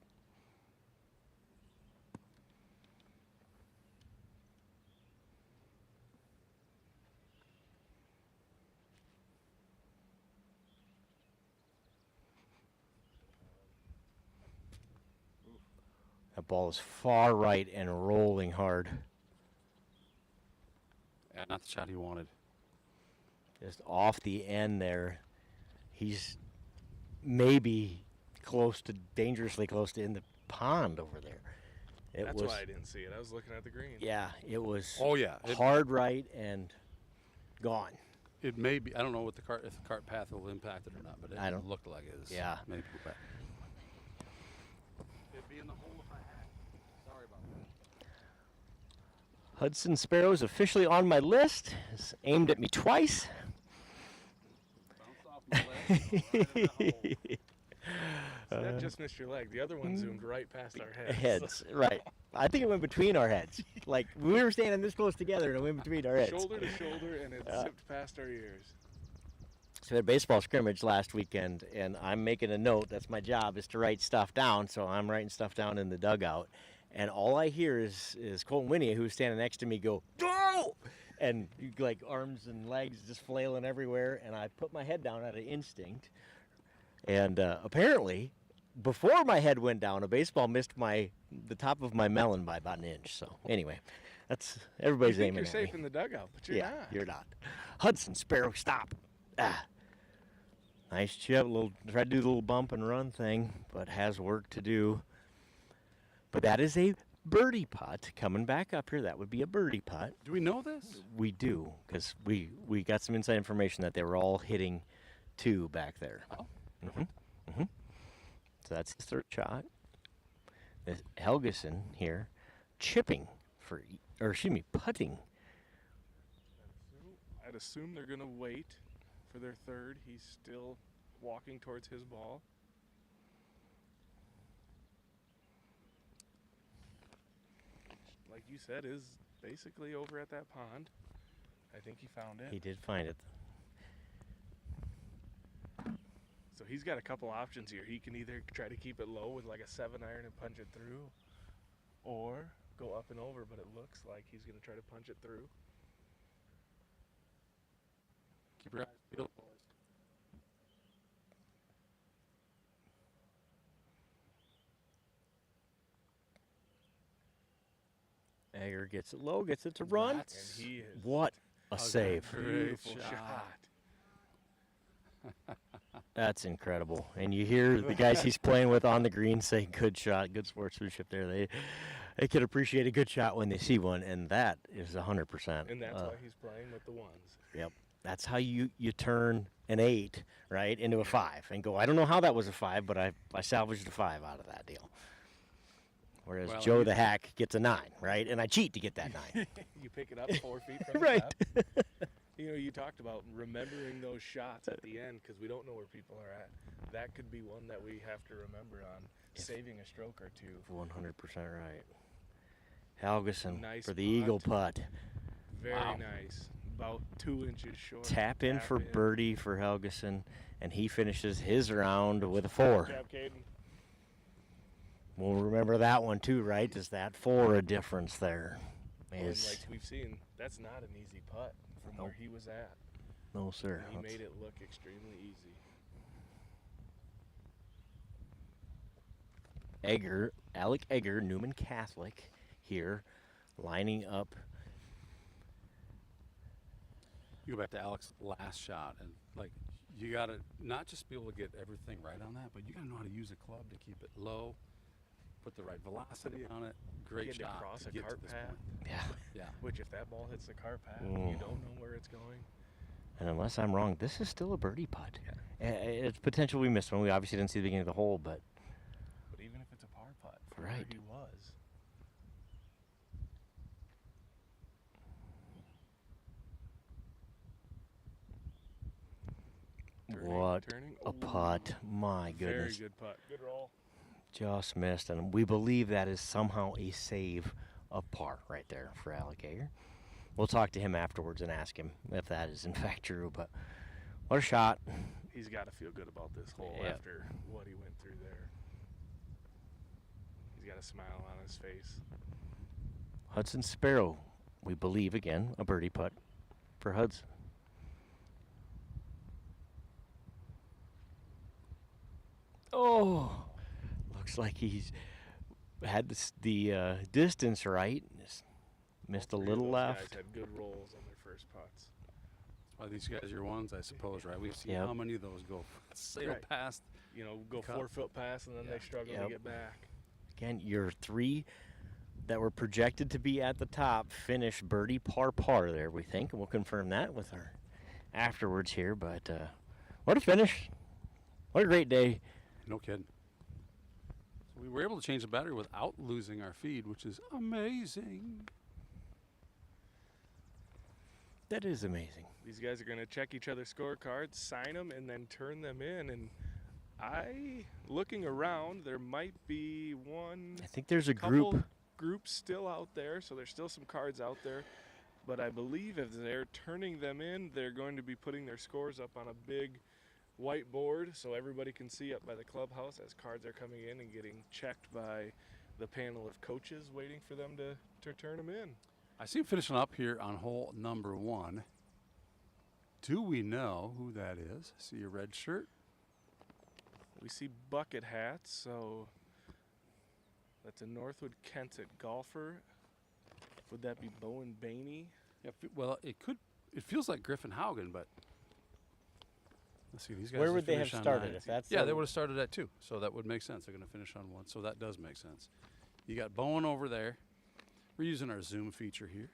That ball is far right and rolling hard. Yeah, not the shot he wanted. Just off the end there. He's maybe close to, dangerously close to in the pond over there. That's why I didn't see it. I was looking at the green. Yeah, it was It- hard right and gone. It may be. I don't know what if the cart path will impact it or not, but I it don't- looked like it was. Yeah. Maybe. But it'd be in the hole if I had. Sorry about that. Hudson Sparrow's officially on my list. It's aimed at me twice. Bounce off my leg. So that just missed your leg. The other one zoomed right past our heads. Heads, right. I think it went between our heads. Like, we were standing this close together, and it went between our heads. Shoulder to shoulder, and it zipped past our ears. So we had a baseball scrimmage last weekend, and I'm making a note. That's my job, is to write stuff down. So I'm writing stuff down in the dugout. And all I hear is Colton Winnie, who's standing next to me, go, "Go!" And like arms and legs just flailing everywhere. And I put my head down out of instinct. And apparently, before my head went down, a baseball missed the top of my melon by about an inch. So anyway, that's everybody's You think aiming you're at safe me. in the dugout, but you're not. You're not. Hudson Sparrow, stop. Nice chip. Try to do the little bump and run thing, but has work to do. But that is a birdie putt coming back up here. That would be a birdie putt. Do we know this? We do, because we got some inside information that they were all hitting two back there. Oh. So that's his third shot. There's Helgeson here, putting. I'd assume they're going to wait for their third. He's still walking towards his ball. Like you said, is basically over at that pond. I think he found it. He did find it. So he's got a couple options here. He can either try to keep it low with like a 7-iron and punch it through, or go up and over, but it looks like he's going to try to punch it through. Keep your eyes peeled, boys. Egger gets it low, gets it to run. And he is What a save. beautiful Great shot. That's incredible. And you hear the guys he's playing with on the green say, good shot, good sportsmanship there. They can appreciate a good shot when they see one, and that is 100%. And that's why he's playing with the ones. Yep. That's how you turn an 8, right, into a 5 and go, I don't know how that was a 5, but I salvaged a 5 out of that deal. Whereas Well, Joe the Hack gets a 9, right? And I cheat to get that 9. You pick it up 4 feet from Right. the top. You know, you talked about remembering those shots at the end because we don't know where people are at. That could be one that we have to remember on saving a stroke or two. 100% right. Helgeson Nice for the putt. eagle putt. Very Wow. nice. About 2 inches short. Tap in for in. birdie for Helgeson, and he finishes his round with a 4. Good job, Caden. We'll remember that one too, right? Is that 4 a difference there? And like we've seen, that's not an easy putt from where he was at. No, sir. And he made it look extremely easy. Egger, Alec Egger, Newman Catholic here, lining up. You go back to Alex's last shot, and like you got to not just be able to get everything right on that, but you got to know how to use a club to keep it low, put the right velocity on it. Great Getting shot across to a get to cart this path. point. Yeah. Yeah. Which, if that ball hits the cart path, Mm. you don't know where it's going. And unless I'm wrong, this is still a birdie putt. It's potential we missed one. We obviously didn't see the beginning of the hole, but even if it's a par putt, from right. where he was. What turning. a putt. My goodness. Very good putt. Good roll. Just missed, and we believe that is somehow a save of par right there for Alec Yeager. We'll talk to him afterwards and ask him if that is in fact true, but what a shot. He's got to feel good about this hole after what he went through there. He's got a smile on his face. Hudson Sparrow, we believe, again, a birdie putt for Hudson. Oh, looks like he's had the distance right. Just missed a little left. Guys had good rolls on their first putts. That's why these guys are your ones, I suppose, right? We've seen how many of those go sail past. You know, go 4 foot past, and then they struggle to get back. Again, your 3 that were projected to be at the top finished birdie par there, we think, and we'll confirm that with our afterwards here. But what a finish! What a great day! No kidding. So we were able to change the battery without losing our feed, which is amazing. That is amazing. These guys are going to check each other's scorecards, sign them, and then turn them in. And looking around, there might be I think there's a group still out there, so there's still some cards out there. But I believe if they're turning them in, they're going to be putting their scores up on a big whiteboard so everybody can see up by the clubhouse as cards are coming in and getting checked by the panel of coaches waiting for them to turn them in. I see him finishing up here on hole number 1. Do we know who that is? I see a red shirt. We see bucket hats, so that's a Northwood Kensett golfer. Would that be Bowen Bainey? Yeah, well, it feels like Griffin Haugen, but let's see. These guys. Where would they have started if that's? Yeah, they would have started at 2, so that would make sense. They're going to finish on 1, so that does make sense. You got Bowen over there. We're using our zoom feature here.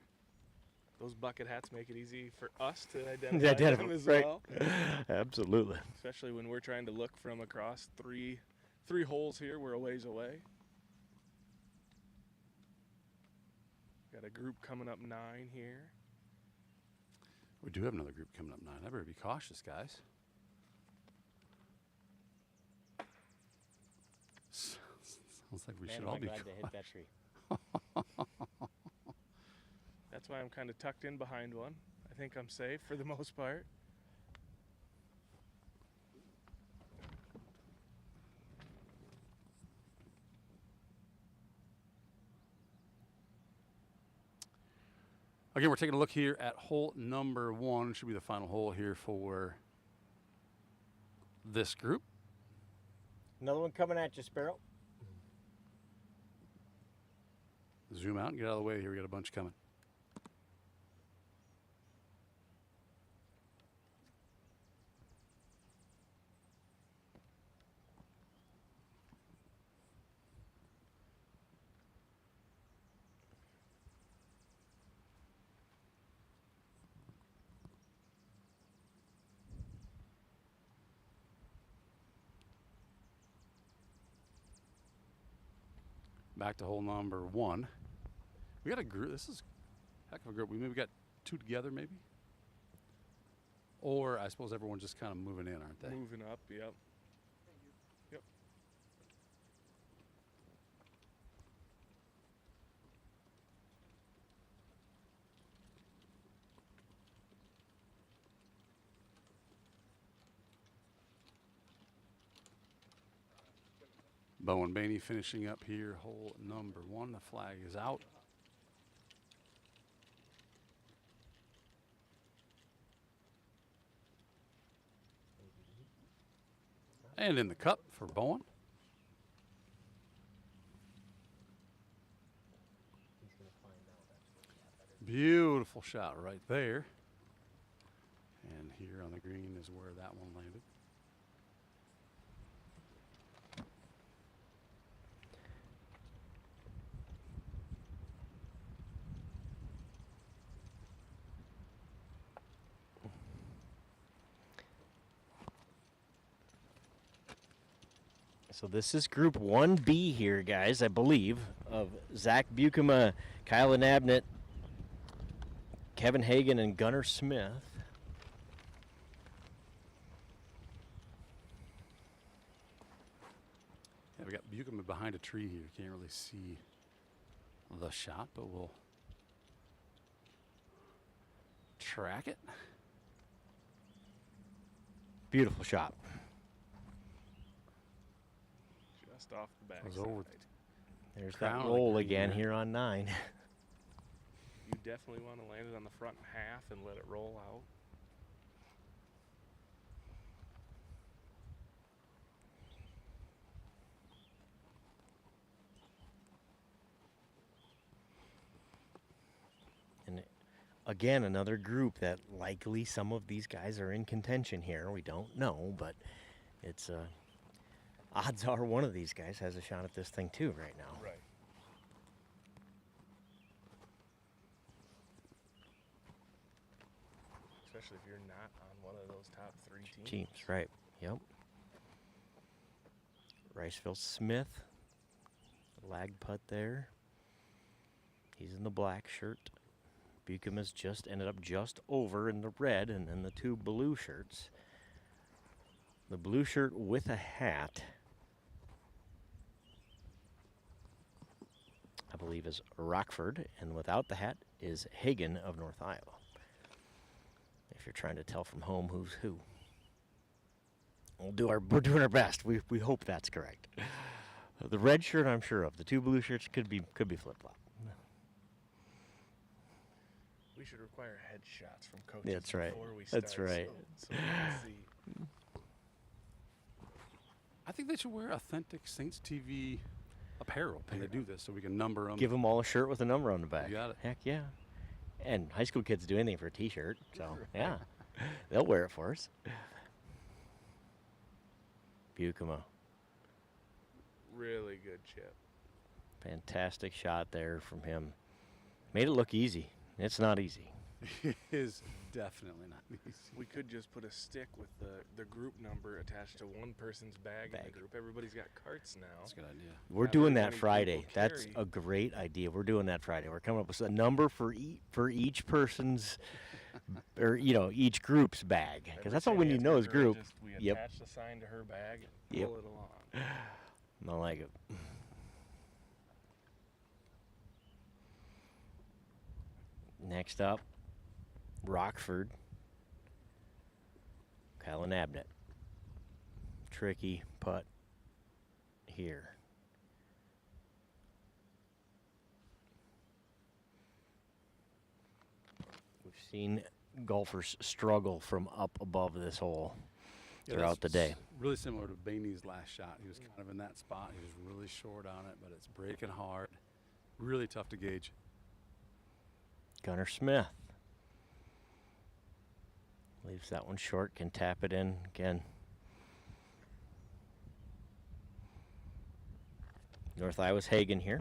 Those bucket hats make it easy for us to identify them as well. Absolutely. Especially when we're trying to look from across three holes here. We're a ways away. Got a group coming up 9 here. We do have another group coming up 9. I better be cautious, guys. Sounds like we should all be glad to hit that tree. That's why I'm kind of tucked in behind one. I think I'm safe for the most part. Again, we're taking a look here at hole number 1. Should be the final hole here for this group. Another one coming at you, Sparrow. Zoom out and get out of the way here. We got a bunch coming. Back to hole number 1. We got a group. This is a heck of a group. We maybe got 2 together, maybe. Or I suppose everyone's just kind of moving in, aren't they? Moving up, yep. Yep. Bowen Bainey finishing up here, hole number 1. The flag is out. And in the cup for Bowen. Beautiful shot right there. And here on the green is where that one landed. So this is Group 1B here, guys, I believe, of Zach Bukema, Kylan Abnett, Kevin Hagan, and Gunnar Smith. Yeah, we got Buchanan behind a tree here. Can't really see the shot, but we'll track it. Beautiful shot. Just off the back. There's Crown that of the roll green again there. here on 9. You definitely want to land it on the front half and let it roll out. And again, another group that likely some of these guys are in contention here. We don't know, but it's odds are one of these guys has a shot at this thing too right now. Right. Especially if you're not on one of those top 3 teams. Right. Yep. Riceville Smith, lag putt there. He's in the black shirt. Buchem has just ended up just over in the red, and then the 2 blue shirts. The blue shirt with a hat, I believe, is Rockford, and without the hat is Hagan of North Iowa. If you're trying to tell from home who's who. We're doing our best. We hope that's correct. The red shirt, I'm sure of. The 2 blue shirts could be flip-flop. We should require headshots from coaches That's right. before we start. That's right. So we can see. I think they should wear authentic Saints TV apparel when they do this, so we can number them. Give them all a shirt with a number on the back. You got it. Heck yeah. And high school kids do anything for a T-shirt, so yeah, they'll wear it for us. Bukema, Really good chip. fantastic shot there from him. Made it look easy. It's not easy. It is definitely not easy. We could just put a stick with the group number attached to one person's bag in the group. Everybody's got carts now. That's a good idea. We're Not doing very that many Friday. people That's carry. a great idea. We're doing that Friday. We're coming up with a number for each person's, or each group's bag, because that's all we need to know is group. We attach the sign to her bag and pull it along. I like it. Next up, Rockford, Kylan Abnett. Tricky putt here. We've seen golfers struggle from up above this hole throughout the day. Really similar to Bainey's last shot. He was kind of in that spot. He was really short on it, but it's breaking hard. Really tough to gauge. Gunnar Smith leaves that one short, can tap it in again. North Iowa's Hagan here.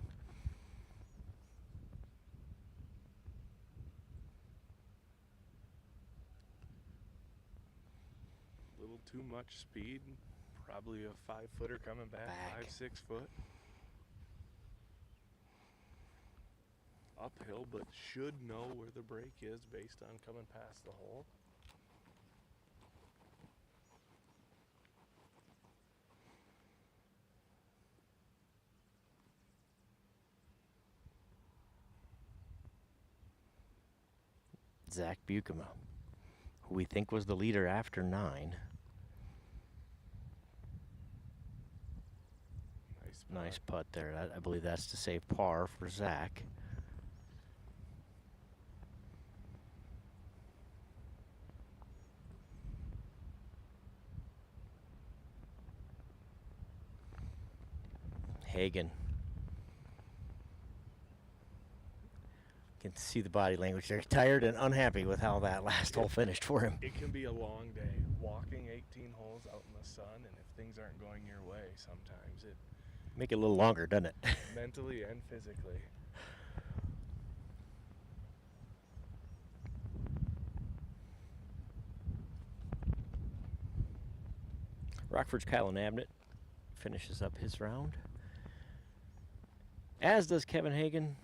A little too much speed. Probably a 5-footer coming back. 5-6 foot. Uphill, but should know where the break is based on coming past the hole. Zach Bukema, who we think was the leader after 9. Nice putt there. I believe that's to save par for Zach. Hagan. Can see the body language there. Tired and unhappy with how that last hole finished for him. It can be a long day. Walking 18 holes out in the sun, and if things aren't going your way, sometimes it Make it a little longer, doesn't it? mentally and physically. Rockford's Kylan Abnett finishes up his round. As does Kevin Hagan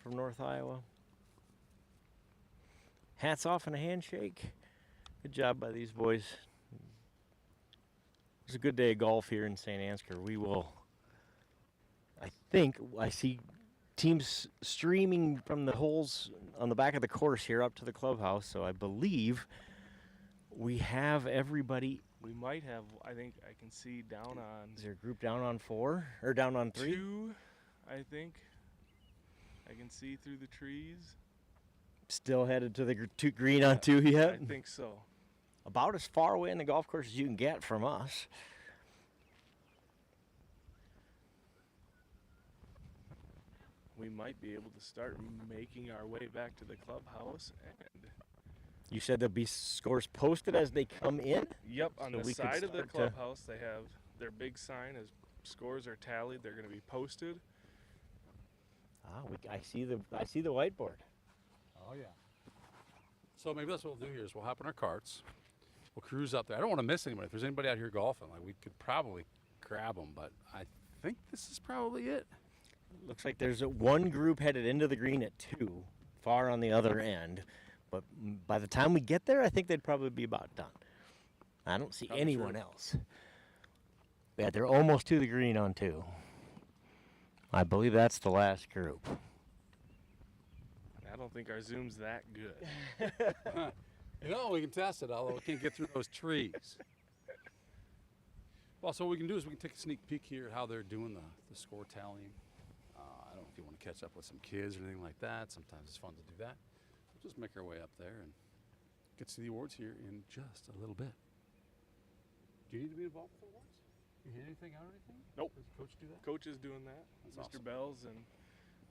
from North Iowa. Hats off and a handshake. Good job by these boys. It's a good day of golf here in St. Ansgar. We will, I see teams streaming from the holes on the back of the course here up to the clubhouse, so I believe we have everybody. We might have, I think I can see down on... Is there a group down on 4 or down on 3? 2, I think. I can see through the trees. Still headed to the green on 2 yet? I think so. About as far away in the golf course as you can get from us. We might be able to start making our way back to the clubhouse. And you said there'll be scores posted as they come in? Yep, on So the we could side of the start to- clubhouse, they have their big sign as scores are tallied. They're going to be posted. I see the whiteboard. Oh, yeah. So maybe that's what we'll do here is we'll hop in our carts. We'll cruise up there. I don't want to miss anybody. If there's anybody out here golfing, like we could probably grab them, but I think this is probably it. Looks like there's one group headed into the green at 2, far on the other end. But by the time we get there, I think they'd probably be about done. I don't see Probably anyone true. else. Yeah, they're almost to the green on 2. I believe that's the last group. I don't think our zoom's that good. You know, we can test it, although we can't get through those trees. Well, so what we can do is we can take a sneak peek here at how they're doing the score tallying. I don't know if you want to catch up with some kids or anything like that. Sometimes it's fun to do that. We'll just make our way up there and get to the awards here in just a little bit. Do you need to be involved with the awards? You hit anything out or anything? Nope. Does Coach do that? Coach is doing that. That's Mr. awesome. Bells and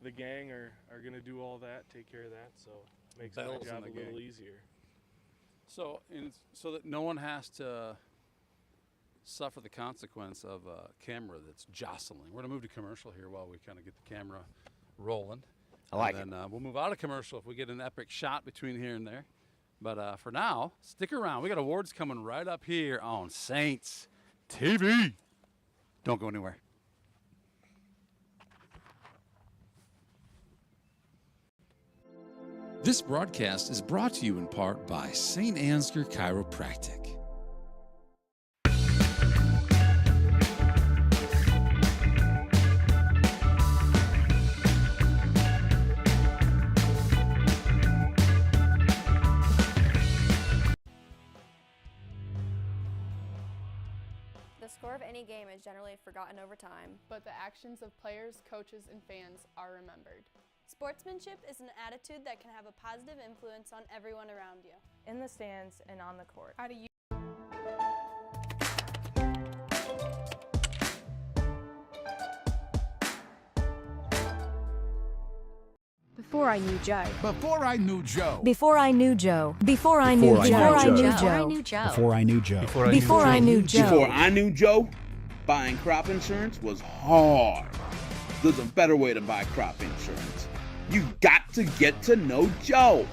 the gang are going to do all that, take care of that, so it makes Bells my and job the a little gang. easier. So, so that no one has to suffer the consequence of a camera that's jostling. We're going to move to commercial here while we kind of get the camera rolling. I like it. And then we'll move out of commercial if we get an epic shot between here and there. But for now, stick around. We got awards coming right up here on Saints TV. Don't go anywhere. This broadcast is brought to you in part by St. Ansgar Chiropractic. The score of any game is generally forgotten over time. But the actions of players, coaches, and fans are remembered. Sportsmanship is an attitude that can have a positive influence on everyone around you. In the stands and on the court. How do you Before I knew Joe. Before I knew Joe. Before I knew Joe. Before I knew Joe. Before I knew Joe. Before I knew Joe. Before I knew Joe. Before I knew Joe, buying crop insurance was hard. There's a better way to buy crop insurance. You got to get to know Joe.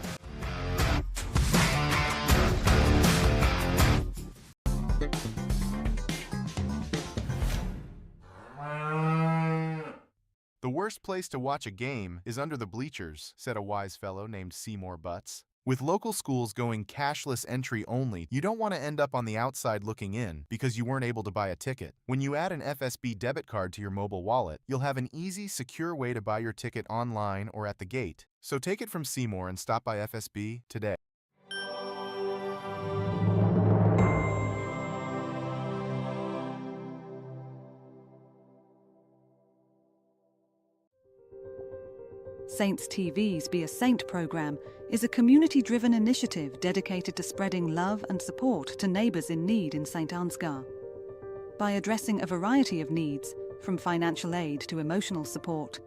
The worst place to watch a game is under the bleachers, said a wise fellow named Seymour Butts. With local schools going cashless entry only, you don't want to end up on the outside looking in because you weren't able to buy a ticket. When you add an FSB debit card to your mobile wallet, you'll have an easy, secure way to buy your ticket online or at the gate. So take it from Seymour and stop by FSB today. Saints TV's Be a Saint program is a community-driven initiative dedicated to spreading love and support to neighbours in need in St. Ansgar. By addressing a variety of needs, from financial aid to emotional support,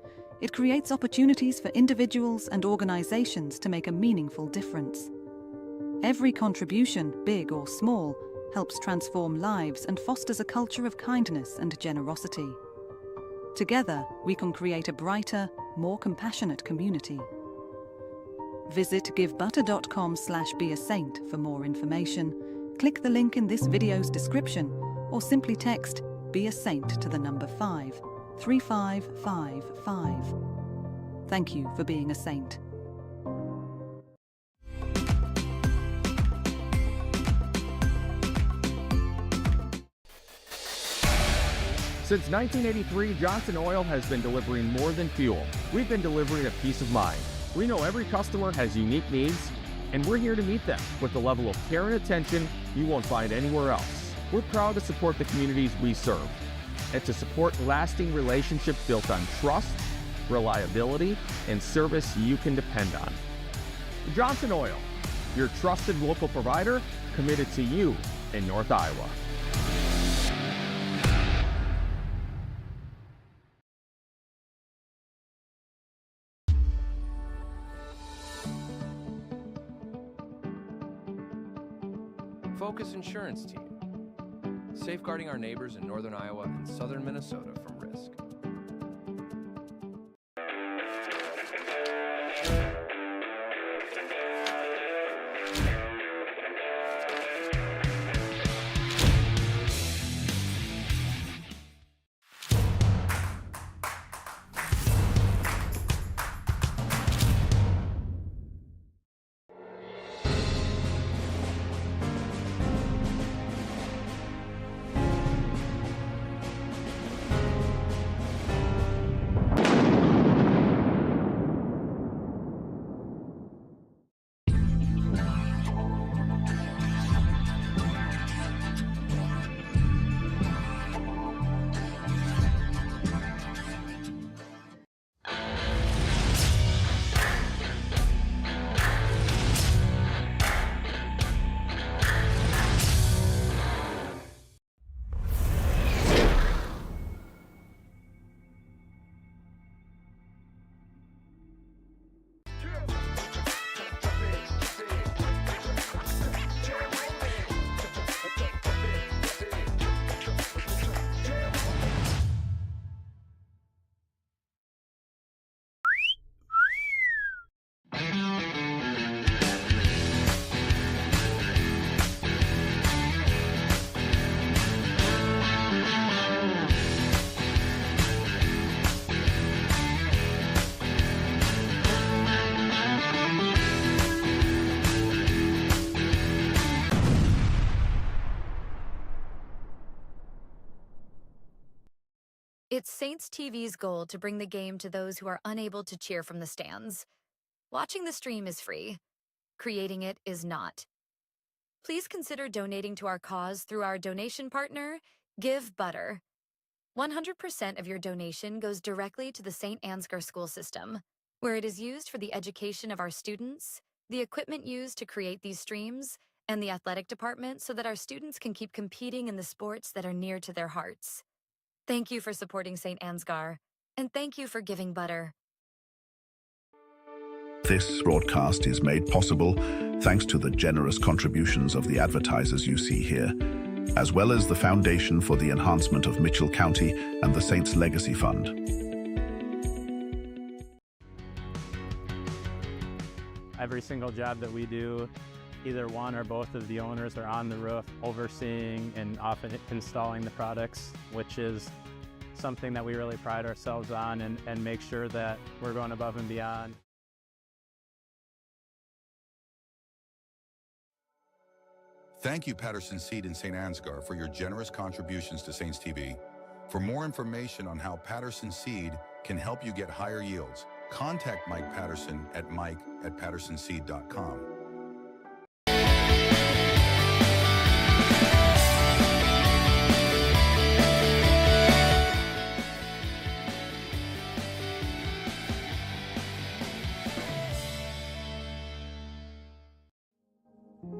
it creates opportunities for individuals and organisations to make a meaningful difference. Every contribution, big or small, helps transform lives and fosters a culture of kindness and generosity. Together, we can create a brighter, more compassionate community. Visit givebutter.com/beasaint for more information, click the link in this video's description, or simply text be a saint to the number 5, 3555. Thank you for being a saint. Since 1983, Johnson Oil has been delivering more than fuel. We've been delivering a peace of mind. We know every customer has unique needs, and we're here to meet them with the level of care and attention you won't find anywhere else. We're proud to support the communities we serve and to support lasting relationships built on trust, reliability, and service you can depend on. Johnson Oil, your trusted local provider committed to you in North Iowa. Focus Insurance Team, safeguarding our neighbors in northern Iowa and southern Minnesota from risk. It's Saints TV's goal to bring the game to those who are unable to cheer from the stands. Watching the stream is free. Creating it is not. Please consider donating to our cause through our donation partner, Give Butter. 100% of your donation goes directly to the St. Ansgar school system, where it is used for the education of our students, the equipment used to create these streams, and the athletic department so that our students can keep competing in the sports that are near to their hearts. Thank you for supporting St. Ansgar, and thank you for giving butter. This broadcast is made possible thanks to the generous contributions of the advertisers you see here, as well as the Foundation for the Enhancement of Mitchell County and the Saints Legacy Fund. Every single job that we do, either one or both of the owners are on the roof overseeing and often installing the products, which is something that we really pride ourselves on and make sure that we're going above and beyond. Thank you, Patterson Seed in St. Ansgar, for your generous contributions to Saints TV. For more information on how Patterson Seed can help you get higher yields, contact Mike Patterson at mike@pattersonseed.com.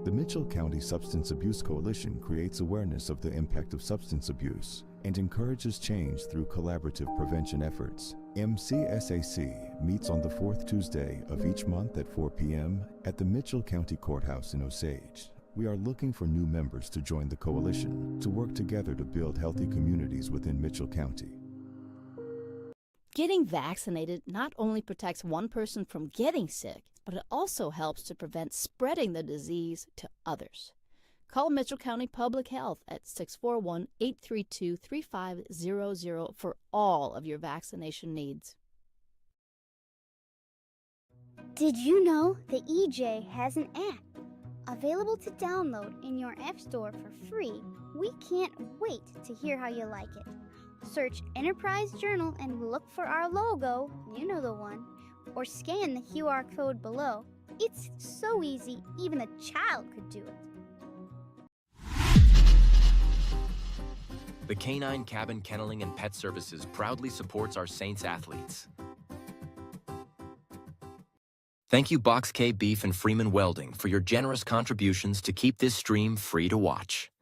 The Mitchell County Substance Abuse Coalition creates awareness of the impact of substance abuse and encourages change through collaborative prevention efforts. MCSAC meets on the fourth Tuesday of each month at 4 p.m. at the Mitchell County Courthouse in Osage. We are looking for new members to join the coalition to work together to build healthy communities within Mitchell County. Getting vaccinated not only protects one person from getting sick, but it also helps to prevent spreading the disease to others. Call Mitchell County Public Health at 641-832-3500 for all of your vaccination needs. Did you know the EJ has an app? Available to download in your app store for free. We can't wait to hear how you like it. Search Enterprise Journal and look for our logo, you know the one, or scan the QR code below. It's so easy, even a child could do it. The Canine Cabin Kenneling and Pet Services proudly supports our Saints athletes. Thank you Box K Beef and Freeman Welding for your generous contributions to keep this stream free to watch.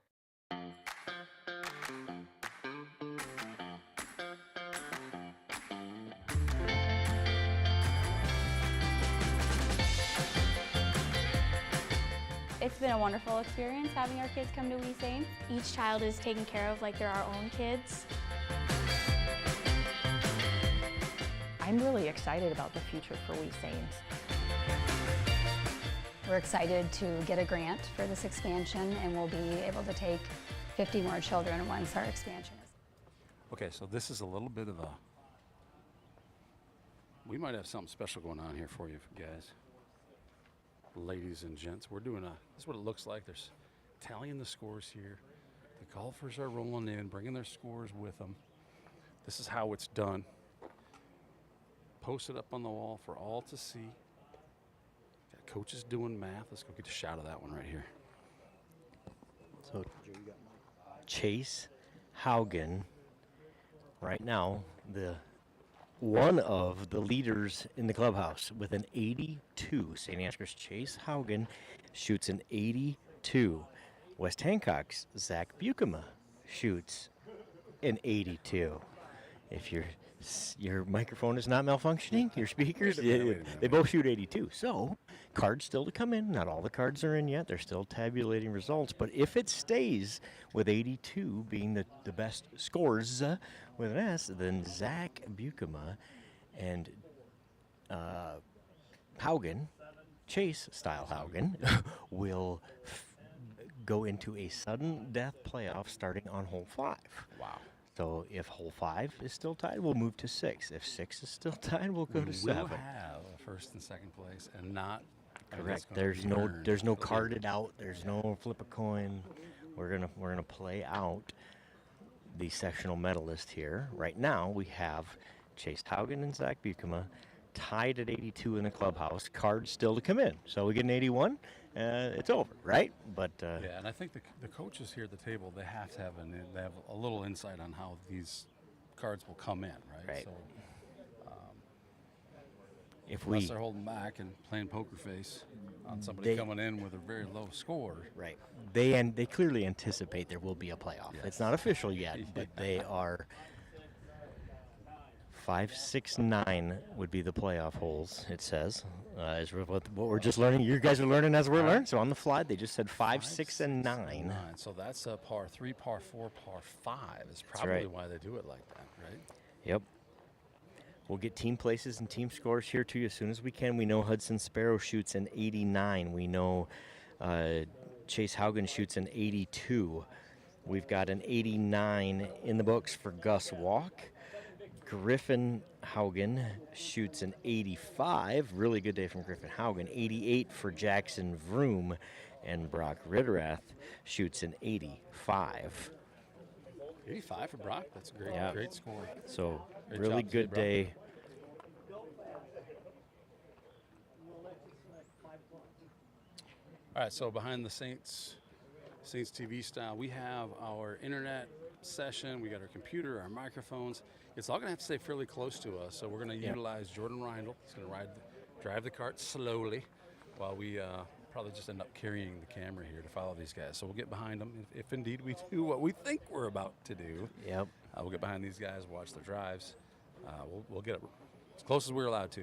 It's been a wonderful experience having our kids come to We Saints. Each child is taken care of like they're our own kids. I'm really excited about the future for We Saints. We're excited to get a grant for this expansion, and we'll be able to take 50 more children once our expansion is. Okay, so this is a little bit of a, we might have something special going on here for you guys. Ladies and gents, we're doing this is what it looks like. There's tallying the scores here. The golfers are rolling in, bringing their scores with them. This is how it's done. Posted up on the wall for all to see. Got coaches doing math. Let's go get a shot of that one right here. So Chase Haugen, right now, one of the leaders in the clubhouse with an 82. St. Ansgar's Chase Haugen shoots an 82. West Hancock's Zach Bukema shoots an 82. If your microphone is not malfunctioning, your speakers, they both shoot 82. So, cards still to come in. Not all the cards are in yet. They're still tabulating results. But if it stays with 82 being the best scores with an S, then Zach Bukema and Haugen, Chase-style Haugen, will go into a sudden death playoff starting on hole 5. Wow. So if hole 5 is still tied, we'll move to 6. If 6 is still tied, we'll go to 7. We'll have a first and second place, and not correct. There's no carded out. There's no flip a coin. We're gonna play out the sectional medalist here. Right now we have Chase Haugen and Zach Bukema tied at 82 in the clubhouse. Cards still to come in. So we get an 81. It's over, right? But yeah, and I think the coaches here at the table, they have to have they have a little insight on how these cards will come in, right? Right. So if unless they're holding back and playing poker face on somebody coming in with a very low score, right? They clearly anticipate there will be a playoff. Yes. It's not official yet, but they are 5, 6, 9 would be the playoff holes. It says is what we're just learning. You guys are learning as we're learning. So on the fly, they just said 5, 6, and 9. So that's a par 3, par 4, par 5 is That's probably right. why they do it like that, right? Yep. We'll get team places and team scores here to you as soon as we can. We know Hudson Sparrow shoots an 89. We know Chase Haugen shoots an 82. We've got an 89 in the books for Gus Walk. Griffin Haugen shoots an 85. Really good day from Griffin Haugen. 88 for Jackson Vroom. And Brock Ritterath shoots an 85. 85 for Brock. That's a great, Yeah. great score. So Great really job today, good Brock. day. All right, so behind the Saints TV style, we have our internet session. We got our computer, our microphones. It's all going to have to stay fairly close to us, so we're going to utilize Jordan Reindl. He's going to drive the cart slowly while we probably just end up carrying the camera here to follow these guys. So we'll get behind them if indeed we do what we think we're about to do. Yep. We'll get behind these guys, watch their drives. We'll get as close as we're allowed to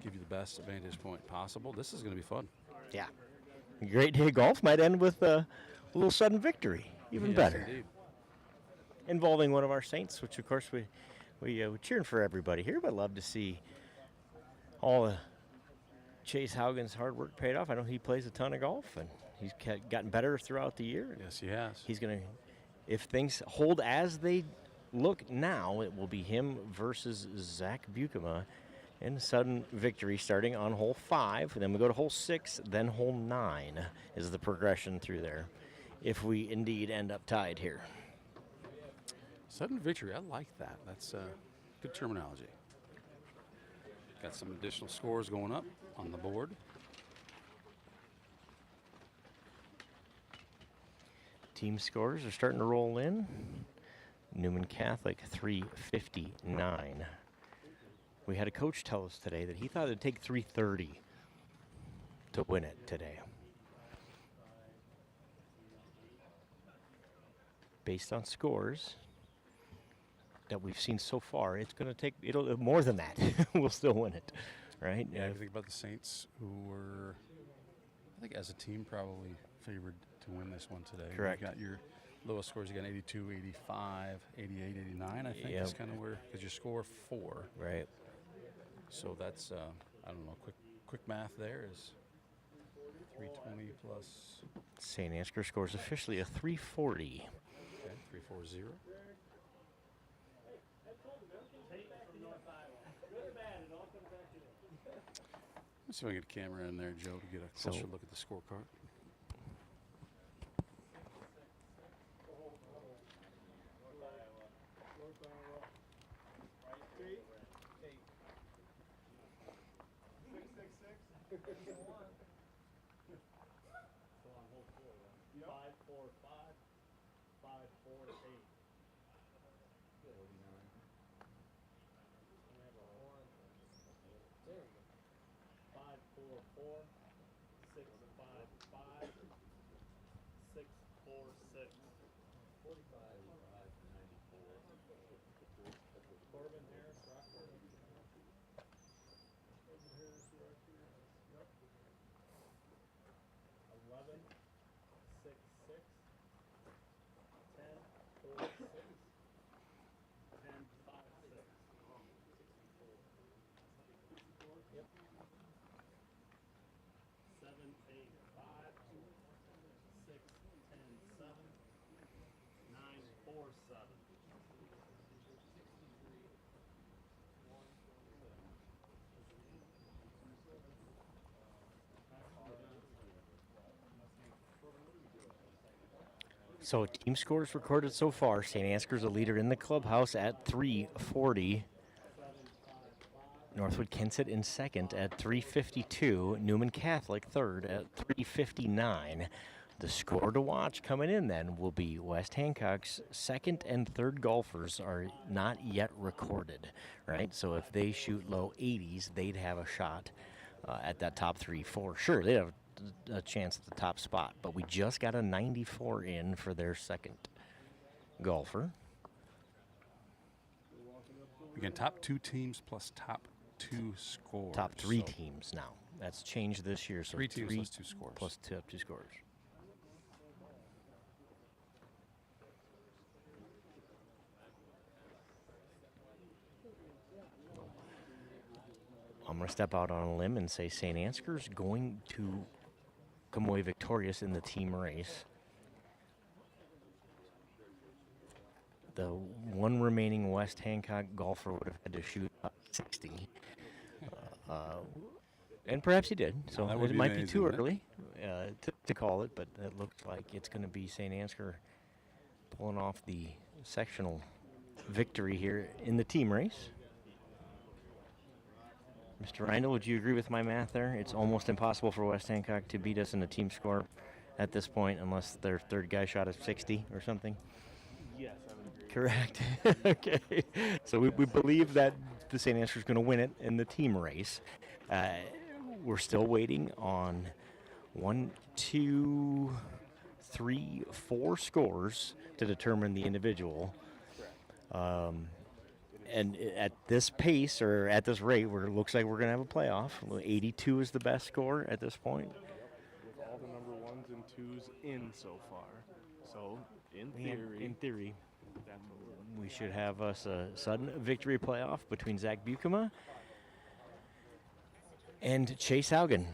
give you the best vantage point possible. This is going to be fun. Yeah. A great day of golf might end with a little sudden victory. Even Yes, better. indeed. Involving one of our Saints, which of course we're cheering for everybody here, but love to see all the Chase Haugen's hard work paid off. I know he plays a ton of golf, and he's gotten better throughout the year. Yes, he has. He's going to, if things hold as they look now, it will be him versus Zach Bukema in a sudden victory starting on hole 5. Then we go to hole 6, then hole 9 is the progression through there, if we indeed end up tied here. Sudden victory, I like that. That's good terminology. Got some additional scores going up on the board. Team scores are starting to roll in. Newman Catholic 359. We had a coach tell us today that he thought it'd take 330 to win it today. Based on scores that we've seen so far, it's going to take more than that. We'll still win it, right? Yeah, if you think about the Saints, who were, I think as a team, probably favored to win this one today. Correct. You got your lowest scores. You got 82, 85, 88, 89. I think that's kind of where, because you score 4. Right. So that's I don't know. Quick math there is 320 plus. St. Ansgar scores officially a 340. Okay, 340. Let's see if I can get a camera in there, Joe, to get a closer look at the scorecard. So team scores recorded so far. St. Ansgar's a leader in the clubhouse at 340. Northwood Kensett in second at 352. Newman Catholic third at 359. The score to watch coming in then will be West Hancock's second and third golfers are not yet recorded, right? So if they shoot low 80s, they'd have a shot at that top 3 for sure. They'd have a chance at the top spot, but we just got a 94 in for their second golfer. Again, top 2 teams plus top 2 scores. Top 3 teams now. That's changed this year. So 3 teams plus 2 scores. Plus top 2 scores. I'm going to step out on a limb and say St. Ansgar's going to come away victorious in the team race. The one remaining West Hancock golfer would have had to shoot 60. And perhaps he did. So it might be too early to call it, but it looks like it's going to be St. Ansgar pulling off the sectional victory here in the team race. Mr. Reindl, would you agree with my math there? It's almost impossible for West Hancock to beat us in a team score at this point unless their third guy shot a 60 or something? Yes, I would agree. Correct. Okay. So we believe that the St. Ansgar is going to win it in the team race. We're still waiting on 1, 2, 3, 4 scores to determine the individual. And at this pace or at this rate, it looks like we're going to have a playoff. 82 is the best score at this point. With all the number 1s and 2s in so far. So, in theory, we should have us a sudden victory playoff between Zach Bukema and Chase Haugen.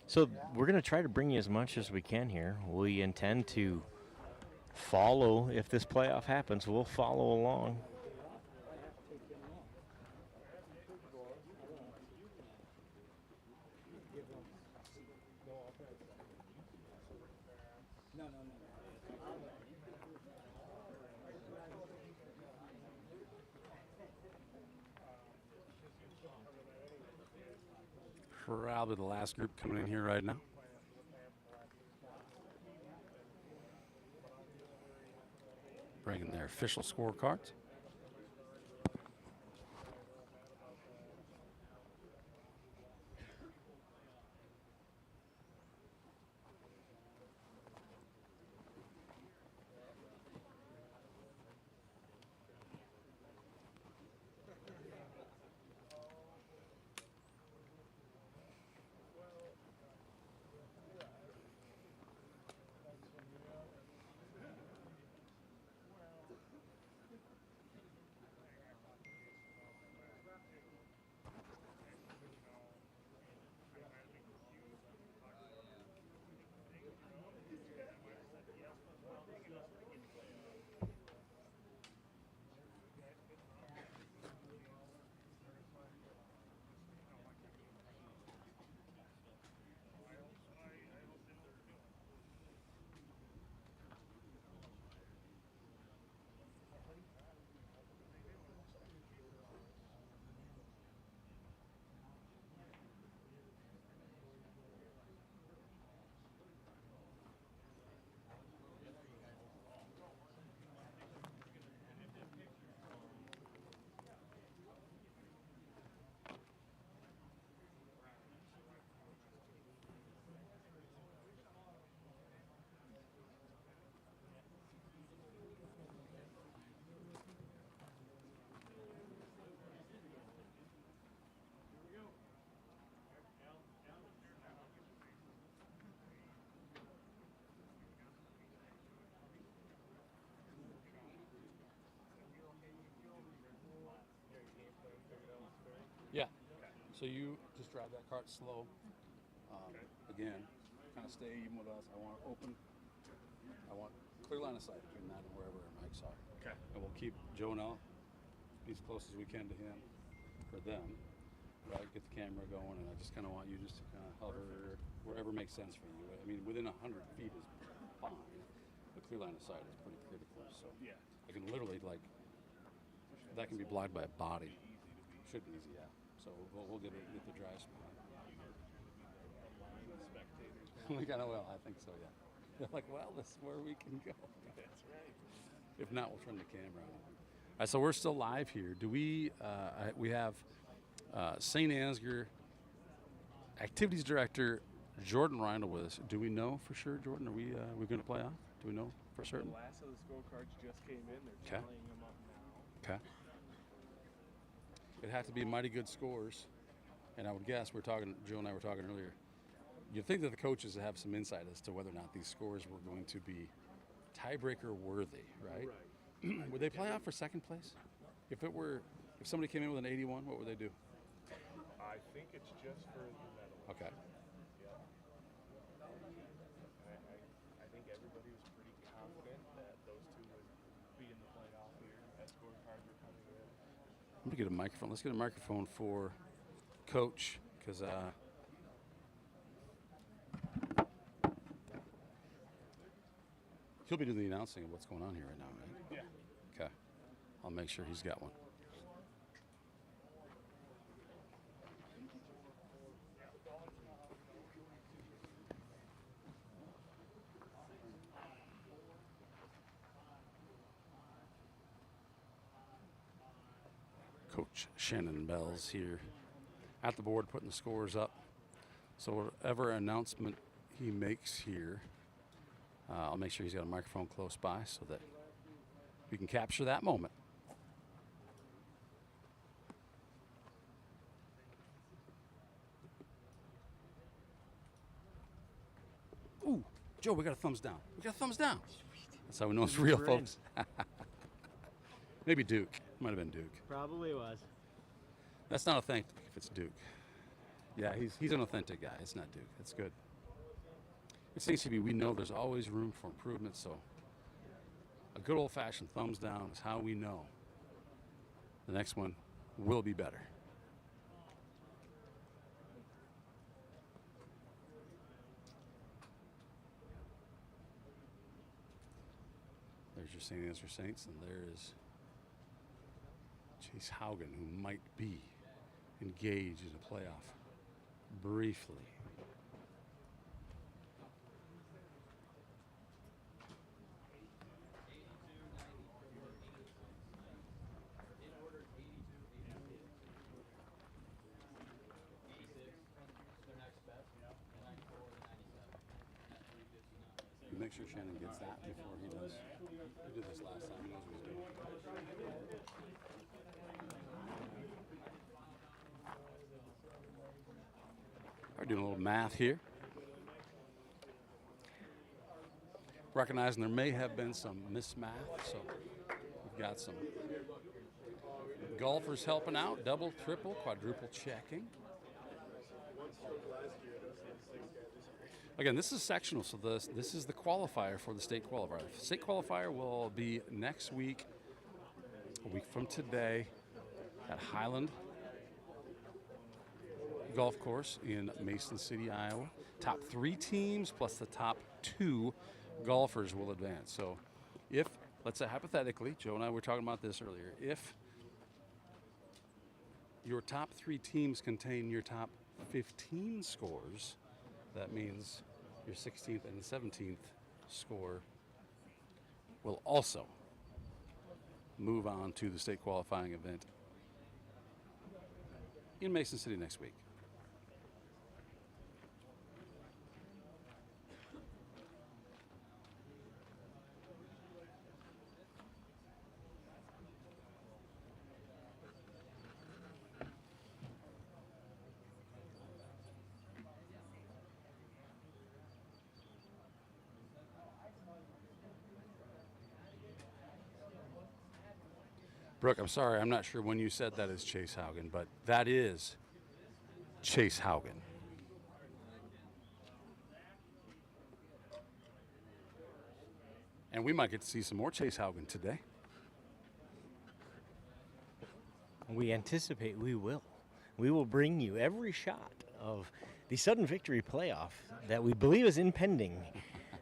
So we're going to try to bring you as much as we can here. We intend to follow, if this playoff happens, we'll follow along. Probably the last group coming in here right now. Bringing their official scorecards. Yeah. So you just drive that cart slow. Again, kind of stay even with us. I want open. I want clear line of sight between that and wherever our mics are. Okay. And we'll keep Joe and Al as close as we can to him for them. Right, get the camera going, and I just kind of want you just to kind of hover wherever makes sense for you. I mean, within 100 feet is fine. The clear line of sight is pretty critical. So yeah, I can literally that can be blocked by a body. Should be easy, yeah. So we'll get the dry spot. We kind of will. I think so, yeah. They're like, well, this is where we can go. That's right. If not, we'll turn the camera on. All right, so we're still live here. Do we have St. Ansgar Activities Director Jordan Rindle with us. Do we know for sure, Jordan? Are we going to play off? Do we know for certain? The last of the scorecards just came in. They're tallying them up now. Okay. It had to be mighty good scores, and I would guess Joe and I were talking earlier. You'd think that the coaches have some insight as to whether or not these scores were going to be tiebreaker worthy, right? Would they play out for second place? If somebody came in with an 81, what would they do? I think it's just for the medal. Okay. Yeah. I think everybody was pretty confident that those two would be in the playoff here as scorecards were coming in. I'm going to get a microphone. Let's get a microphone for Coach, because he'll be doing the announcing of what's going on here right now, right? Yeah. Okay. I'll make sure he's got one. Coach Shannon Bell's here at the board putting the scores up. So whatever announcement he makes here, I'll make sure he's got a microphone close by so that we can capture that moment. Joe, we got a thumbs down. We got a thumbs down. That's how we know it's real, We're in. folks. Maybe Duke. Might have been Duke. Probably was. That's not authentic if it's Duke. Yeah, he's an authentic guy. It's not Duke. That's good. At Saints TV, we know there's always room for improvement, so a good old-fashioned thumbs down is how we know the next one will be better. There's your St. Answer Saints, and there is Chase Haugen, who might be engaged in a playoff briefly. Make sure Shannon gets that before he does. He did this last time. He knows what he's doing. We're doing a little math here. Recognizing there may have been some mismath, so we've got some golfers helping out, double, triple, quadruple checking. Again, this is sectional, so this is the qualifier for the state qualifier. The state qualifier will be next week, a week from today, at Highland Golf Course in Mason City, Iowa. Top 3 teams plus the top 2 golfers will advance. So if, let's say hypothetically, Joe and I were talking about this earlier, if your top 3 teams contain your top 15 scores, that means your 16th and 17th score will also move on to the state qualifying event in Mason City next week. Brooke, I'm sorry, I'm not sure when you said that is Chase Haugen, but that is Chase Haugen. And we might get to see some more Chase Haugen today. We anticipate we will. We will bring you every shot of the sudden victory playoff that we believe is impending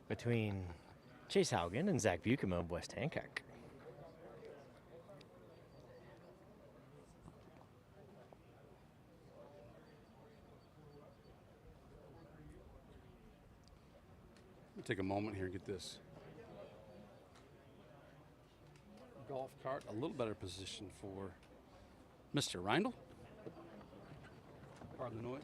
between Chase Haugen and Zach Buchem of West Hancock. Take a moment here and get this golf cart a little better position for Mr. Reindl. Pardon the noise.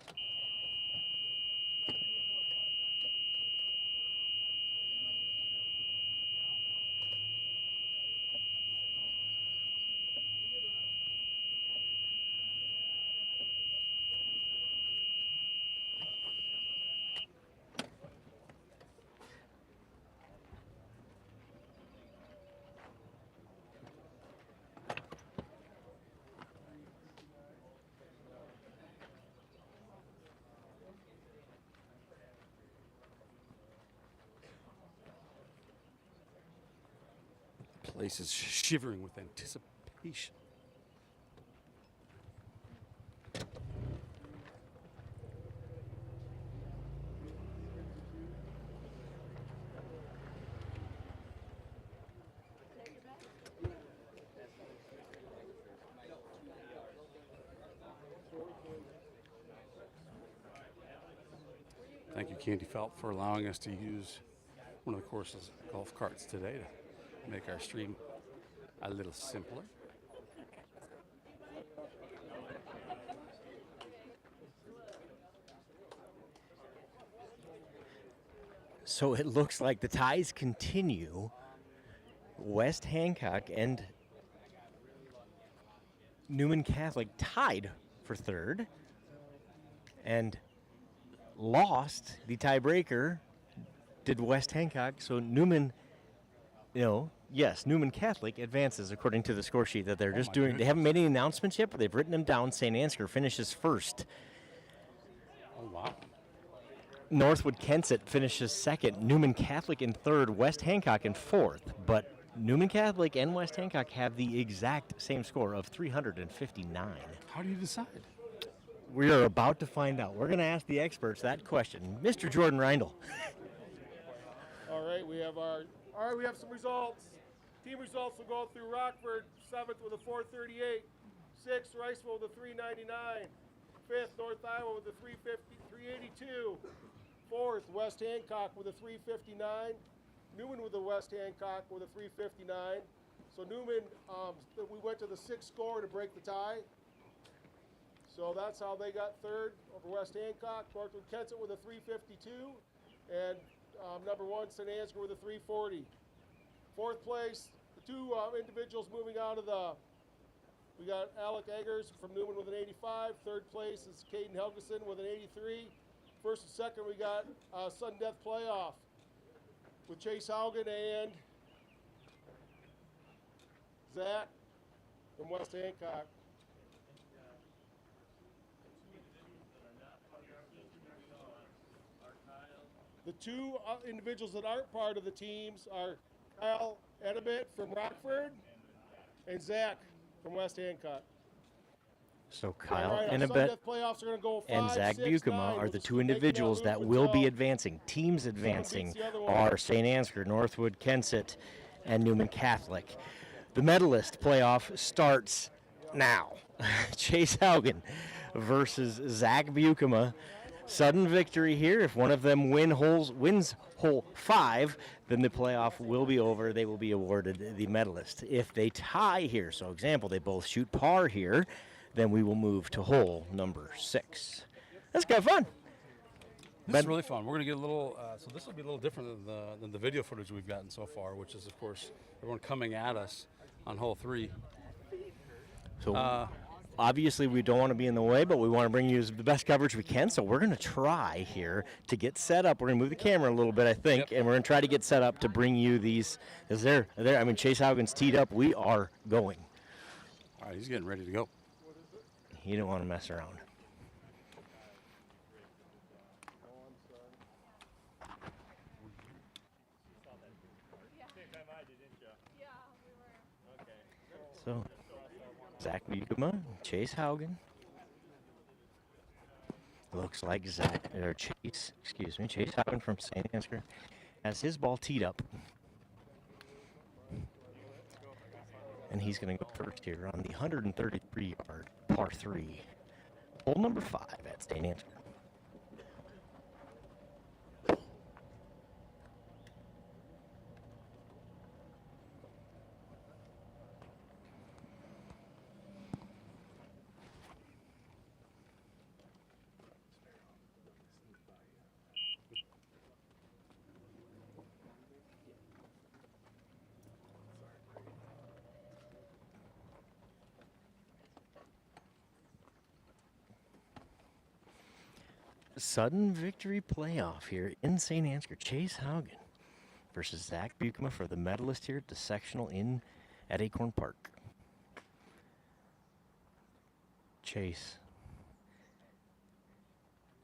Place is shivering with anticipation. Thank you, Candy Felt, for allowing us to use one of the course's golf carts today to make our stream a little simpler. So it looks like the ties continue. West Hancock and Newman Catholic tied for third and lost the tiebreaker did West Hancock. So Newman, yes, Newman Catholic advances according to the score sheet that they're just doing. They haven't made any announcements yet, but they've written them down. St. Ansgar finishes first. Oh, wow. Northwood Kensett finishes second. Newman Catholic in third. West Hancock in fourth. But Newman Catholic and West Hancock have the exact same score of 359. How do you decide? We are about to find out. We're going to ask the experts that question. Mr. Jordan Reindl. All right, we have some results. Team results will go through Rockford, 7th with a 438. 6th, Riceville with a 399. 5th, North Iowa with a 382. 4th, West Hancock with a 359. Newman with the West Hancock with a 359. So Newman, we went to the 6th score to break the tie. So that's how they got third over West Hancock. Northwood Kensett with a 352. And number 1, St. Ansgar with a 340. 4th place, the two individuals moving out of we got Alec Eggers from Newman with an 85. 3rd place is Caden Helgeson with an 83. 1st and 2nd, we got sudden death playoff with Chase Haugen and Zach from West Hancock. The two individuals that aren't part of the teams are Kyle Edebit from Rockford and Zach from West Hancock. So Kyle Right, Edebit playoffs are going to go 5, and Zach 6, Bukema 9. are the We'll two keep making individuals that move will be until advancing. Teams advancing beats the other one. are St. Ansgar, Northwood Kensett, and Newman Catholic. The medalist playoff starts now. Chase Haugen versus Zach Bukema. Sudden victory here. If one of them wins hole 5, then the playoff will be over. They will be awarded the medalist. If they tie here, so example, they both shoot par here, then we will move to hole number 6. That's kind of fun. This is really fun. We're going to get a little, so this will be a little different than the video footage we've gotten so far, which is, of course, everyone coming at us on hole 3. So obviously we don't want to be in the way, but we want to bring you the best coverage we can, so we're going to try here to get set up. We're going to move the camera a little bit, I think, and we're going to try to get set up to bring you these. Is there? I mean, Chase Haugen's teed up. We are going. All right, he's getting ready to go. He didn't want to mess around. So, Zach Bukema, Chase Haugen. Looks like Chase Haugen from St. Ansgar has his ball teed up. And he's going to go first here on the 133-yard par 3. Hole number 5 at St. Ansgar. Sudden victory playoff here in St. Ansgar. Chase Haugen versus Zach Bukema for the medalist here at the sectional at Acorn Park. Chase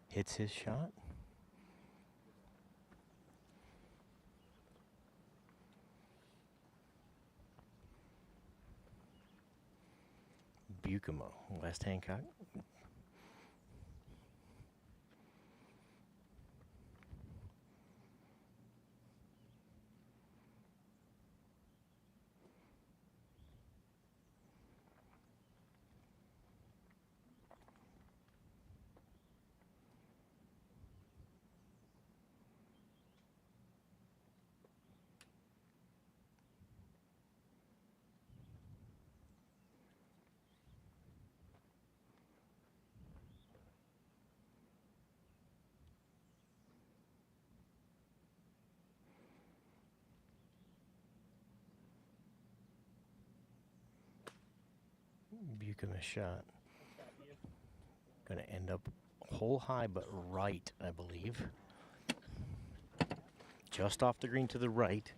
hits his shot. Bukema, West Hancock. Bukema shot. Going to end up hole high, but right, I believe. just off the green to the right.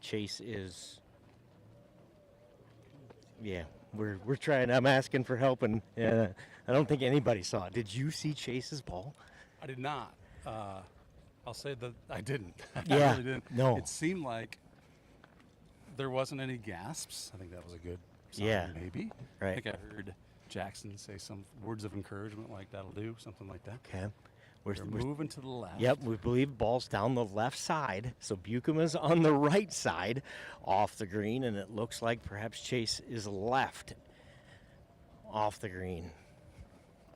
Chase is, yeah, we're trying. I'm asking for help, and I don't think anybody saw it. Did you see Chase's ball? I did not. I'll say that I didn't. I Yeah, really didn't. no. It seemed like there wasn't any gasps. I think that was a good sign, Yeah. maybe. Right. I think I heard Jackson say some words of encouragement like that'll do, something like that. Okay. We're moving to the left. Yep, we believe ball's down the left side. So Buchema's on the right side off the green, and it looks like perhaps Chase is left off the green.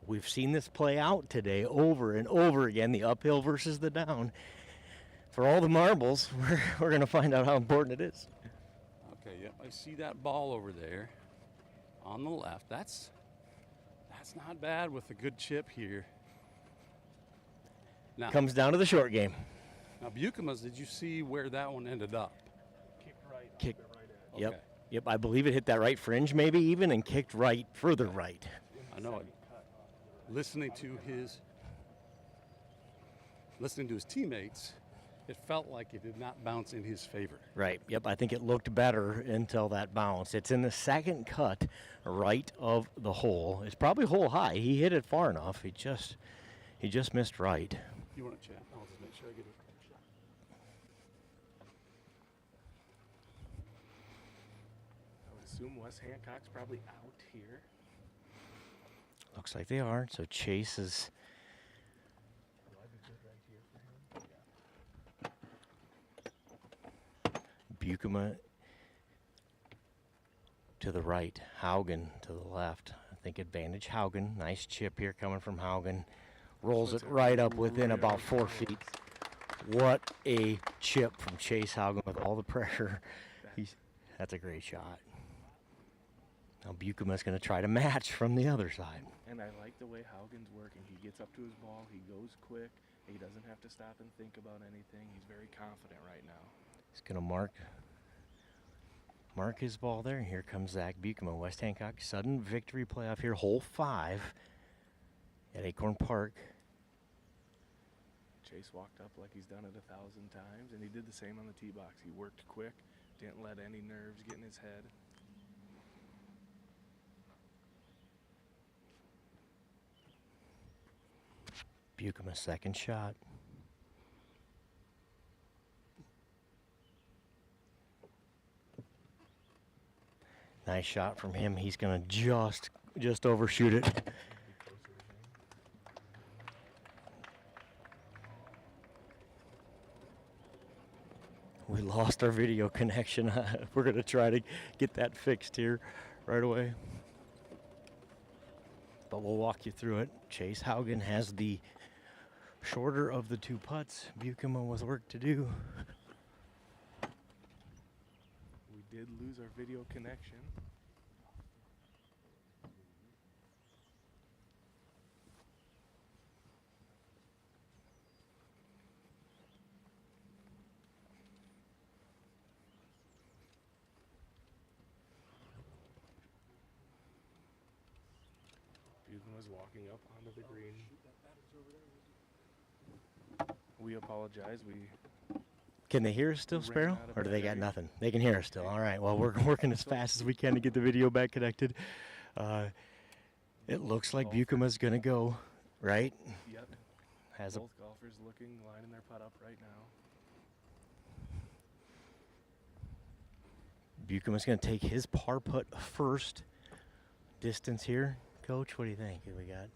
We've seen this play out today over and over again, the uphill versus the down. For all the marbles, we're going to find out how important it is. Okay, yep, I see that ball over there on the left. That's not bad with a good chip here. Now, Comes down to the short game. Now, Buchema's, did you see where that one ended up? Kicked. Okay. Yep. Yep. I believe it hit that right fringe, maybe even, and kicked right, further right. I know it. Listening to his teammates, it felt like it did not bounce in his favor. Right. Yep. I think it looked better until that bounce. It's in the second cut, right of the hole. It's probably hole high. He hit it far enough. He just missed right. You want to chat? I'll just make sure I get it. I would assume Wes Hancock's probably out here. Looks like they are. So Chase is. Buchema to the right, Haugen to the left. I think advantage Haugen. Nice chip here coming from Haugen. Rolls it right up within about 4 feet. What a chip from Chase Haugen with all the pressure. That's a great shot. Now Buchema's going to try to match from the other side. And I like the way Haugen's working. He gets up to his ball. He goes quick. He doesn't have to stop and think about anything. He's very confident right now. He's going to mark his ball there. And here comes Zach Buchema. West Hancock sudden victory playoff here. Hole 5 at Acorn Park. Chase walked up like he's done it 1,000 times, and he did the same on the tee box. He worked quick, didn't let any nerves get in his head. Buchema's second shot. Nice shot from him. He's going to just overshoot it. We lost our video connection. We're going to try to get that fixed here right away. But we'll walk you through it. Chase Haugen has the shorter of the two putts. Buchema with work to do. We did lose our video connection. Was walking up onto the green. We apologize. Can they hear us still, Sparrow? Or do they got nothing? They can hear us still. All right. Well, we're working as fast as we can to get the video back connected. It looks like Buchema's going to go, right? Yep. Both golfers lining their putt up right now. Buchema's going to take his par putt first. Distance here. Coach, what do you think? Here we got.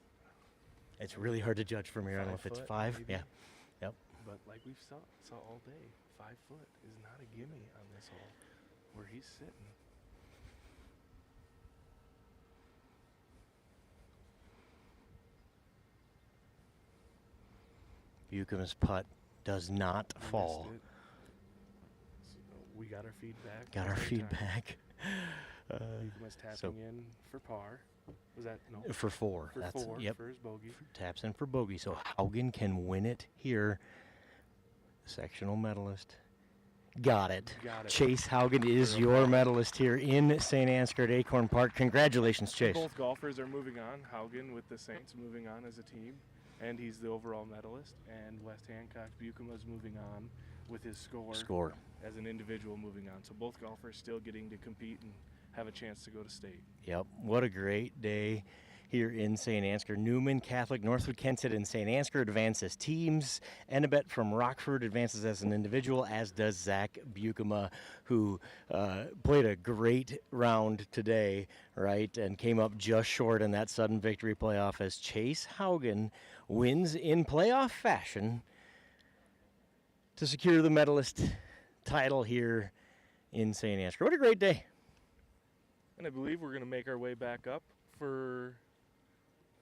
It's really hard to judge from here. I don't know if it's 5. Maybe. Yeah. Yep. But like we've saw all day, 5 foot is not a gimme on this hole where he's sitting. Buchema's putt does not fall. We got our feedback. Got our feedback. Buchema's tapping in for par. Was that no? For 4. For That's 4 yep. for his bogey. Taps in for bogey. So Haugen can win it here. Sectional medalist. Got it. Chase Haugen is your medalist here in St. Ansgar at Acorn Park. Congratulations, Chase. Both golfers are moving on. Haugen with the Saints moving on as a team, and he's the overall medalist. And West Hancock Bucuma is moving on with his score as an individual moving on. So both golfers still getting to compete and have a chance to go to state. Yep, what a great day here in St. Ansgar. Newman Catholic, Northwood Kensett, and St. Ansgar advance as teams. Ennebet from Rockford advances as an individual, as does Zach Bucuma, who played a great round today, right, and came up just short in that sudden victory playoff as Chase Haugen wins in playoff fashion to secure the medalist title here in St. Ansgar. What a great day. And I believe we're going to make our way back up for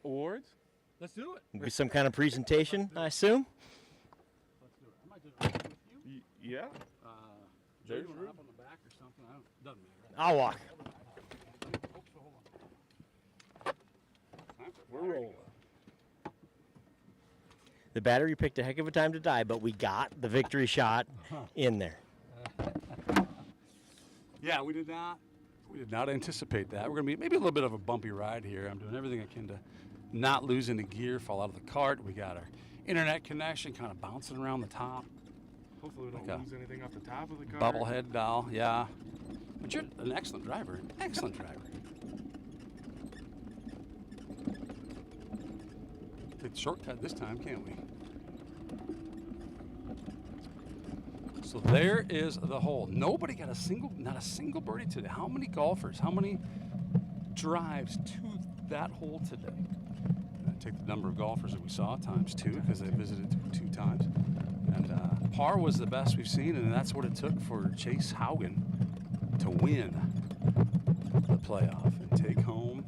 awards. Let's do it. Be some kind of presentation, I assume. Let's do it. I might just walk with you. Yeah. There's room. Up on the back or something. Doesn't matter. I'll walk. We're rolling. The battery picked a heck of a time to die, but we got the victory shot in there. Yeah, we did not anticipate that. We're going to be maybe a little bit of a bumpy ride here. I'm doing everything I can to not lose any gear, fall out of the cart. We got our internet connection kind of bouncing around the top. Hopefully we don't Like lose anything off the top of the car. Bubblehead doll, yeah. But you're an excellent driver. Excellent driver. Take the shortcut this time, can't we? So there is the hole. Nobody got not a single birdie today. How many golfers, how many drives to that hole today? Take the number of golfers that we saw times 2 because they visited 2 times. And par was the best we've seen, and that's what it took for Chase Haugen to win the playoff and take home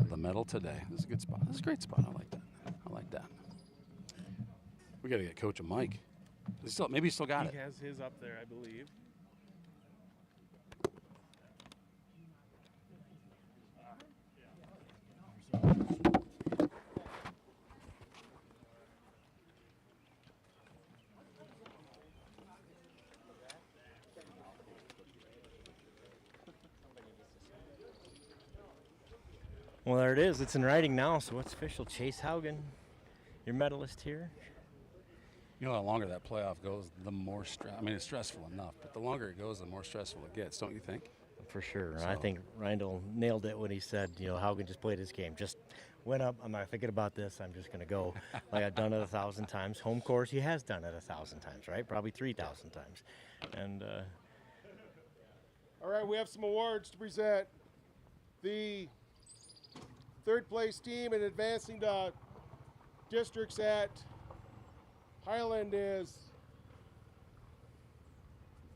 the medal today. This is a good spot. This is a great spot. I like that. I like that. We got to get Coach a mic. Maybe he still got it. He has his up there, I believe. Well, there it is. It's in writing now, so it's official. Chase Haugen, your medalist here. You know, the longer that playoff goes, the more stress. I mean, it's stressful enough, but the longer it goes, the more stressful it gets, don't you think? For sure. So. I think Reindl nailed it when he said, Haugen just played his game. Just went up. I'm not thinking about this. I'm just going to go like I've done it 1,000 times. Home course, he has done it 1,000 times, right? Probably 3,000 times. And all right, we have some awards to present. The third place team in advancing to districts at Highland is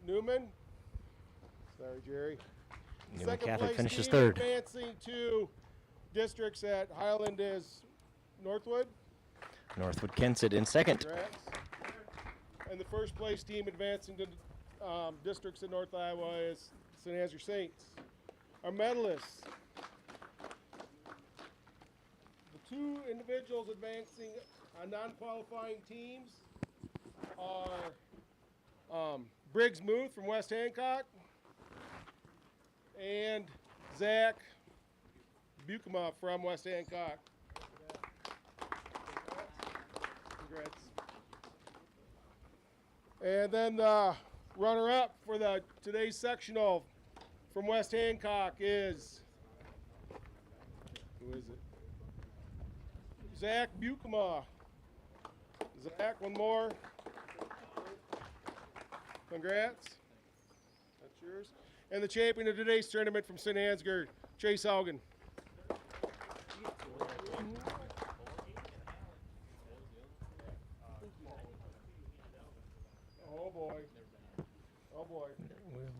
Newman. Sorry, Jerry. Newman Second Catholic place finishes team third. advancing to districts at Highland is Northwood. Northwood Kensett in second. Congrats. And the first place team advancing to districts in North Iowa is St. Ansgar Saints. Our medalists. The 2 individuals advancing on non-qualifying teams are Briggs Muth from West Hancock and Zach Bucuma from West Hancock. Congrats. And then the runner-up for today's sectional from West Hancock is, who is it? Zach Bucuma. Zach, one more. Congrats. That's yours. And the champion of today's tournament from St. Ansgar, Chase Haugen. Oh boy. Oh boy.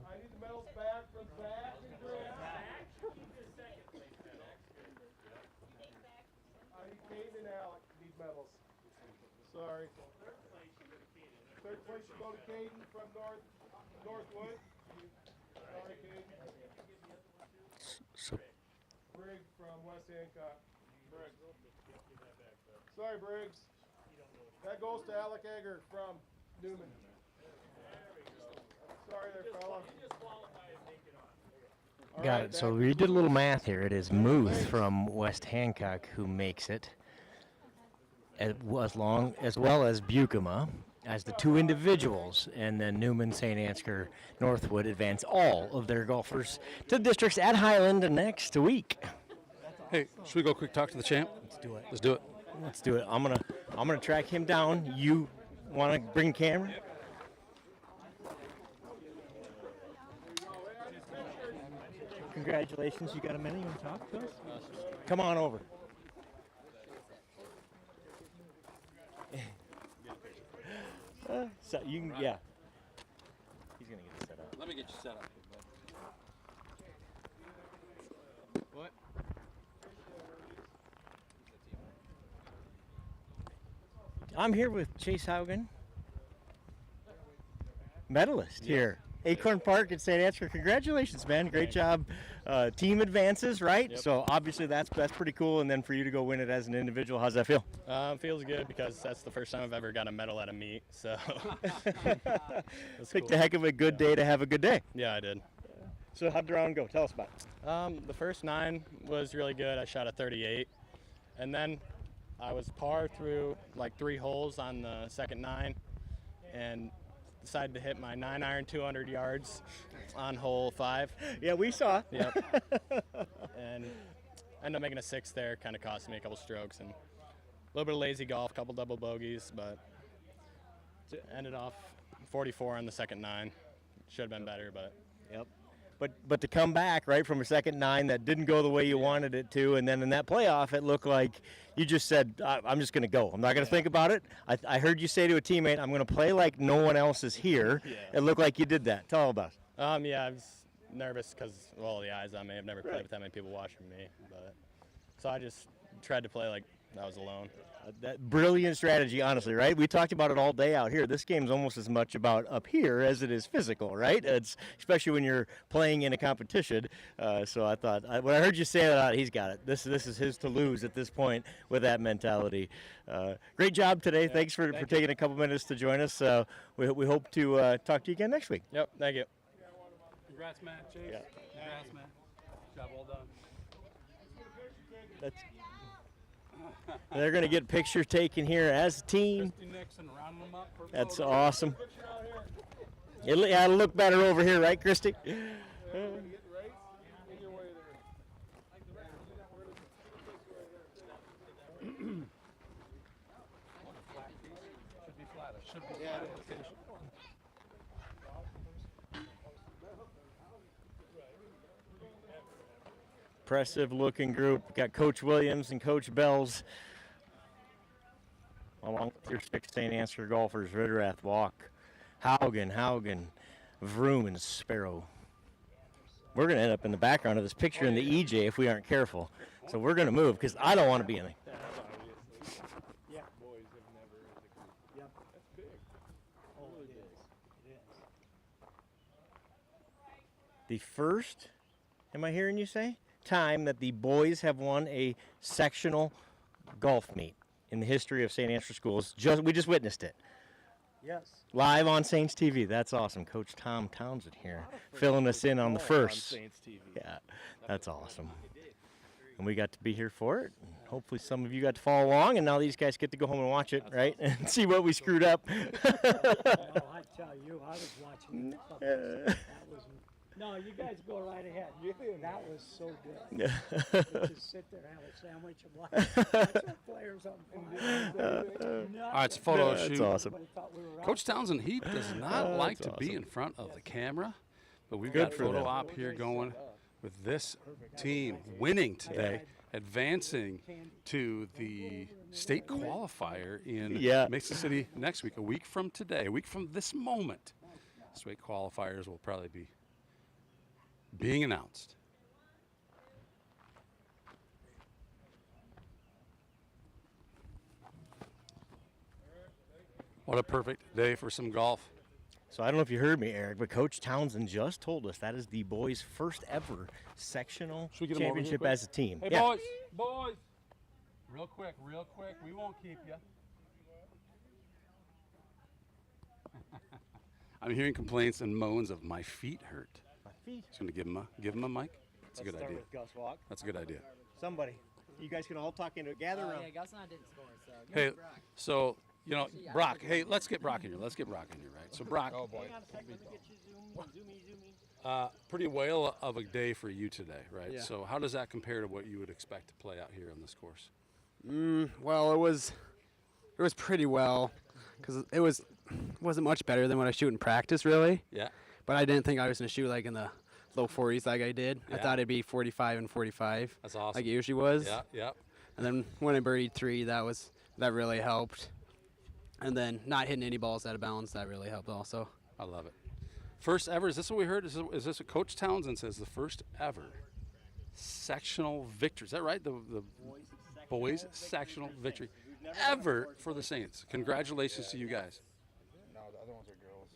I need the medals back from Zach and Grant. I need Kate and Alec need medals. Sorry. Third place should go to Caden from Northwood. Sorry, Caden. Briggs from West Hancock. Briggs. Sorry, Briggs. That goes to Alec Egger from Newman. Sorry there, fella. Got it. So we did a little math here. It is Muth from West Hancock who makes it, as well as Bucoma as the two individuals, and then Newman, St. Ansgar, Northwood advance all of their golfers to the districts at Highland next week. Hey, should we go quick talk to the champ? Let's do it. Let's do it. Let's do it. I'm gonna track him down. You want to bring camera? Congratulations, you got a minute? You want to talk to us? Come on over. So you can, yeah. He's gonna get it set up. Let me get you set up. What? I'm here with Chase Haugen, medalist here. Acorn Park at St. Ansgar. Congratulations, man. Great job. Team advances, right? Yep. So obviously that's pretty cool. And then for you to go win it as an individual, how's that feel? Feels good because that's the first time I've ever got a medal at a meet. So Picked a heck of a good day to have a good day. Yeah, I did. So how'd the round go? Tell us about it. The first 9 was really good. I shot a 38. And then I was par through like 3 holes on the second 9. And decided to hit my 9-iron 200 yards on hole 5. Yeah, we saw. Yep. And ended up making a 6 there. Kind of cost me a couple strokes and a little bit of lazy golf, couple double bogeys, but ended off 44 on the second 9. Should have been better, but. Yep. But to come back, right, from a second 9 that didn't go the way you wanted it to, and then in that playoff, it looked like you just said, I'm just going to go. I'm not going to think about it. I heard you say to a teammate, I'm going to play like no one else is here. Yeah. It looked like you did that. Tell all about it. Yeah, I was nervous because of all the eyes on me. I've never played with that many people watching me. So I just tried to play like I was alone. That brilliant strategy, honestly, right? We talked about it all day out here. This game's almost as much about up here as it is physical, right? It's especially when you're playing in a competition. So I thought, when I heard you say that, he's got it. This is his to lose at this point with that mentality. Great job today. Yeah, Thanks for taking a couple minutes to join us. We hope to talk to you again next week. Yep, thank you. Congrats, Matt. Chase. Yeah. Congrats, Matt. Job well done. They're going to get pictures taken here as a team. That's awesome. It'll look better over here, right, Christy? Impressive looking group. Got Coach Williams and Coach Bells along with your 6 St. Ansgar golfers, Ritterath, Walk, Haugen, Vroom, and Sparrow. We're going to end up in the background of this picture in the EJ if we aren't careful. So we're going to move because I don't want to be in it. Yeah. Boys have never as a group. Yep. That's big. Oh, it is. It is. The first, am I hearing you say, time that the boys have won a sectional golf meet in the history of St. Ansgar Schools. We just witnessed it. Yes. Live on Saints TV. That's awesome. Coach Tom Townsend here filling us in on the first. On Saints TV. Yeah, that's awesome. And we got to be here for it. And hopefully some of you got to follow along, and now these guys get to go home and watch it, right? And see what we screwed up. No, I tell you, I was watching it. That was, no, you guys go right ahead. That was so good. Just sit there, have a sandwich, and watch the players on All right, it's a photo shoot. That's awesome. Coach Townsend, he does not like to be in front of the camera, but we've Good got for photo them. op here going with this team winning today, advancing to the state qualifier in Mason City next week, a week from today, a week from this moment. State qualifiers will probably be being announced. What a perfect day for some golf. So I don't know if you heard me, Eric, but Coach Townsend just told us that is the boys' first ever sectional Should we get 'em over here championship quick? as a team. Hey, Yeah. boys, real quick, we won't keep you. I'm hearing complaints and moans of my feet hurt. My feet? Just gonna give him a mic. That's a good idea. With Gus Walk. That's a good idea. Somebody. You guys can all talk into it. Gather around. Yeah, Gus and I didn't score, so. Hey, so, you know, Brock, hey, let's get Brock in here. Let's get Brock in here, right? So, Brock. Oh, boy. Pretty whale of a day for you today, right? Yeah. So how does that compare to what you would expect to play out here on this course? Well, it was pretty well, because it wasn't much better than what I shoot in practice, really. Yeah. But I didn't think I was going to shoot like in the low 40s like I did. I Yeah. thought it'd be 45 and 45. That's awesome. Like it usually was. Yeah, yeah. And then when I birdied 3, that really helped. And then not hitting any balls out of bounds, that really helped also. I love it. First ever, is this what we heard? Is this what Coach Townsend says, the first ever sectional victory? Is that right? The boys sectional victory ever for the Saints. Congratulations to you guys. No, the other ones are girls.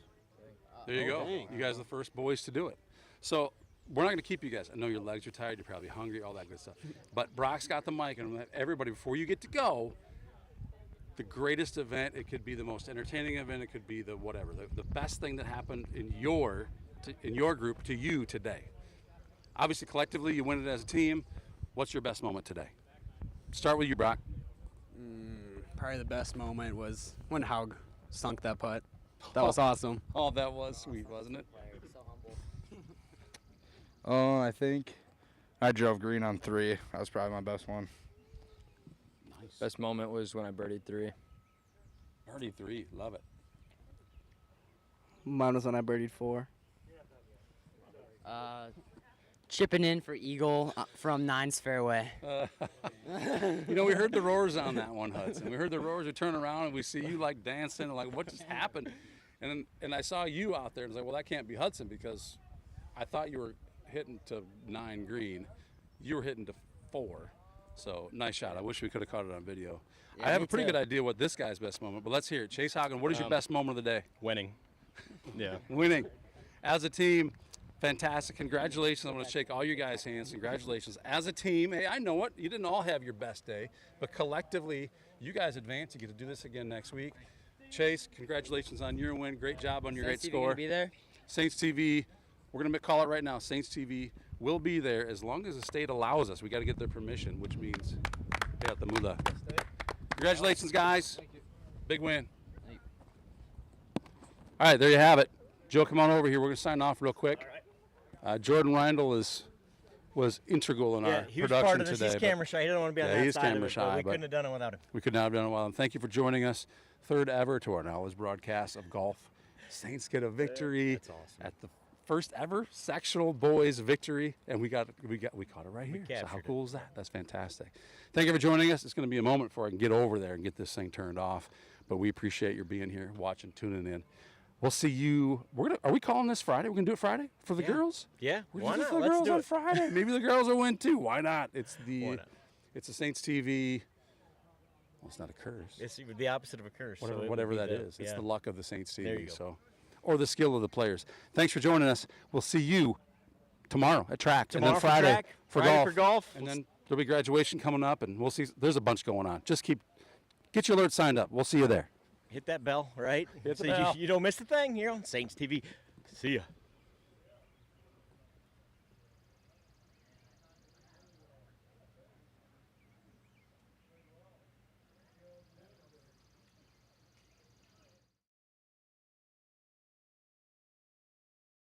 There you go. dang. You guys are the first boys to do it. So we're not going to keep you guys. I know your legs are tired. You're probably hungry, all that good stuff. But Brock's got the mic, and I'm gonna have everybody, before you get to go, the greatest event, it could be the most entertaining event, it could be the whatever, the best thing that happened in your group to you today. Obviously, collectively, you win it as a team. What's your best moment today? Start with you, Brock. Probably the best moment was when Haug sunk that putt. That was awesome. Oh, that was sweet, wasn't it? Oh, I think I drove green on 3. That was probably my best one. Nice. Best moment was when I birdied 3. Birdie 3, love it. Mine was when I birdied 4. Chipping in for eagle from 9's fairway. You know, we heard the roars on that one, Hudson. We heard the roars. We turn around and we see you like dancing, and like, what just happened? And I saw you out there, and I was like, well, that can't be Hudson, because I thought you were hitting to 9 green. You were hitting to 4. So nice shot. I wish we could have caught it on video. Yeah, I have me a pretty too. good idea what this guy's best moment, but let's hear it. Chase Hagen, what is your best moment of the day? Winning. Yeah. Winning. As a team, fantastic. Congratulations. I want to shake all you guys' hands. Congratulations. As a team, hey, I know it. You didn't all have your best day, but collectively, you guys advanced. You get to do this again next week. Chase, congratulations on your win. Great job on your Saints great TV gonna score. be there? Saints TV, we're going to call it right now. Saints TV will be there as long as the state allows us. We got to get their permission, which means pay out the moolah. Congratulations, guys. Big win. All right, there you have it. Joe, come on over here. We're going to sign off real quick. Jordan Reindl was integral in our huge production part of this. today. He's camera shy. He doesn't want to be on yeah, that he's side camera of it, shy, but we but couldn't have done it without him. we could not have done it without him. Thank you for joining us. Third ever to our knowledge broadcast of golf. Saints get a victory at the first ever sectional boys victory, and we caught it right here. So how cool is that? That's fantastic. Thank you for joining us. It's going to be a moment before I can get over there and get this thing turned off, but we appreciate your being here, watching, tuning in. We'll see you. Are we calling this Friday? We're gonna do it Friday for the girls. Yeah, We're why gonna not? do it for the Let's girls do on it. Friday. Maybe the girls will win too. Why not? It's Why not? It's a Saints TV. Well, it's not a curse. It's the opposite of a curse. Whatever, so it whatever would that be is. It's yeah. the luck of the Saints There you TV. go. So, or the skill of the players. Thanks for joining us. We'll see you tomorrow at track, Tomorrow and then for Friday track, for Friday golf, for golf. and then there'll be graduation coming up, and we'll see. There's a bunch going on. Just get your alert signed up. We'll see you there. Hit that bell, right? Hit the So bell. You don't miss the thing here on Saints TV. See ya.